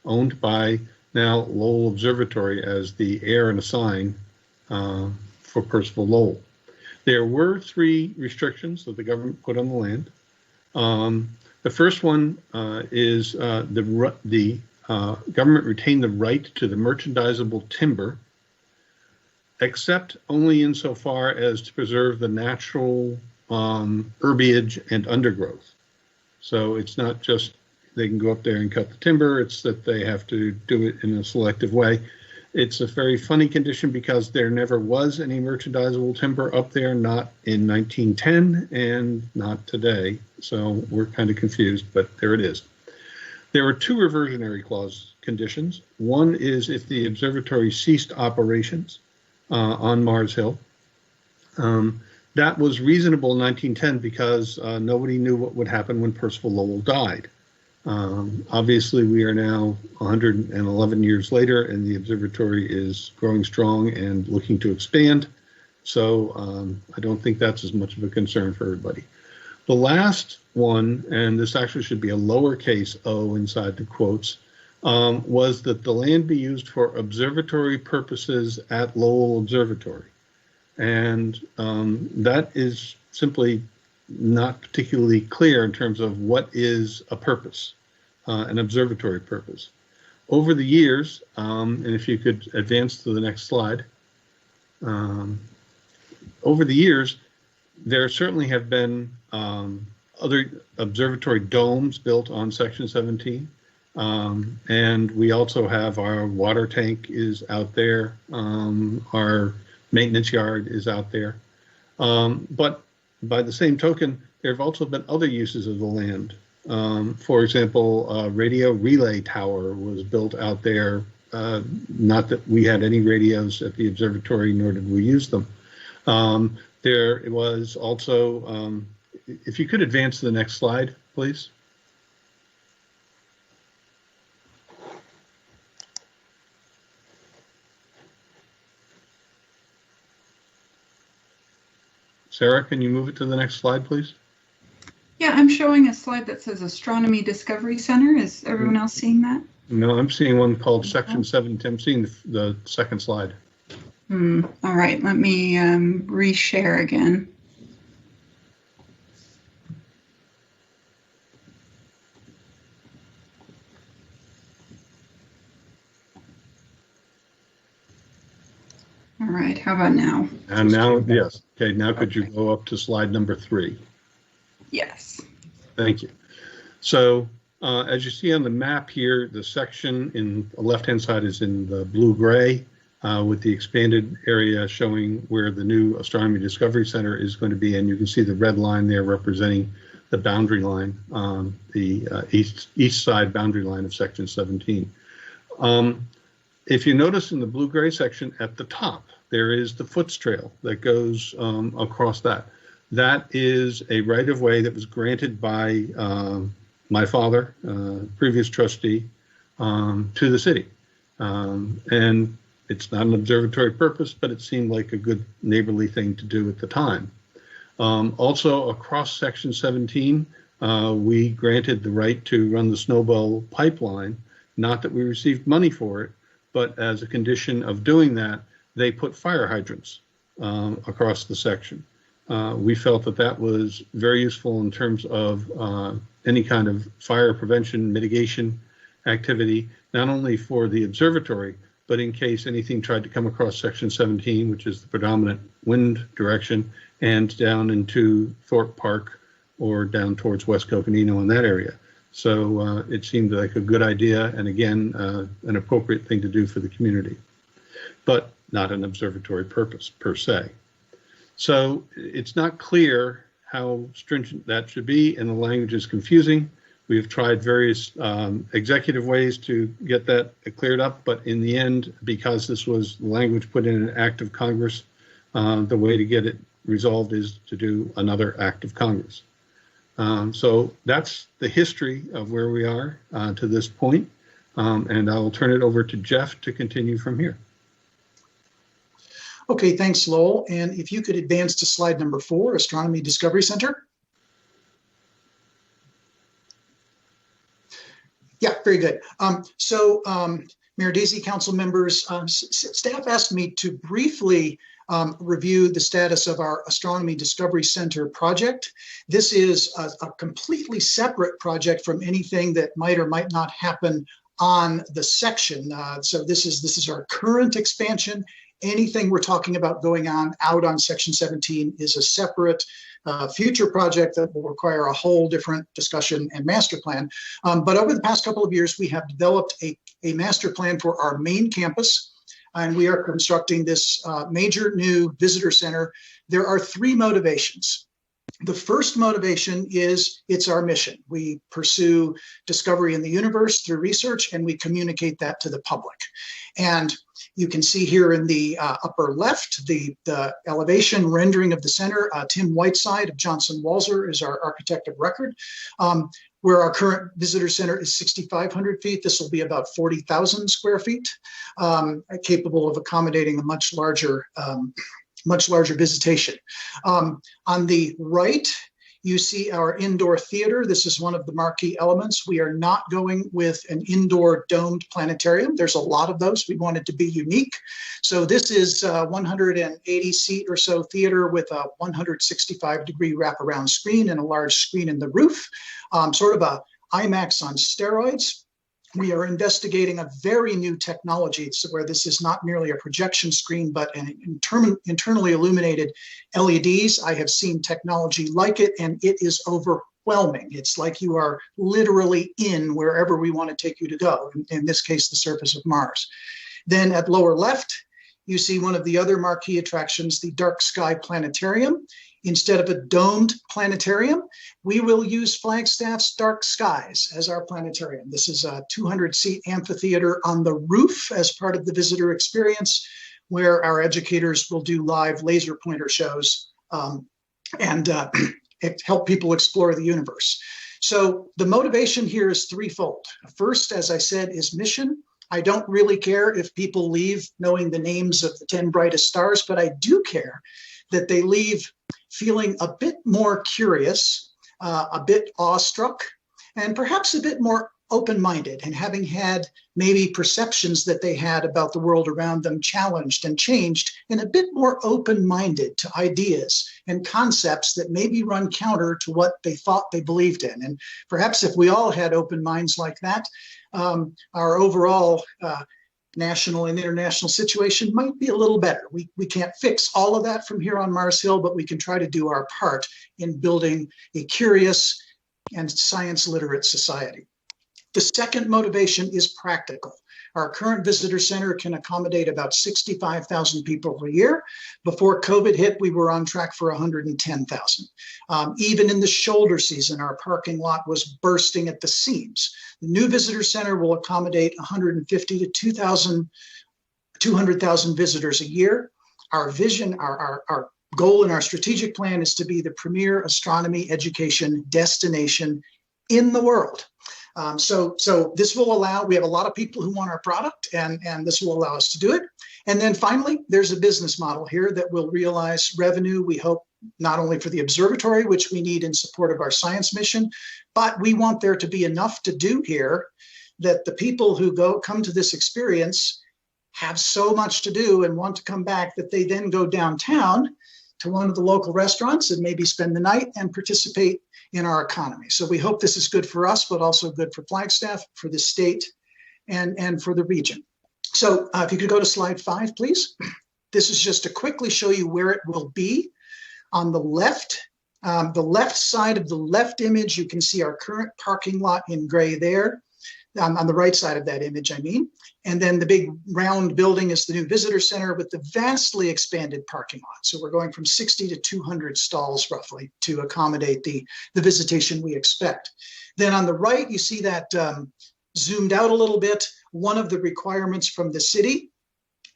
owned by now Lowell Observatory as the heir and assign for Percival Lowell. There were 3 restrictions that the government put on the land. The first one is the government retained the right to the merchandisable timber, except only insofar as to preserve the natural herbiage and undergrowth. So it's not just they can go up there and cut the timber, it's that they have to do it in a selective way. It's a very funny condition because there never was any merchandisable timber up there, not in 1910 and not today. So we're kind of confused, but there it is. There were 2 reversionary clause conditions. One is if the observatory ceased operations on Mars Hill. That was reasonable in 1910 because nobody knew what would happen when Percival Lowell died. Obviously, we are now 111 years later, and the observatory is growing strong and looking to expand. So I don't think that's as much of a concern for everybody. The last one, and this actually should be a lowercase o inside the quotes, was that the land be used for observatory purposes at Lowell Observatory. And that is simply not particularly clear in terms of what is a purpose, an observatory purpose. Over the years, and if you could advance to the next slide, over the years, there certainly have been other observatory domes built on Section 17. And we also have our water tank is out there. Our maintenance yard is out there. But by the same token, there have also been other uses of the land. For example, a radio relay tower was built out there. Not that we had any radios at the observatory, nor did we use them. There was also, if you could advance to the next slide, please. Sarah, can you move it to the next slide, please? Yeah, I'm showing a slide that says Astronomy Discovery Center. Is everyone else seeing that? No, I'm seeing one called Section 17. I'm seeing the second slide. All right, let me reshare again. All right, how about now? And now, yes. Okay, now could you go up to slide number 3? Yes. Thank you. So as you see on the map here, the section in the left-hand side is in the blue-gray with the expanded area showing where the new Astronomy Discovery Center is going to be. And you can see the red line there representing the boundary line, the east side boundary line of Section 17. If you notice in the blue-gray section at the top, there is the Foots Trail that goes across that. That is a right-of-way that was granted by my father, previous trustee, to the city. And it's not an observatory purpose, but it seemed like a good neighborly thing to do at the time. Also, across Section 17, we granted the right to run the Snowball pipeline, not that we received money for it, but as a condition of doing that, they put fire hydrants across the section. We felt that that was very useful in terms of any kind of fire prevention mitigation activity, not only for the observatory, but in case anything tried to come across Section 17, which is the predominant wind direction, and down into Thorpe Park or down towards West Coconino in that area. So it seemed like a good idea, and again, an appropriate thing to do for the community, but not an observatory purpose per se. So it's not clear how stringent that should be, and the language is confusing. We have tried various executive ways to get that cleared up, but in the end, because this was language put in an act of Congress, the way to get it resolved is to do another act of Congress. So that's the history of where we are to this point. And I'll turn it over to Jeff to continue from here. Okay, thanks, Lowell. And if you could advance to slide number 4, Astronomy Discovery Center. Yeah, very good. Mayor Daisy, council members, staff asked me to briefly review the status of our Astronomy Discovery Center project. This is a completely separate project from anything that might or might not happen on the section. So this is our current expansion. Anything we're talking about going on out on Section 17 is a separate future project that will require a whole different discussion and master plan. But over the past couple of years, we have developed a master plan for our main campus, and we are constructing this major new visitor center. There are 3 motivations. The first motivation is it's our mission. We pursue discovery in the universe through research, and we communicate that to the public. And you can see here in the upper left, the elevation rendering of the center. Tim Whiteside of Johnson Walser is our architect of record. Where our current visitor center is 6,500 feet, this will be about 40,000 square feet, capable of accommodating a much larger visitation. On the right, you see our indoor theater. This is one of the marquee elements. We are not going with an indoor domed planetarium. There's a lot of those. We want it to be unique. So this is a 180 seat or so theater with a 165-degree wraparound screen and a large screen in the roof, sort of a IMAX on steroids. We are investigating a very new technology, so where this is not merely a projection screen, but an internally illuminated LEDs. I have seen technology like it, and it is overwhelming. It's like you are literally in wherever we want to take you to go, in this case, the surface of Mars. Then at lower left, you see one of the other marquee attractions, the Dark Sky Planetarium. Instead of a domed planetarium, we will use Flagstaff's Dark Skies as our planetarium. This is a 200-seat amphitheater on the roof as part of the visitor experience, where our educators will do live laser pointer shows and help people explore the universe. So the motivation here is threefold. First, as I said, is mission. I don't really care if people leave knowing the names of the 10 brightest stars, but I do care that they leave feeling a bit more curious, a bit awestruck, and perhaps a bit more open-minded, and having had maybe perceptions that they had about the world around them challenged and changed, and a bit more open-minded to ideas and concepts that maybe run counter to what they thought they believed in. And perhaps if we all had open minds like that, our overall national and international situation might be a little better. We can't fix all of that from here on Mars Hill, but we can try to do our part in building a curious and science literate society. The second motivation is practical. Our current visitor center can accommodate about 65,000 people a year. Before COVID hit, we were on track for 110,000. Even in the shoulder season, our parking lot was bursting at the seams. The new visitor center will accommodate 150 to 200,000 visitors a year. Our vision, our goal in our strategic plan is to be the premier astronomy education destination in the world. So this will allow, we have a lot of people who want our product, and this will allow us to do it. And then finally, there's a business model here that will realize revenue, we hope, not only for the observatory, which we need in support of our science mission, but we want there to be enough to do here that the people who come to this experience have so much to do and want to come back that they then go downtown to one of the local restaurants and maybe spend the night and participate in our economy. So we hope this is good for us, but also good for Flagstaff, for the state, and for the region. So if you could go to slide 5, please. This is just to quickly show you where it will be. On the left side of the left image, you can see our current parking lot in gray there. On the right side of that image, I mean. And then the big round building is the new visitor center with the vastly expanded parking lot. So we're going from 60 to 200 stalls roughly to accommodate the visitation we expect. Then on the right, you see that zoomed out a little bit. One of the requirements from the city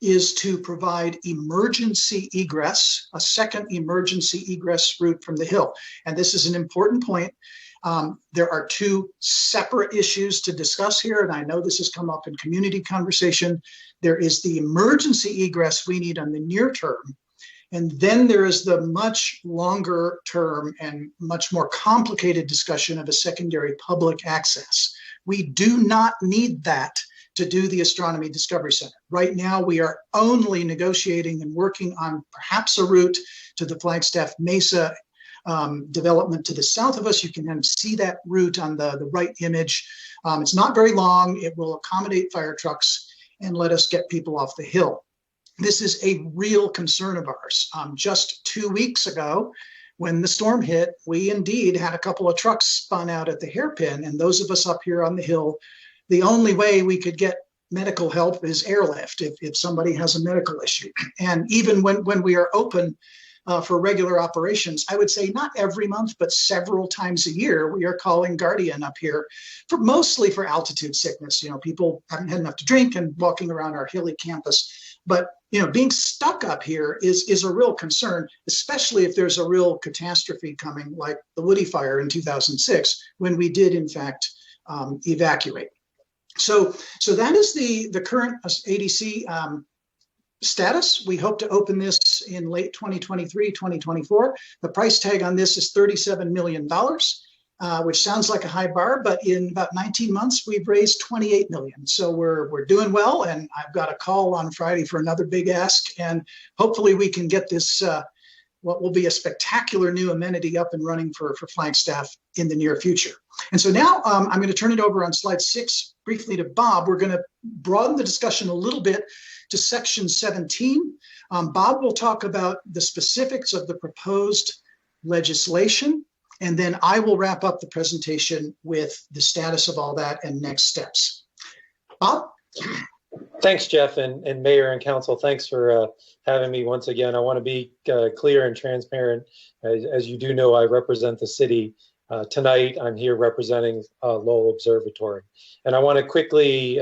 is to provide emergency egress, a second emergency egress route from the hill. And this is an important point. There are two separate issues to discuss here, and I know this has come up in community conversation. There is the emergency egress we need on the near term, and then there is the much longer term and much more complicated discussion of a secondary public access. We do not need that to do the Astronomy Discovery Center. Right now, we are only negotiating and working on perhaps a route to the Flagstaff Mesa development to the south of us. You can kind of see that route on the right image. It's not very long. It will accommodate fire trucks and let us get people off the hill. This is a real concern of ours. Just 2 weeks ago, when the storm hit, we indeed had a couple of trucks spun out at the hairpin, and those of us up here on the hill, the only way we could get medical help is airlift if somebody has a medical issue. And even when we are open for regular operations, I would say not every month, but several times a year, we are calling Guardian up here for mostly for altitude sickness. You know, people haven't had enough to drink and walking around our hilly campus. But, you know, being stuck up here is a real concern, especially if there's a real catastrophe coming like the Woody Fire in 2006, when we did, in fact, evacuate. So that is the current ADC status. We hope to open this in late 2023, 2024. The price tag on this is $37 million, which sounds like a high bar, but in about 19 months, we've raised $28 million. So we're doing well, and I've got a call on Friday for another big ask, and hopefully we can get this, what will be a spectacular new amenity up and running for Flagstaff in the near future. And so now I'm going to turn it over on slide 6 briefly to Bob. We're going to broaden the discussion a little bit to section 17. Bob will talk about the specifics of the proposed legislation, and then I will wrap up the presentation with the status of all that and next steps. Bob? Thanks, Jeff, and Mayor and Council. Thanks for having me once again. I want to be clear and transparent. As you do know, I represent the city. Tonight, I'm here representing Lowell Observatory. And I want to quickly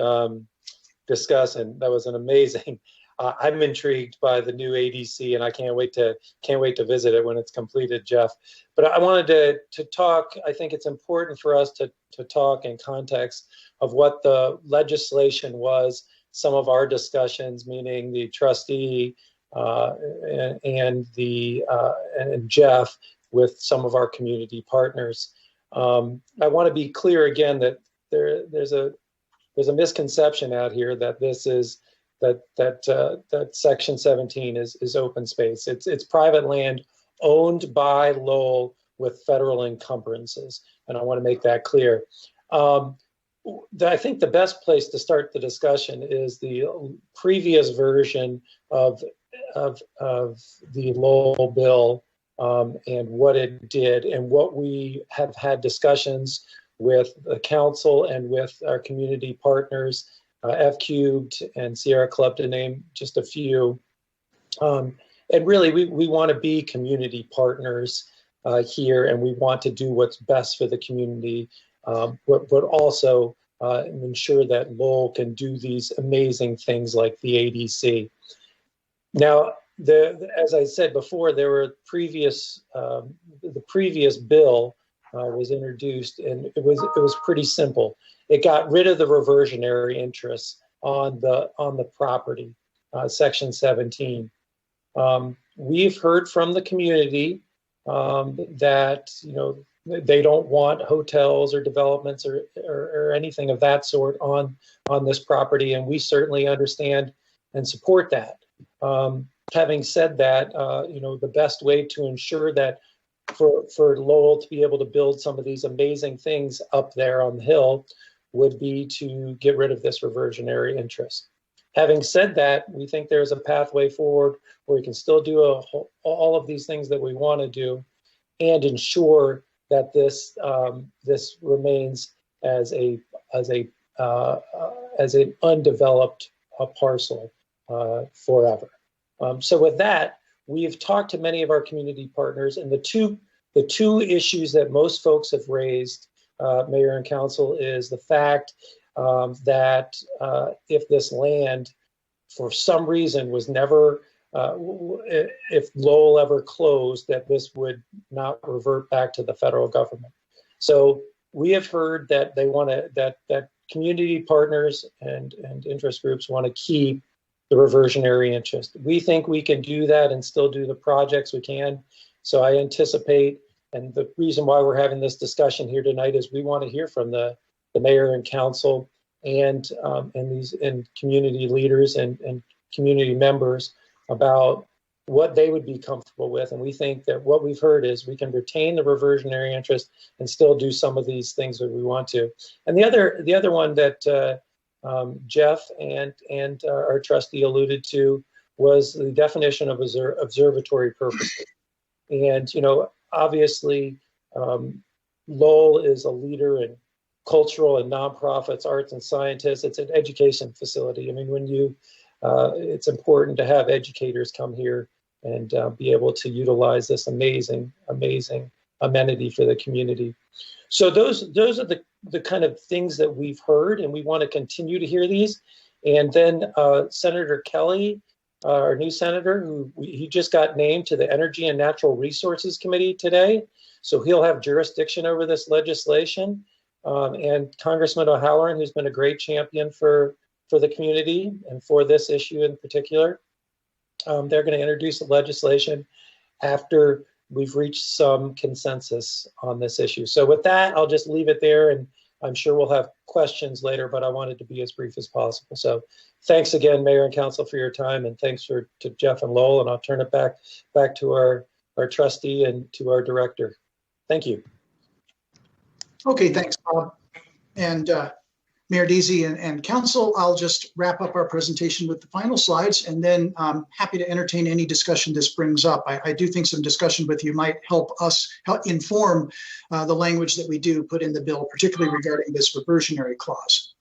discuss, and that was an amazing, I'm intrigued by the new ADC, and I can't wait to visit it when it's completed, Jeff. But I wanted to talk, I think it's important for us to talk in context of what the legislation was, some of our discussions, meaning the trustee and Jeff with some of our community partners. I want to be clear again that there's a misconception out here that this is that section 17 is open space. It's private land owned by Lowell with federal encumbrances, and I want to make that clear. I think the best place to start the discussion is the previous version of the Lowell bill and what it did, and what we have had discussions with the council and with our community partners, F Cubed and Sierra Club, to name just a few. And really, we want to be community partners here, and we want to do what's best for the community, but also ensure that Lowell can do these amazing things like the ADC. Now, as I said before, there were the previous bill was introduced, and it was pretty simple. It got rid of the reversionary interests on the property, section 17. We've heard from the community that they don't want hotels or developments or anything of that sort on this property, and we certainly understand and support that. Having said that, the best way to ensure that for Lowell to be able to build some of these amazing things up there on the hill would be to get rid of this reversionary interest. Having said that, we think there's a pathway forward where we can still do all of these things that we want to do and ensure that this remains as an undeveloped parcel forever. So with that, we've talked to many of our community partners, and the two issues that most folks have raised, Mayor and Council, is the fact that if this land for some reason was never, if Lowell ever closed, that this would not revert back to the federal government. So we have heard that they want to, that community partners and interest groups want to keep the reversionary interest. We think we can do that and still do the projects we can. So I anticipate, and the reason why we're having this discussion here tonight is we want to hear from the mayor and council and community leaders and community members about what they would be comfortable with. And we think that what we've heard is we can retain the reversionary interest and still do some of these things that we want to. And the other one that Jeff and our trustee alluded to was the definition of observatory purposes. And, you know, obviously, Lowell is a leader in cultural and nonprofits, arts and scientists. It's an education facility. I mean, when you, it's important to have educators come here and be able to utilize this amazing amenity for the community. So those are the kind of things that we've heard, and we want to continue to hear these. And then Senator Kelly, our new senator, he just got named to the Energy and Natural Resources Committee today. So he'll have jurisdiction over this legislation. And Congressman O'Halloran, who's been a great champion for the community and for this issue in particular. They're going to introduce the legislation after we've reached some consensus on this issue. So with that, I'll just leave it there, and I'm sure we'll have questions later, but I wanted to be as brief as possible. So thanks again, Mayor and Council, for your time, and thanks to Jeff and Lowell, and I'll turn it back to our trustee and to our director. Thank you. Okay, thanks, Bob. And Mayor Deasy and Council, I'll just wrap up our presentation with the final slides, and then I'm happy to entertain any discussion this brings up. I do think some discussion with you might help us inform the language that we do put in the bill, particularly regarding this reversionary clause.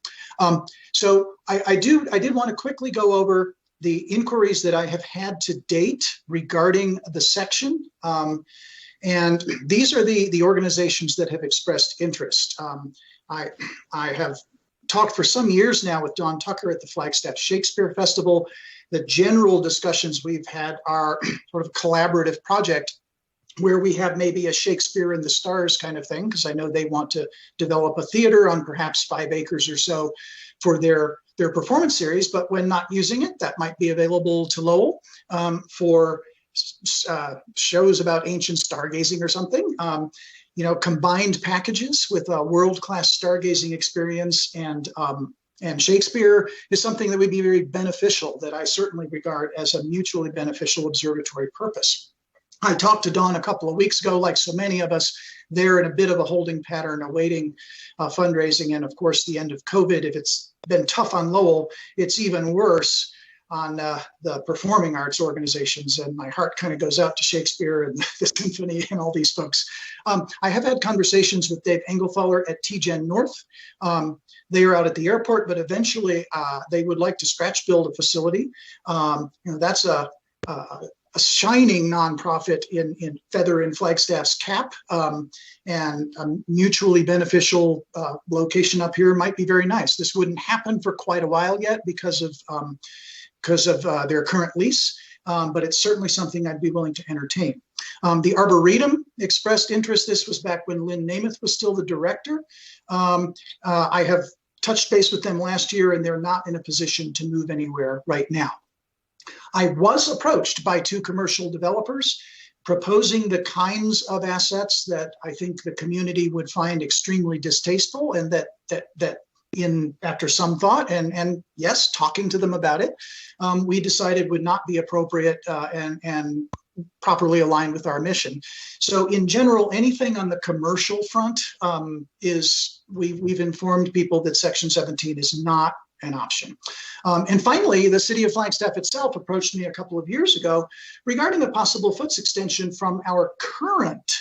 So I did want to quickly go over the inquiries that I have had to date regarding the section. And these are the organizations that have expressed interest. I have talked for some years now with Don Tucker at the Flagstaff Shakespeare Festival. The general discussions we've had are sort of collaborative project where we have maybe a Shakespeare in the Stars kind of thing, because I know they want to develop a theater on perhaps 5 acres or so for their performance series, but when not using it, that might be available to Lowell for shows about ancient stargazing or something. You know, combined packages with a world-class stargazing experience and Shakespeare is something that would be very beneficial, that I certainly regard as a mutually beneficial observatory purpose. I talked to Don a couple of weeks ago, like so many of us, they're in a bit of a holding pattern, awaiting fundraising, and of course the end of COVID. If it's been tough on Lowell, it's even worse on the performing arts organizations, and my heart kind of goes out to Shakespeare and the symphony and all these folks. I have had conversations with Dave Engelthaler at TGen North. They are out at the airport, but eventually they would like to scratch build a facility. You know, that's a shining nonprofit in Feather and Flagstaff's cap, and a mutually beneficial location up here might be very nice. This wouldn't happen for quite a while yet because of their current lease, but it's certainly something I'd be willing to entertain. The Arboretum expressed interest. This was back when Lynn Namath was still the director. I have touched base with them last year, and they're not in a position to move anywhere right now. I was approached by 2 commercial developers proposing the kinds of assets that I think the community would find extremely distasteful, and that after some thought and yes, talking to them about it, we decided would not be appropriate and properly aligned with our mission. So in general, anything on the commercial front we've informed people that Section 17 is not an option. And finally, the city of Flagstaff itself approached me a couple of years ago regarding a possible foots extension from our current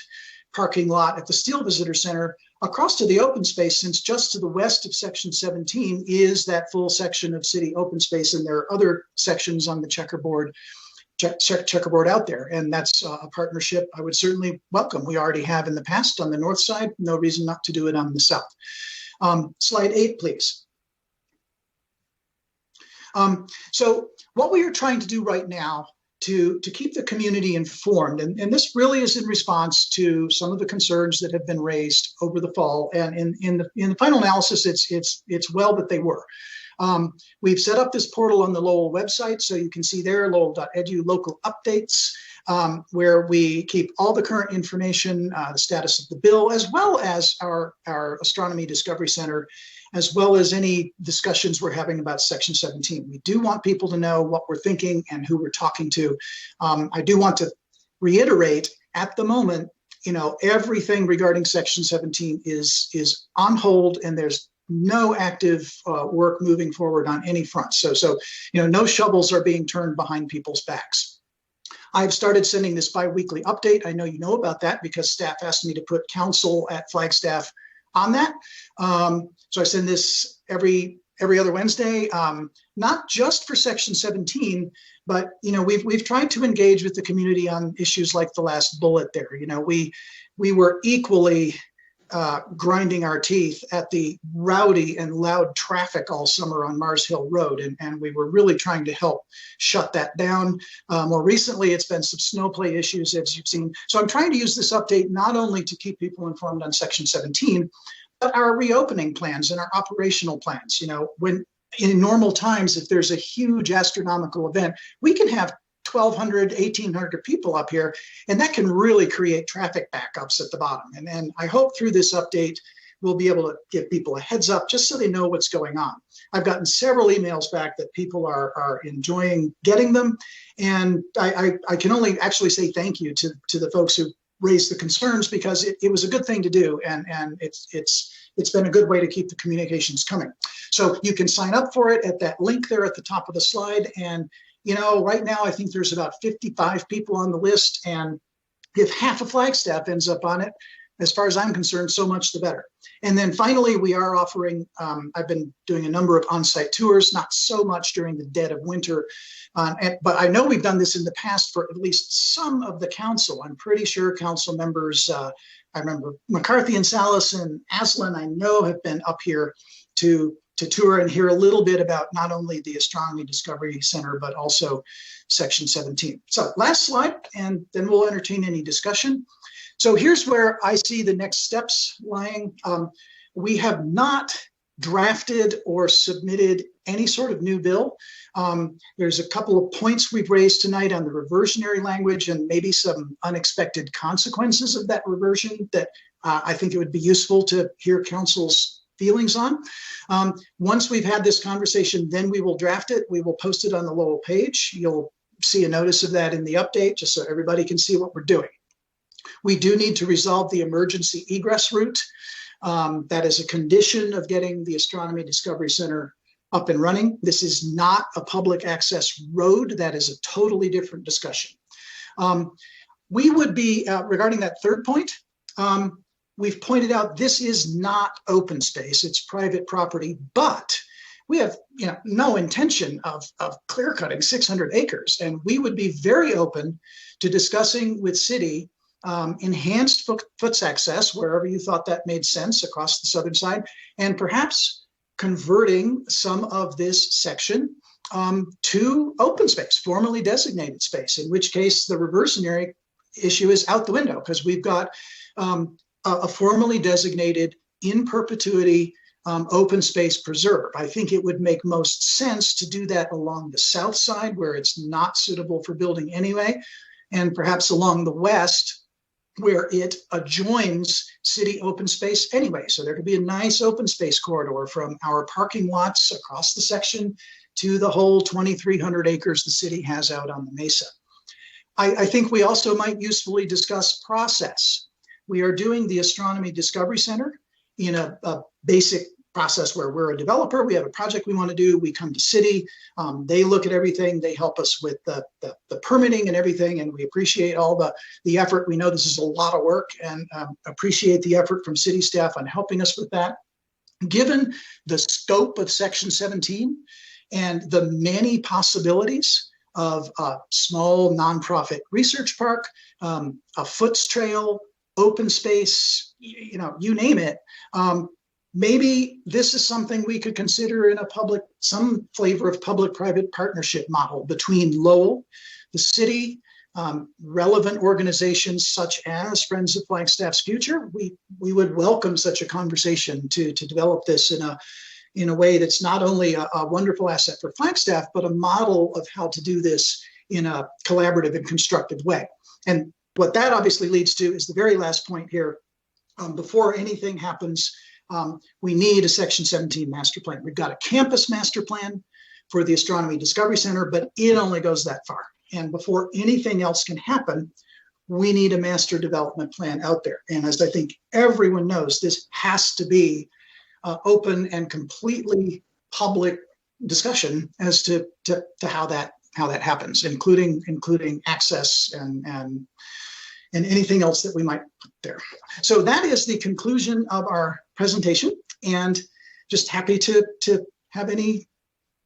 parking lot at the Steele Visitor Center across to the open space, since just to the west of Section 17 is that full section of city open space, and there are other sections on the checkerboard out there, and that's a partnership I would certainly welcome. We already have in the past on the north side, no reason not to do it on the south. Slide 8, please. So what we are trying to do right now to keep the community informed, and this really is in response to some of the concerns that have been raised over the fall, and in the final analysis, it's well that they were. We've set up this portal on the Lowell website, so you can see there, lowell.edu local updates, where we keep all the current information, the status of the bill, as well as our Astronomy Discovery Center, as well as any discussions we're having about Section 17. We do want people to know what we're thinking and who we're talking to. I do want to reiterate, at the moment, everything regarding Section 17 is on hold, and there's no active work moving forward on any front. So no shovels are being turned behind people's backs. I've started sending this bi-weekly update. I know you know about that because staff asked me to put council at Flagstaff on that. So I send this every other Wednesday, not just for Section 17, but we've tried to engage with the community on issues like the last bullet there. We were equally grinding our teeth at the rowdy and loud traffic all summer on Mars Hill Road, and we were really trying to help shut that down. More recently, it's been some snowplay issues, as you've seen. So I'm trying to use this update not only to keep people informed on Section 17, but our reopening plans and our operational plans. When in normal times, if there's a huge astronomical event, we can have 1,200, 1,800 people up here, and that can really create traffic backups at the bottom. And I hope through this update, we'll be able to give people a heads up just so they know what's going on. I've gotten several emails back that people are enjoying getting them, and I can only actually say thank you to the folks who raised the concerns, because it was a good thing to do, and it's been a good way to keep the communications coming. So you can sign up for it at that link there at the top of the slide, and right now, I think there's about 55 people on the list, and if half of Flagstaff ends up on it, as far as I'm concerned, so much the better. And then finally, we are offering, I've been doing a number of on-site tours, not so much during the dead of winter, but I know we've done this in the past for at least some of the council. I'm pretty sure council members, I remember McCarthy and Salas and Aslan, I know have been up here to tour and hear a little bit about not only the Astronomy Discovery Center, but also Section 17. So last slide, and then we'll entertain any discussion. So here's where I see the next steps lying. We have not drafted or submitted any sort of new bill. There's a couple of points we've raised tonight on the reversionary language and maybe some unexpected consequences of that reversion that I think it would be useful to hear council's feelings on. Once we've had this conversation, then we will draft it. We will post it on the Lowell page. You'll see a notice of that in the update, just so everybody can see what we're doing. We do need to resolve the emergency egress route. That is a condition of getting the Astronomy Discovery Center up and running. This is not a public access road. That is a totally different discussion. We would be, regarding that third point, we've pointed out this is not open space, it's private property, but we have no intention of clear cutting 600 acres. And we would be very open to discussing with city enhanced foot access wherever you thought that made sense across the southern side, and perhaps converting some of this section to open space, formally designated space, in which case the reversionary issue is out the window, because we've got a formally designated in perpetuity open space preserve. I think it would make most sense to do that along the south side where it's not suitable for building anyway, and perhaps along the west where it adjoins city open space anyway. So there could be a nice open space corridor from our parking lots across the section to the whole 2,300 acres the city has out on the mesa. I think we also might usefully discuss process. We are doing the Astronomy Discovery Center in a basic process where we're a developer, we have a project we want to do, we come to city, they look at everything, they help us with the permitting and everything, and we appreciate all the effort. We know this is a lot of work, and appreciate the effort from city staff on helping us with that. Given the scope of Section 17 and the many possibilities of a small nonprofit research park, a foots trail, open space, you name it, maybe this is something we could consider in some flavor of public-private partnership model between Lowell, the city, relevant organizations such as Friends of Flagstaff's Future. We would welcome such a conversation to develop this in a way that's not only a wonderful asset for Flagstaff, but a model of how to do this in a collaborative and constructive way. And what that obviously leads to is the very last point here. Before anything happens, we need a Section 17 master plan. We've got a campus master plan for the Astronomy Discovery Center, but it only goes that far. And before anything else can happen, we need a master development plan out there. And as I think everyone knows, this has to be open and completely public discussion as to how that happens, including access and anything else that we might put there. So that is the conclusion of our presentation, and just happy to have any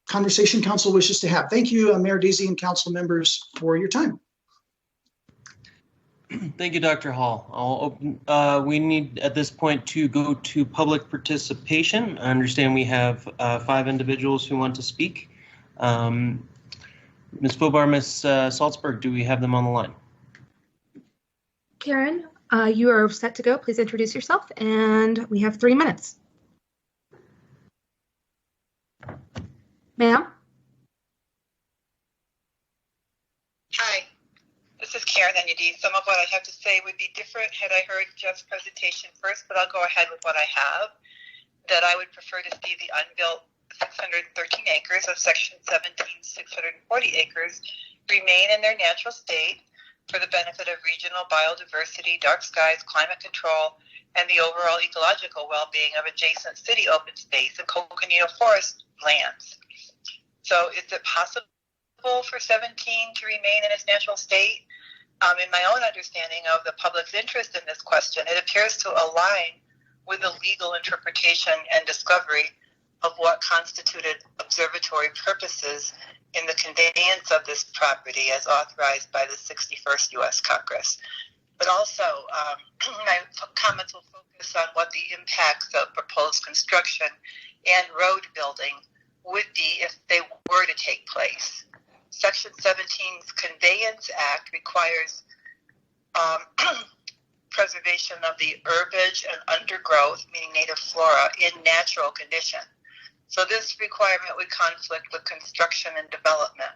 conversation council wishes to have. Thank you, Mayor Deasy and council members, for your time. Thank you, Dr. Hall. I'll open, we need at this point to go to public participation. I understand we have 5 individuals who want to speak. Ms. Bobar, Ms. Salzberg, do we have them on the line? Karen, you are set to go. Please introduce yourself, and we have 3 minutes. Ma'am? Hi, this is Karen Enyedi. Some of what I have to say would be different had I heard Jeff's presentation first, but I'll go ahead with what I have. That I would prefer to see the unbuilt 613 acres of Section 17, 640 acres remain in their natural state for the benefit of regional biodiversity, dark skies, climate control, and the overall ecological well-being of adjacent city open space and coconino forest lands. So is it possible for 17 to remain in its natural state? In my own understanding of the public's interest in this question, it appears to align with the legal interpretation and discovery of what constituted observatory purposes in the conveyance of this property as authorized by the 61st U.S. Congress. But also, my comments will focus on what the impacts of proposed construction and road building would be if they were to take place. Section 17's Conveyance Act requires preservation of the herbage and undergrowth, meaning native flora, in natural condition. So this requirement would conflict with construction and development.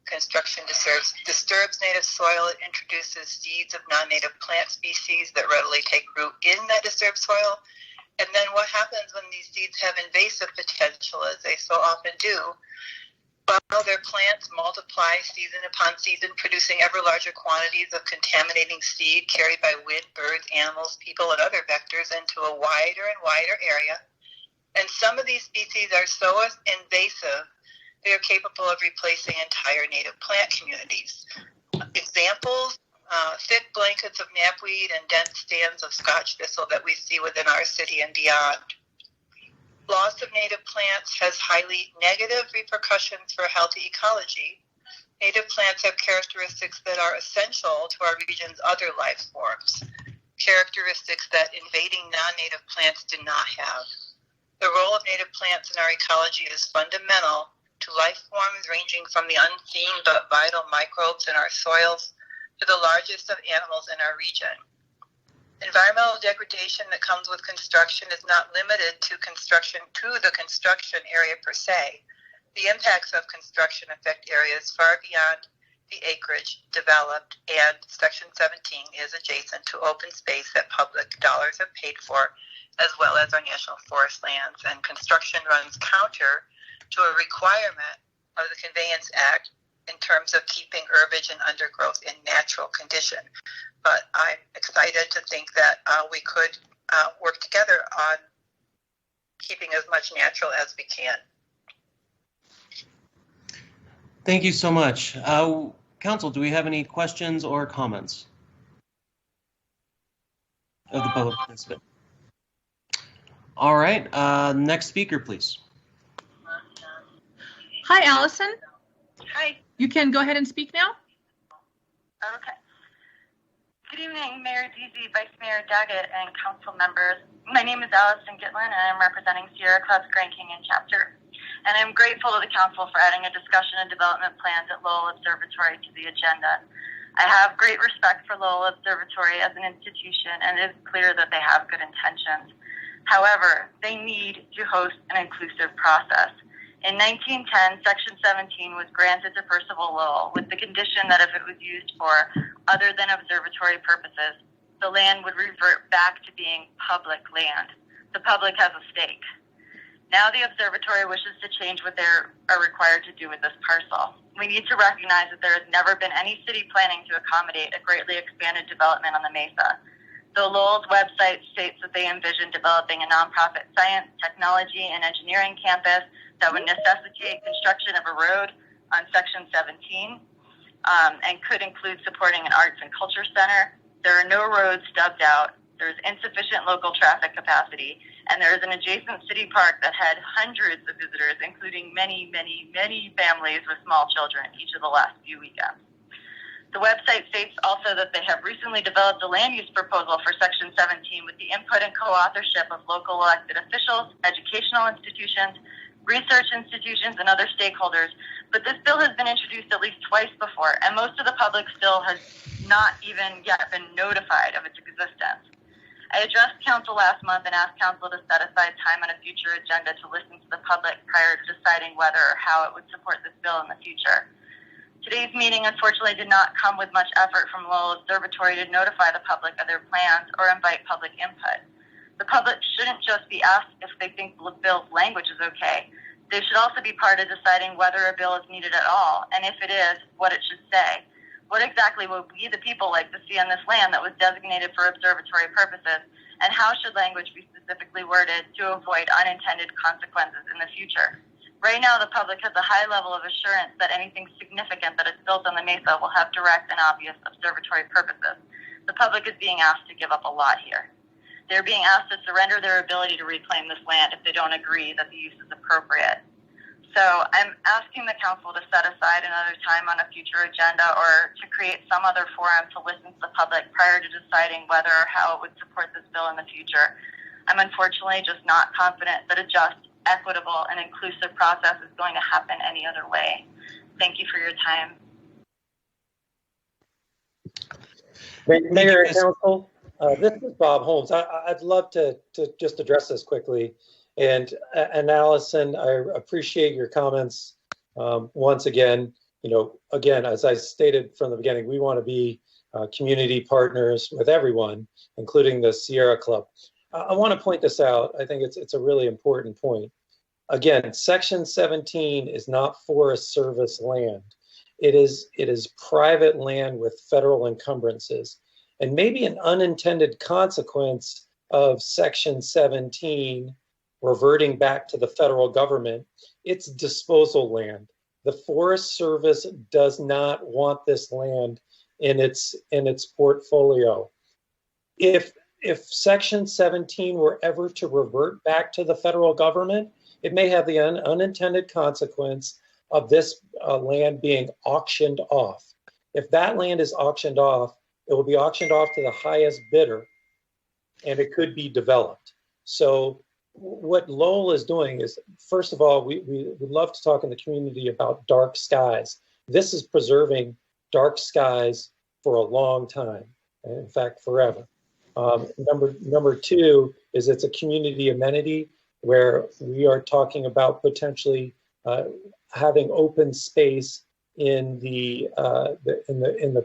Construction disturbs native soil. It introduces seeds of non-native plant species that readily take root in that disturbed soil. And then what happens when these seeds have invasive potential, as they so often do? Well, their plants multiply season upon season, producing ever larger quantities of contaminating seed carried by wind, birds, animals, people, and other vectors into a wider and wider area. And some of these species are so invasive, they are capable of replacing entire native plant communities. Examples, thick blankets of knapweed and dense stands of Scotch thistle that we see within our city and beyond. Loss of native plants has highly negative repercussions for healthy ecology. Native plants have characteristics that are essential to our region's other life forms, characteristics that invading non-native plants do not have. The role of native plants in our ecology is fundamental to life forms ranging from the unseen but vital microbes in our soils to the largest of animals in our region. Environmental degradation that comes with construction is not limited to the construction area per se. The impacts of construction affect areas far beyond the acreage developed, and Section 17 is adjacent to open space that public dollars have paid for, as well as our national forest lands, and construction runs counter to a requirement of the Conveyance Act in terms of keeping herbage and undergrowth in natural condition. But I'm excited to think that we could work together on keeping as much natural as we can. Thank you so much. Council, do we have any questions or comments of the public participant? All right, next speaker, please. Hi, Allison. Hi. You can go ahead and speak now. Okay. Good evening, Mayor Deasy, Vice Mayor Daggett, and council members. My name is Allison Gitlin, and I'm representing Sierra Club's Grand Canyon chapter. And I'm grateful to the council for adding a discussion and development plans at Lowell Observatory to the agenda. I have great respect for Lowell Observatory as an institution, and it is clear that they have good intentions. However, they need to host an inclusive process. In 1910, Section 17 was granted to Percival Lowell with the condition that if it was used for other than observatory purposes, the land would revert back to being public land. The public has a stake. Now the observatory wishes to change what they are required to do with this parcel. We need to recognize that there has never been any city planning to accommodate a greatly expanded development on the mesa. Though Lowell's website states that they envision developing a nonprofit science, technology, and engineering campus that would necessitate construction of a road on Section 17 and could include supporting an arts and culture center, there are no roads stubbed out, there is insufficient local traffic capacity, and there is an adjacent city park that had hundreds of visitors, including many, many, many families with small children each of the last few weekends. The website states also that they have recently developed a land use proposal for Section 17 with the input and co-authorship of local elected officials, educational institutions, research institutions, and other stakeholders. But this bill has been introduced at least twice before, and most of the public still has not even yet been notified of its existence. I addressed council last month and asked council to set aside time on a future agenda to listen to the public prior to deciding whether or how it would support this bill in the future. Today's meeting unfortunately did not come with much effort from Lowell Observatory to notify the public of their plans or invite public input. The public shouldn't just be asked if they think the bill's language is okay. They should also be part of deciding whether a bill is needed at all, and if it is, what it should say. What exactly would we, the people, like to see on this land that was designated for observatory purposes, and how should language be specifically worded to avoid unintended consequences in the future? Right now, the public has a high level of assurance that anything significant that is built on the mesa will have direct and obvious observatory purposes. The public is being asked to give up a lot here. They're being asked to surrender their ability to reclaim this land if they don't agree that the use is appropriate. So I'm asking the council to set aside another time on a future agenda or to create some other forum to listen to the public prior to deciding whether or how it would support this bill in the future. I'm unfortunately just not confident that a just, equitable, and inclusive process is going to happen any other way. Thank you for your time. Mayor and Council, this is Bob Holmes. I'd love to just address this quickly. And Allison, I appreciate your comments. Once again, again, as I stated from the beginning, we want to be community partners with everyone, including the Sierra Club. I want to point this out. I think it's a really important point. Again, Section 17 is not Forest Service land. It is private land with federal encumbrances. And maybe an unintended consequence of Section 17 reverting back to the federal government, it's disposal land. The Forest Service does not want this land in its portfolio. If Section 17 were ever to revert back to the federal government, it may have the unintended consequence of this land being auctioned off. If that land is auctioned off, it will be auctioned off to the highest bidder, and it could be developed. So what Lowell is doing is, first of all, we would love to talk in the community about dark skies. This is preserving dark skies for a long time, and in fact, forever. Number two is it's a community amenity where we are talking about potentially having open space in the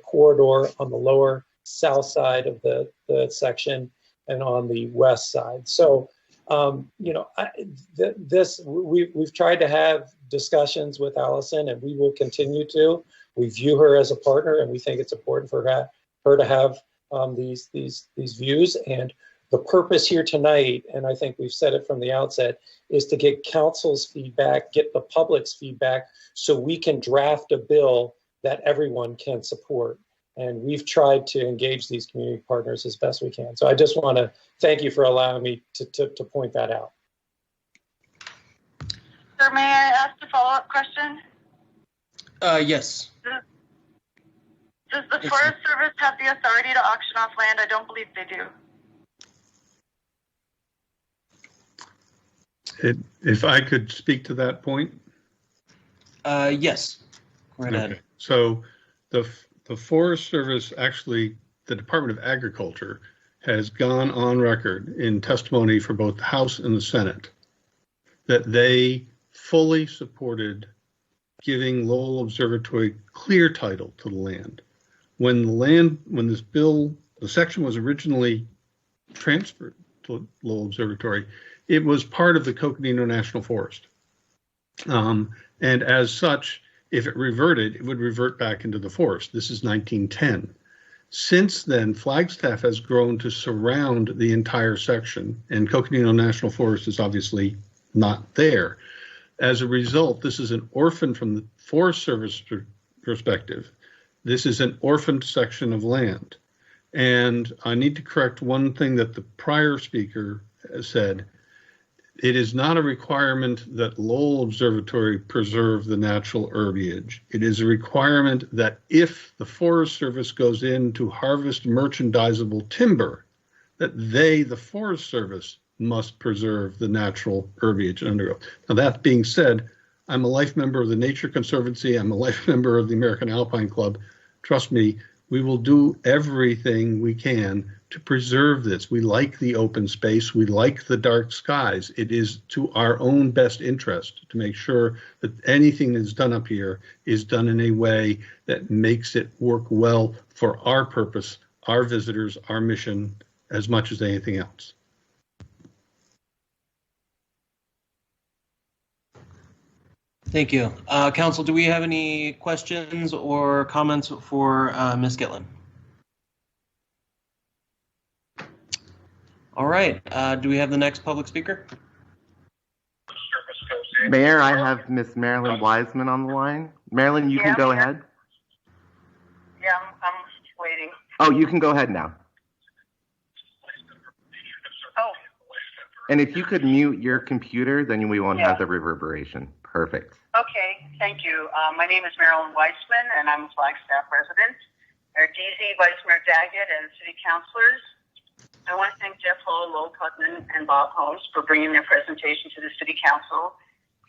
corridor on the lower south side of the section and on the west side. So we've tried to have discussions with Allison, and we will continue to. We view her as a partner, and we think it's important for her to have these views. And the purpose here tonight, and I think we've said it from the outset, is to get council's feedback, get the public's feedback, so we can draft a bill that everyone can support. And we've tried to engage these community partners as best we can. So I just want to thank you for allowing me to point that out. Sir, may I ask a follow-up question? Yes. Does the Forest Service have the authority to auction off land? I don't believe they do. If I could speak to that point. Yes. Right ahead. Okay. So the Forest Service, actually, the Department of Agriculture has gone on record in testimony for both the House and the Senate that they fully supported giving Lowell Observatory clear title to the land. When this bill, the section was originally transferred to Lowell Observatory, it was part of the Coconino National Forest. And as such, if it reverted, it would revert back into the forest. This is 1910. Since then, Flagstaff has grown to surround the entire section, and Coconino National Forest is obviously not there. As a result, this is an orphan from the Forest Service perspective. This is an orphaned section of land. And I need to correct one thing that the prior speaker said. It is not a requirement that Lowell Observatory preserve the natural herbage. It is a requirement that if the Forest Service goes in to harvest merchandisable timber, that they, the Forest Service, must preserve the natural herbage and undergrowth. Now, that being said, I'm a life member of the Nature Conservancy. I'm a life member of the American Alpine Club. Trust me, we will do everything we can to preserve this. We like the open space. We like the dark skies. It is to our own best interest to make sure that anything that's done up here is done in a way that makes it work well for our purpose, our visitors, our mission, as much as anything else. Thank you. Council, do we have any questions or comments for Ms. Gitlin? All right. Do we have the next public speaker? Mayor, I have Miss Marilyn Wiseman on the line. Marilyn, you can go ahead. Yeah, I'm waiting. Oh, you can go ahead now. Oh. And if you could mute your computer, then we won't have the reverberation. Perfect. Okay, thank you. My name is Marilyn Weissman, and I'm a Flagstaff resident. Mayor Deasy, Vice Mayor Daggett, and City Councilors. I want to thank Jeff Hull, Lowell Putnam, and Bob Holmes for bringing their presentation to the City Council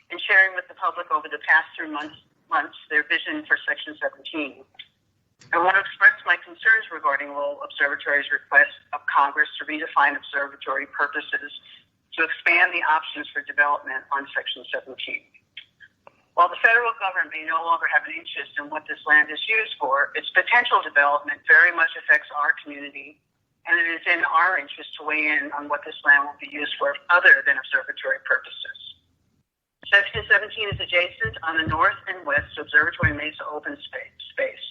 and sharing with the public over the past 3 months their vision for Section 17. I want to express my concerns regarding Lowell Observatory's request of Congress to redefine observatory purposes to expand the options for development on Section 17. While the federal government may no longer have an interest in what this land is used for, its potential development very much affects our community, and it is in our interest to weigh in on what this land will be used for other than observatory purposes. Section 17 is adjacent on the north and west to Observatory Mesa open space.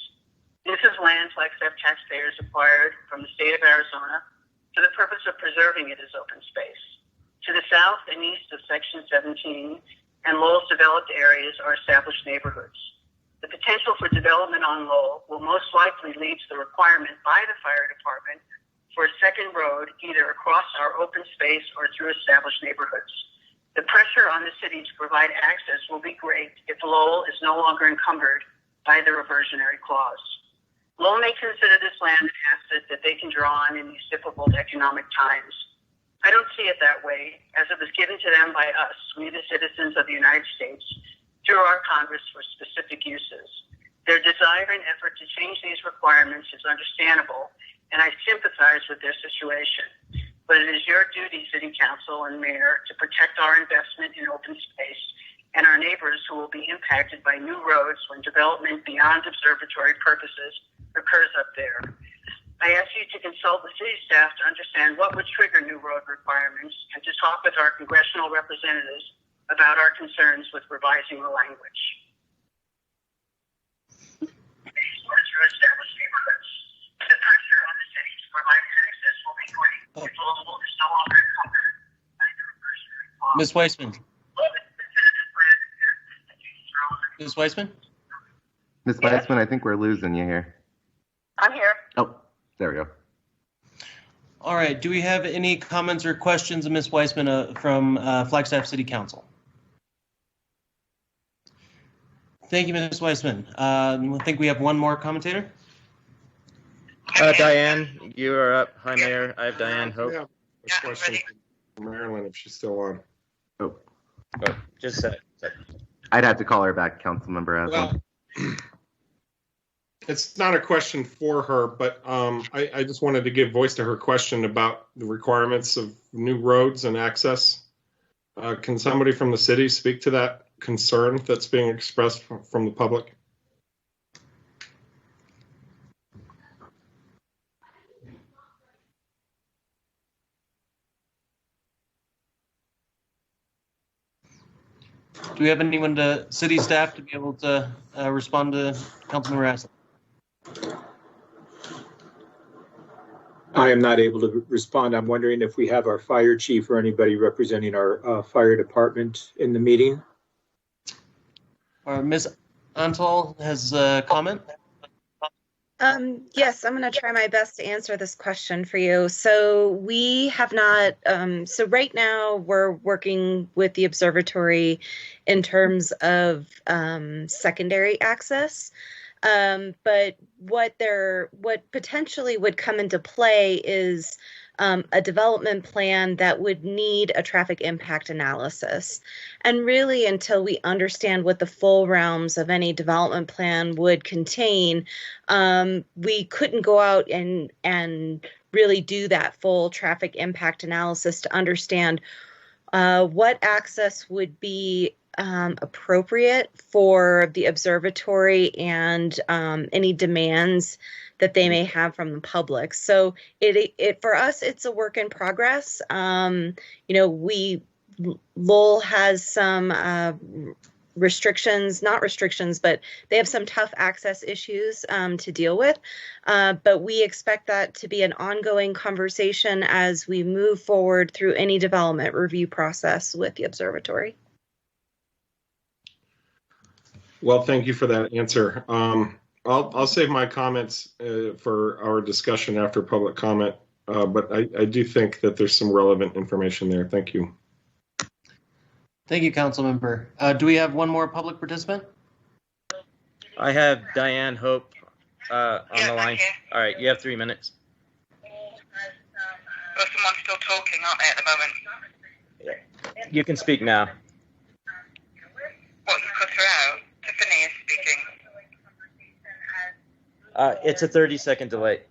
This is land Flagstaff taxpayers acquired from the state of Arizona for the purpose of preserving it as open space. To the south and east of Section 17 and Lowell's developed areas are established neighborhoods. The potential for development on Lowell will most likely lead to the requirement by the fire department for a second road either across our open space or through established neighborhoods. The pressure on the city to provide access will be great if Lowell is no longer encumbered by the reversionary clause. Lowell may consider this land an asset that they can draw on in these difficult economic times. I don't see it that way, as it was given to them by us, we the citizens of the United States, through our Congress for specific uses. Their desire and effort to change these requirements is understandable, and I sympathize with their situation. But it is your duty, City Council and Mayor, to protect our investment in open space and our neighbors who will be impacted by new roads when development beyond observatory purposes occurs up there. I ask you to consult the city staff to understand what would trigger new road requirements and to talk with our congressional representatives about our concerns with revising the language. To establish neighborhoods. The pressure on the city to provide access will be great if Lowell is no longer encumbered by the reversionary clause. Ms. Weissman. Ms. Weissman? Ms. Weissman, I think we're losing you here. I'm here. Oh, there we go. All right. Do we have any comments or questions of Ms. Weissman from Flagstaff City Council? Thank you, Ms. Weissman. I think we have one more commentator. Diane, you are up. Hi, Mayor. I have Diane Hope. Yeah, a question for Marilyn if she's still on. Oh, just a sec. I'd have to call her back, Councilmember Aslan. Well, it's not a question for her, but I just wanted to give voice to her question about the requirements of new roads and access. Can somebody from the city speak to that concern that's being expressed from the public? Do we have anyone to city staff to be able to respond to Councilmember Aslan? I am not able to respond. I'm wondering if we have our fire chief or anybody representing our fire department in the meeting. Or Ms. Antal has a comment? Yes, I'm going to try my best to answer this question for you. So we have not, so right now we're working with the observatory in terms of secondary access. But what potentially would come into play is a development plan that would need a traffic impact analysis. And really, until we understand what the full realms of any development plan would contain, we couldn't go out and really do that full traffic impact analysis to understand what access would be appropriate for the observatory and any demands that they may have from the public. So it for us, it's a work in progress. Lowell has some restrictions, not restrictions, but they have some tough access issues to deal with. But we expect that to be an ongoing conversation as we move forward through any development review process with the observatory. Well, thank you for that answer. I'll save my comments for our discussion after public comment, but I do think that there's some relevant information there. Thank you. Thank you, Councilmember. Do we have one more public participant? I have Diane Hope on the line. All right, you have 3 minutes. Well, someone's still talking, aren't they, at the moment? Yeah. You can speak now. What, you cut her out? Tiffany is speaking. It's a 30-second delay.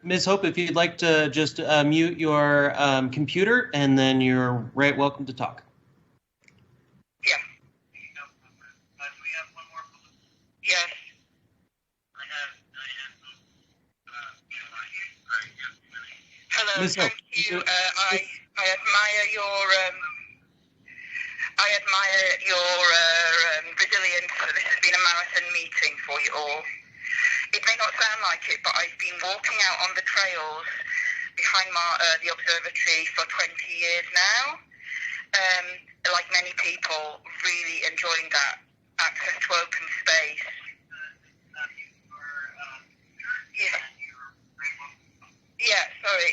Ms. Hope, if you'd like to just mute your computer, and then you're right welcome to talk. Yeah. Yes. Hello, Ms. Hope, thank you. I admire your resilience. This has been a marathon meeting for you all. It may not sound like it, but I've been walking out on the trails behind the observatory for 20 years now. Like many people, really enjoying that access to open space. Yeah, sorry.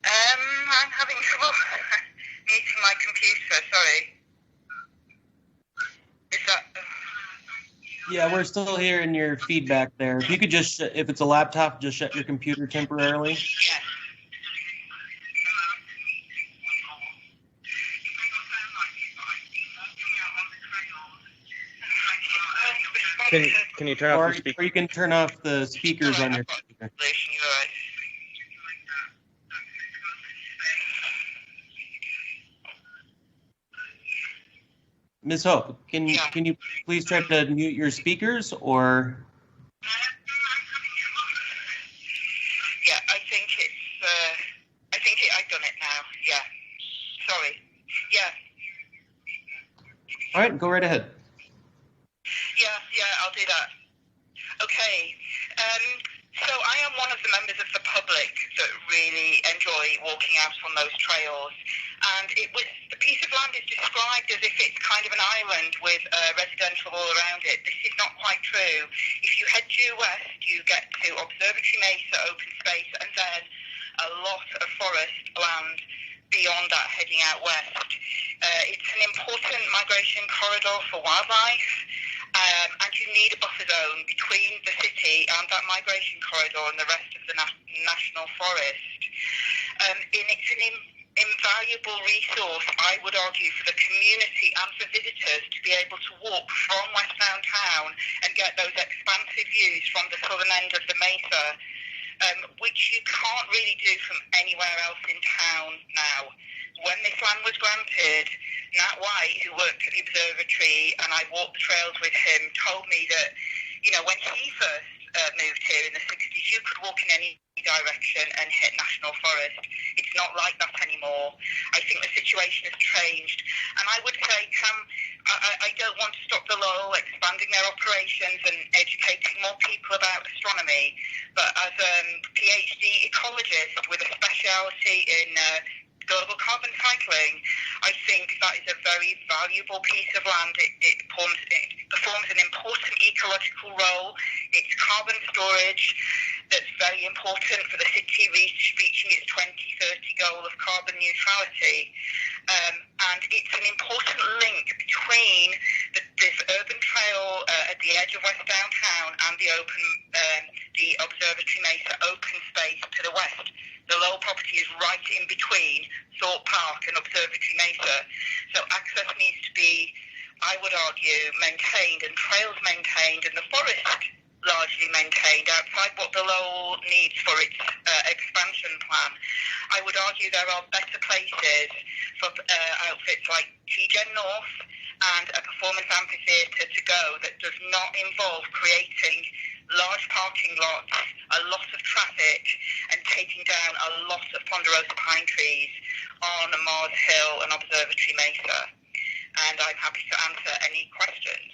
I'm having trouble muting my computer, sorry. Is that... Yeah, we're still hearing your feedback there. If you could just, if it's a laptop, just shut your computer temporarily. Can you turn off your speaker? Or you can turn off the speakers on your computer. Ms. Hope, can you please try to mute your speakers, or? Yeah, I've done it now. Yeah, sorry. Yeah. All right, go right ahead. Yeah, I'll do that. Okay. So I am one of the members of the public that really enjoy walking out on those trails. And the piece of land is described as if it's kind of an island with residential all around it. This is not quite true. If you head due west, you get to Observatory Mesa open space, and there's a lot of forest land beyond that, heading out west. It's an important migration corridor for wildlife, and you need a buffer zone between the city and that migration corridor and the rest of the national forest. It's an invaluable resource, I would argue, for the community and for visitors to be able to walk from westbound town and get those expansive views from the southern end of the mesa, which you can't really do from anywhere else in town now. When this land was granted, Nat White, who worked at the observatory, and I walked the trails with him, told me that, you know, when he first moved here in the 60s, you could walk in any direction and hit national forest. It's not like that anymore. I think the situation has changed, and I would say, I don't want to stop the LOL expanding their operations and educating more people about astronomy, but as a PhD ecologist with a speciality in global carbon cycling, I think that is a very valuable piece of land. It performs an important ecological role. It's carbon storage that's very important for the city reaching its 2030 goal of carbon neutrality. And it's an important link between this urban trail at the edge of West Downtown and the Observatory Mesa open space to the west. The Lowell property is right in between Thorpe Park and Observatory Mesa. So access needs to be, I would argue, maintained and trails maintained and the forest largely maintained outside what the Lowell needs for its expansion plan. I would argue there are better places for outfits like TGen North and a performance amphitheatre to go that does not involve creating large parking lots, a lot of traffic, and taking down a lot of ponderosa pine trees on Mars Hill and Observatory Mesa. And I'm happy to answer any questions.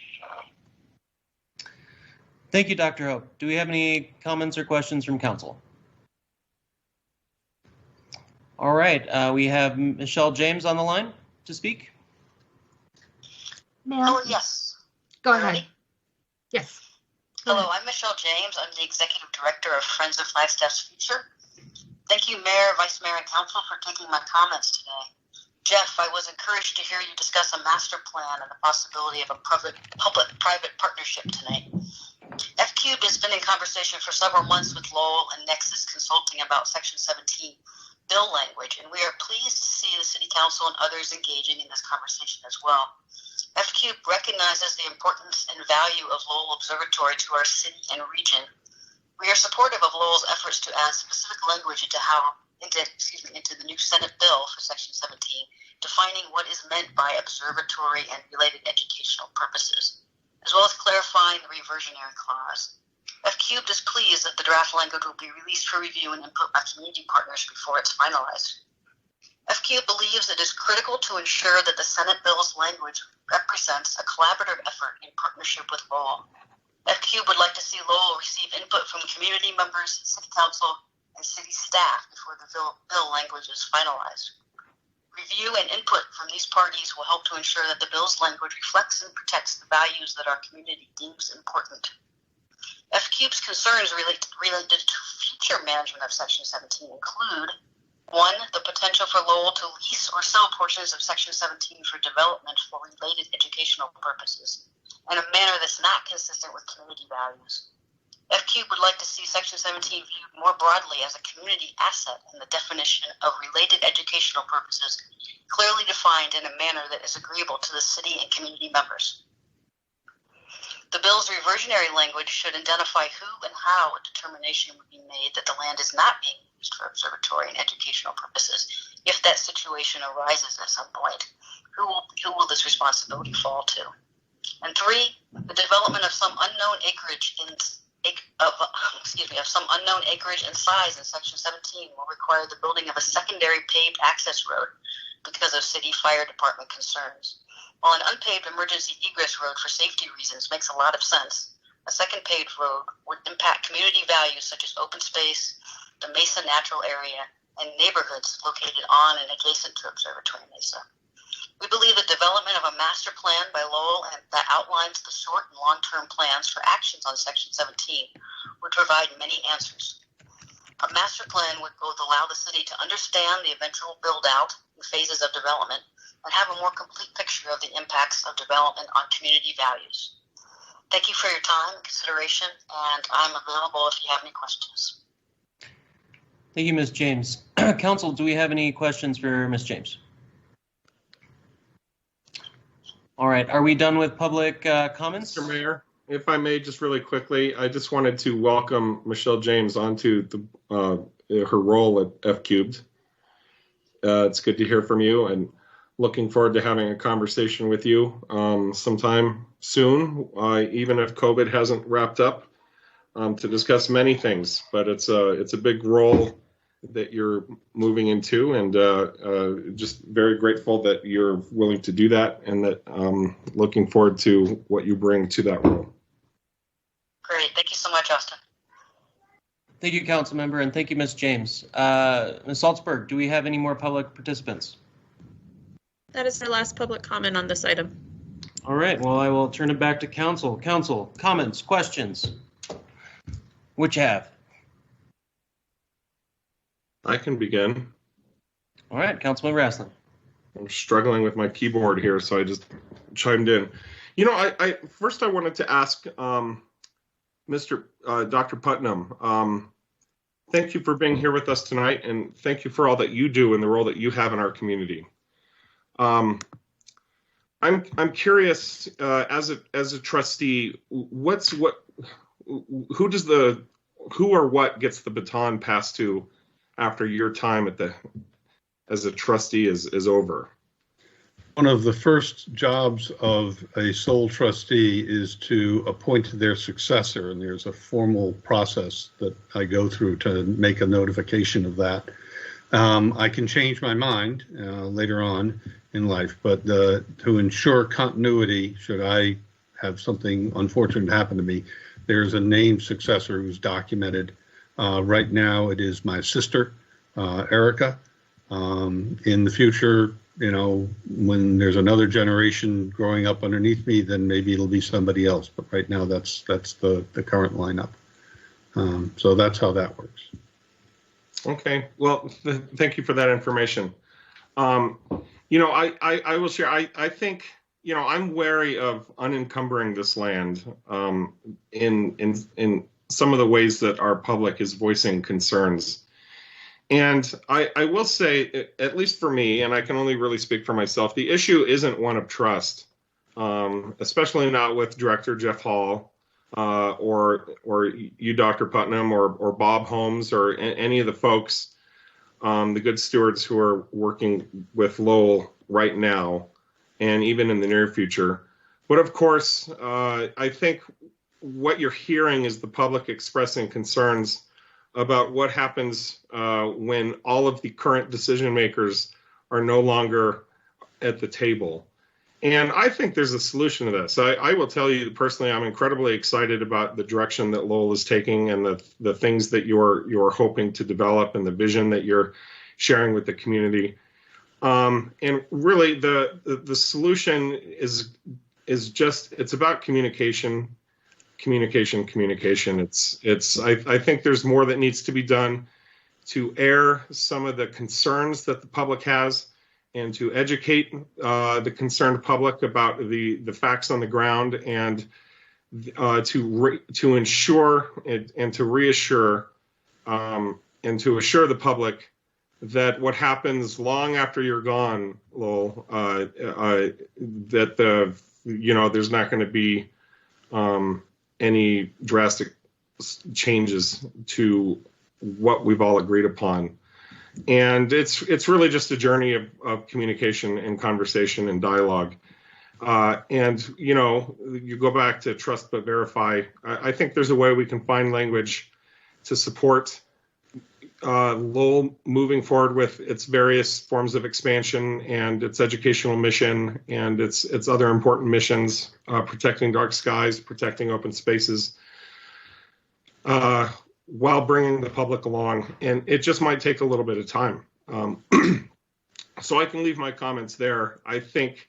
Thank you, Dr. Hope. Do we have any comments or questions from council? All right, we have Michelle James on the line to speak. Oh, yes. Go ahead. Yes. Hello, I'm Michelle James. I'm the Executive Director of Friends of Flagstaff's Future. Thank you, Mayor, Vice Mayor, and Council for taking my comments today. Jeff, I was encouraged to hear you discuss a master plan and the possibility of a public-private partnership tonight. F-Cube has been in conversation for several months with Lowell and Nexus Consulting about Section 17 bill language, and we are pleased to see the City Council and others engaging in this conversation as well. F-Cube recognizes the importance and value of Lowell Observatory to our city and region. We are supportive of Lowell's efforts to add specific language into the new Senate bill for Section 17, defining what is meant by observatory and related educational purposes, as well as clarifying the reversionary clause. F-Cube is pleased that the draft language will be released for review and input by community partners before it's finalized. F-Cube believes it is critical to ensure that the Senate bill's language represents a collaborative effort in partnership with Lowell. F-Cube would like to see Lowell receive input from community members, City Council, and City staff before the bill language is finalized. Review and input from these parties will help to ensure that the bill's language reflects and protects the values that our community deems important. F-Cube's concerns related to future management of Section 17 include: 1, the potential for Lowell to lease or sell portions of Section 17 for development for related educational purposes in a manner that's not consistent with community values. F-Cube would like to see Section 17 viewed more broadly as a community asset, and the definition of related educational purposes clearly defined in a manner that is agreeable to the city and community members. The bill's reversionary language should identify who and how a determination would be made that the land is not being used for observatory and educational purposes. If that situation arises at some point, who will this responsibility fall to? And 3, the development of some unknown acreage in size in Section 17 will require the building of a secondary paved access road because of city fire department concerns. While an unpaved emergency egress road for safety reasons makes a lot of sense, a second paved road would impact community values such as open space, the Mesa natural area, and neighborhoods located on and adjacent to Observatory Mesa. We believe the development of a master plan by Lowell that outlines the short and long-term plans for actions on Section 17 would provide many answers. A master plan would both allow the city to understand the eventual build-out phases of development and have a more complete picture of the impacts of development on community values. Thank you for your time and consideration, and I'm available if you have any questions. Thank you, Ms. James. Council, do we have any questions for Ms. James? All right, are we done with public comments? Mr. Mayor, if I may, just really quickly, I just wanted to welcome Michelle James onto her role at F Cubed. It's good to hear from you, and looking forward to having a conversation with you sometime soon, even if COVID hasn't wrapped up, to discuss many things. But it's a big role that you're moving into, and just very grateful that you're willing to do that, and that looking forward to what you bring to that role. Great. Thank you so much, Austin. Thank you, council member, and thank you, Ms. James. Ms. Salzberg, do we have any more public participants? That is our last public comment on this item. All right, well, I will turn it back to council. Council, comments, questions? What you have? I can begin. All right, Councilman Rasslin. I'm struggling with my keyboard here, so I just chimed in. You know, I first I wanted to ask Dr. Putnam, thank you for being here with us tonight, and thank you for all that you do and the role that you have in our community. I'm curious, as a trustee, who or what gets the baton passed to after your time as a trustee is over? One of the first jobs of a sole trustee is to appoint their successor, and there's a formal process that I go through to make a notification of that. I can change my mind later on in life, but to ensure continuity, should I have something unfortunate happen to me, there's a named successor who's documented. Right now, it is my sister, Erica. In the future, you know, when there's another generation growing up underneath me, then maybe it'll be somebody else. But right now, that's the current lineup. So that's how that works. Okay. Well, thank you for that information. You know, I will share. I think, you know, I'm wary of unencumbering this land in some of the ways that our public is voicing concerns. And I will say, at least for me, and I can only really speak for myself, the issue isn't one of trust, especially not with Director Jeff Hall or you, Dr. Putnam, or Bob Holmes, or any of the folks, the good stewards who are working with Lowell right now, and even in the near future. But of course, I think what you're hearing is the public expressing concerns about what happens when all of the current decision makers are no longer at the table. And I think there's a solution to this. I will tell you personally, I'm incredibly excited about the direction that Lowell is taking, and the things that you're hoping to develop, and the vision that you're sharing with the community. And really, the solution is just, it's about communication. I think there's more that needs to be done to air some of the concerns that the public has, and to educate the concerned public about the facts on the ground, and to ensure and to reassure and to assure the public that what happens long after you're gone, Lowell, that there's not going to be any drastic changes to what we've all agreed upon. And it's really just a journey of communication and conversation and dialogue. And, you know, you go back to trust but verify. I think there's a way we can find language to support Lowell moving forward with its various forms of expansion, and its educational mission, and its other important missions, protecting dark skies, protecting open spaces, while bringing the public along. And it just might take a little bit of time. So I can leave my comments there. I think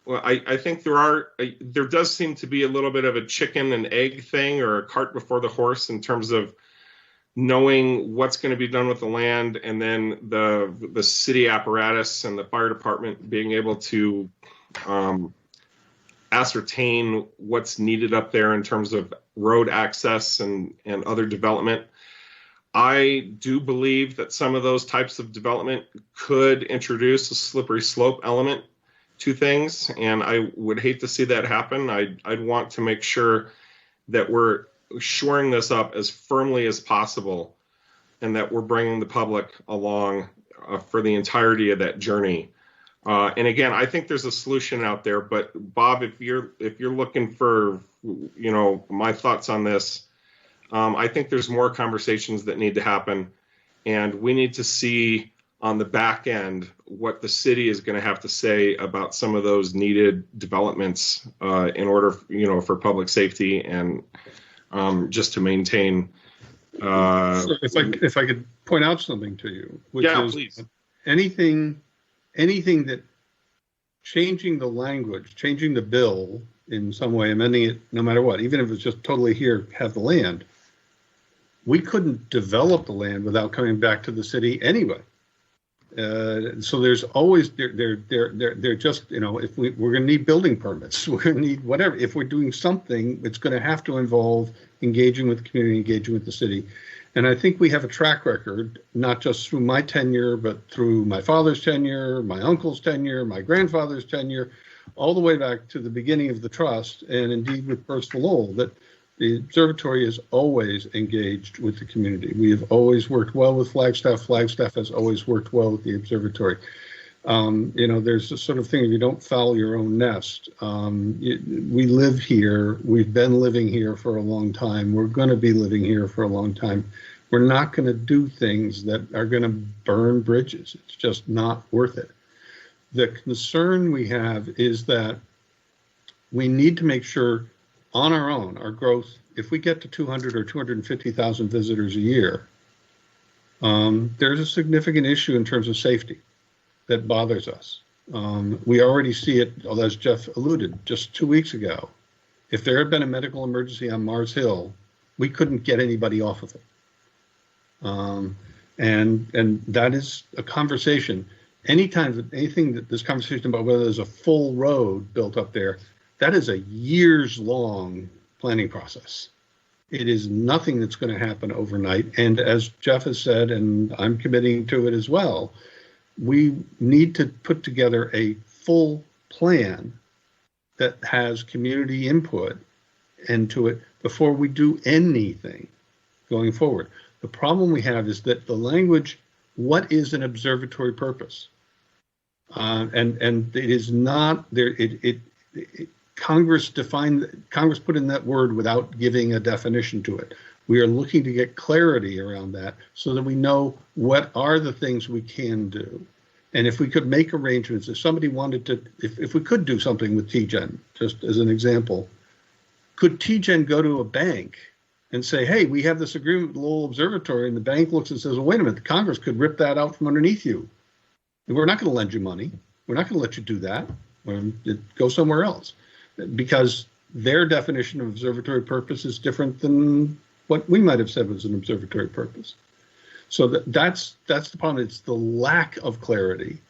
there does seem to be a little bit of a chicken and egg thing, or a cart before the horse, in terms of knowing what's going to be done with the land, and then the city apparatus and the fire department being able to ascertain what's needed up there in terms of road access and other development. I do believe that some of those types of development could introduce a slippery slope element to things, and I would hate to see that happen. I'd want to make sure that we're shoring this up as firmly as possible, and that we're bringing the public along for the entirety of that journey. And again, I think there's a solution out there. But Bob, if you're looking for, my thoughts on this, I think there's more conversations that need to happen, and we need to see on the back end what the city is going to have to say about some of those needed developments in order, for public safety and just to maintain. If I could point out something to you, which is please. anything that changing the language, changing the bill in some way, amending it, no matter what, even if it's just totally here, have the land. We couldn't develop the land without coming back to the city anyway. So there's always they're just, if we're going to need building permits, we're going to need whatever. If we're doing something, it's going to have to involve engaging with the community, engaging with the city. And I think we have a track record, not just through my tenure, but through my father's tenure, my uncle's tenure, my grandfather's tenure, all the way back to the beginning of the trust, and indeed with First Lowell, that the observatory is always engaged with the community. We have always worked well with Flagstaff. Flagstaff has always worked well with the observatory. There's this sort of thing, if you don't foul your own nest. We live here. We've been living here for a long time. We're going to be living here for a long time. We're not going to do things that are going to burn bridges. It's just not worth it. The concern we have is that we need to make sure on our own, our growth, if we get to 200 or 250,000 visitors a year, there's a significant issue in terms of safety that bothers us. We already see it, as Jeff alluded, just 2 weeks ago. If there had been a medical emergency on Mars Hill, we couldn't get anybody off of it. And that is a conversation. Anything that this conversation about whether there's a full road built up there, that is a years-long planning process. It is nothing that's going to happen overnight. And as Jeff has said, and I'm committing to it as well, we need to put together a full plan that has community input into it before we do anything going forward. The problem we have is that the language, what is an observatory purpose? And it is not there. Congress put in that word without giving a definition to it. We are looking to get clarity around that so that we know what are the things we can do. And if we could make arrangements, if somebody wanted to, if we could do something with TGen, just as an example, could TGen go to a bank and say, hey, we have this agreement with the Lowell Observatory, and the bank looks and says, well, wait a minute, Congress could rip that out from underneath you. And we're not going to lend you money. We're not going to let you do that. Go somewhere else. Because their definition of observatory purpose is different than what we might have said was an observatory purpose. So that's the problem. It's the lack of clarity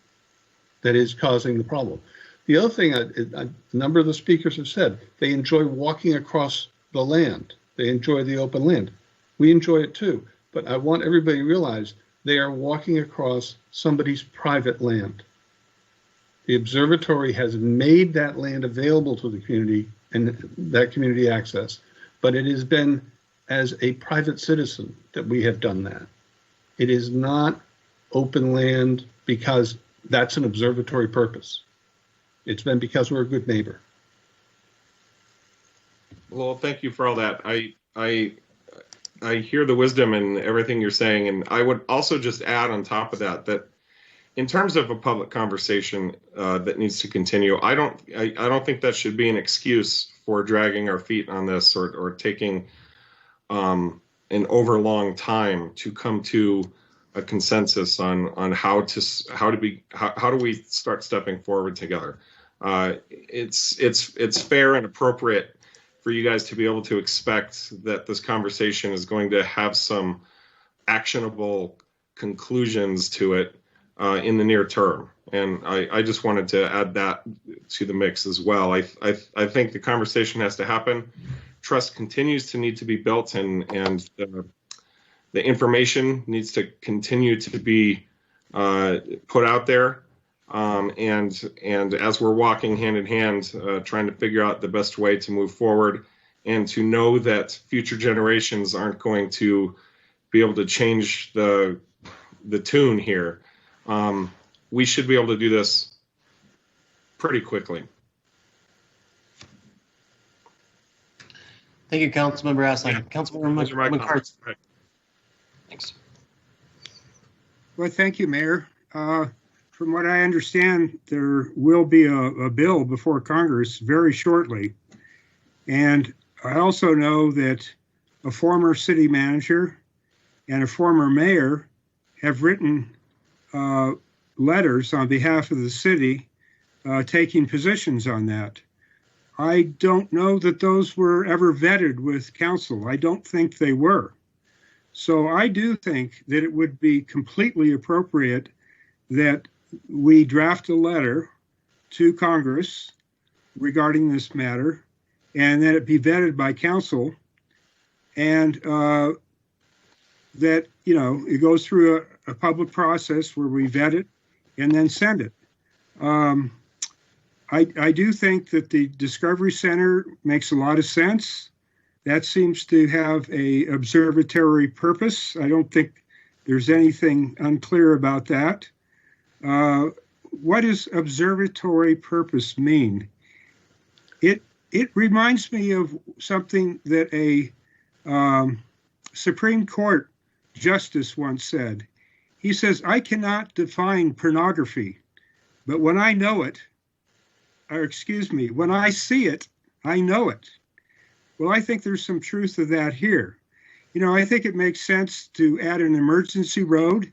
that is causing the problem. The other thing, a number of the speakers have said, they enjoy walking across the land. They enjoy the open land. We enjoy it too. But I want everybody to realize they are walking across somebody's private land. The observatory has made that land available to the community and that community access, but it has been as a private citizen that we have done that. It is not open land because that's an observatory purpose. It's been because we're a good neighbor. Well, thank you for all that. I hear the wisdom in everything you're saying, and I would also just add on top of that in terms of a public conversation that needs to continue, I don't think that should be an excuse for dragging our feet on this or taking an overlong time to come to a consensus on how do we start stepping forward together. It's fair and appropriate for you guys to be able to expect that this conversation is going to have some actionable conclusions to it in the near term. And I just wanted to add that to the mix as well. I think the conversation has to happen. Trust continues to need to be built, and the information needs to continue to be put out there. And as we're walking hand in hand, trying to figure out the best way to move forward, and to know that future generations aren't going to be able to change the tune here. We should be able to do this pretty quickly. Thank you, Councilmember Asling. Yeah. Councilmember McCarthy. Right. Thanks. Well, thank you, Mayor. From what I understand, there will be a bill before Congress very shortly. And I also know that a former city manager and a former mayor have written letters on behalf of the city taking positions on that. I don't know that those were ever vetted with council. I don't think they were. So I do think that it would be completely appropriate that we draft a letter to Congress regarding this matter, and that it be vetted by council, and that, you know, it goes through a public process where we vet it and then send it. I do think that the Discovery Center makes a lot of sense. That seems to have a observatory purpose. I don't think there's anything unclear about that. What does observatory purpose mean? It reminds me of something that a Supreme Court justice once said. He says, I cannot define pornography, but when I know it, or excuse me, when I see it, I know it. Well, I think there's some truth to that here. You know, I think it makes sense to add an emergency road,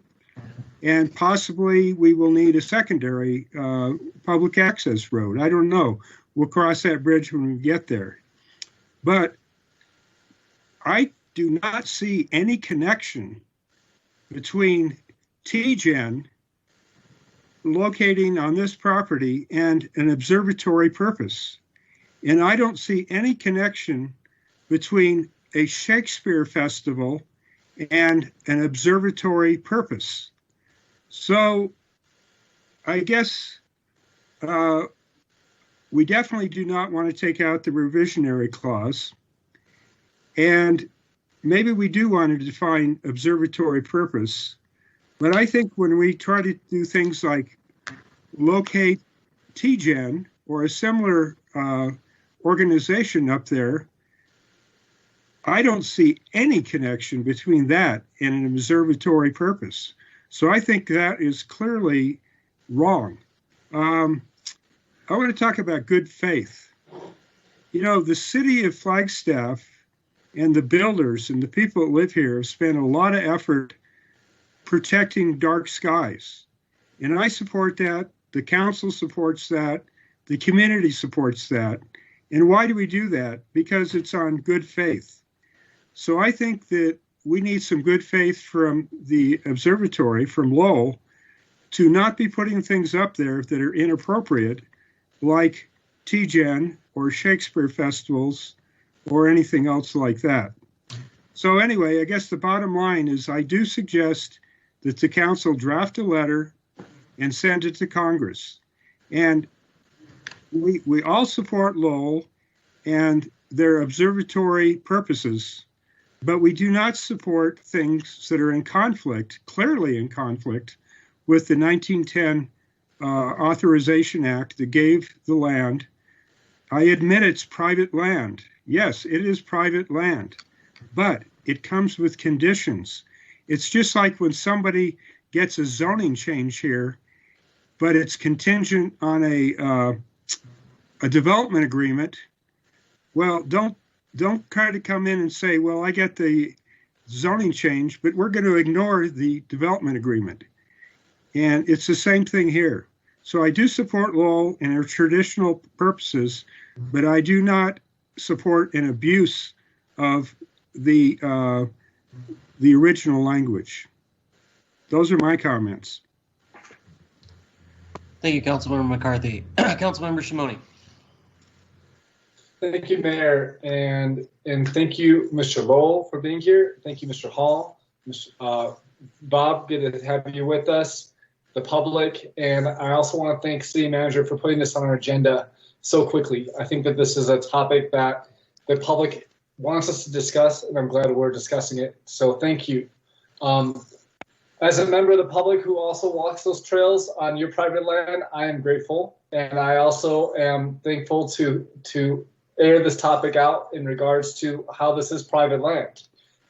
and possibly we will need a secondary public access road. I don't know. We'll cross that bridge when we get there. But I do not see any connection between TGen locating on this property and an observatory purpose. And I don't see any connection between a Shakespeare festival and an observatory purpose. So I guess we definitely do not want to take out the revisionary clause. And maybe we do want to define observatory purpose. But I think when we try to do things like locate TGen or a similar organization up there, I don't see any connection between that and an observatory purpose. So I think that is clearly wrong. I want to talk about good faith. You know, the city of Flagstaff and the builders and the people that live here have spent a lot of effort protecting dark skies. And I support that. The council supports that. The community supports that. And why do we do that? Because it's on good faith. So I think that we need some good faith from the observatory, from Lowell, to not be putting things up there that are inappropriate, like TGen or Shakespeare festivals or anything else like that. So anyway, I guess the bottom line is I do suggest that the council draft a letter and send it to Congress. And we all support Lowell and their observatory purposes, but we do not support things that are in conflict, clearly in conflict, with the 1910 Authorization Act that gave the land. I admit it's private land. Yes, it is private land, but it comes with conditions. It's just like when somebody gets a zoning change here, but it's contingent on a development agreement. Well, don't try to come in and say, well, I get the zoning change, but we're going to ignore the development agreement. And it's the same thing here. So I do support Lowell and their traditional purposes, but I do not support an abuse of the the original language. Those are my comments. Thank you, Councilmember McCarthy. Councilmember Shimoni. Thank you, Mayor, and thank you, Mr. Lowell, for being here. Thank you, Mr. Hall, Bob. Good to have you with us, the public, and I also want to thank City Manager for putting this on our agenda so quickly. I think that this is a topic that the public wants us to discuss, and I'm glad we're discussing it. So thank you. As a member of the public who also walks those trails on your private land, I am grateful, and I also am thankful to air this topic out in regards to how this is private land.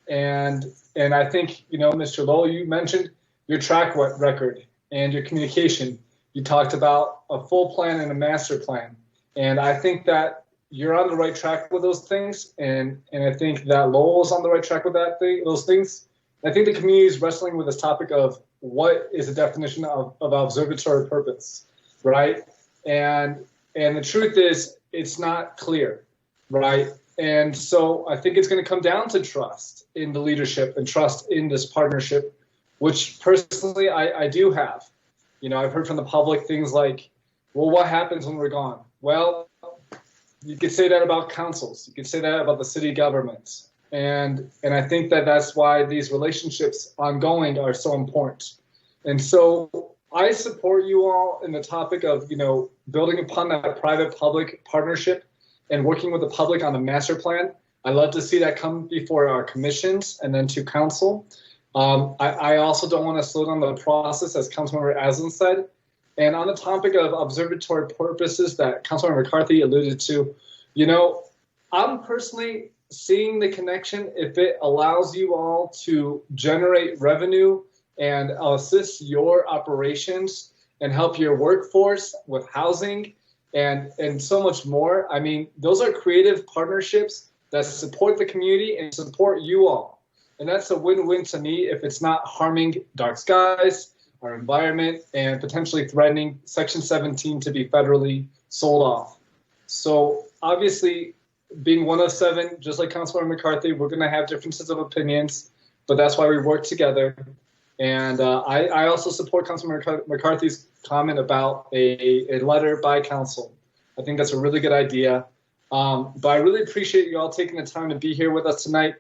And I think, Mr. Lowell, you mentioned your track record and your communication. You talked about a full plan and a master plan. And I think that you're on the right track with those things. And I think that Lowell is on the right track with those things. I think the community is wrestling with this topic of what is the definition of observatory purpose, right? And the truth is, it's not clear, right? And so I think it's going to come down to trust in the leadership and trust in this partnership, which personally I do have. I've heard from the public things like, well, what happens when we're gone? Well, you could say that about councils. You could say that about the city governments. And I think that that's why these relationships ongoing are so important. And so I support you all in the topic of, building upon that private-public partnership and working with the public on a master plan. I love to see that come before our commissions and then to council. I also don't want to slow down the process, as Councilmember Aslan said. And on the topic of observatory purposes that Councilmember McCarthy alluded to, I'm personally seeing the connection if it allows you all to generate revenue and assist your operations and help your workforce with housing and so much more. I mean, those are creative partnerships that support the community and support you all. And that's a win-win to me if it's not harming dark skies, our environment, and potentially threatening Section 17 to be federally sold off. So obviously, being one of seven, just like Councilmember McCarthy, we're going to have differences of opinions, but that's why we work together. And I also support Councilmember McCarthy's comment about a letter by council. I think that's a really good idea. But I really appreciate you all taking the time to be here with us tonight.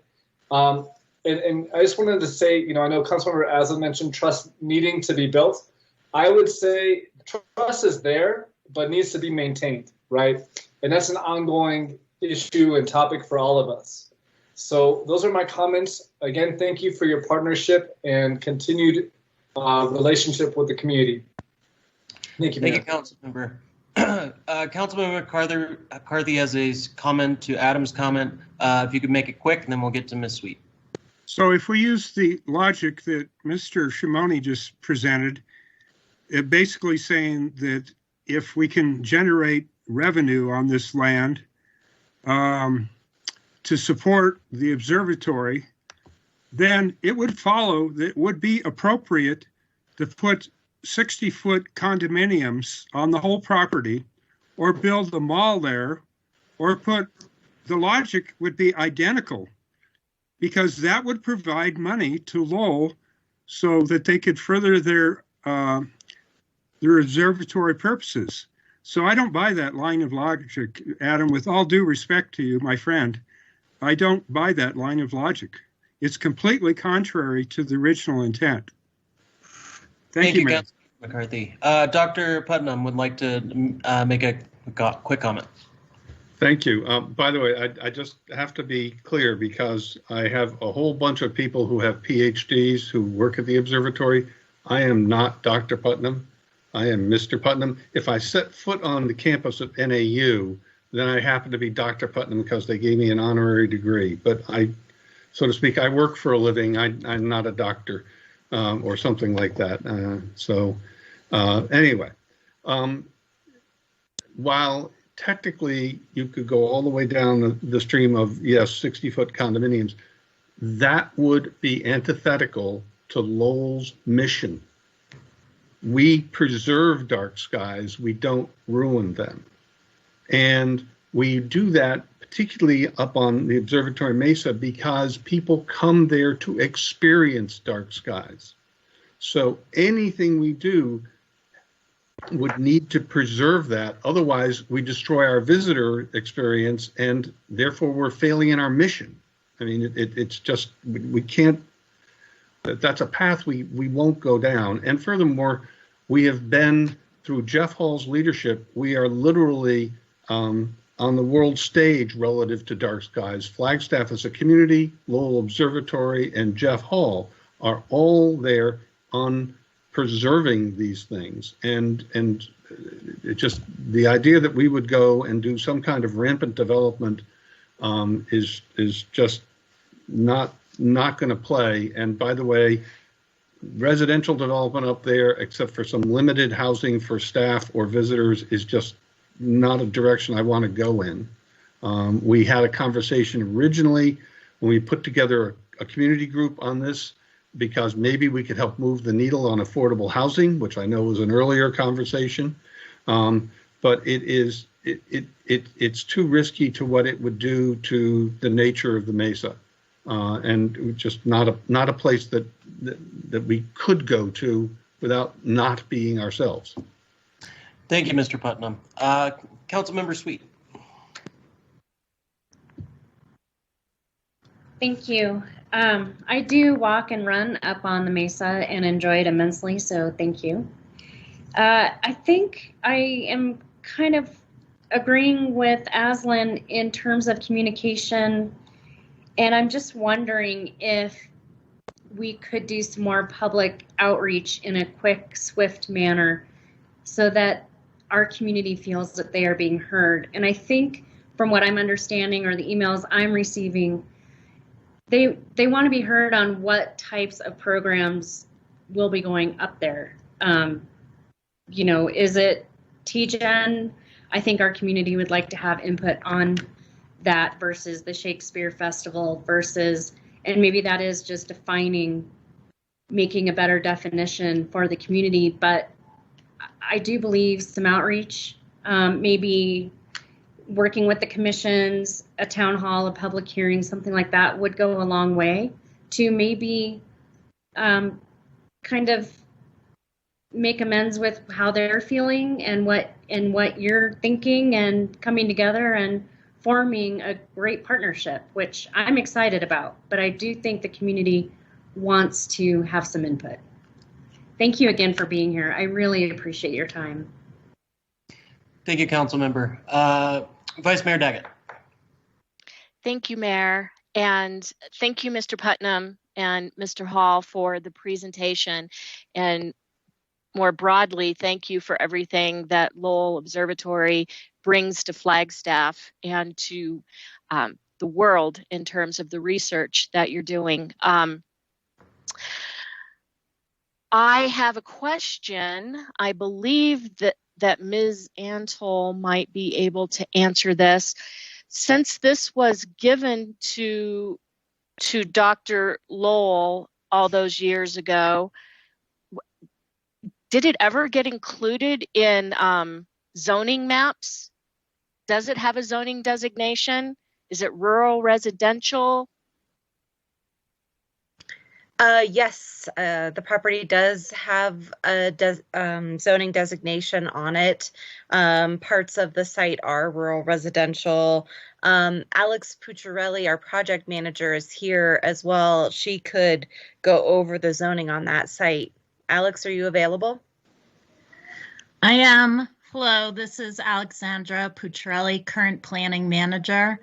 And I just wanted to say, I know Councilmember Aslan mentioned trust needing to be built. I would say trust is there, but needs to be maintained, right? And that's an ongoing issue and topic for all of us. So those are my comments. Again, thank you for your partnership and continued relationship with the community. Thank you, Mayor. Thank you, Councilmember. Councilmember McCarthy has a comment to Adam's comment. If you could make it quick, and then we'll get to Ms. Sweet. So if we use the logic that Mr. Shimoni just presented, it basically saying that if we can generate revenue on this land to support the observatory, then it would follow that it would be appropriate to put 60-foot condominiums on the whole property, or build a mall there, or the logic would be identical, because that would provide money to Lowell so that they could further their observatory purposes. So I don't buy that line of logic, Adam. With all due respect to you, my friend, I don't buy that line of logic. It's completely contrary to the original intent. Thank you, Mayor. Councilmember McCarthy. Dr. Putnam would like to make a quick comment. Thank you. By the way, I just have to be clear, because I have a whole bunch of people who have PhDs who work at the observatory. I am not Dr. Putnam. I am Mr. Putnam. If I set foot on the campus at NAU, then I happen to be Dr. Putnam because they gave me an honorary degree. But I, so to speak, I work for a living. I'm not a doctor or something like that. Anyway, while technically you could go all the way down the stream of, yes, 60-foot condominiums, that would be antithetical to Lowell's mission. We preserve dark skies, we don't ruin them. And we do that particularly up on the Observatory Mesa, because people come there to experience dark skies. So anything we do would need to preserve that. Otherwise, we destroy our visitor experience, and therefore we're failing in our mission. I mean, it's just, we can't, that's a path we won't go down. And furthermore, we have been, through Jeff Hall's leadership, we are literally on the world stage relative to dark skies. Flagstaff as a community, Lowell Observatory, and Jeff Hall are all there on preserving these things. And it just, the idea that we would go and do some kind of rampant development is just not going to play. And by the way, residential development up there, except for some limited housing for staff or visitors, is just not a direction I want to go in. We had a conversation originally when we put together a community group on this, because maybe we could help move the needle on affordable housing, which I know was an earlier conversation. But it's too risky to what it would do to the nature of the Mesa. And just not a place that we could go to without not being ourselves. Thank you, Mr. Putnam. Councilmember Sweet. Thank you. I do walk and run up on the Mesa and enjoy it immensely, so thank you. I think I am kind of agreeing with Aslan in terms of communication, and I'm just wondering if we could do some more public outreach in a quick, swift manner so that our community feels that they are being heard. And I think from what I'm understanding, or the emails I'm receiving, they want to be heard on what types of programs will be going up there. You know, is it TGen? I think our community would like to have input on that versus the Shakespeare Festival versus, and maybe that is just defining, making a better definition for the community. But I do believe some outreach, maybe working with the commissions, a town hall, a public hearing, something like that would go a long way to maybe kind of make amends with how they're feeling and what you're thinking, and coming together and forming a great partnership, which I'm excited about. But I do think the community wants to have some input. Thank you again for being here. I really appreciate your time. Thank you, Councilmember. Vice Mayor Daggett. Thank you, Mayor. And thank you, Mr. Putnam and Mr. Hall, for the presentation. And more broadly, thank you for everything that Lowell Observatory brings to Flagstaff and to the world in terms of the research that you're doing. I have a question. I believe that Ms. Antol might be able to answer this. Since this was given to Dr. Lowell all those years ago, did it ever get included in zoning maps? Does it have a zoning designation? Is it rural residential? Yes, the property does have a zoning designation on it. Parts of the site are rural residential. Alex Pucciarelli, our project manager, is here as well. She could go over the zoning on that site. Alex, are you available? I am. Hello, this is Alexandra Pucciarelli, current planning manager.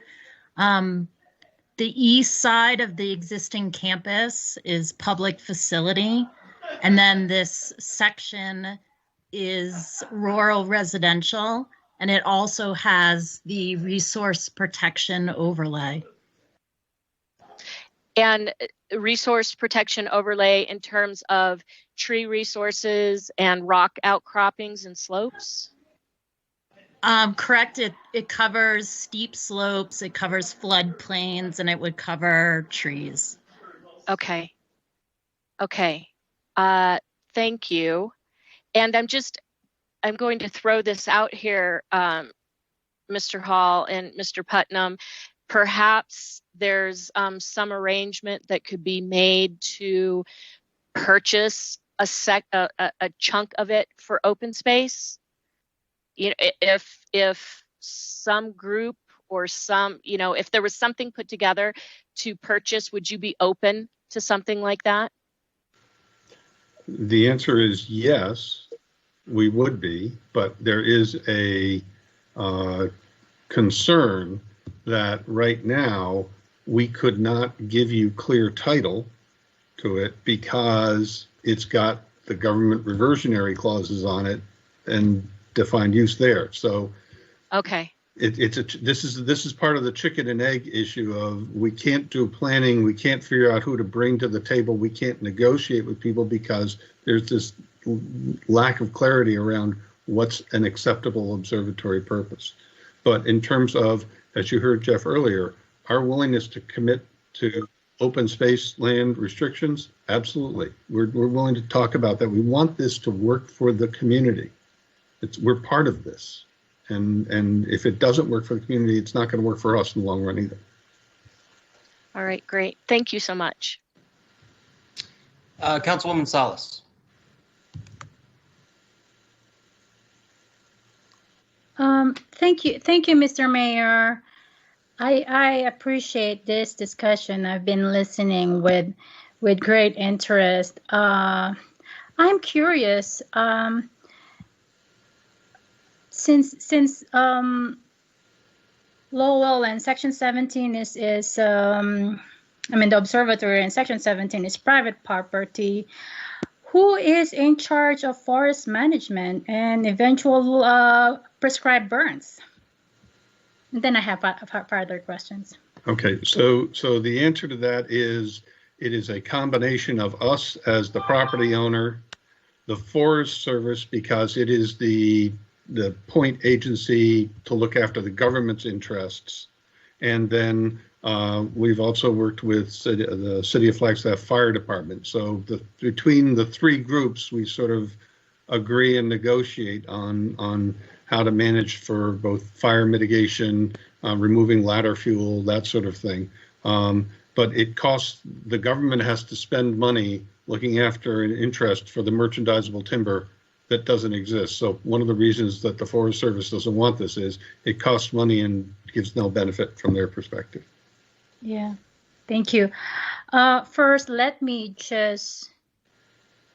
The east side of the existing campus is public facility, and then this section is rural residential, and it also has the resource protection overlay. And resource protection overlay in terms of tree resources and rock outcroppings and slopes? Correct. It covers steep slopes, it covers floodplains, and it would cover trees. Okay. Okay. Thank you. And I'm going to throw this out here. Mr. Hall and Mr. Putnam, perhaps there's some arrangement that could be made to purchase a chunk of it for open space. You know, if some group or some, you know, if there was something put together to purchase, would you be open to something like that? The answer is yes, we would be, but there is a concern that right now we could not give you clear title to it because it's got the government reversionary clauses on it and defined use there. So okay, this is part of the chicken and egg issue of we can't do planning, we can't figure out who to bring to the table, we can't negotiate with people because there's this lack of clarity around what's an acceptable observatory purpose. But in terms of, as you heard Jeff earlier, our willingness to commit to open space land restrictions, absolutely. We're willing to talk about that. We want this to work for the community. We're part of this. And if it doesn't work for the community, it's not going to work for us in the long run either. All right, great. Thank you so much. Councilwoman Salas. Thank you, Mr. Mayor. I appreciate this discussion. I've been listening with great interest. I'm curious. Since Lowell and Section 17 is the observatory and Section 17 is private property. Who is in charge of forest management and eventual prescribed burns? And then I have further questions. Okay, so the answer to that is it is a combination of us as the property owner, the Forest Service, because it is the point agency to look after the government's interests, and then we've also worked with the City of Flagstaff Fire Department. So between the three groups, we sort of agree and negotiate on how to manage for both fire mitigation, removing ladder fuel, that sort of thing. But it costs, the government has to spend money looking after an interest for the merchandisable timber that doesn't exist. So one of the reasons that the Forest Service doesn't want this is it costs money and gives no benefit from their perspective. Yeah, thank you. First, let me just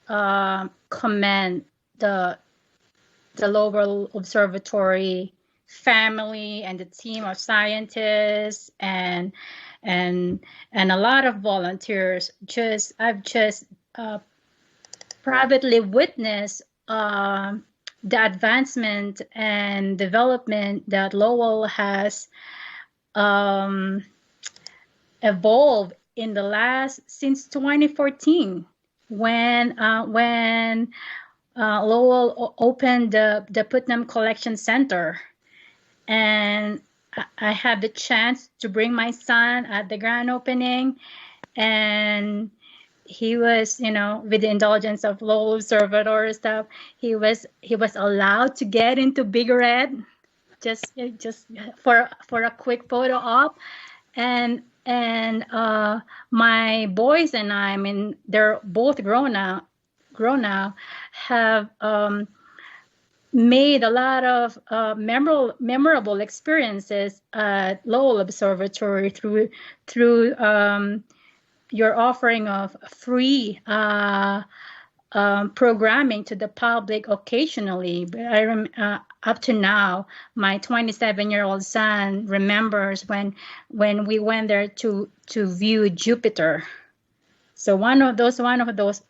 commend the Lowell Observatory family and the team of scientists and a lot of volunteers. I've just privately witnessed the advancement and development that Lowell has evolved in the since 2014 when Lowell opened the Putnam Collection Center, and I had the chance to bring my son at the grand opening, and he was, with the indulgence of Lowell Observatory stuff, he was allowed to get into Big Red, just for a quick photo op, and my boys and I, they're both grown now, have made a lot of memorable experiences at Lowell Observatory through your offering of free programming to the public occasionally. But up to now, my 27-year-old son remembers when we went there to view Jupiter. So one of those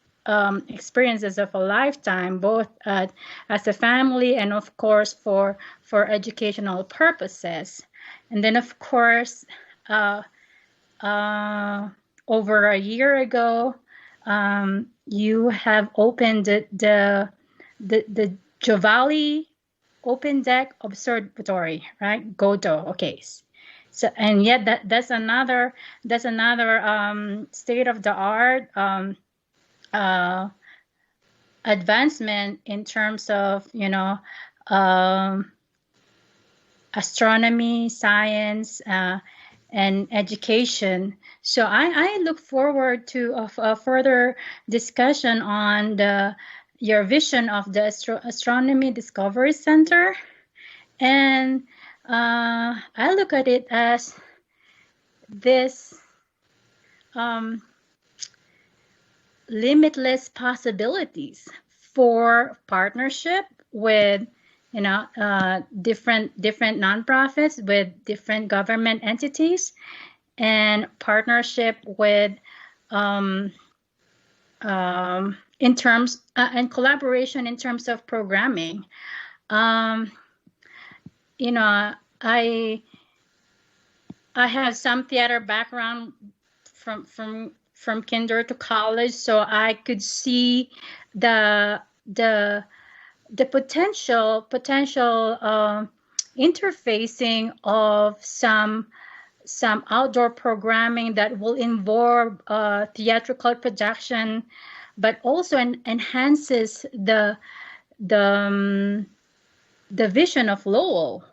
experiences of a lifetime, both as a family and of course for educational purposes. And then of course, over a year ago, you have opened the Jovali Open Deck Observatory, right? GODO. Okay. So, and yet that's another state of the art advancement in terms of astronomy, science, and education. So I look forward to a further discussion on your vision of the Astronomy Discovery Center. And I look at it as this limitless possibilities for partnership with different nonprofits, with different government entities, and partnership with in terms and collaboration in terms of programming. I have some theater background from kinder to college, so I could see the potential interfacing of some outdoor programming that will involve theatrical production, but also enhances the vision of Lowell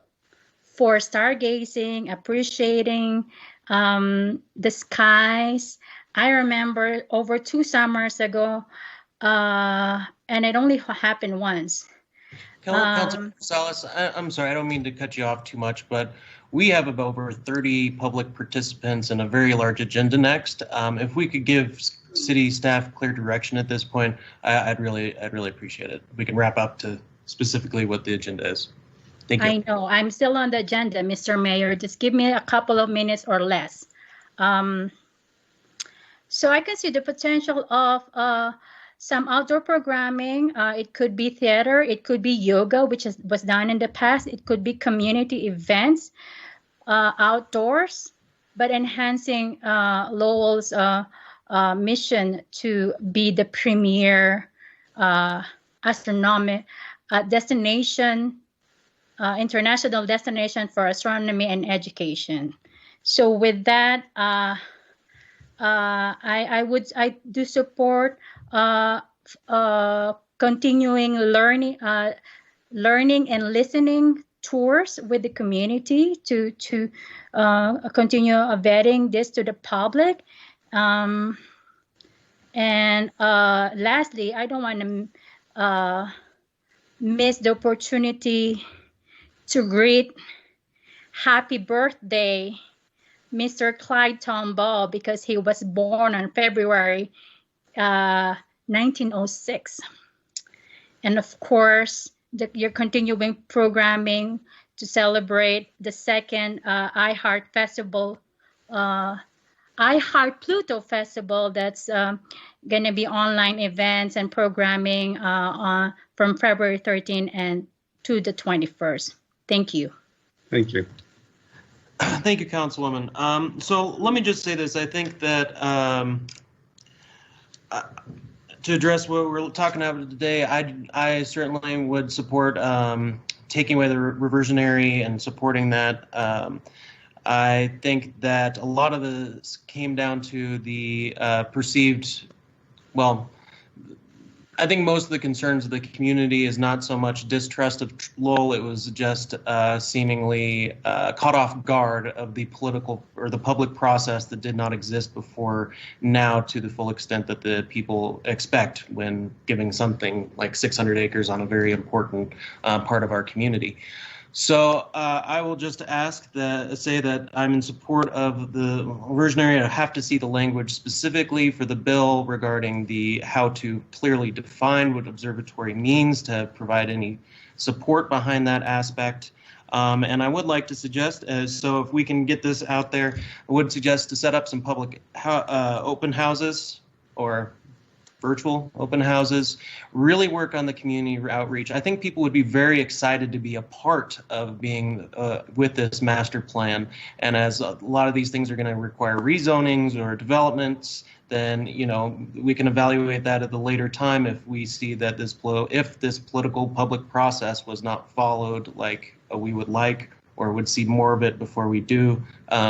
for stargazing, appreciating the skies. I remember over 2 summers ago, and it only happened once. Councilor Salas, I'm sorry, I don't mean to cut you off too much, but we have about over 30 public participants and a very large agenda next. If we could give city staff clear direction at this point, I'd really appreciate it. We can wrap up to specifically what the agenda is. Thank you. I know, I'm still on the agenda, Mr. Mayor. Just give me a couple of minutes or less. So I can see the potential of some outdoor programming. It could be theater, it could be yoga, which was done in the past. It could be community events outdoors, but enhancing Lowell's mission to be the premier astronomy destination, international destination for astronomy and education. So with that, I do support continuing learning and listening tours with the community to continue vetting this to the public. And lastly, I don't want to miss the opportunity to greet happy birthday Mr. Clyde Tomball, because he was born on February 1906. And of course, you're continuing programming to celebrate the second iHeart Festival, iHeart Pluto Festival, that's going to be online events and programming from February 13th and to the 21st. Thank you. Thank you. Thank you, Councilwoman. So let me just say this. I think that to address what we're talking about today, I certainly would support taking away the reversionary and supporting that. I think that a lot of this came down to the perceived, well, I think most of the concerns of the community is not so much distrust of Lowell, it was just seemingly caught off guard of the political or the public process that did not exist before now to the full extent that the people expect when giving something like 600 acres on a very important part of our community. So I will just say that I'm in support of the reversionary. I have to see the language specifically for the bill regarding how to clearly define what observatory means to provide any support behind that aspect. And I would like to suggest, so if we can get this out there, I would suggest to set up some public open houses or virtual open houses, really work on the community outreach. I think people would be very excited to be a part of being with this master plan. And as a lot of these things are going to require rezonings or developments, then we can evaluate that at a later time if we see that if this political public process was not followed like we would like, or would see more of it before we do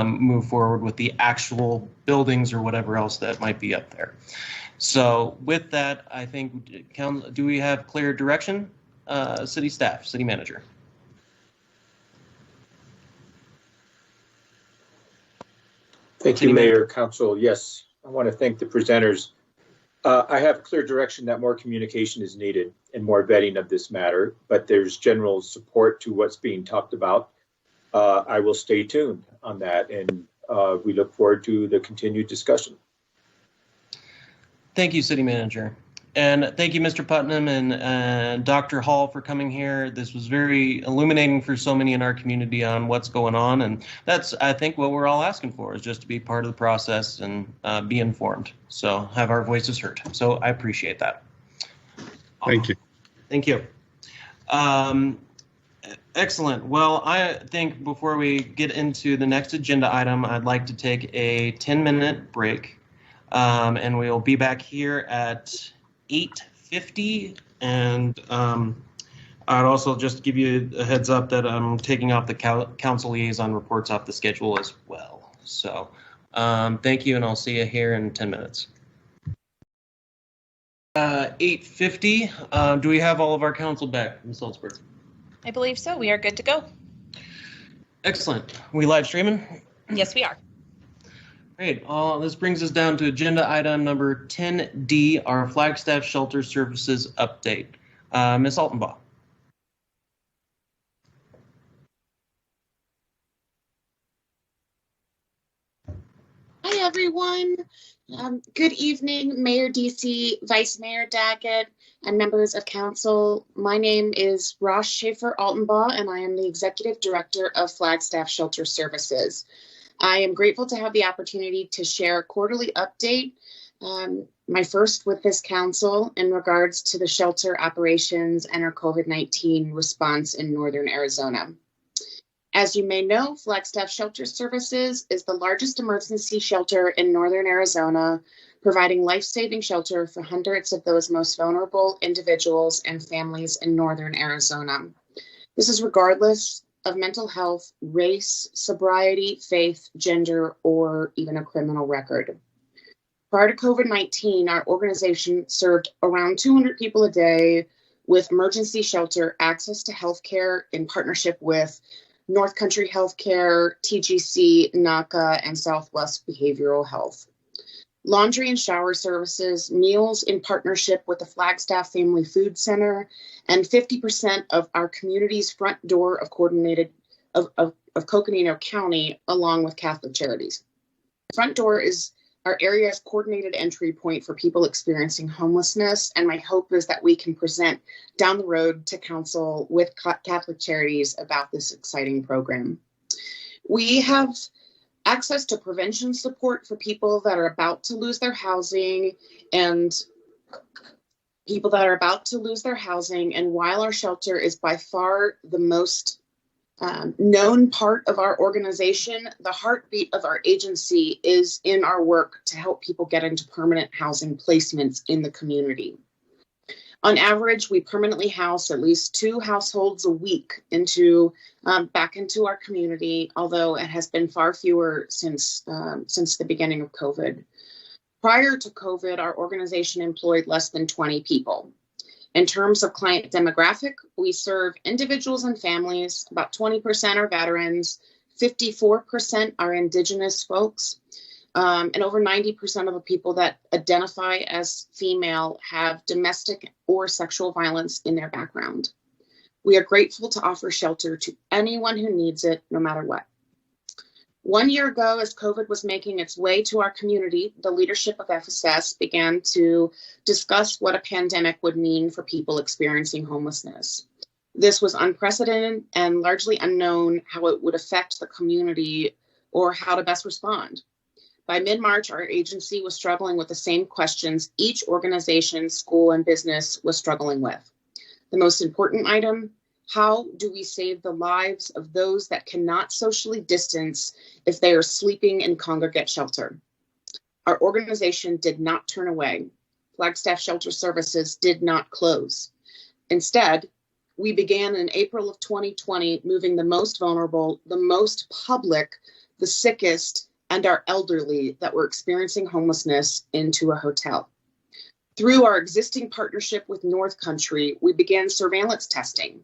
move forward with the actual buildings or whatever else that might be up there. So with that, I think, do we have clear direction? City staff, city manager. Thank you, Mayor, Council. Yes, I want to thank the presenters. I have clear direction that more communication is needed and more vetting of this matter, but there's general support to what's being talked about. I will stay tuned on that, and we look forward to the continued discussion. Thank you, City Manager. And thank you, Mr. Putnam and Dr. Hall for coming here. This was very illuminating for so many in our community on what's going on. And that's, I think, what we're all asking for is just to be part of the process and be informed. So have our voices heard. So I appreciate that. Thank you. Thank you. Excellent. Well, I think before we get into the next agenda item, I'd like to take a 10-minute break. And we'll be back here at 8:50, and I'd also just give you a heads up that I'm taking off the council liaison reports off the schedule as well. So thank you, and I'll see you here in 10 minutes. 8:50. Do we have all of our council back, Ms. Salzberg? I believe so. We are good to go. Excellent. We live streaming? Yes, we are. Great. This brings us down to agenda item number 10D, our Flagstaff Shelter Services update. Ms. Altenbaugh. Hi, everyone. Good evening, Mayor DC, Vice Mayor Daggett, and members of council. My name is Ross Schaefer Altenbaugh, and I am the Executive Director of Flagstaff Shelter Services. I am grateful to have the opportunity to share a quarterly update, my first with this council in regards to the shelter operations and our COVID-19 response in Northern Arizona. As you may know, Flagstaff Shelter Services is the largest emergency shelter in Northern Arizona, providing life-saving shelter for hundreds of those most vulnerable individuals and families in Northern Arizona. This is regardless of mental health, race, sobriety, faith, gender, or even a criminal record. Prior to COVID-19, our organization served around 200 people a day with emergency shelter access to healthcare in partnership with North Country Healthcare, TGC, NACA, and Southwest Behavioral Health. Laundry and shower services, meals in partnership with the Flagstaff Family Food Center, and 50% of our community's front door of Coconino County, along with Catholic Charities. Front door is our area's coordinated entry point for people experiencing homelessness, and my hope is that we can present down the road to council with Catholic Charities about this exciting program. We have access to prevention support for people that are about to lose their housing and while our shelter is by far the most known part of our organization, the heartbeat of our agency is in our work to help people get into permanent housing placements in the community. On average, we permanently house at least 2 households a week back into our community, although it has been far fewer since the beginning of COVID. Prior to COVID, our organization employed less than 20 people. In terms of client demographic, we serve individuals and families. About 20% are veterans, 54% are Indigenous folks, and over 90% of the people that identify as female have domestic or sexual violence in their background. We are grateful to offer shelter to anyone who needs it, no matter what. 1 year ago, as COVID was making its way to our community, the leadership of FSS began to discuss what a pandemic would mean for people experiencing homelessness. This was unprecedented and largely unknown how it would affect the community or how to best respond. By mid-March, our agency was struggling with the same questions each organization, school, and business was struggling with. The most important item: how do we save the lives of those that cannot socially distance if they are sleeping in congregate shelter? Our organization did not turn away. Flagstaff Shelter Services did not close. Instead, we began in April of 2020 moving the most vulnerable, the most public, the sickest, and our elderly that were experiencing homelessness into a hotel. Through our existing partnership with North Country, we began surveillance testing.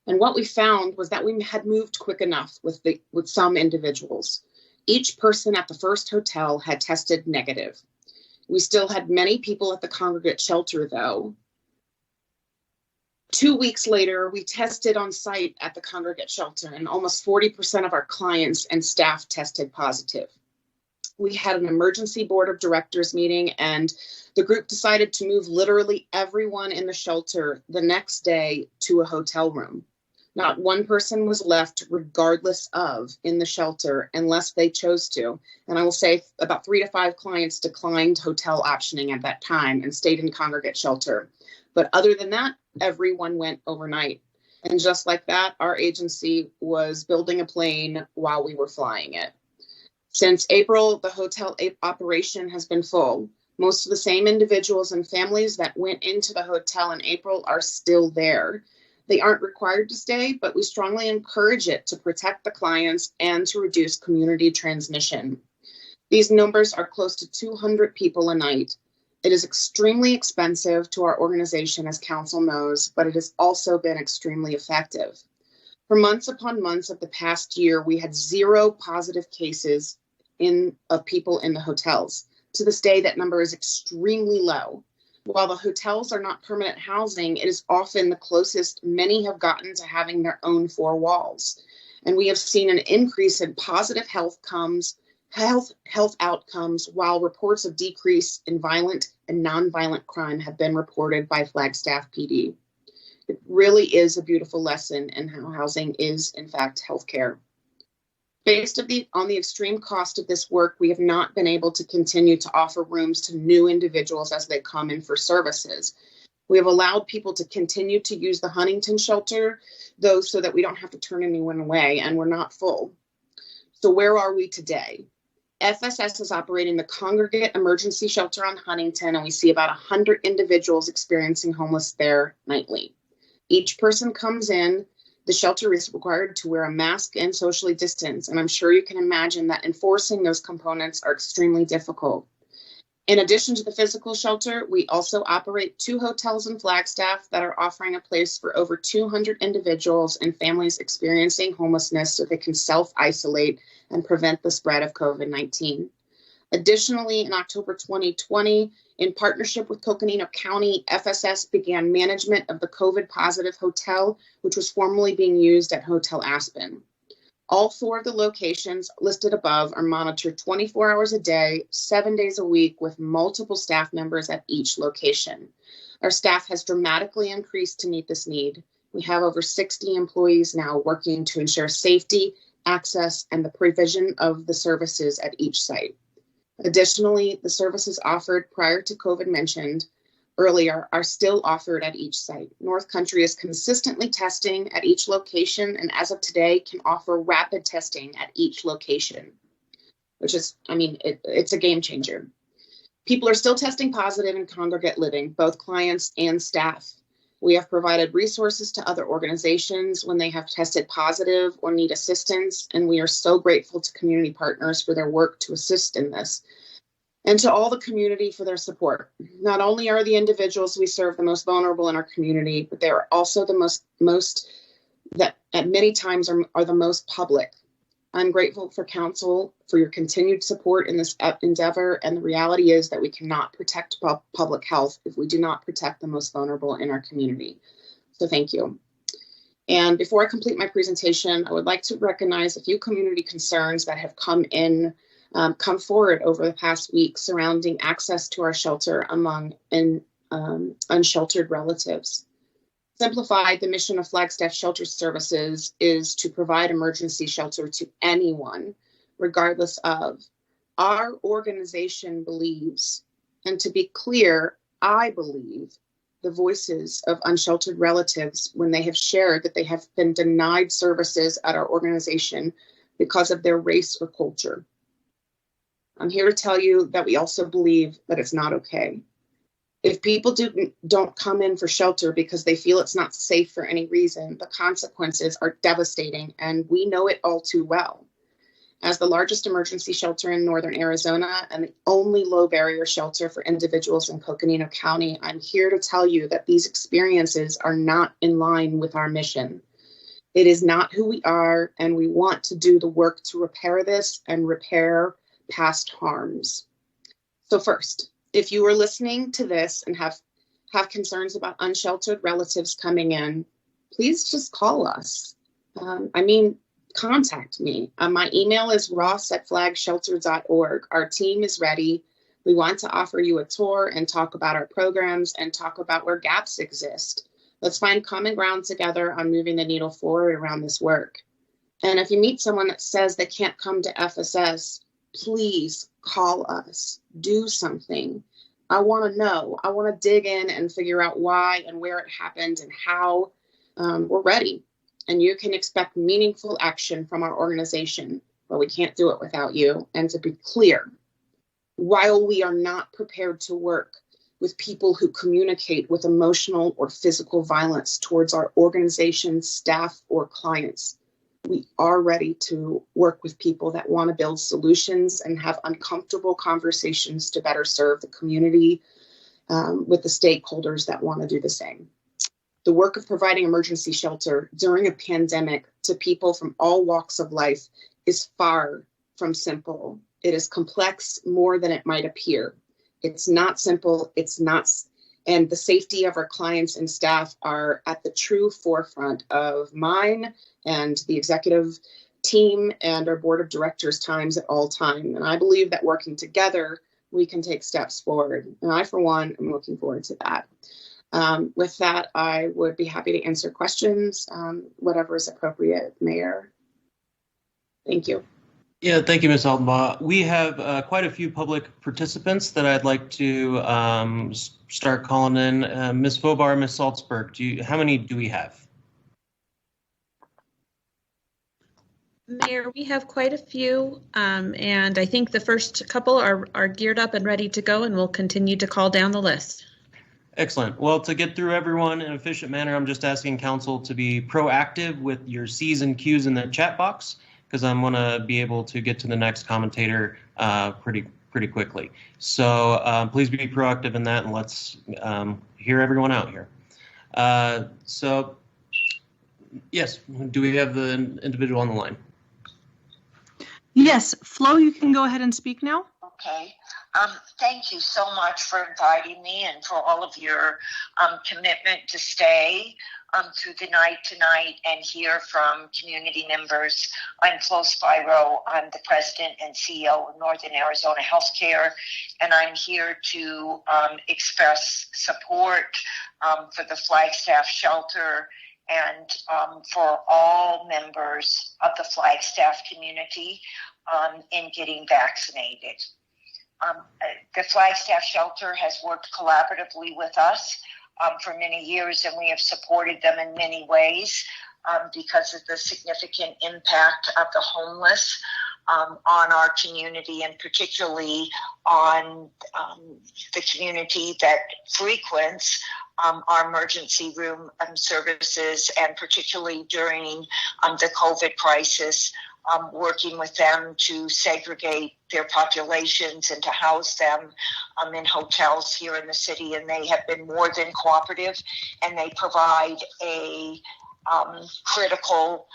And what we found was that we had moved quick enough with some individuals. Each person at the first hotel had tested negative. We still had many people at the congregate shelter, though. 2 weeks later, we tested on site at the congregate shelter, and almost 40% of our clients and staff tested positive. We had an emergency board of directors meeting, and the group decided to move literally everyone in the shelter the next day to a hotel room. Not one person was left, regardless of, in the shelter unless they chose to. And I will say about 3 to 5 clients declined hotel optioning at that time and stayed in congregate shelter. But other than that, everyone went overnight. And just like that, our agency was building a plane while we were flying it. Since April, the hotel operation has been full. Most of the same individuals and families that went into the hotel in April are still there. They aren't required to stay, but we strongly encourage it to protect the clients and to reduce community transmission. These numbers are close to 200 people a night. It is extremely expensive to our organization, as council knows, but it has also been extremely effective. For months upon months of the past year, we had 0 positive cases of people in the hotels. To this day, that number is extremely low. While the hotels are not permanent housing, it is often the closest many have gotten to having their own 4 walls. And we have seen an increase in positive health outcomes, while reports of decrease in violent and nonviolent crime have been reported by Flagstaff PD. It really is a beautiful lesson in how housing is, in fact, healthcare. Based on the extreme cost of this work, we have not been able to continue to offer rooms to new individuals as they come in for services. We have allowed people to continue to use the Huntington shelter, though, so that we don't have to turn anyone away, and we're not full. So where are we today? FSS is operating the Congregate Emergency Shelter on Huntington, and we see about 100 individuals experiencing homeless there nightly. Each person comes in. The shelter is required to wear a mask and socially distance, and I'm sure you can imagine that enforcing those components are extremely difficult. In addition to the physical shelter, we also operate 2 hotels in Flagstaff that are offering a place for over 200 individuals and families experiencing homelessness so they can self-isolate and prevent the spread of COVID-19. Additionally, in October 2020, in partnership with Coconino County, FSS began management of the COVID-positive hotel, which was formerly being used at Hotel Aspen. All 4 of the locations listed above are monitored 24 hours a day, 7 days a week, with multiple staff members at each location. Our staff has dramatically increased to meet this need. We have over 60 employees now working to ensure safety, access, and the provision of the services at each site. Additionally, the services offered prior to COVID mentioned earlier are still offered at each site. North Country is consistently testing at each location, and as of today can offer rapid testing at each location, which is, it's a game changer. People are still testing positive in congregate living, both clients and staff. We have provided resources to other organizations when they have tested positive or need assistance, and we are so grateful to community partners for their work to assist in this, and to all the community for their support. Not only are the individuals we serve the most vulnerable in our community, but they are also the most that at many times are the most public. I'm grateful for council for your continued support in this endeavor, and the reality is that we cannot protect public health if we do not protect the most vulnerable in our community. So thank you. And before I complete my presentation, I would like to recognize a few community concerns that have come forward over the past week surrounding access to our shelter among unsheltered relatives. Simplified, the mission of Flagstaff Shelter Services is to provide emergency shelter to anyone, regardless of. Our organization believes, and to be clear, I believe, the voices of unsheltered relatives when they have shared that they have been denied services at our organization because of their race or culture. I'm here to tell you that we also believe that it's not okay. If people don't come in for shelter because they feel it's not safe for any reason, the consequences are devastating, and we know it all too well. As the largest emergency shelter in northern Arizona and the only low barrier shelter for individuals in Coconino County, I'm here to tell you that these experiences are not in line with our mission. It is not who we are, and we want to do the work to repair this and repair past harms. So first, if you are listening to this and have concerns about unsheltered relatives coming in, please just call us. Contact me. My email is ross@flagshelter.org. Our team is ready. We want to offer you a tour and talk about our programs and talk about where gaps exist. Let's find common ground together on moving the needle forward around this work. And if you meet someone that says they can't come to FSS, please call us. Do something. I want to know. I want to dig in and figure out why and where it happened and how. We're ready. And you can expect meaningful action from our organization, but we can't do it without you. And to be clear, while we are not prepared to work with people who communicate with emotional or physical violence towards our organization, staff, or clients, we are ready to work with people that want to build solutions and have uncomfortable conversations to better serve the community with the stakeholders that want to do the same. The work of providing emergency shelter during a pandemic to people from all walks of life is far from simple. It is complex more than it might appear. It's not simple. And the safety of our clients and staff are at the true forefront of mine and the executive team and our board of directors times at all time. And I believe that working together, we can take steps forward. And I, for one, am looking forward to that. With that, I would be happy to answer questions, whatever is appropriate, Mayor. Thank you. Yeah, thank you, Ms. Altenbaugh. We have quite a few public participants that I'd like to start calling in. Ms. Fobar, Ms. Salzberg, how many do we have? Mayor, we have quite a few, and I think the first couple are geared up and ready to go, and we'll continue to call down the list. Excellent. Well, to get through everyone in an efficient manner, I'm just asking council to be proactive with your C's and Q's in the chat box, because I'm going to be able to get to the next commentator pretty quickly. So please be proactive in that, and let's hear everyone out here. So, yes, do we have the individual on the line? Yes, Flo, you can go ahead and speak now. Okay. Thank you so much for inviting me and for all of your commitment to stay through the night tonight and hear from community members. I'm Flo Spiro. I'm the president and CEO of Northern Arizona Healthcare, and I'm here to express support for the Flagstaff shelter and for all members of the Flagstaff community in getting vaccinated. The Flagstaff shelter has worked collaboratively with us for many years, and we have supported them in many ways because of the significant impact of the homeless on our community, and particularly on the community that frequents our emergency room services, and particularly during the COVID crisis, working with them to segregate their populations and to house them in hotels here in the city. And they have been more than cooperative, and they provide a critical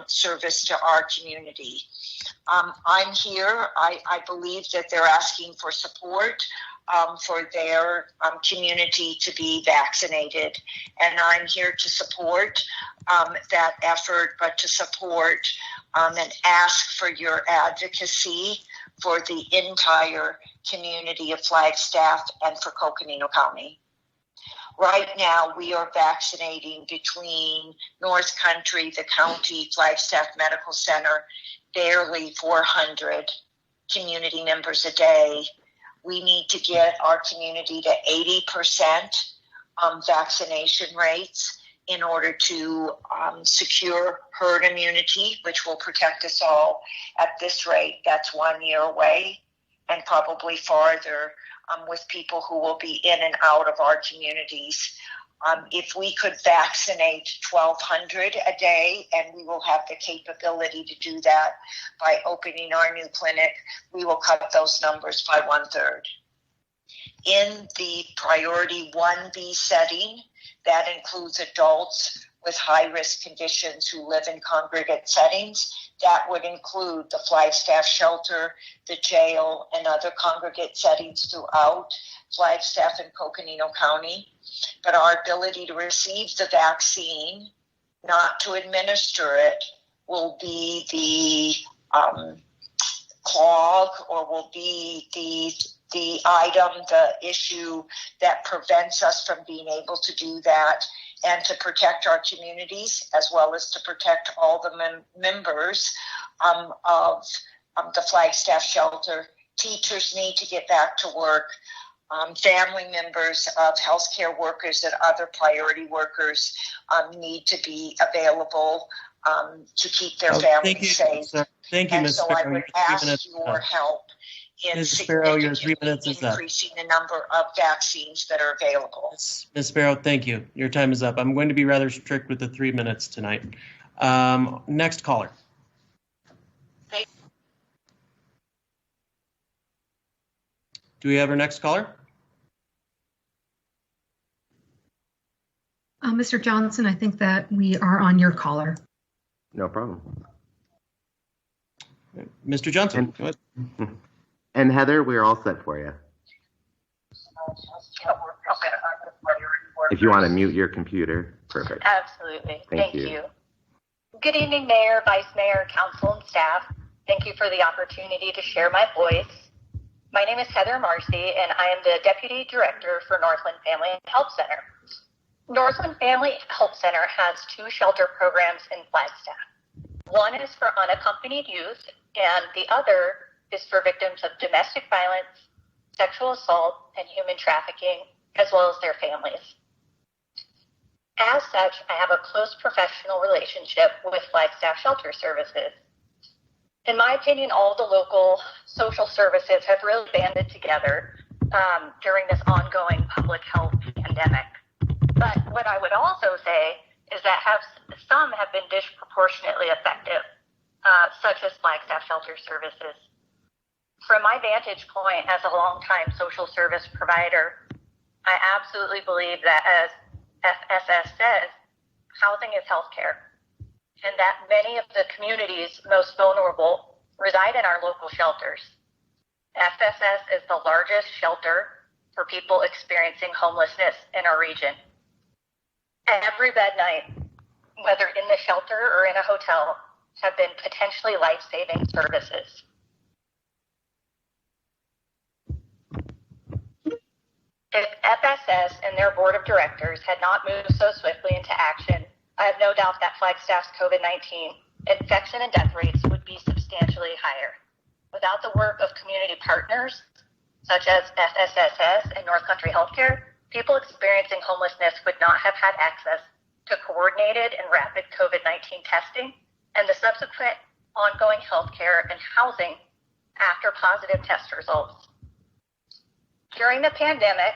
service to our community. I'm here. I believe that they're asking for support for their community to be vaccinated. And I'm here to support that effort, but to support and ask for your advocacy for the entire community of Flagstaff and for Coconino County. Right now, we are vaccinating between North Country, the county, Flagstaff Medical Center, barely 400 community members a day. We need to get our community to 80% vaccination rates in order to secure herd immunity, which will protect us all. At this rate, that's 1 year away, and probably farther with people who will be in and out of our communities. If we could vaccinate 1,200 a day, and we will have the capability to do that by opening our new clinic, we will cut those numbers by 1/3. In the priority 1B setting, that includes adults with high-risk conditions who live in congregate settings. That would include the Flagstaff shelter, the jail, and other congregate settings throughout Flagstaff and Coconino County. But our ability to receive the vaccine, not to administer it, will be the clog, or will be the item, the issue that prevents us from being able to do that, and to protect our communities, as well as to protect all the members of the Flagstaff shelter. Teachers need to get back to work. Family members of healthcare workers and other priority workers need to be available to keep their families safe. Thank you, and Ms. so Sparrow. I would ask your help in Ms. Sparrow, your 3 significantly minutes is up. increasing the number of vaccines that are available. Ms. Sparrow, thank you. Your time is up. I'm going to be rather strict with the 3 minutes tonight. Next caller. Do we have our next caller? Mr. Johnson, I think that we are on your caller. No problem. Mr. Johnson, go ahead. And Heather, we're all set for you. If you want to mute your computer, perfect. Absolutely. Thank Thank you. you. Good evening, Mayor, Vice Mayor, Council, and staff. Thank you for the opportunity to share my voice. My name is Heather Marcy, and I am the Deputy Director for Northland Family Help Center. Northland Family Help Center has 2 shelter programs in Flagstaff. One is for unaccompanied youth, and the other is for victims of domestic violence, sexual assault, and human trafficking, as well as their families. As such, I have a close professional relationship with Flagstaff Shelter Services. In my opinion, all the local social services have really banded together during this ongoing public health pandemic. But what I would also say is that some have been disproportionately effective, such as Flagstaff Shelter Services. From my vantage point as a longtime social service provider, I absolutely believe that, as FSS says, housing is healthcare, and that many of the communities most vulnerable reside in our local shelters. FSS is the largest shelter for people experiencing homelessness in our region. Every bed night, whether in the shelter or in a hotel, have been potentially life-saving services. If FSS and their board of directors had not moved so swiftly into action, I have no doubt that Flagstaff's COVID-19 infection and death rates would be substantially higher. Without the work of community partners, such as FSSS and North Country Healthcare, people experiencing homelessness would not have had access to coordinated and rapid COVID-19 testing and the subsequent ongoing healthcare and housing after positive test results. During the pandemic,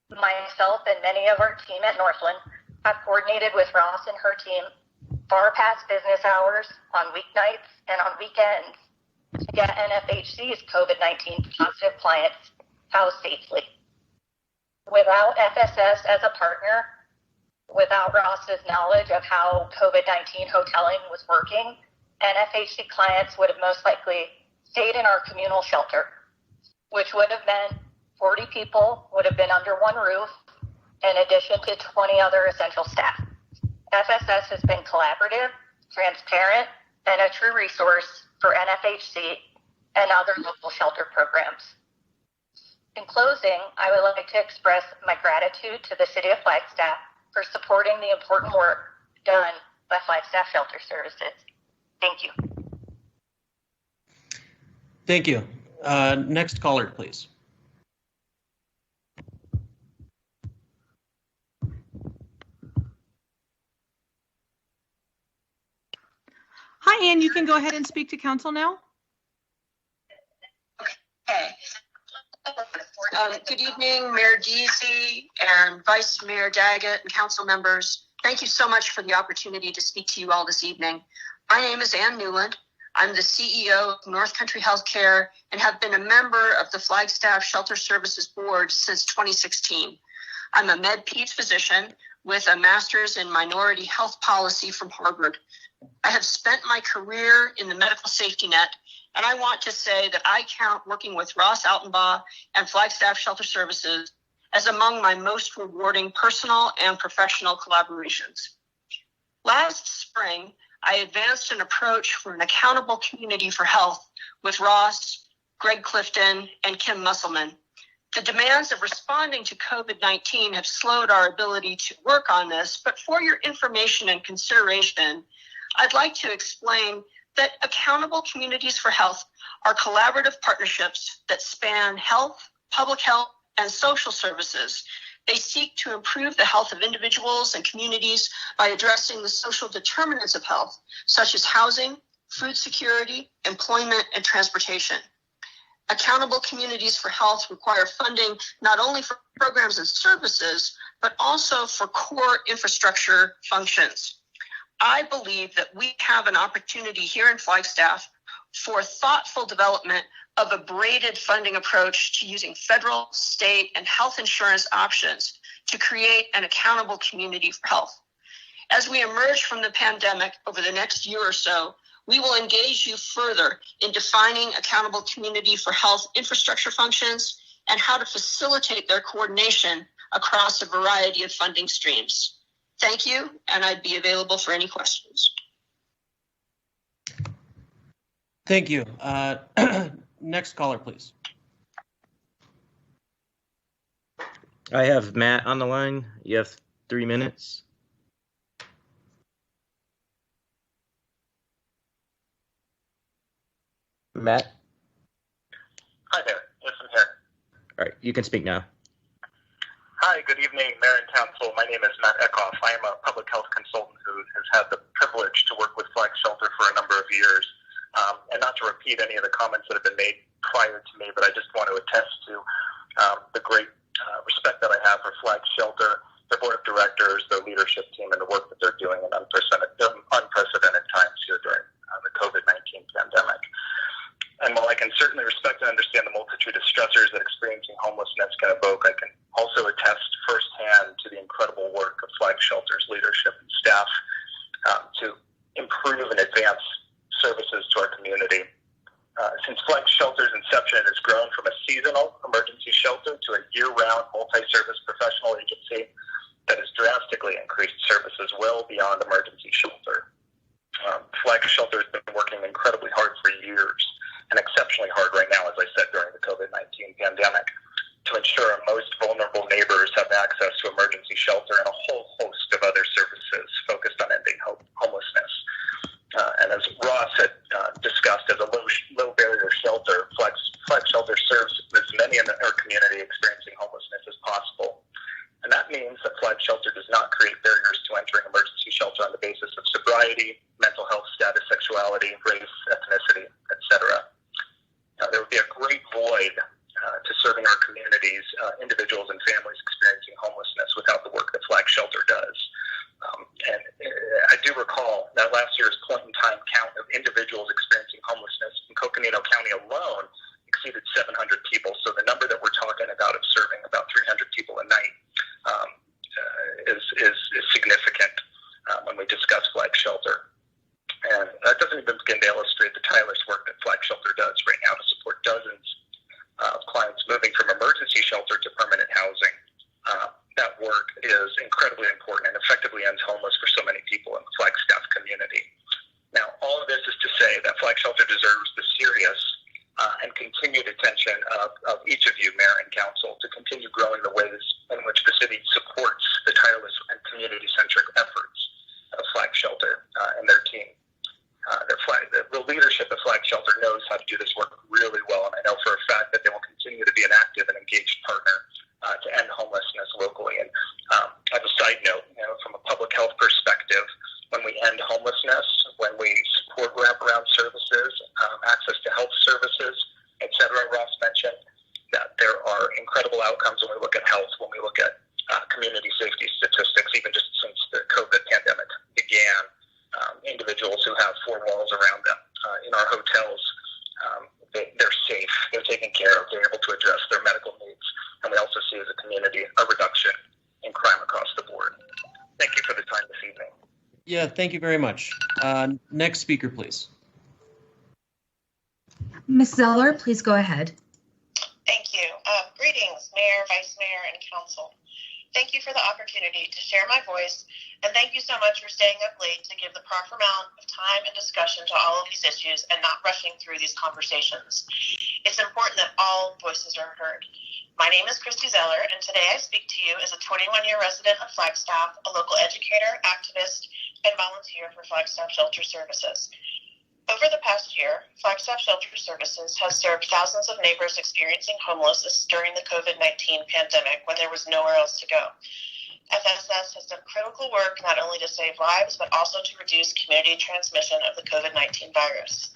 myself and many of our team at Northland have coordinated with Ross and her team far past business hours, on weeknights, and on weekends to get NFHC's COVID-19 positive clients housed safely. Without FSS as a partner, without Ross's knowledge of how COVID-19 hoteling was working, NFHC clients would have most likely stayed in our communal shelter, which would have meant 40 people would have been under one roof, in addition to 20 other essential staff. FSS has been collaborative, transparent, and a true resource for NFHC and other local shelter programs. In closing, I would like to express my gratitude to the City of Flagstaff for supporting the important work done by Flagstaff Shelter Services. Thank you. Thank you. Next caller, please. Hi, Ann. You can go ahead and speak to council now. Okay. Good evening, Mayor Deasy and Vice Mayor Daggett and council members. Thank you so much for the opportunity to speak to you all this evening. My name is Ann Newland. I'm the CEO of North Country Healthcare and have been a member of the Flagstaff Shelter Services Board since 2016. I'm a med-peds physician with a master's in minority health policy from Harvard. I have spent my career in the medical safety net, and I want to say that I count working with Ross Altenbaugh and Flagstaff Shelter Services as among my most rewarding personal and professional collaborations. Last spring, I advanced an approach for an accountable community for health with Ross, Greg Clifton, and Kim Musselman. The demands of responding to COVID-19 have slowed our ability to work on this, but for your information and consideration, I'd like to explain that accountable communities for health are collaborative partnerships that span health, public health, and social services. They seek to improve the health of individuals and communities by addressing the social determinants of health, such as housing, food security, employment, and transportation. Accountable communities for health require funding not only for programs and services, but also for core infrastructure functions. I believe that we have an opportunity here in Flagstaff for thoughtful development of a braided funding approach to using federal, state, and health insurance options to create an accountable community for health. As we emerge from the pandemic over the next year or so, we will engage you further in defining accountable community for health infrastructure functions and how to facilitate their coordination across a variety of funding streams. Thank you, and I'd be available for any questions. Thank you. Next caller, please. I have Matt on the line. You have 3 minutes. Matt? Hi there. Yes, I'm here. All right, you can speak now. Hi, good evening, Mayor and Council. My name is Matt Eckhoff. I am a public health consultant who has had the privilege to work with Flag Shelter for a number of years. And not to repeat any of the comments that have been made prior to me, but I just want to attest to the great respect that I have for Flag Shelter, their board of directors, their leadership team, and the work that they're doing in unprecedented times here during the COVID-19 pandemic. And while I can certainly respect and understand the multitude of stressors that experiencing homelessness can evoke, I can also attest firsthand to the incredible work of Flag Shelter's leadership and staff to improve and advance services to our community. Since Flag Shelter's inception, it has grown from a seasonal emergency shelter to a year-round multi-service professional agency that has drastically increased services well beyond emergency shelter. Flag Shelter has been working incredibly hard for years, and exceptionally hard right now, as I said, during the COVID-19 pandemic, to ensure our most vulnerable neighbors have access to emergency shelter and a whole host of other services focused on ending homelessness. And as Ross had discussed, as a low barrier shelter, Flag Shelter serves as many in our community experiencing homelessness as possible. And that means that Flag Shelter does not create barriers to entering emergency shelter on the basis of sobriety, mental health status, sexuality, race, ethnicity, etc. There would be a great void to serving our communities, individuals and families experiencing homelessness without the work that Flag Shelter does. And I do recall that last year's point-in-time count of individuals experiencing homelessness in Coconino County alone exceeded 700 people. So the number that we're talking about of serving about 300 people a night is significant when we discuss Flag Shelter. And that doesn't even begin to illustrate the tireless work that Flag Shelter does right now to support dozens of clients moving from emergency shelter to permanent housing. That work is incredibly important and effectively ends homeless for so many people in the Flagstaff community. Now, all of this is to say that Flag Shelter deserves the serious and continued attention of each of you, Mayor and Council, to continue growing the ways in which the city supports the tireless and community-centric efforts of Flag Shelter and their team. The leadership of Flag Shelter knows how to do this work really well, and I know for a fact that they will continue to be an active and engaged partner to end homelessness locally. And as a side note, from a public health perspective, when we end homelessness, when we support wraparound services, access to health services, et cetera, Ross mentioned that there are incredible outcomes when we look at health, when we look at community safety statistics, even just since Yeah, thank you very much. Next speaker, please. Ms. Zeller, please go ahead. Thank you. Greetings, Mayor, Vice Mayor, and Council. Thank you for the opportunity to share my voice, and thank you so much for staying up late to give the proper amount of time and discussion to all of these issues and not rushing through these conversations. It's important that all voices are heard. My name is Christy Zeller, and today I speak to you as a 21-year resident of Flagstaff, a local educator, activist, and volunteer for Flagstaff Shelter Services. Over the past year, Flagstaff Shelter Services has served thousands of neighbors experiencing homelessness during the COVID-19 pandemic when there was nowhere else to go. FSS has done critical work not only to save lives, but also to reduce community transmission of the COVID-19 virus.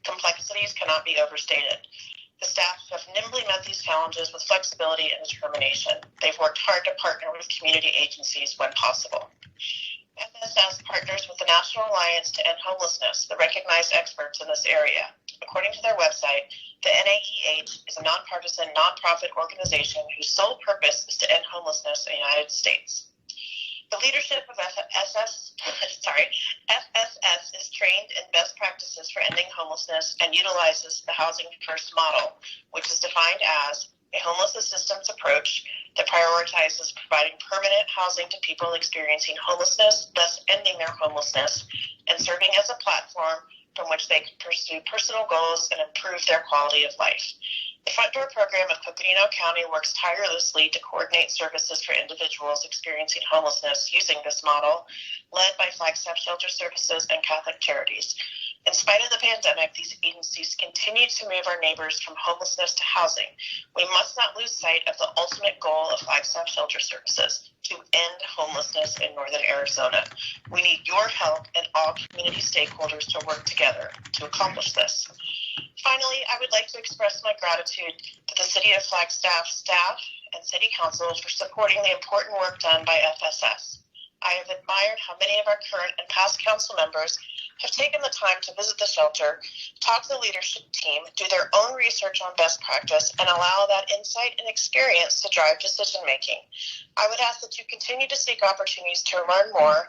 Complexities cannot be overstated. The staff have nimbly met these challenges with flexibility and determination. They've worked hard to partner with community agencies when possible. FSS partners with the National Alliance to End Homelessness, the recognized experts in this area. According to their website, the NAEH is a nonpartisan, nonprofit organization whose sole purpose is to end homelessness in the United States. The leadership of FSS is trained in best practices for ending homelessness and utilizes the Housing First model, which is defined as a homeless assistance approach that prioritizes providing permanent housing to people experiencing homelessness, thus ending their homelessness, and serving as a platform from which they can pursue personal goals and improve their quality of life. The Front Door program of Coconino County works tirelessly to coordinate services for individuals experiencing homelessness using this model, led by Flagstaff Shelter Services and Catholic Charities. In spite of the pandemic, these agencies continue to move our neighbors from homelessness to housing. We must not lose sight of the ultimate goal of Flagstaff Shelter Services, to end homelessness in northern Arizona. We need your help and all community stakeholders to work together to accomplish this. Finally, I would like to express my gratitude to the City of Flagstaff staff and City Council for supporting the important work done by FSS. I have admired how many of our current and past council members have taken the time to visit the shelter, talk to the leadership team, do their own research on best practice, and allow that insight and experience to drive decision-making. I would ask that you continue to seek opportunities to learn more,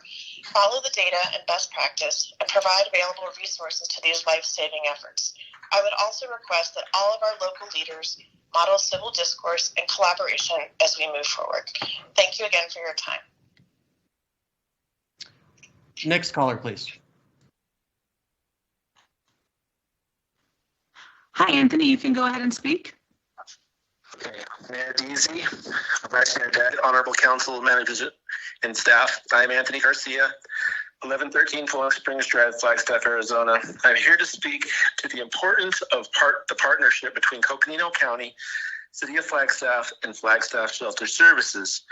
follow the data and best practice, and provide available resources to these life-saving efforts. I would also request that all of our local leaders model civil discourse and collaboration as we move forward. Thank you again for your time. Next caller, please. Hi, Anthony. You can go ahead and speak. Okay, Mayor Deasy, Vice Mayor Dead, Honorable Council, Managers, and staff. I'm Anthony Garcia, 1113 Flowing Springs Drive, Flagstaff, Arizona. I'm here to speak to the importance of the partnership between Coconino County, City of Flagstaff, and Flagstaff Shelter Services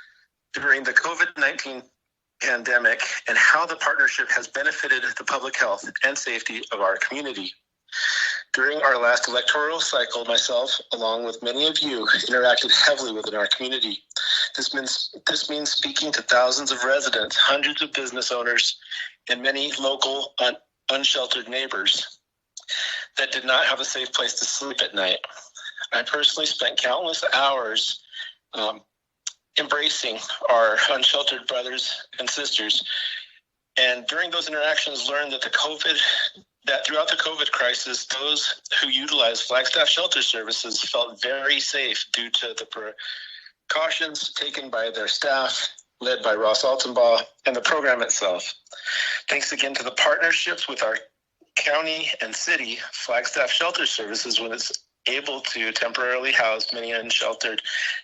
during the COVID-19 pandemic and how the partnership has benefited the public health and safety of our community. During our last electoral cycle, myself, along with many of you, interacted heavily within our community. This means speaking to thousands of residents, hundreds of business owners, and many local unsheltered neighbors that did not have a safe place to sleep at night. I personally spent countless hours embracing our unsheltered brothers and sisters. And during those interactions, learned that throughout the COVID crisis, those who utilized Flagstaff Shelter Services felt very safe due to the precautions taken by their staff, led by Ross Altenbaugh, and the program itself. Thanks again to the partnerships with our county and city, Flagstaff Shelter Services was able to temporarily house many unsheltered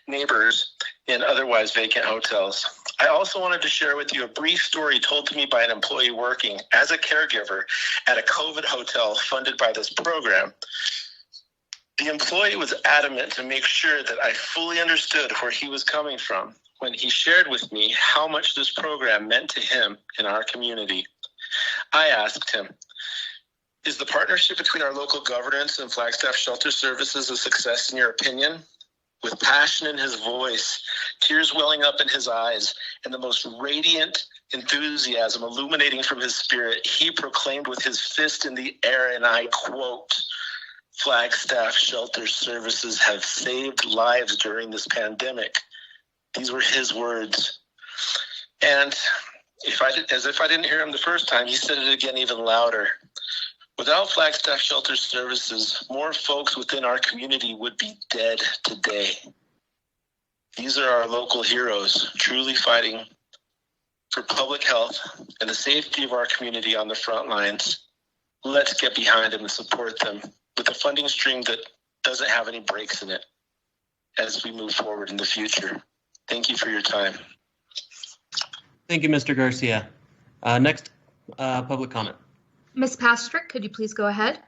neighbors in otherwise vacant hotels. I also wanted to share with you a brief story told to me by an employee working as a caregiver at a COVID hotel funded by this program. The employee was adamant to make sure that I fully understood where he was coming from when he shared with me how much this program meant to him in our community. I asked him, "Is the partnership between our local governance and Flagstaff Shelter Services a success in your opinion?" With passion in his voice, tears welling up in his eyes, and the most radiant enthusiasm illuminating from his spirit, he proclaimed with his fist in the air, and I quote, "Flagstaff Shelter Services have saved lives during this pandemic." These were his words. And as if I didn't hear him the first time, he said it again even louder. Without Flagstaff Shelter Services, more folks within our community would be dead today. These are our local heroes, truly fighting for public health and the safety of our community on the front lines. Let's get behind them and support them with a funding stream that doesn't have any breaks in it as we move forward in the future. Thank you for your time. Thank you, Mr. Garcia. Next, public comment. Ms. Pastrick, could you please go ahead?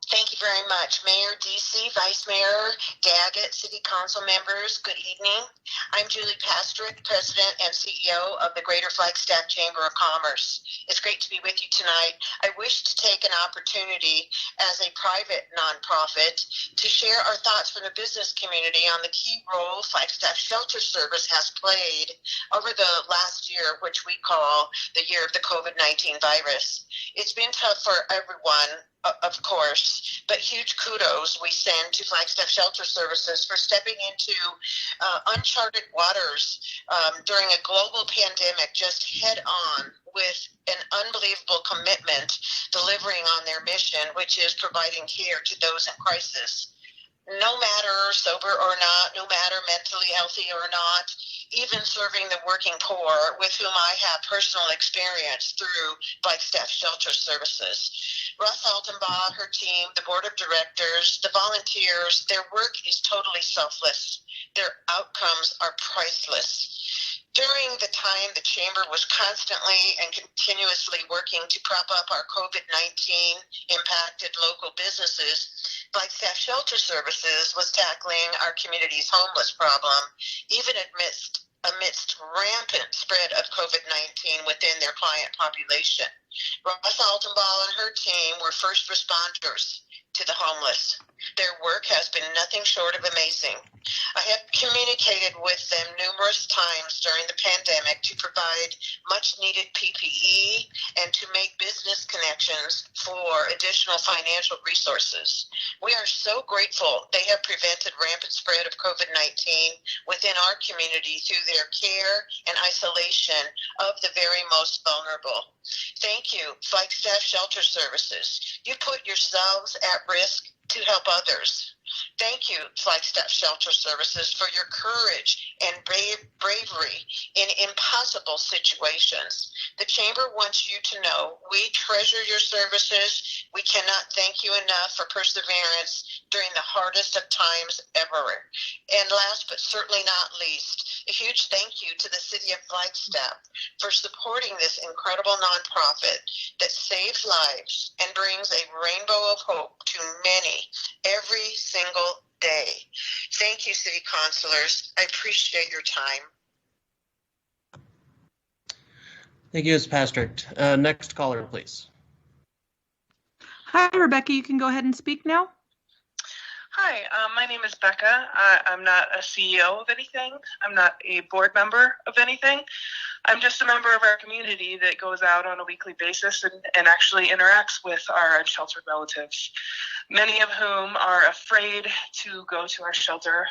Thank you very much. Mayor DC, Vice Mayor Daggett, City Council members, good evening. I'm Julie Pastrick, President and CEO of the Greater Flagstaff Chamber of Commerce. It's great to be with you tonight. I wish to take an opportunity as a private nonprofit to share our thoughts from the business community on the key role Flagstaff Shelter Service has played over the last year, which we call the year of the COVID-19 virus. It's been tough for everyone, of course, but huge kudos we send to Flagstaff Shelter Services for stepping into uncharted waters during a global pandemic, just head on with an unbelievable commitment, delivering on their mission, which is providing care to those in crisis. No matter sober or not, no matter mentally healthy or not, even serving the working poor with whom I have personal experience through Flagstaff Shelter Services. Russ Altenbaugh, her team, the board of directors, the volunteers, their work is totally selfless. Their outcomes are priceless. During the time the Chamber was constantly and continuously working to prop up our COVID-19 impacted local businesses, Flagstaff Shelter Services was tackling our community's homeless problem, even amidst rampant spread of COVID-19 within their client population. Ross Altenbaugh and her team were first responders to the homeless. Their work has been nothing short of amazing. I have communicated with them numerous times during the pandemic to provide much needed PPE and to make business connections for additional financial resources. We are so grateful they have prevented rampant spread of COVID-19 within our community through their care and isolation of the very most vulnerable. Thank you, Flagstaff Shelter Services. You put yourselves at risk to help others. Thank you, Flagstaff Shelter Services, for your courage and bravery in impossible situations. The Chamber wants you to know we treasure your services. We cannot thank you enough for perseverance during the hardest of times ever. And last but certainly not least, a huge thank you to the City of Flagstaff for supporting this incredible nonprofit that saves lives and brings a rainbow of hope to many every single day. Thank you, City Councilors. I appreciate your time. Thank you, Ms. Pastrick. Next caller, please. Hi, Rebecca. You can go ahead and speak now. Hi, my name is Becca. I'm not a CEO of anything. I'm not a board member of anything. I'm just a member of our community that goes out on a weekly basis and actually interacts with our unsheltered relatives, many of whom are afraid to go to our shelter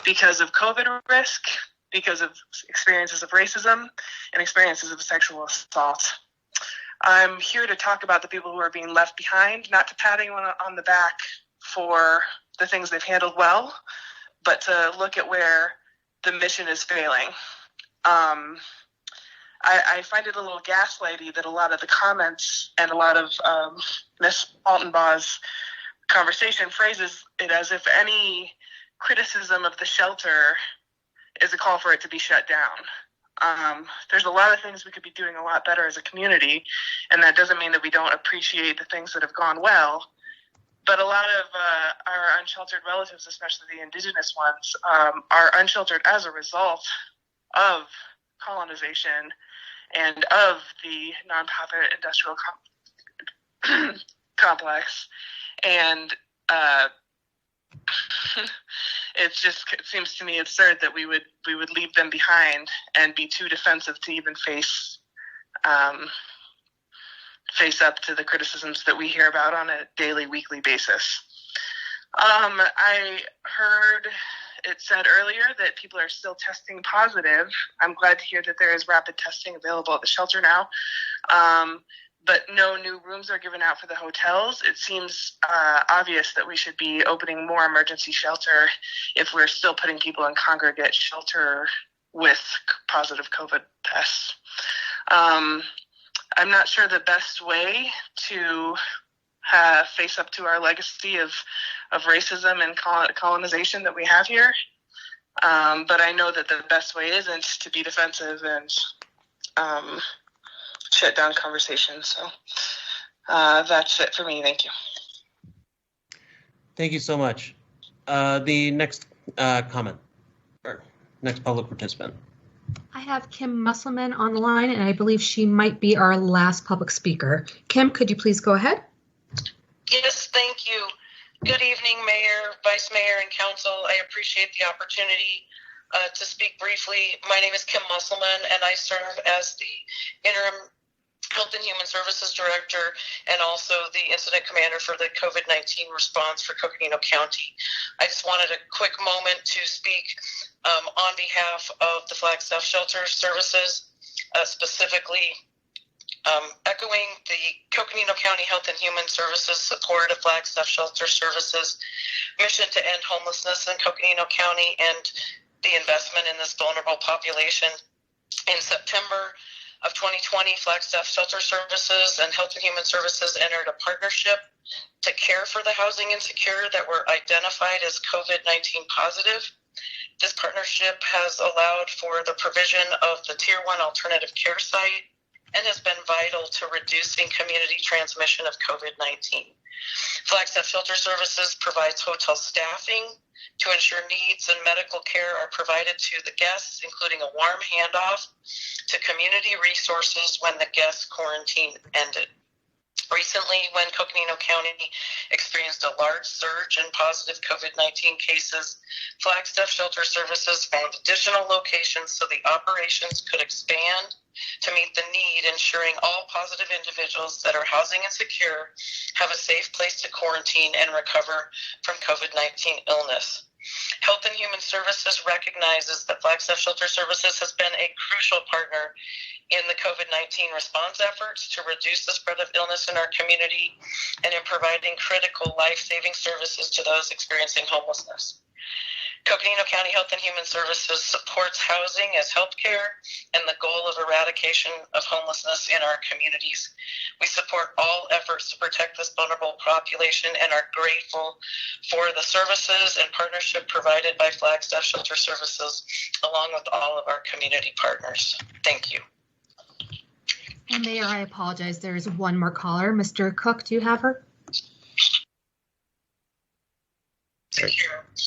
because of COVID risk, because of experiences of racism, and experiences of sexual assault. I'm here to talk about the people who are being left behind, not to pat anyone on the back for the things they've handled well, but to look at where the mission is failing. I find it a little gaslighty that a lot of the comments and a lot of Ms. Altenbaugh's conversation phrases it as if any criticism of the shelter is a call for it to be shut down. There's a lot of things we could be doing a lot better as a community, and that doesn't mean that we don't appreciate the things that have gone well. But a lot of our unsheltered relatives, especially the indigenous ones, are unsheltered as a result of colonization and of the nonprofit industrial complex. And it seems to me absurd that we would leave them behind and be too defensive to even face up to the criticisms that we hear about on a daily, weekly basis. I heard it said earlier that people are still testing positive. I'm glad to hear that there is rapid testing available at the shelter now. But no new rooms are given out for the hotels. It seems obvious that we should be opening more emergency shelter if we're still putting people in congregate shelter with positive COVID tests. I'm not sure the best way to face up to our legacy of racism and colonization that we have here. But I know that the best way isn't to be defensive and shut down conversations. So that's it for me. Thank you. Thank you so much. The next comment, or next public participant. I have Kim Musselman on the line, and I believe she might be our last public speaker. Kim, could you please go ahead? Yes, thank you. Good evening, Mayor, Vice Mayor, and Council. I appreciate the opportunity to speak briefly. My name is Kim Musselman, and I serve as the interim Health and Human Services Director and also the Incident Commander for the COVID-19 response for Coconino County. I just wanted a quick moment to speak on behalf of the Flagstaff Shelter Services, specifically echoing the Coconino County Health and Human Services support of Flagstaff Shelter Services mission to end homelessness in Coconino County and the investment in this vulnerable population. In September of 2020, Flagstaff Shelter Services and Health and Human Services entered a partnership to care for the housing insecure that were identified as COVID-19 positive. This partnership has allowed for the provision of the Tier 1 alternative care site and has been vital to reducing community transmission of COVID-19. Flagstaff Shelter Services provides hotel staffing to ensure needs and medical care are provided to the guests, including a warm handoff to community resources when the guest quarantine ended. Recently, when Coconino County experienced a large surge in positive COVID-19 cases, Flagstaff Shelter Services found additional locations so the operations could expand to meet the need, ensuring all positive individuals that are housing insecure have a safe place to quarantine and recover from COVID-19 illness. Health and Human Services recognizes that Flagstaff Shelter Services has been a crucial partner in the COVID-19 response efforts to reduce the spread of illness in our community and in providing critical life-saving services to those experiencing homelessness. Coconino County Health and Human Services supports housing as healthcare and the goal of eradication of homelessness in our communities. We support all efforts to protect this vulnerable population and are grateful for the services and partnership provided by Flagstaff Shelter Services, along with all of our community partners. Thank you. And Mayor, I apologize. There is one more caller. Mr. Cook, do you have her?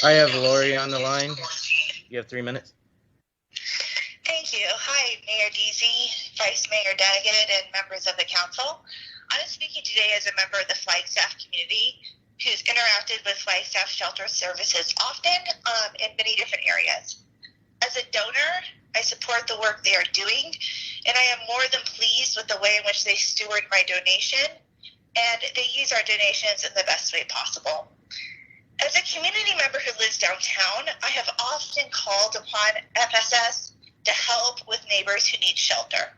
I have Lori on the line. You have 3 minutes. Thank you. Hi, Mayor Deasy, Vice Mayor Daggett, and members of the council. I'm speaking today as a member of the Flagstaff community who's interacted with Flagstaff Shelter Services often in many different areas. As a donor, I support the work they are doing, and I am more than pleased with the way in which they steward my donation, and they use our donations in the best way possible. As a community member who lives downtown, I have often called upon FSS to help with neighbors who need shelter.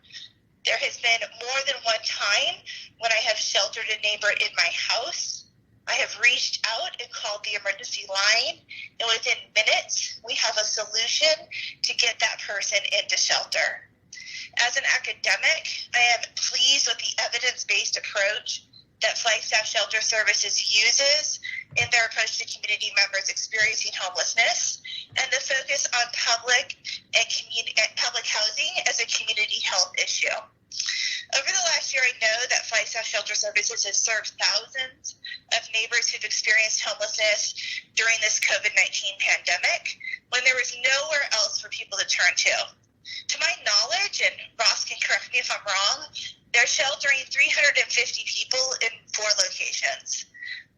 There has been more than one time when I have sheltered a neighbor in my house. I have reached out and called the emergency line, and within minutes, we have a solution to get that person into shelter. As an academic, I am pleased with the evidence-based approach that Flagstaff Shelter Services uses in their approach to community members experiencing homelessness, and the focus on public housing as a community health issue. Over the last year, I know that Flagstaff Shelter Services has served thousands of neighbors who've experienced homelessness during this COVID-19 pandemic when there was nowhere else for people to turn to. To my knowledge, and Ross can correct me if I'm wrong, they're sheltering 350 people in 4 locations.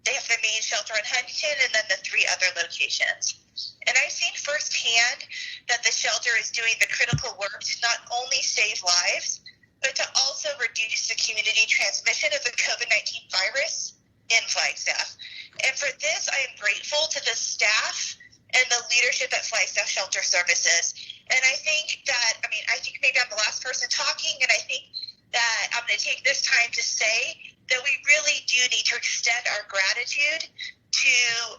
They have the main shelter in Huntington and then the 3 other locations. And I've seen firsthand that the shelter is doing the critical work to not only save lives, but to also reduce the community transmission of the COVID-19 virus in Flagstaff. And for this, I am grateful to the staff and the leadership at Flagstaff Shelter Services. And I think maybe I'm the last person talking, and I think that I'm going to take this time to say that we really do need to extend our gratitude to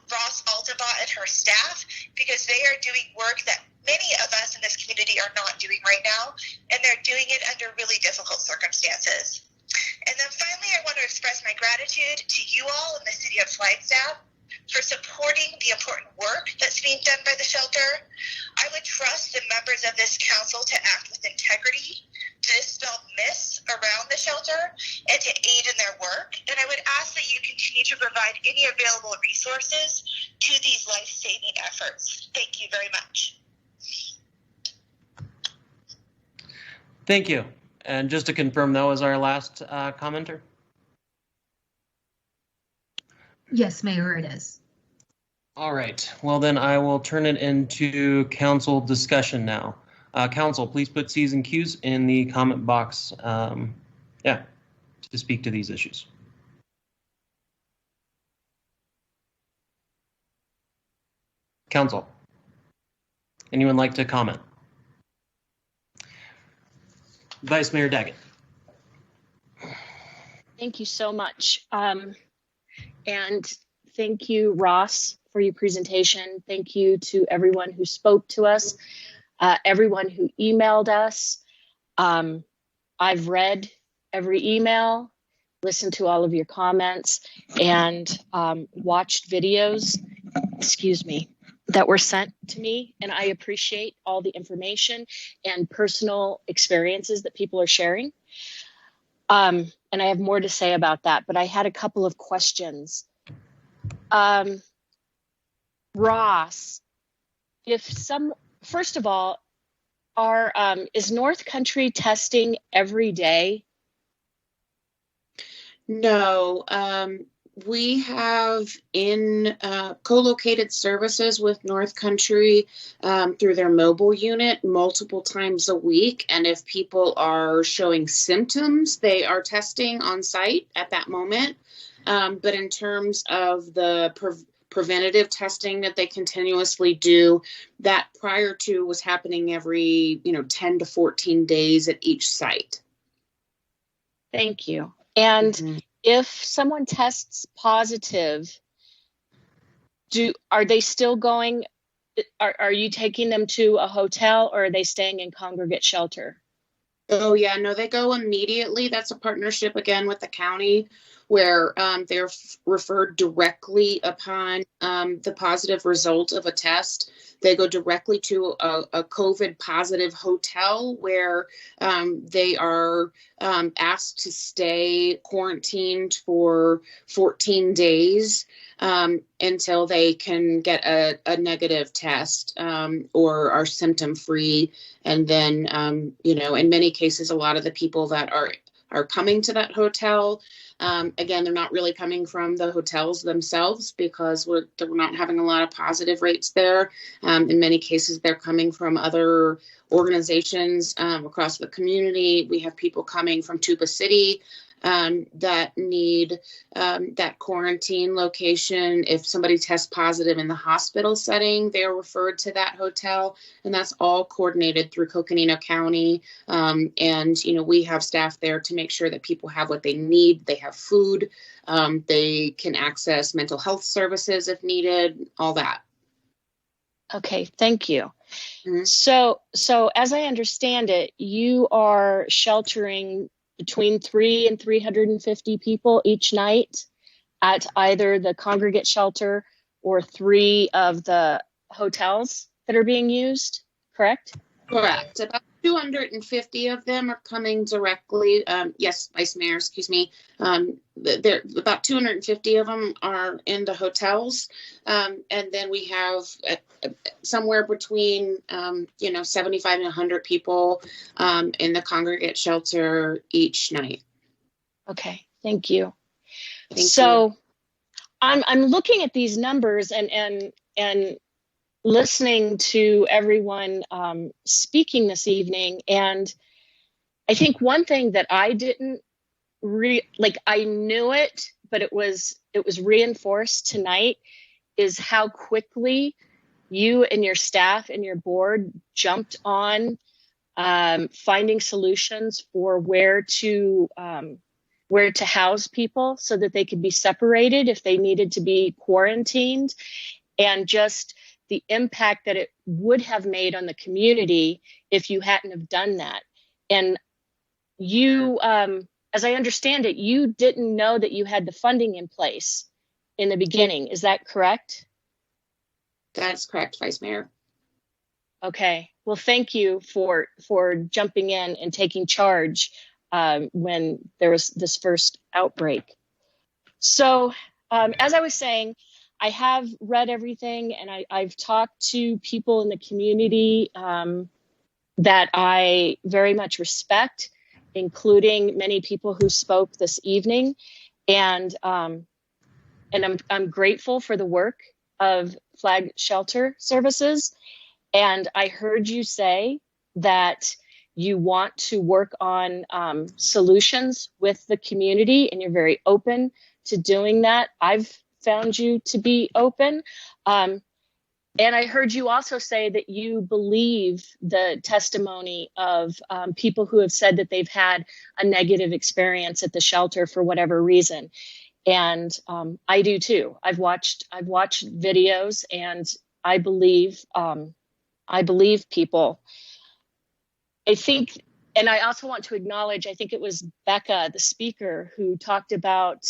Ross Altava and her staff, because they are doing work that many of us in this community are not doing right now, and they're doing it under really difficult circumstances. And then finally, I want to express my gratitude to you all in the city of Flagstaff for supporting the important work that's being done by the shelter. I would trust the members of this council to act with integrity, to dispel myths around the shelter, and to aid in their work. And I would ask that you continue to provide any available resources to these life-saving efforts. Thank you very much. Thank you. And just to confirm, that was our last commenter? Yes, Mayor, it is. All right. Well, then I will turn it into council discussion now. Council, please put C's and Q's in the comment box, to speak to these issues. Council, anyone like to comment? Vice Mayor Daggett. Thank you so much. And thank you, Ross, for your presentation. Thank you to everyone who spoke to us, everyone who emailed us. I've read every email, listened to all of your comments, and watched videos, that were sent to me. And I appreciate all the information and personal experiences that people are sharing. And I have more to say about that, but I had a couple of questions. Ross, first of all, is North Country testing every day? No, we have co-located services with North Country through their mobile unit multiple times a week. And if people are showing symptoms, they are testing on site at that moment. But in terms of the preventative testing that they continuously do, that prior to was happening every 10 to 14 days at each site. Thank you. And if someone tests positive, are they still going? Are you taking them to a hotel, or are they staying in congregate shelter? Oh yeah, no, they go immediately. That's a partnership again with the county, where they're referred directly upon the positive result of a test. They go directly to a COVID positive hotel where they are asked to stay quarantined for 14 days until they can get a negative test or are symptom free. And then, in many cases, a lot of the people that are coming to that hotel, again, they're not really coming from the hotels themselves, because we're not having a lot of positive rates there. In many cases, they're coming from other organizations across the community. We have people coming from Tuba City that need that quarantine location. If somebody tests positive in the hospital setting, they are referred to that hotel, and that's all coordinated through Coconino County. And we have staff there to make sure that people have what they need. They have food, they can access mental health services if needed, all that. Okay, thank you. So as I understand it, you are sheltering between 300 and 350 people each night at either the congregate shelter or 3 of the hotels that are being used, correct? Correct. About 250 of them are coming directly. Yes, Vice Mayor, excuse me. About 250 of them are in the hotels. And then we have somewhere between, 75 and 100 people in the congregate shelter each night. Okay, thank you. Thank you. I'm looking at these numbers and listening to everyone speaking this evening, and I think one thing that I didn't I knew it, but it was reinforced tonight, is how quickly you and your staff and your board jumped on finding solutions for where to house people so that they could be separated if they needed to be quarantined, and just the impact that it would have made on the community if you hadn't have done that. And you, as I understand it, you didn't know that you had the funding in place in the beginning. Is that correct? That's correct, Vice Mayor. Okay. Well, thank you for jumping in and taking charge when there was this first outbreak. So, as I was saying, I have read everything, and I've talked to people in the community that I very much respect, including many people who spoke this evening, and I'm grateful for the work of Flag Shelter Services. And I heard you say that you want to work on solutions with the community, and you're very open to doing that. I've found you to be open. And I heard you also say that you believe the testimony of people who have said that they've had a negative experience at the shelter for whatever reason. And I do too. I've watched videos, and I believe people. I think, and I also want to acknowledge, I think it was Becca, the speaker, who talked about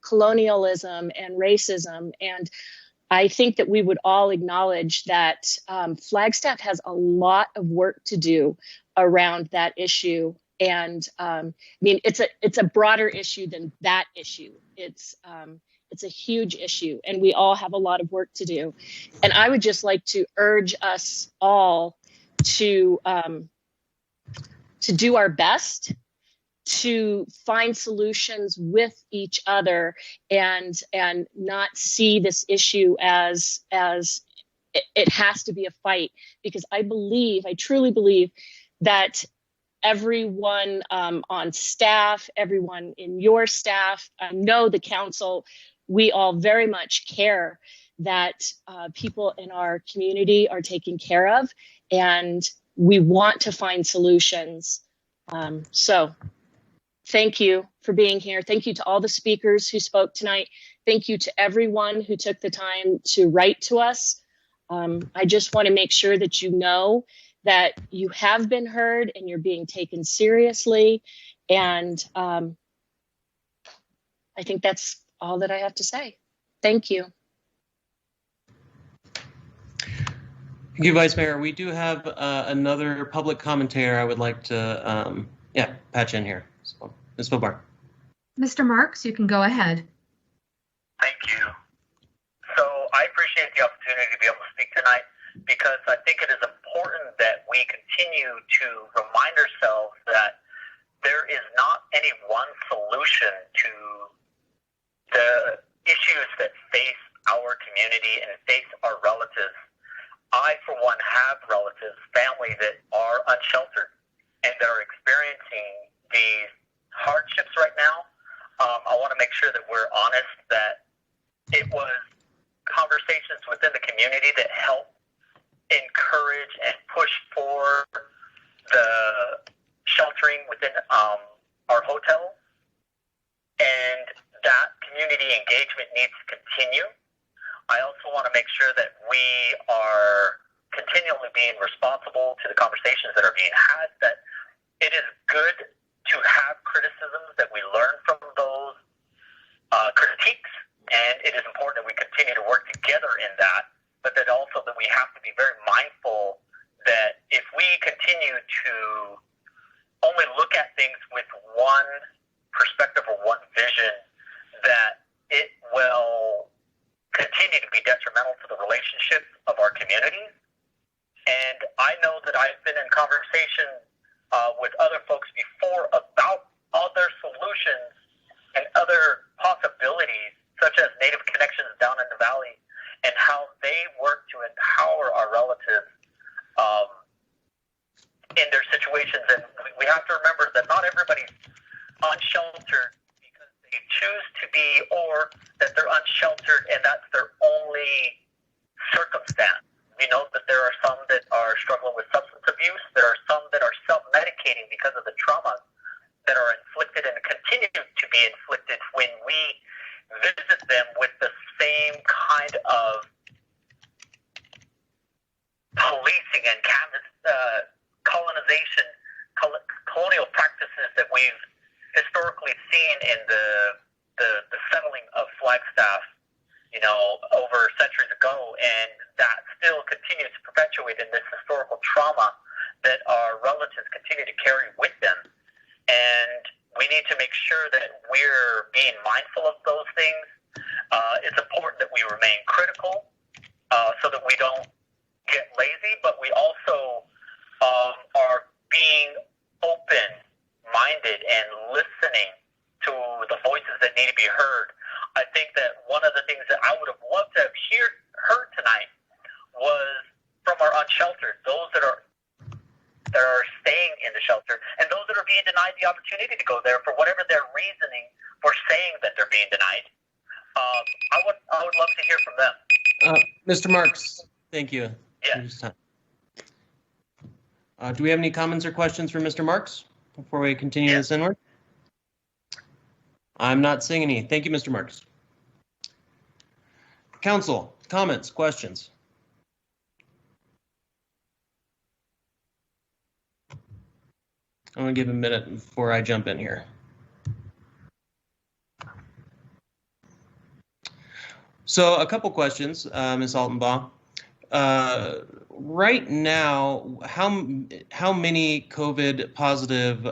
colonialism and racism. And I think that we would all acknowledge that Flagstaff has a lot of work to do around that issue. And I mean, it's a broader issue than that issue. It's a huge issue, and we all have a lot of work to do. And I would just like to urge us all to do our best to find solutions with each other, and not see this issue as it has to be a fight, because I truly believe that everyone on staff, everyone in your staff, I know the council, we all very much care that people in our community are taken care of, and we want to find solutions. So thank you for being here. Thank you to all the speakers who spoke tonight. Thank you to everyone who took the time to write to us. I just want to make sure that you know that you have been heard and you're being taken seriously. And I think that's all that I have to say. Thank you. Thank you, Vice Mayor. We do have another public commentator I would like to, patch in here. So, Ms. Bobar. Mr. Marks, you can go ahead. Thank you. So I appreciate the opportunity to be able to speak tonight, because I think it is important that we continue to remind ourselves that there is not any one solution to the issues that face our community and face our relatives. I, for one, have relatives, family that are unsheltered and that are experiencing these hardships right now. I want to make sure that we're honest that it was conversations within the community that helped encourage and push for the sheltering within our hotels, and that community engagement needs to continue. I also want to make sure that we are continually being responsible to the conversations that are being had, that it is good to have criticisms, that we learn from those critiques, and it is important that we continue to work together in that, but that also that we have to be very mindful that if we continue to only look at things with one perspective or one vision, that it will continue to be detrimental to the relationships of our communities. And I know that I've been in conversation with other folks before about other solutions and other possibilities, such as Native Connections down in the Valley, and how they work to empower our relatives in their situations. And we have to remember that not everybody's unsheltered because they choose to be, or that they're unsheltered and that's their only circumstance. We know that there are some that are struggling with substance abuse. There are some that are self-medicating because of the trauma that are inflicted and continue to be inflicted when we visit them with the same kind of policing and colonization, colonial practices that we've historically seen in the settling of Flagstaff, over centuries ago, and that still continues to perpetuate in this historical trauma that our relatives continue to carry with them. And we need to make sure that we're being mindful of those things. It's important that we remain critical so that we don't get lazy, but we also are being open-minded and listening to the voices that need to be heard. I think that one of the things that I would have loved to have heard tonight was from our unsheltered, those that are staying in the shelter, and those that are being denied the opportunity to go there for whatever their reasoning for saying that they're being denied. I would love to hear from them. Mr. Marks, thank you. Yes. Do we have any comments or questions for Mr. Marks before we continue this inward? I'm not seeing any. Thank you, Mr. Marks. Council, comments, questions? I'm going to give a minute before I jump in here. So a couple questions, Ms. Altenbaugh. Right now, how many COVID positive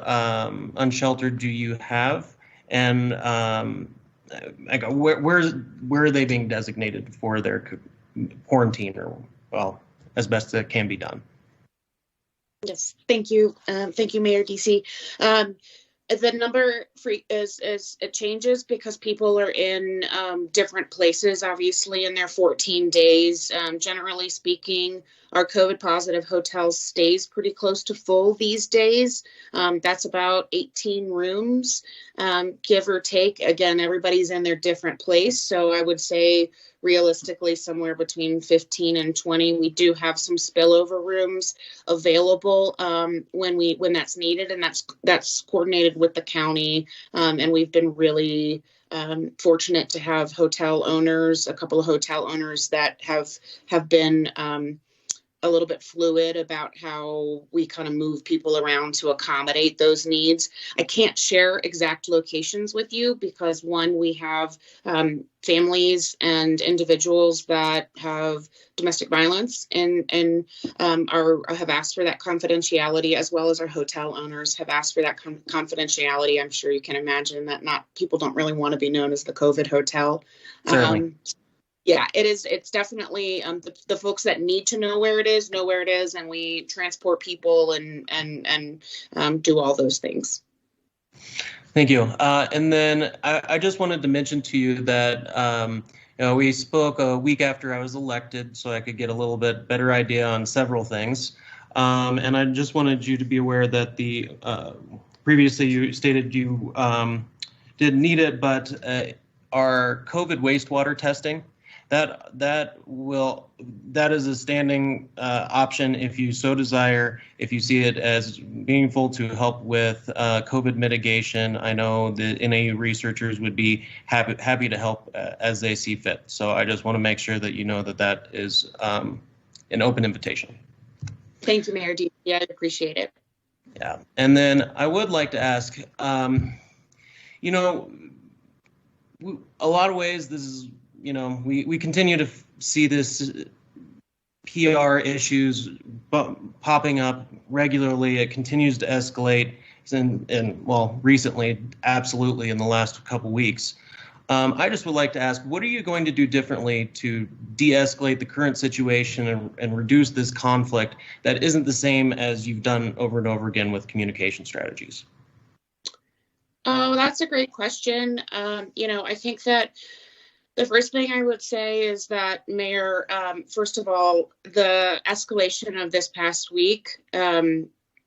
unsheltered do you have? And where are they being designated for their quarantine, or, well, as best it can be done? Yes, thank you. Thank you, Mayor DC. The number it changes because people are in different places, obviously, in their 14 days. Generally speaking, our COVID positive hotel stays pretty close to full these days. That's about 18 rooms, give or take. Again, everybody's in their different place. So I would say realistically somewhere between 15 and 20. We do have some spillover rooms available when that's needed, and that's coordinated with the county. And we've been really fortunate to have a couple of hotel owners that have been a little bit fluid about how we kind of move people around to accommodate those needs. I can't share exact locations with you because, one, we have families and individuals that have domestic violence and have asked for that confidentiality, as well as our hotel owners have asked for that confidentiality. I'm sure you can imagine that people don't really want to be known as the COVID hotel. Certainly. Yeah, it is. It's definitely the folks that need to know where it is, and we transport people and do all those things. Thank you. And then I just wanted to mention to you that we spoke a week after I was elected, so I could get a little bit better idea on several things. And I just wanted you to be aware that previously you stated you didn't need it, but our COVID wastewater testing. That is a standing option if you so desire, if you see it as meaningful to help with COVID mitigation. I know the NAU researchers would be happy to help as they see fit. So I just want to make sure that you know that is an open invitation. Thank you, Mayor D. Yeah, I appreciate it. Yeah, and then I would like to ask, a lot of ways this is, we continue to see this PR issues popping up regularly. It continues to escalate, and recently, absolutely in the last couple weeks. I just would like to ask, what are you going to do differently to de-escalate the current situation and reduce this conflict that isn't the same as you've done over and over again with communication strategies? Oh, that's a great question. I think that the first thing I would say is that, Mayor, first of all, the escalation of this past week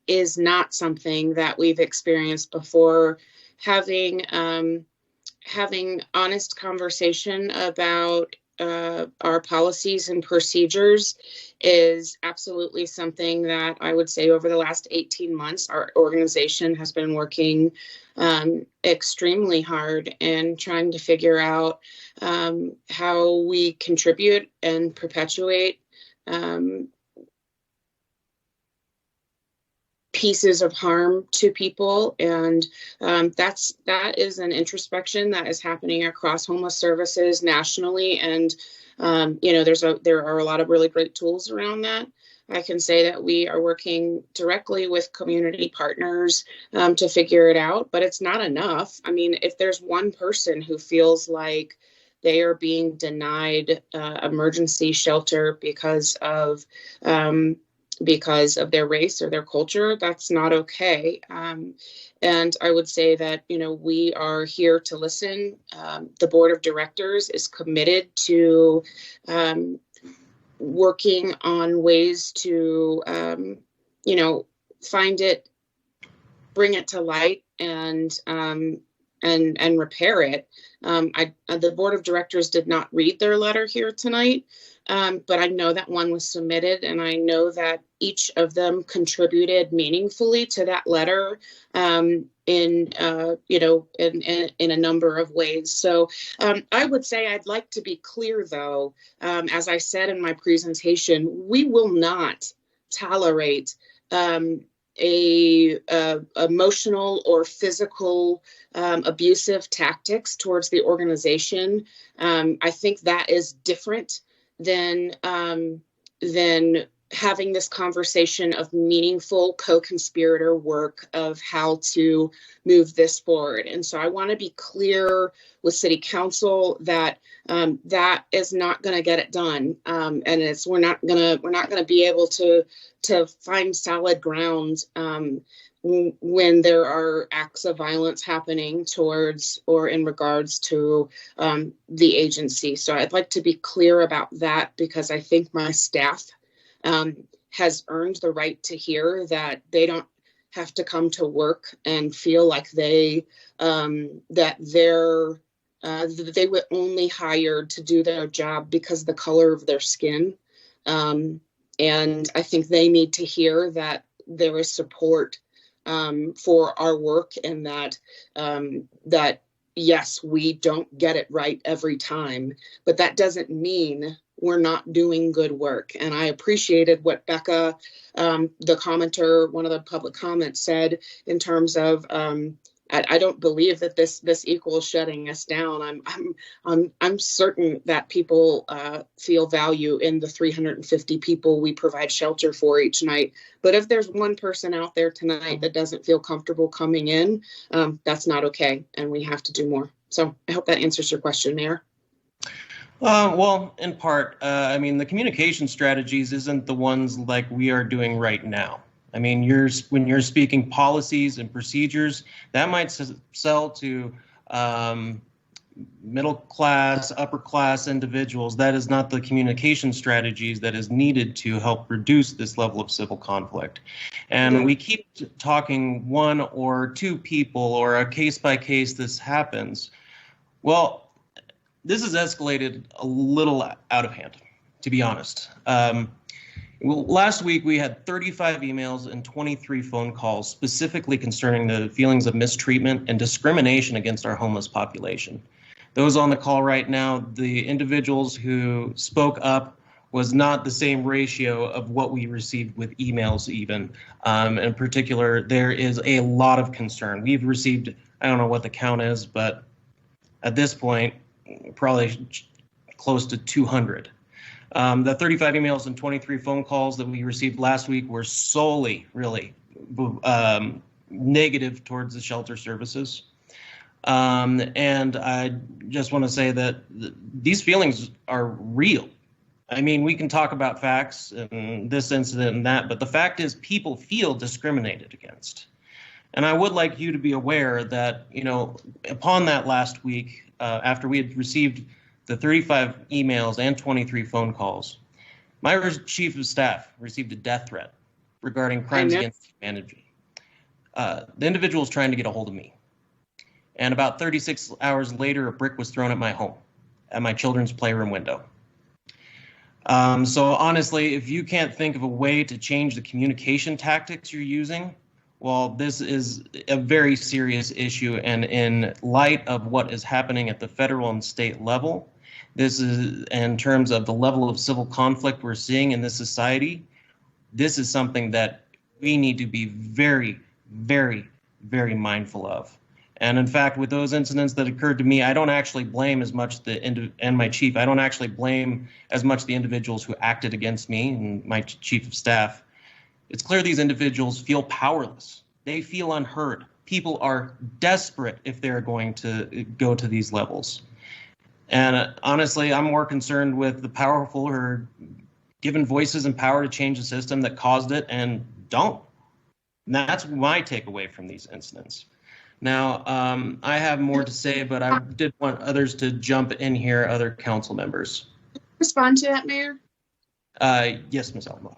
is not something that we've experienced before. Having honest conversation about our policies and procedures is absolutely something that I would say over the last 18 months, our organization has been working extremely hard and trying to figure out how we contribute and perpetuate pieces of harm to people, and that is an introspection that is happening across homeless services nationally, and there are a lot of really great tools around that. I can say that we are working directly with community partners to figure it out, but it's not enough. I mean, if there's one person who feels like they are being denied emergency shelter because of their race or their culture, that's not okay. And I would say that, we are here to listen. The board of directors is committed to working on ways to, find it, bring it to light, and repair it. The board of directors did not read their letter here tonight. But I know that one was submitted, and I know that each of them contributed meaningfully to that letter in a number of ways. So I would say I'd like to be clear, though, as I said in my presentation, we will not tolerate emotional or physical abusive tactics towards the organization. I think that is different than having this conversation of meaningful co-conspirator work of how to move this forward. And so I want to be clear with City Council that that is not going to get it done, and we're not going to be able to find solid ground when there are acts of violence happening towards or in regards to the agency. So I'd like to be clear about that, because I think my staff has earned the right to hear that they don't have to come to work and feel like they were only hired to do their job because of the color of their skin. And I think they need to hear that there is support for our work, and that yes, we don't get it right every time, but that doesn't mean we're not doing good work. And I appreciated what Becca, the commenter, one of the public comments, said in terms of I don't believe that this equals shutting us down. I'm certain that people feel value in the 350 people we provide shelter for each night. But if there's one person out there tonight that doesn't feel comfortable coming in, that's not okay, and we have to do more. So I hope that answers your question, Mayor. Well, in part, the communication strategies isn't the ones like we are doing right now. I mean, when you're speaking policies and procedures, that might sell to middle class, upper class individuals. That is not the communication strategies that is needed to help reduce this level of civil conflict. And we keep talking one or two people or a case by case this happens. Well, this has escalated a little out of hand, to be honest. Last week, we had 35 emails and 23 phone calls specifically concerning the feelings of mistreatment and discrimination against our homeless population. Those on the call right now, the individuals who spoke up was not the same ratio of what we received with emails even. In particular, there is a lot of concern. We've received, I don't know what the count is, but at this point, probably close to 200. The 35 emails and 23 phone calls that we received last week were solely really negative towards the shelter services. And I just want to say that these feelings are real. I mean, we can talk about facts and this incident and that, but the fact is people feel discriminated against. And I would like you to be aware that, upon that last week, after we had received the 35 emails and 23 phone calls, my chief of staff received a death threat regarding crimes against humanity. The individual was trying to get a hold of me. And about 36 hours later, a brick was thrown at my home. at my children's playroom window. So honestly, if you can't think of a way to change the communication tactics you're using, well, this is a very serious issue. And in light of what is happening at the federal and state level, this is in terms of the level of civil conflict we're seeing in this society, this is something that we need to be very, very, very mindful of. And in fact, with those incidents that occurred to me, I don't actually blame as much and my chief, I don't actually blame as much the individuals who acted against me and my chief of staff. It's clear these individuals feel powerless. They feel unheard. People are desperate if they're going to go to these levels. And honestly, I'm more concerned with the powerful who are given voices and power to change the system that caused it and don't. And that's my takeaway from these incidents. Now, I have more to say, but I did want others to jump in here, other council members. Respond to that, Mayor? Yes, Ms. Alma.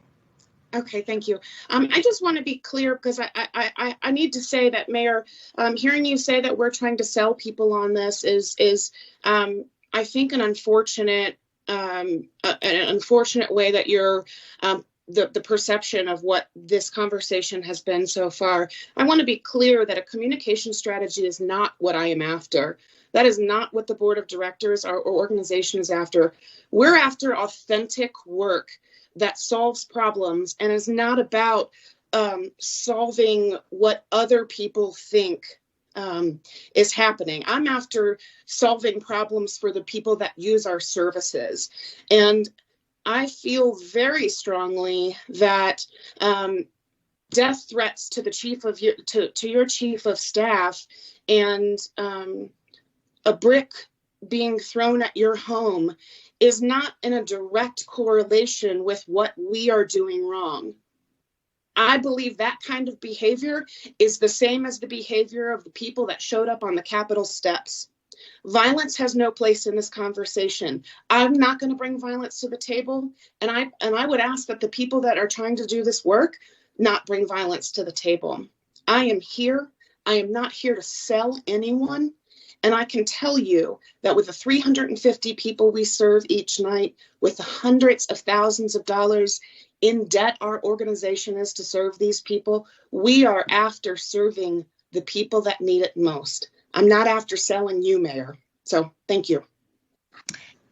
Okay, thank you. I just want to be clear because I need to say that, Mayor, hearing you say that we're trying to sell people on this is I think an unfortunate way that you're the perception of what this conversation has been so far. I want to be clear that a communication strategy is not what I am after. That is not what the board of directors or organization is after. We're after authentic work that solves problems and is not about solving what other people think is happening. I'm after solving problems for the people that use our services. And I feel very strongly that death threats to the chief of your chief of staff and a brick being thrown at your home is not in a direct correlation with what we are doing wrong. I believe that kind of behavior is the same as the behavior of the people that showed up on the Capitol steps. Violence has no place in this conversation. I'm not going to bring violence to the table, and I would ask that the people that are trying to do this work not bring violence to the table. I am here. I am not here to sell anyone, and I can tell you that with the 350 people we serve each night, with the hundreds of thousands of dollars in debt our organization is to serve these people, we are after serving the people that need it most. I'm not after selling you, Mayor. So thank you.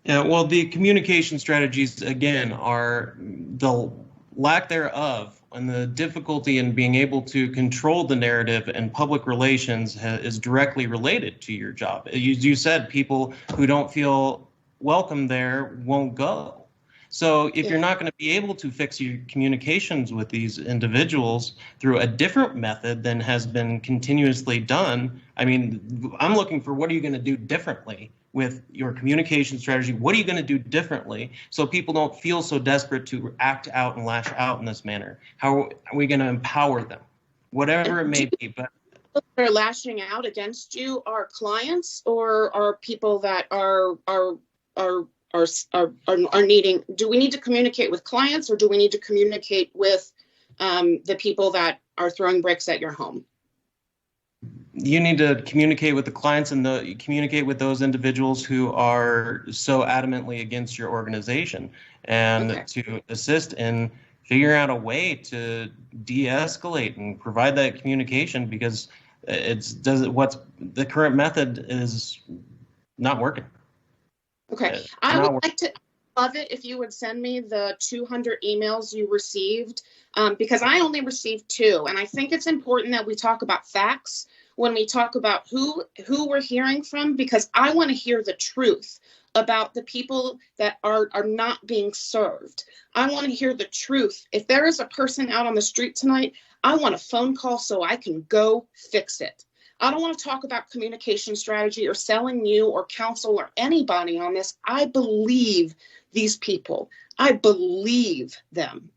Yeah, well, the communication strategies, again, are the lack thereof and the difficulty in being able to control the narrative and public relations is directly related to your job. You said people who don't feel welcome there won't go. So if you're not going to be able to fix your communications with these individuals through a different method than has been continuously done, I mean, I'm looking for what are you going to do differently with your communication strategy? What are you going to do differently so people don't feel so desperate to act out and lash out in this manner? How are we going to empower them? Whatever it may be. But are lashing out against you are clients or are people that are needing, do we need to communicate with clients or do we need to communicate with the people that are throwing bricks at your home? You need to communicate with the clients and communicate with those individuals who are so adamantly against your organization and to assist in figuring out a way to de-escalate and provide that communication because what's the current method is not working. Okay, I would like to love it if you would send me the 200 emails you received because I only received 2. And I think it's important that we talk about facts when we talk about who we're hearing from, because I want to hear the truth about the people that are not being served. I want to hear the truth. If there is a person out on the street tonight, I want a phone call so I can go fix it. I don't want to talk about communication strategy or selling you or counsel or anybody on this. I believe these people. I believe them.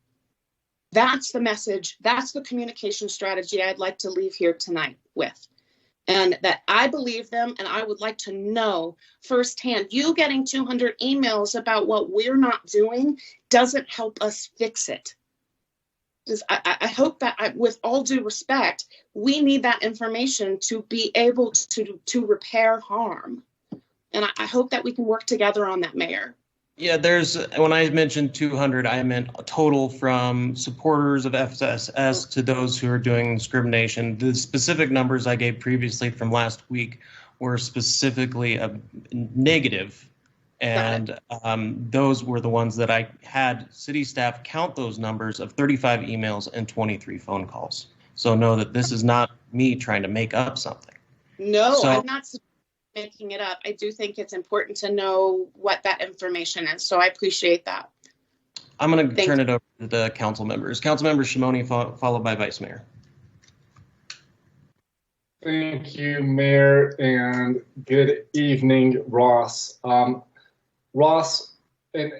That's the message. That's the communication strategy I'd like to leave here tonight with. And that I believe them and I would like to know firsthand. You getting 200 emails about what we're not doing doesn't help us fix it. I hope that, with all due respect, we need that information to be able to repair harm. And I hope that we can work together on that, Mayor. Yeah, when I mentioned 200, I meant a total from supporters of FSS to those who are doing discrimination. The specific numbers I gave previously from last week were specifically a negative, and those were the ones that I had city staff count those numbers of 35 emails and 23 phone calls. So know that this is not me trying to make up something. No, I'm not making it up. I do think it's important to know what that information is. So I appreciate that. I'm going to turn it over to the council members. Councilmember Shimoni, followed by Vice Mayor. Thank you, Mayor, and good evening, Ross. Ross, and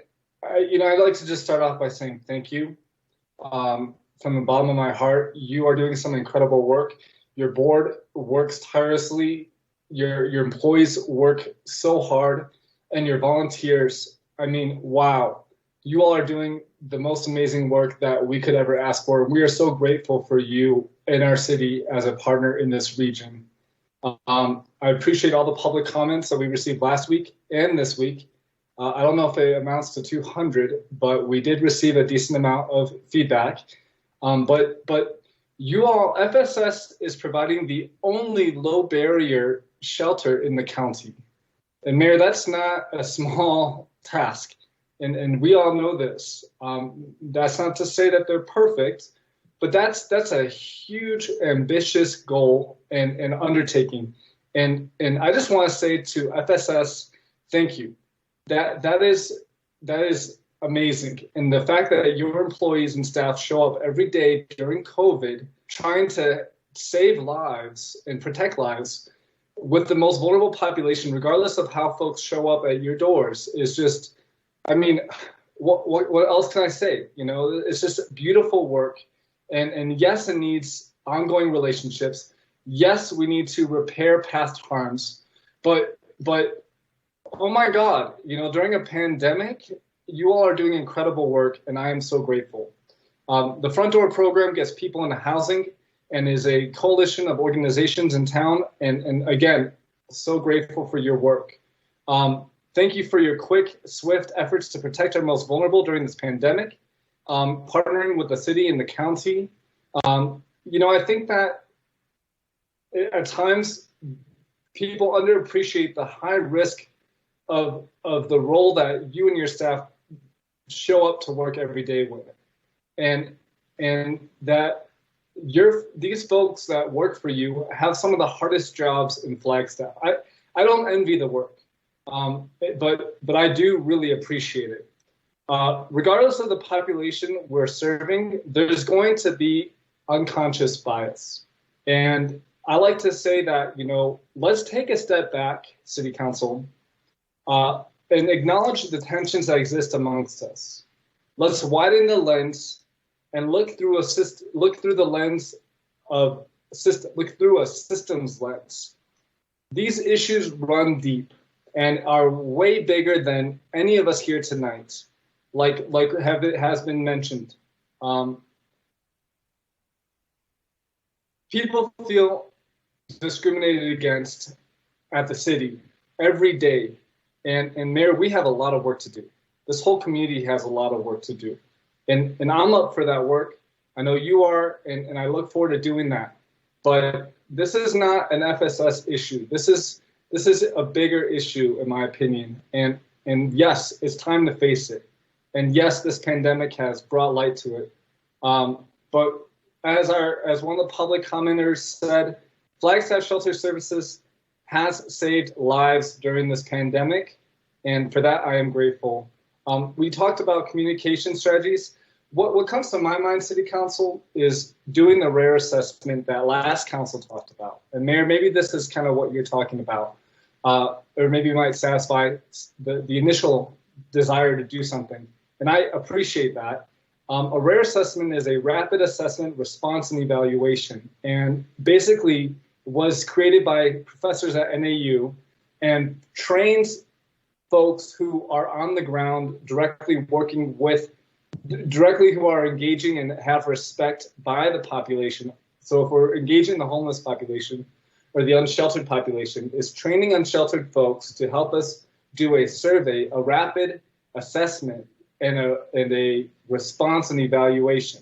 I'd like to just start off by saying thank you. From the bottom of my heart, you are doing some incredible work. Your board works tirelessly. Your employees work so hard, and your volunteers, I mean, wow. You all are doing the most amazing work that we could ever ask for. We are so grateful for you in our city as a partner in this region. I appreciate all the public comments that we received last week and this week. I don't know if it amounts to 200, but we did receive a decent amount of feedback. But you all, FSS is providing the only low barrier shelter in the county. And Mayor, that's not a small task. And we all know this. That's not to say that they're perfect, but that's a huge, ambitious goal and undertaking. And I just want to say to FSS, thank you. That is amazing. And the fact that your employees and staff show up every day during COVID, trying to save lives and protect lives with the most vulnerable population, regardless of how folks show up at your doors, is just, I mean, what else can I say? It's just beautiful work. And yes, it needs ongoing relationships. Yes, we need to repair past harms. But oh my God, during a pandemic, you all are doing incredible work, and I am so grateful. The Front Door program gets people into housing and is a coalition of organizations in town. And again, so grateful for your work. Thank you for your quick, swift efforts to protect our most vulnerable during this pandemic, partnering with the city and the county. I think that at times people underappreciate the high risk of the role that you and your staff show up to work every day with. And that these folks that work for you have some of the hardest jobs in Flagstaff. I don't envy the work. But I do really appreciate it. Regardless of the population we're serving, there's going to be unconscious bias. And I like to say that, let's take a step back, City Council, and acknowledge the tensions that exist amongst us. Let's widen the lens and look through a systems lens. These issues run deep and are way bigger than any of us here tonight, like has been mentioned. People feel discriminated against at the city every day. And Mayor, we have a lot of work to do. This whole community has a lot of work to do. And I'm up for that work. I know you are, and I look forward to doing that. But this is not an FSS issue. This is a bigger issue, in my opinion. And yes, it's time to face it. And yes, this pandemic has brought light to it. But as one of the public commenters said, Flagstaff Shelter Services has saved lives during this pandemic. And for that, I am grateful. We talked about communication strategies. What comes to my mind, City Council, is doing the rare assessment that last council talked about. And Mayor, maybe this is kind of what you're talking about, or maybe it might satisfy the initial desire to do something. And I appreciate that. A rare assessment is a rapid assessment, response, and evaluation, and basically was created by professors at NAU and trains folks who are on the ground directly who are engaging and have respect by the population. So if we're engaging the homeless population, or the unsheltered population, is training unsheltered folks to help us do a survey, a rapid assessment, and a response and evaluation.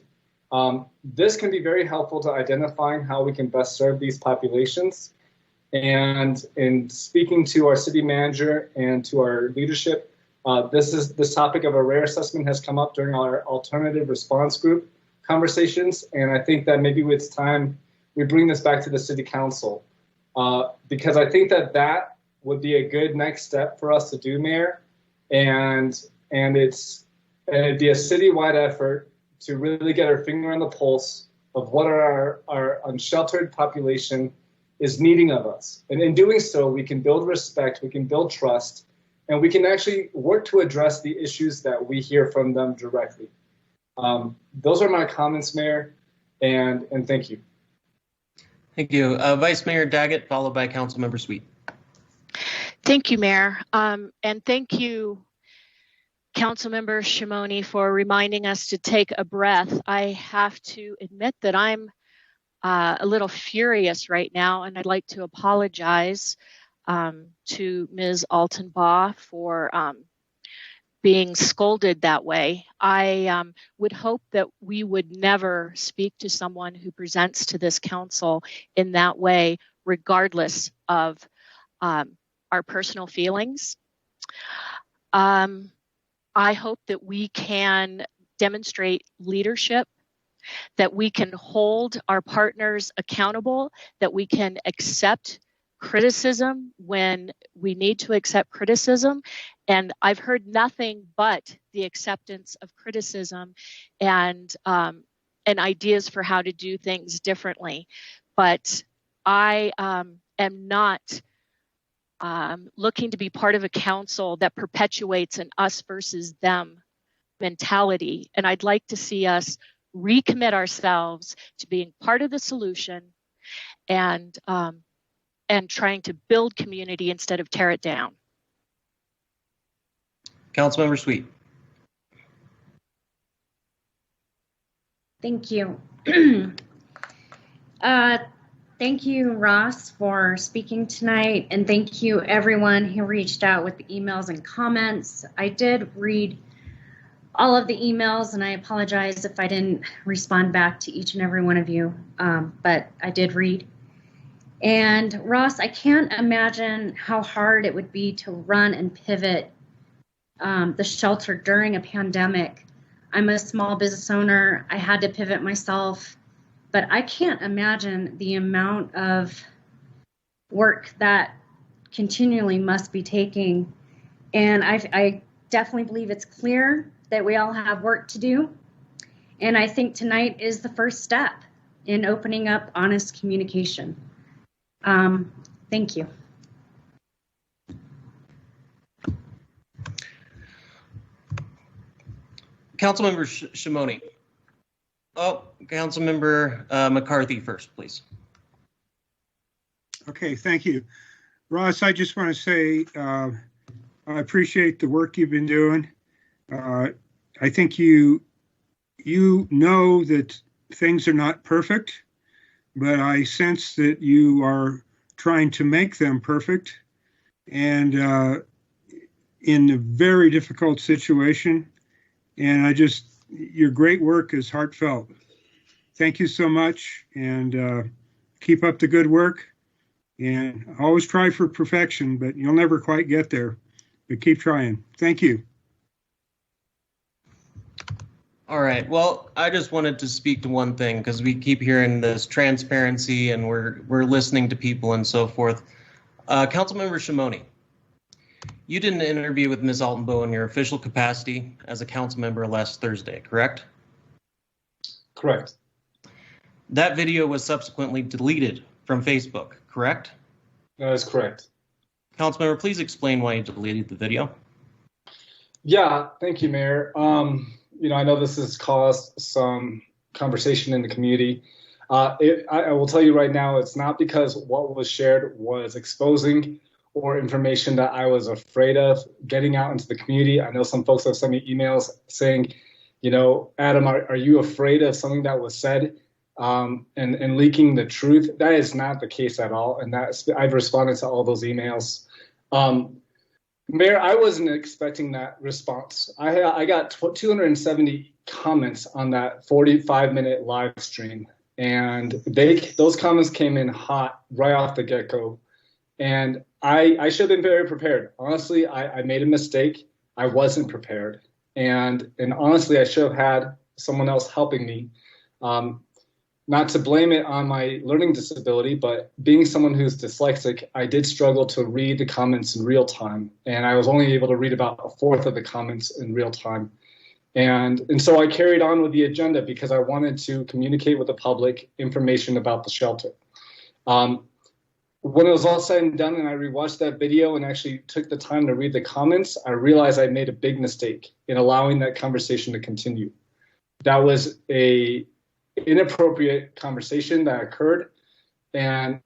This can be very helpful to identifying how we can best serve these populations. And in speaking to our city manager and to our leadership, this topic of a rare assessment has come up during our alternative response group conversations. And I think that maybe it's time we bring this back to the city council, because I think that would be a good next step for us to do, Mayor. And it'd be a citywide effort to really get our finger on the pulse of what our unsheltered population is needing of us. And in doing so, we can build respect, we can build trust, and we can actually work to address the issues that we hear from them directly. Those are my comments, Mayor, and thank you. Thank you. Vice Mayor Daggett, followed by Councilmember Sweet. Thank you, Mayor. And thank you, Councilmember Shimoni, for reminding us to take a breath. I have to admit that I'm a little furious right now, and I'd like to apologize to Ms. Altenbaugh for being scolded that way. I would hope that we would never speak to someone who presents to this council in that way, regardless of our personal feelings. I hope that we can demonstrate leadership, that we can hold our partners accountable, that we can accept criticism when we need to accept criticism. And I've heard nothing but the acceptance of criticism and ideas for how to do things differently. But I am not looking to be part of a council that perpetuates an us versus them mentality. And I'd like to see us recommit ourselves to being part of the solution and trying to build community instead of tear it down. Councilmember Sweet. Thank you. Thank you, Ross, for speaking tonight, and thank you everyone who reached out with the emails and comments. I did read all of the emails, and I apologize if I didn't respond back to each and every one of you, but I did read. And Ross, I can't imagine how hard it would be to run and pivot the shelter during a pandemic. I'm a small business owner. I had to pivot myself. But I can't imagine the amount of work that continually must be taking. And I definitely believe it's clear that we all have work to do. And I think tonight is the first step in opening up honest communication. Thank you. Councilmember Shimoni. Oh, Councilmember McCarthy first, please. Okay, thank you. Ross, I just want to say I appreciate the work you've been doing. I think you know that things are not perfect, but I sense that you are trying to make them perfect. And in a very difficult situation, and your great work is heartfelt. Thank you so much, and keep up the good work. And always try for perfection, but you'll never quite get there. But keep trying. Thank you. All right. Well, I just wanted to speak to one thing because we keep hearing this transparency and we're listening to people and so forth. Councilmember Shimoni, you did an interview with Ms. Altenbaugh in your official capacity as a council member last Thursday, correct? Correct. That video was subsequently deleted from Facebook, correct? That is correct. Councilmember, please explain why you deleted the video. Yeah, thank you, Mayor. I know this has caused some conversation in the community. I will tell you right now, it's not because what was shared was exposing or information that I was afraid of getting out into the community. I know some folks have sent me emails saying, Adam, are you afraid of something that was said? and leaking the truth. That is not the case at all, and I've responded to all those emails. Mayor, I wasn't expecting that response. I got 270 comments on that 45-minute live stream, and those comments came in hot right off the get-go. And I should have been very prepared. Honestly, I made a mistake. I wasn't prepared. And honestly, I should have had someone else helping me. Not to blame it on my learning disability, but being someone who's dyslexic, I did struggle to read the comments in real time. And I was only able to read about a fourth of the comments in real time. And so I carried on with the agenda because I wanted to communicate with the public information about the shelter. When it was all said and done and I rewatched that video and actually took the time to read the comments, I realized I made a big mistake in allowing that conversation to continue. That was a inappropriate conversation that occurred and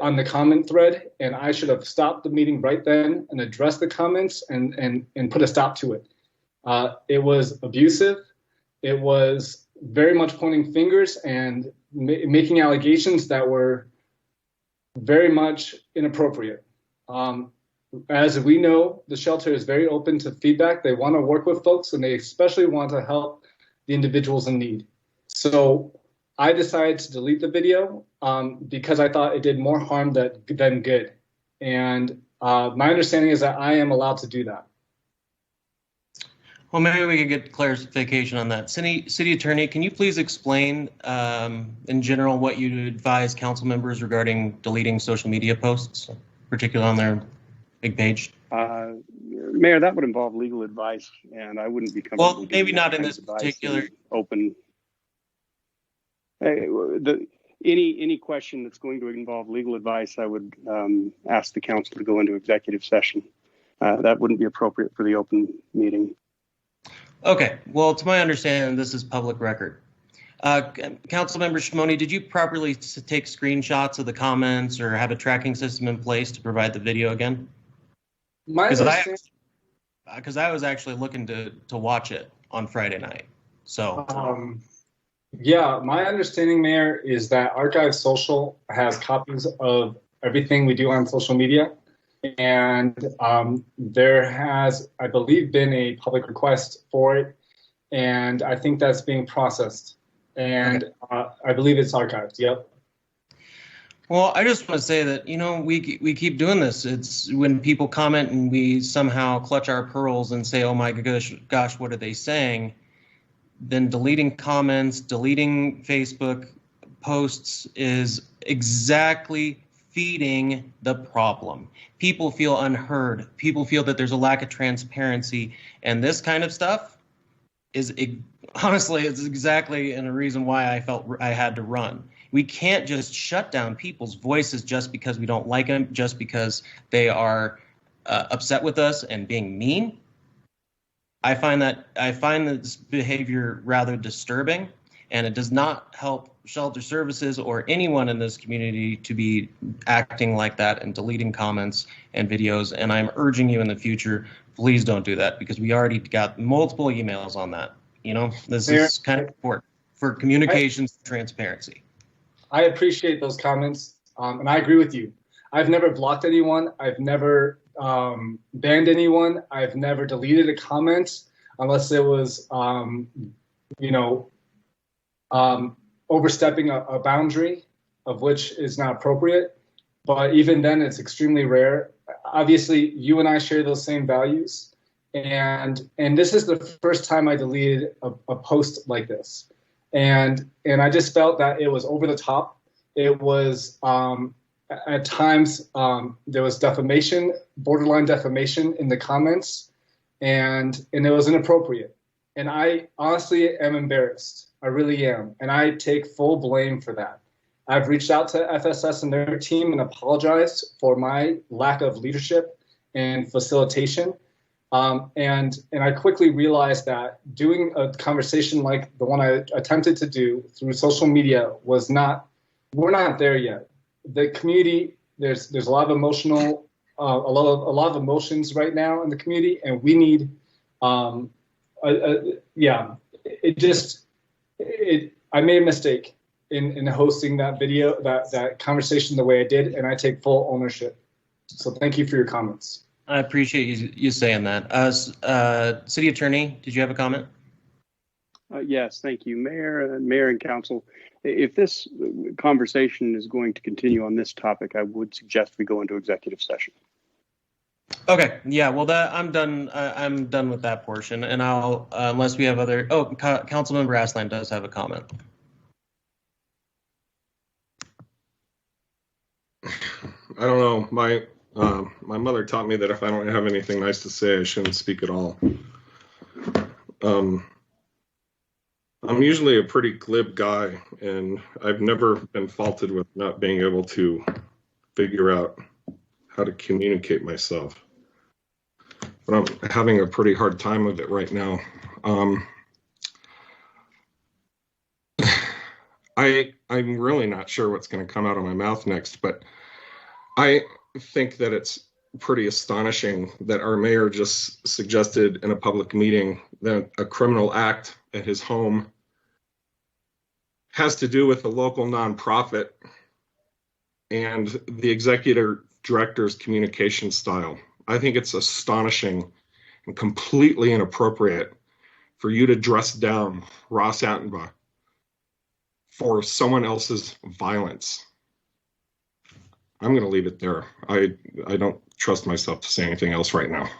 on the comment thread, and I should have stopped the meeting right then and addressed the comments and put a stop to it. It was abusive. It was very much pointing fingers and making allegations that were very much inappropriate. As we know, the shelter is very open to feedback. They want to work with folks, and they especially want to help the individuals in need. So I decided to delete the video because I thought it did more harm than good. And my understanding is that I am allowed to do that. Well, maybe we could get clarification on that. City Attorney, can you please explain in general what you advise council members regarding deleting social media posts, particularly on their big page? Mayor, that would involve legal advice, and I wouldn't be comfortable. Well, maybe not in this particular open. Any question that's going to involve legal advice, I would ask the council to go into executive session. That wouldn't be appropriate for the open meeting. Okay, well, to my understanding, this is public record. Councilmember Shimoni, did you properly take screenshots of the comments or have a tracking system in place to provide the video again? Because I was actually looking to watch it on Friday night. So. Yeah, my understanding, Mayor, is that Archive Social has copies of everything we do on social media. And there has, I believe, been a public request for it. And I think that's being processed. And I believe it's archived. Yep. Well, I just want to say that, you know, we keep doing this. It's when people comment and we somehow clutch our pearls and say, oh my gosh, what are they saying? Then deleting comments, deleting Facebook posts is exactly feeding the problem. People feel unheard. People feel that there's a lack of transparency. And this kind of stuff is, honestly, it's exactly a reason why I felt I had to run. We can't just shut down people's voices just because we don't like them, just because they are upset with us and being mean. I find this behavior rather disturbing, and it does not help shelter services or anyone in this community to be acting like that and deleting comments and videos. And I'm urging you in the future, please don't do that, because we already got multiple emails on that. You know, this is kind of important for communications transparency. I appreciate those comments, and I agree with you. I've never blocked anyone. I've never banned anyone. I've never deleted a comment unless it was, overstepping a boundary of which is not appropriate. But even then, it's extremely rare. Obviously, you and I share those same values. And this is the first time I deleted a post like this. And I just felt that it was over the top. It was, at times, there was defamation, borderline defamation in the comments, and it was inappropriate. And I honestly am embarrassed. I really am. And I take full blame for that. I've reached out to FSS and their team and apologized for my lack of leadership and facilitation. And I quickly realized that doing a conversation like the one I attempted to do through social media was not, we're not there yet. The community, there's a lot of emotional, a lot of emotions right now in the community, and we need, I made a mistake, in hosting that video, that conversation the way I did, and I take full ownership. So thank you for your comments. I appreciate you saying that. City Attorney, did you have a comment? Yes, thank you, Mayor and Council. If this conversation is going to continue on this topic, I would suggest we go into executive session. Okay, yeah, well, I'm done. I'm done with that portion, and I'll unless we have other. Oh, Councilmember Aslan does have a comment. I don't know. My mother taught me that if I don't have anything nice to say, I shouldn't speak at all. I'm usually a pretty glib guy, and I've never been faulted with not being able to figure out how to communicate myself. But I'm having a pretty hard time with it right now. I'm really not sure what's going to come out of my mouth next, but I think that it's pretty astonishing that our mayor just suggested in a public meeting that a criminal act at his home has to do with a local nonprofit and the executive director's communication style. I think it's astonishing and completely inappropriate for you to dress down Ross Attenborough for someone else's violence. I'm going to leave it there. I don't trust myself to say anything else right now.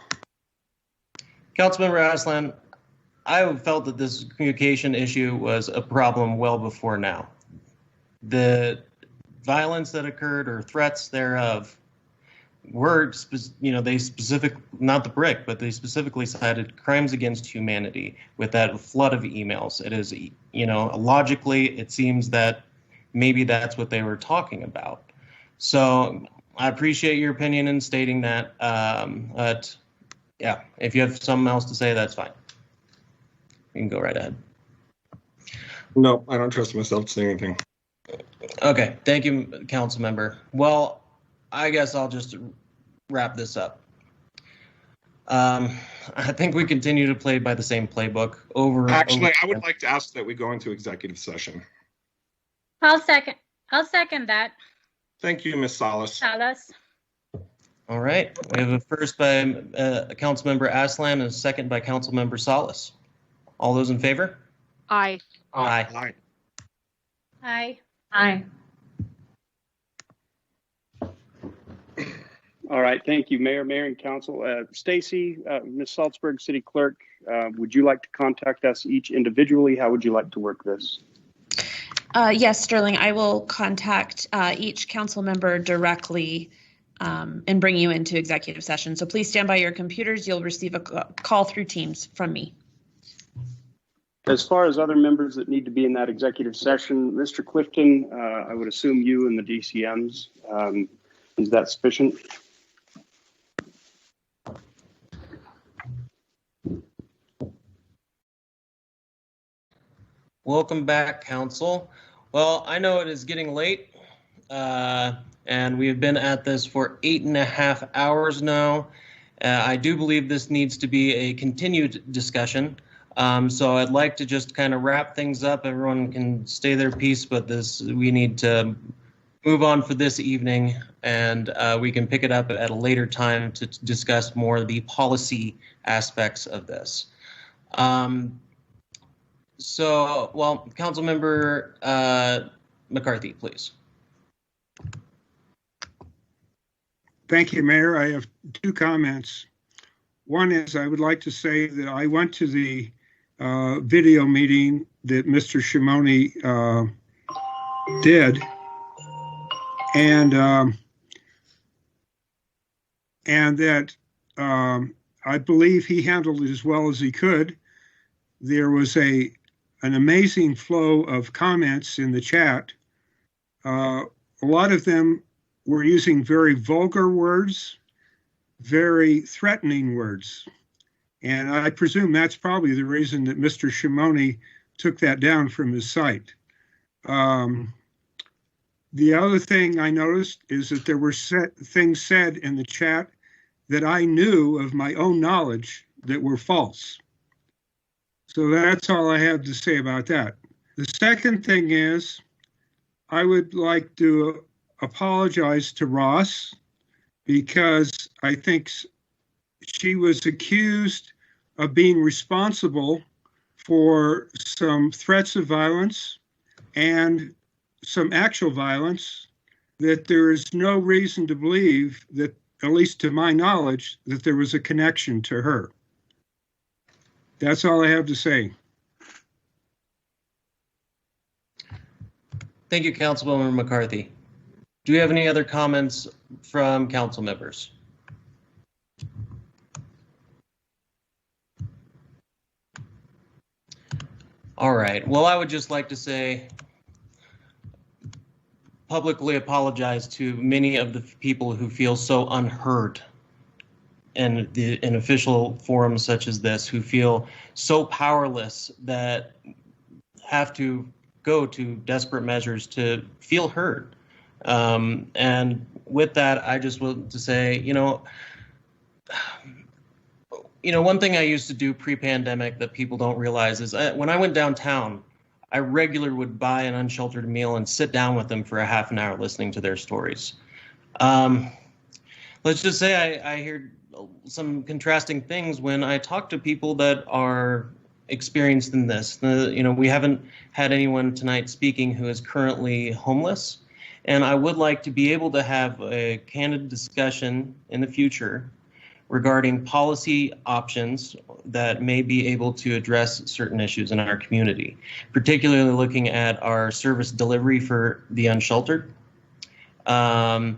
Councilmember Aslan, I felt that this communication issue was a problem well before now. The violence that occurred or threats thereof were, they not the BRIC, but they specifically cited crimes against humanity with that flood of emails. It is, logically, it seems that maybe that's what they were talking about. So I appreciate your opinion in stating that. But yeah, if you have something else to say, that's fine. You can go right ahead. No, I don't trust myself to say anything. Okay, thank you, council member. Well, I guess I'll just wrap this up. I think we continue to play by the same playbook over. Actually, I would like to ask that we go into executive session. I'll second that. Thank you, Ms. Salas. All right, we have a first by Councilmember Aslan and a second by Councilmember Salas. All those in favor? Aye. Aye. Aye. Aye. Aye. All right, thank you, Mayor and Council. Stacy, Ms. Salzberg, City Clerk, would you like to contact us each individually? How would you like to work this? Yes, Sterling, I will contact each council member directly and bring you into executive session. So please stand by your computers. You'll receive a call through Teams from me. As far as other members that need to be in that executive session, Mr. Clifton, I would assume you and the DCMs. Is that sufficient? Welcome back, Council. Well, I know it is getting late, and we have been at this for 8.5 hours now. I do believe this needs to be a continued discussion. So I'd like to just kind of wrap things up. Everyone can stay their peace, but we need to move on for this evening, and we can pick it up at a later time to discuss more of the policy aspects of this. Councilmember McCarthy, please. Thank you, Mayor. I have two comments. One is I would like to say that I went to the video meeting that Mr. Shimoni did, and that I believe he handled it as well as he could. There was an amazing flow of comments in the chat. A lot of them were using very vulgar words, very threatening words. And I presume that's probably the reason that Mr. Shimoni took that down from his site. The other thing I noticed is that there were things said in the chat that I knew of my own knowledge that were false. So that's all I have to say about that. The second thing is I would like to apologize to Ross because I think she was accused of being responsible for some threats of violence and some actual violence that there is no reason to believe that, at least to my knowledge, that there was a connection to her. That's all I have to say. Thank you, Councilwoman McCarthy. Do we have any other comments from council members? All right. Well, I would just like to say publicly apologize to many of the people who feel so unheard in official forums such as this, who feel so powerless that have to go to desperate measures to feel heard. And with that, I just want to say, one thing I used to do pre-pandemic that people don't realize is when I went downtown, I regularly would buy an unsheltered meal and sit down with them for a half an hour listening to their stories. Let's just say I hear some contrasting things when I talk to people that are experienced in this. We haven't had anyone tonight speaking who is currently homeless, and I would like to be able to have a candid discussion in the future regarding policy options that may be able to address certain issues in our community, particularly looking at our service delivery for the unsheltered. And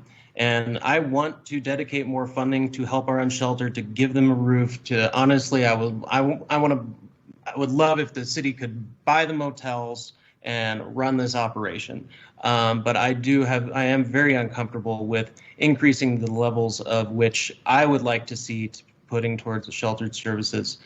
I want to dedicate more funding to help our unsheltered, to give them a roof. To honestly, I would love if the city could buy the motels and run this operation. But I am very uncomfortable with increasing the levels of which I would like to see putting towards the sheltered services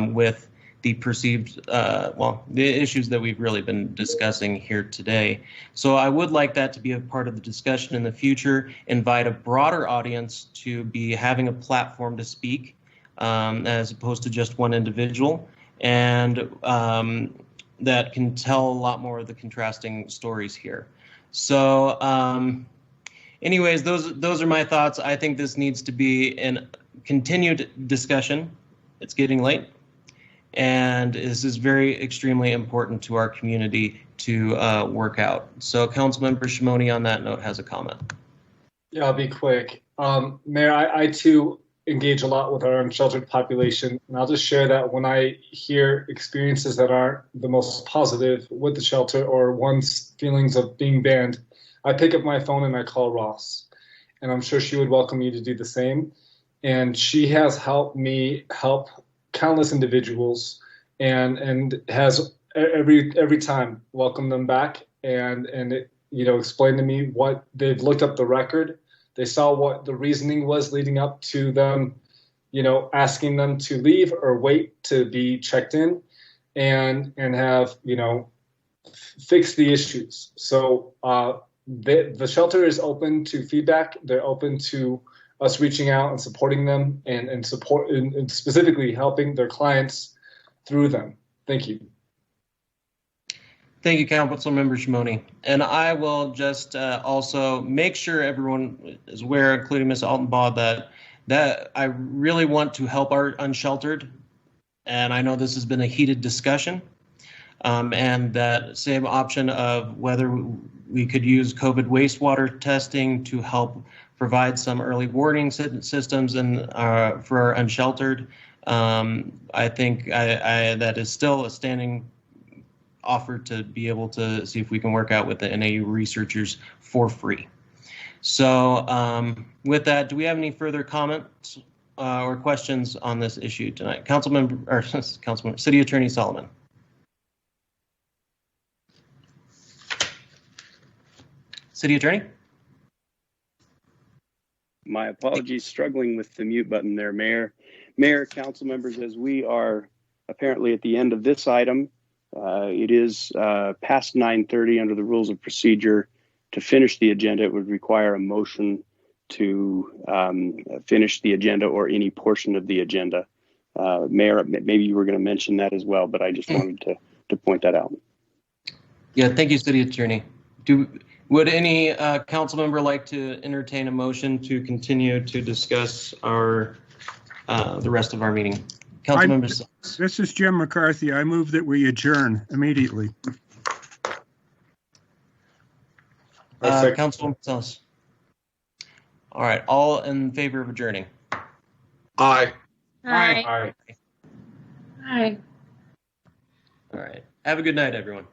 with the perceived, the issues that we've really been discussing here today. So I would like that to be a part of the discussion in the future, invite a broader audience to be having a platform to speak as opposed to just one individual, and that can tell a lot more of the contrasting stories here. So anyways, those are my thoughts. I think this needs to be a continued discussion. It's getting late, and this is extremely important to our community to work out. So Councilmember Shimoni on that note has a comment. Yeah, I'll be quick. Mayor, I too engage a lot with our unsheltered population, and I'll just share that when I hear experiences that aren't the most positive with the shelter or one's feelings of being banned, I pick up my phone and I call Ross, and I'm sure she would welcome me to do the same. And she has helped me help countless individuals, and has every time welcomed them back and explained to me what they've looked up the record. They saw what the reasoning was leading up to them, asking them to leave or wait to be checked in, and have, fixed the issues. So the shelter is open to feedback. They're open to us reaching out and supporting them and specifically helping their clients through them. Thank you. Thank you, Councilmember Shimoni. And I will just also make sure everyone is aware, including Ms. Altenbaugh, that I really want to help our unsheltered. And I know this has been a heated discussion. And that same option of whether we could use COVID wastewater testing to help provide some early warning systems for our unsheltered. I think that is still a standing offer to be able to see if we can work out with the NAU researchers for free. So with that, do we have any further comments or questions on this issue tonight? Councilmember, City Attorney Solomon. City Attorney? My apologies, struggling with the mute button there, Mayor. Mayor, council members, as we are apparently at the end of this item, it is past 9:30 under the rules of procedure. To finish the agenda, it would require a motion to finish the agenda or any portion of the agenda. Mayor, maybe you were going to mention that as well, but I just wanted to point that out. Yeah, thank you, City Attorney. Would any council member like to entertain a motion to continue to discuss our the rest of our meeting? Councilmember Suss. This is Jim McCarthy. I move that we adjourn immediately. Councilmember Suss. All right, all in favor of adjourning? Aye. Aye. Aye. Aye. All right. Have a good night, everyone.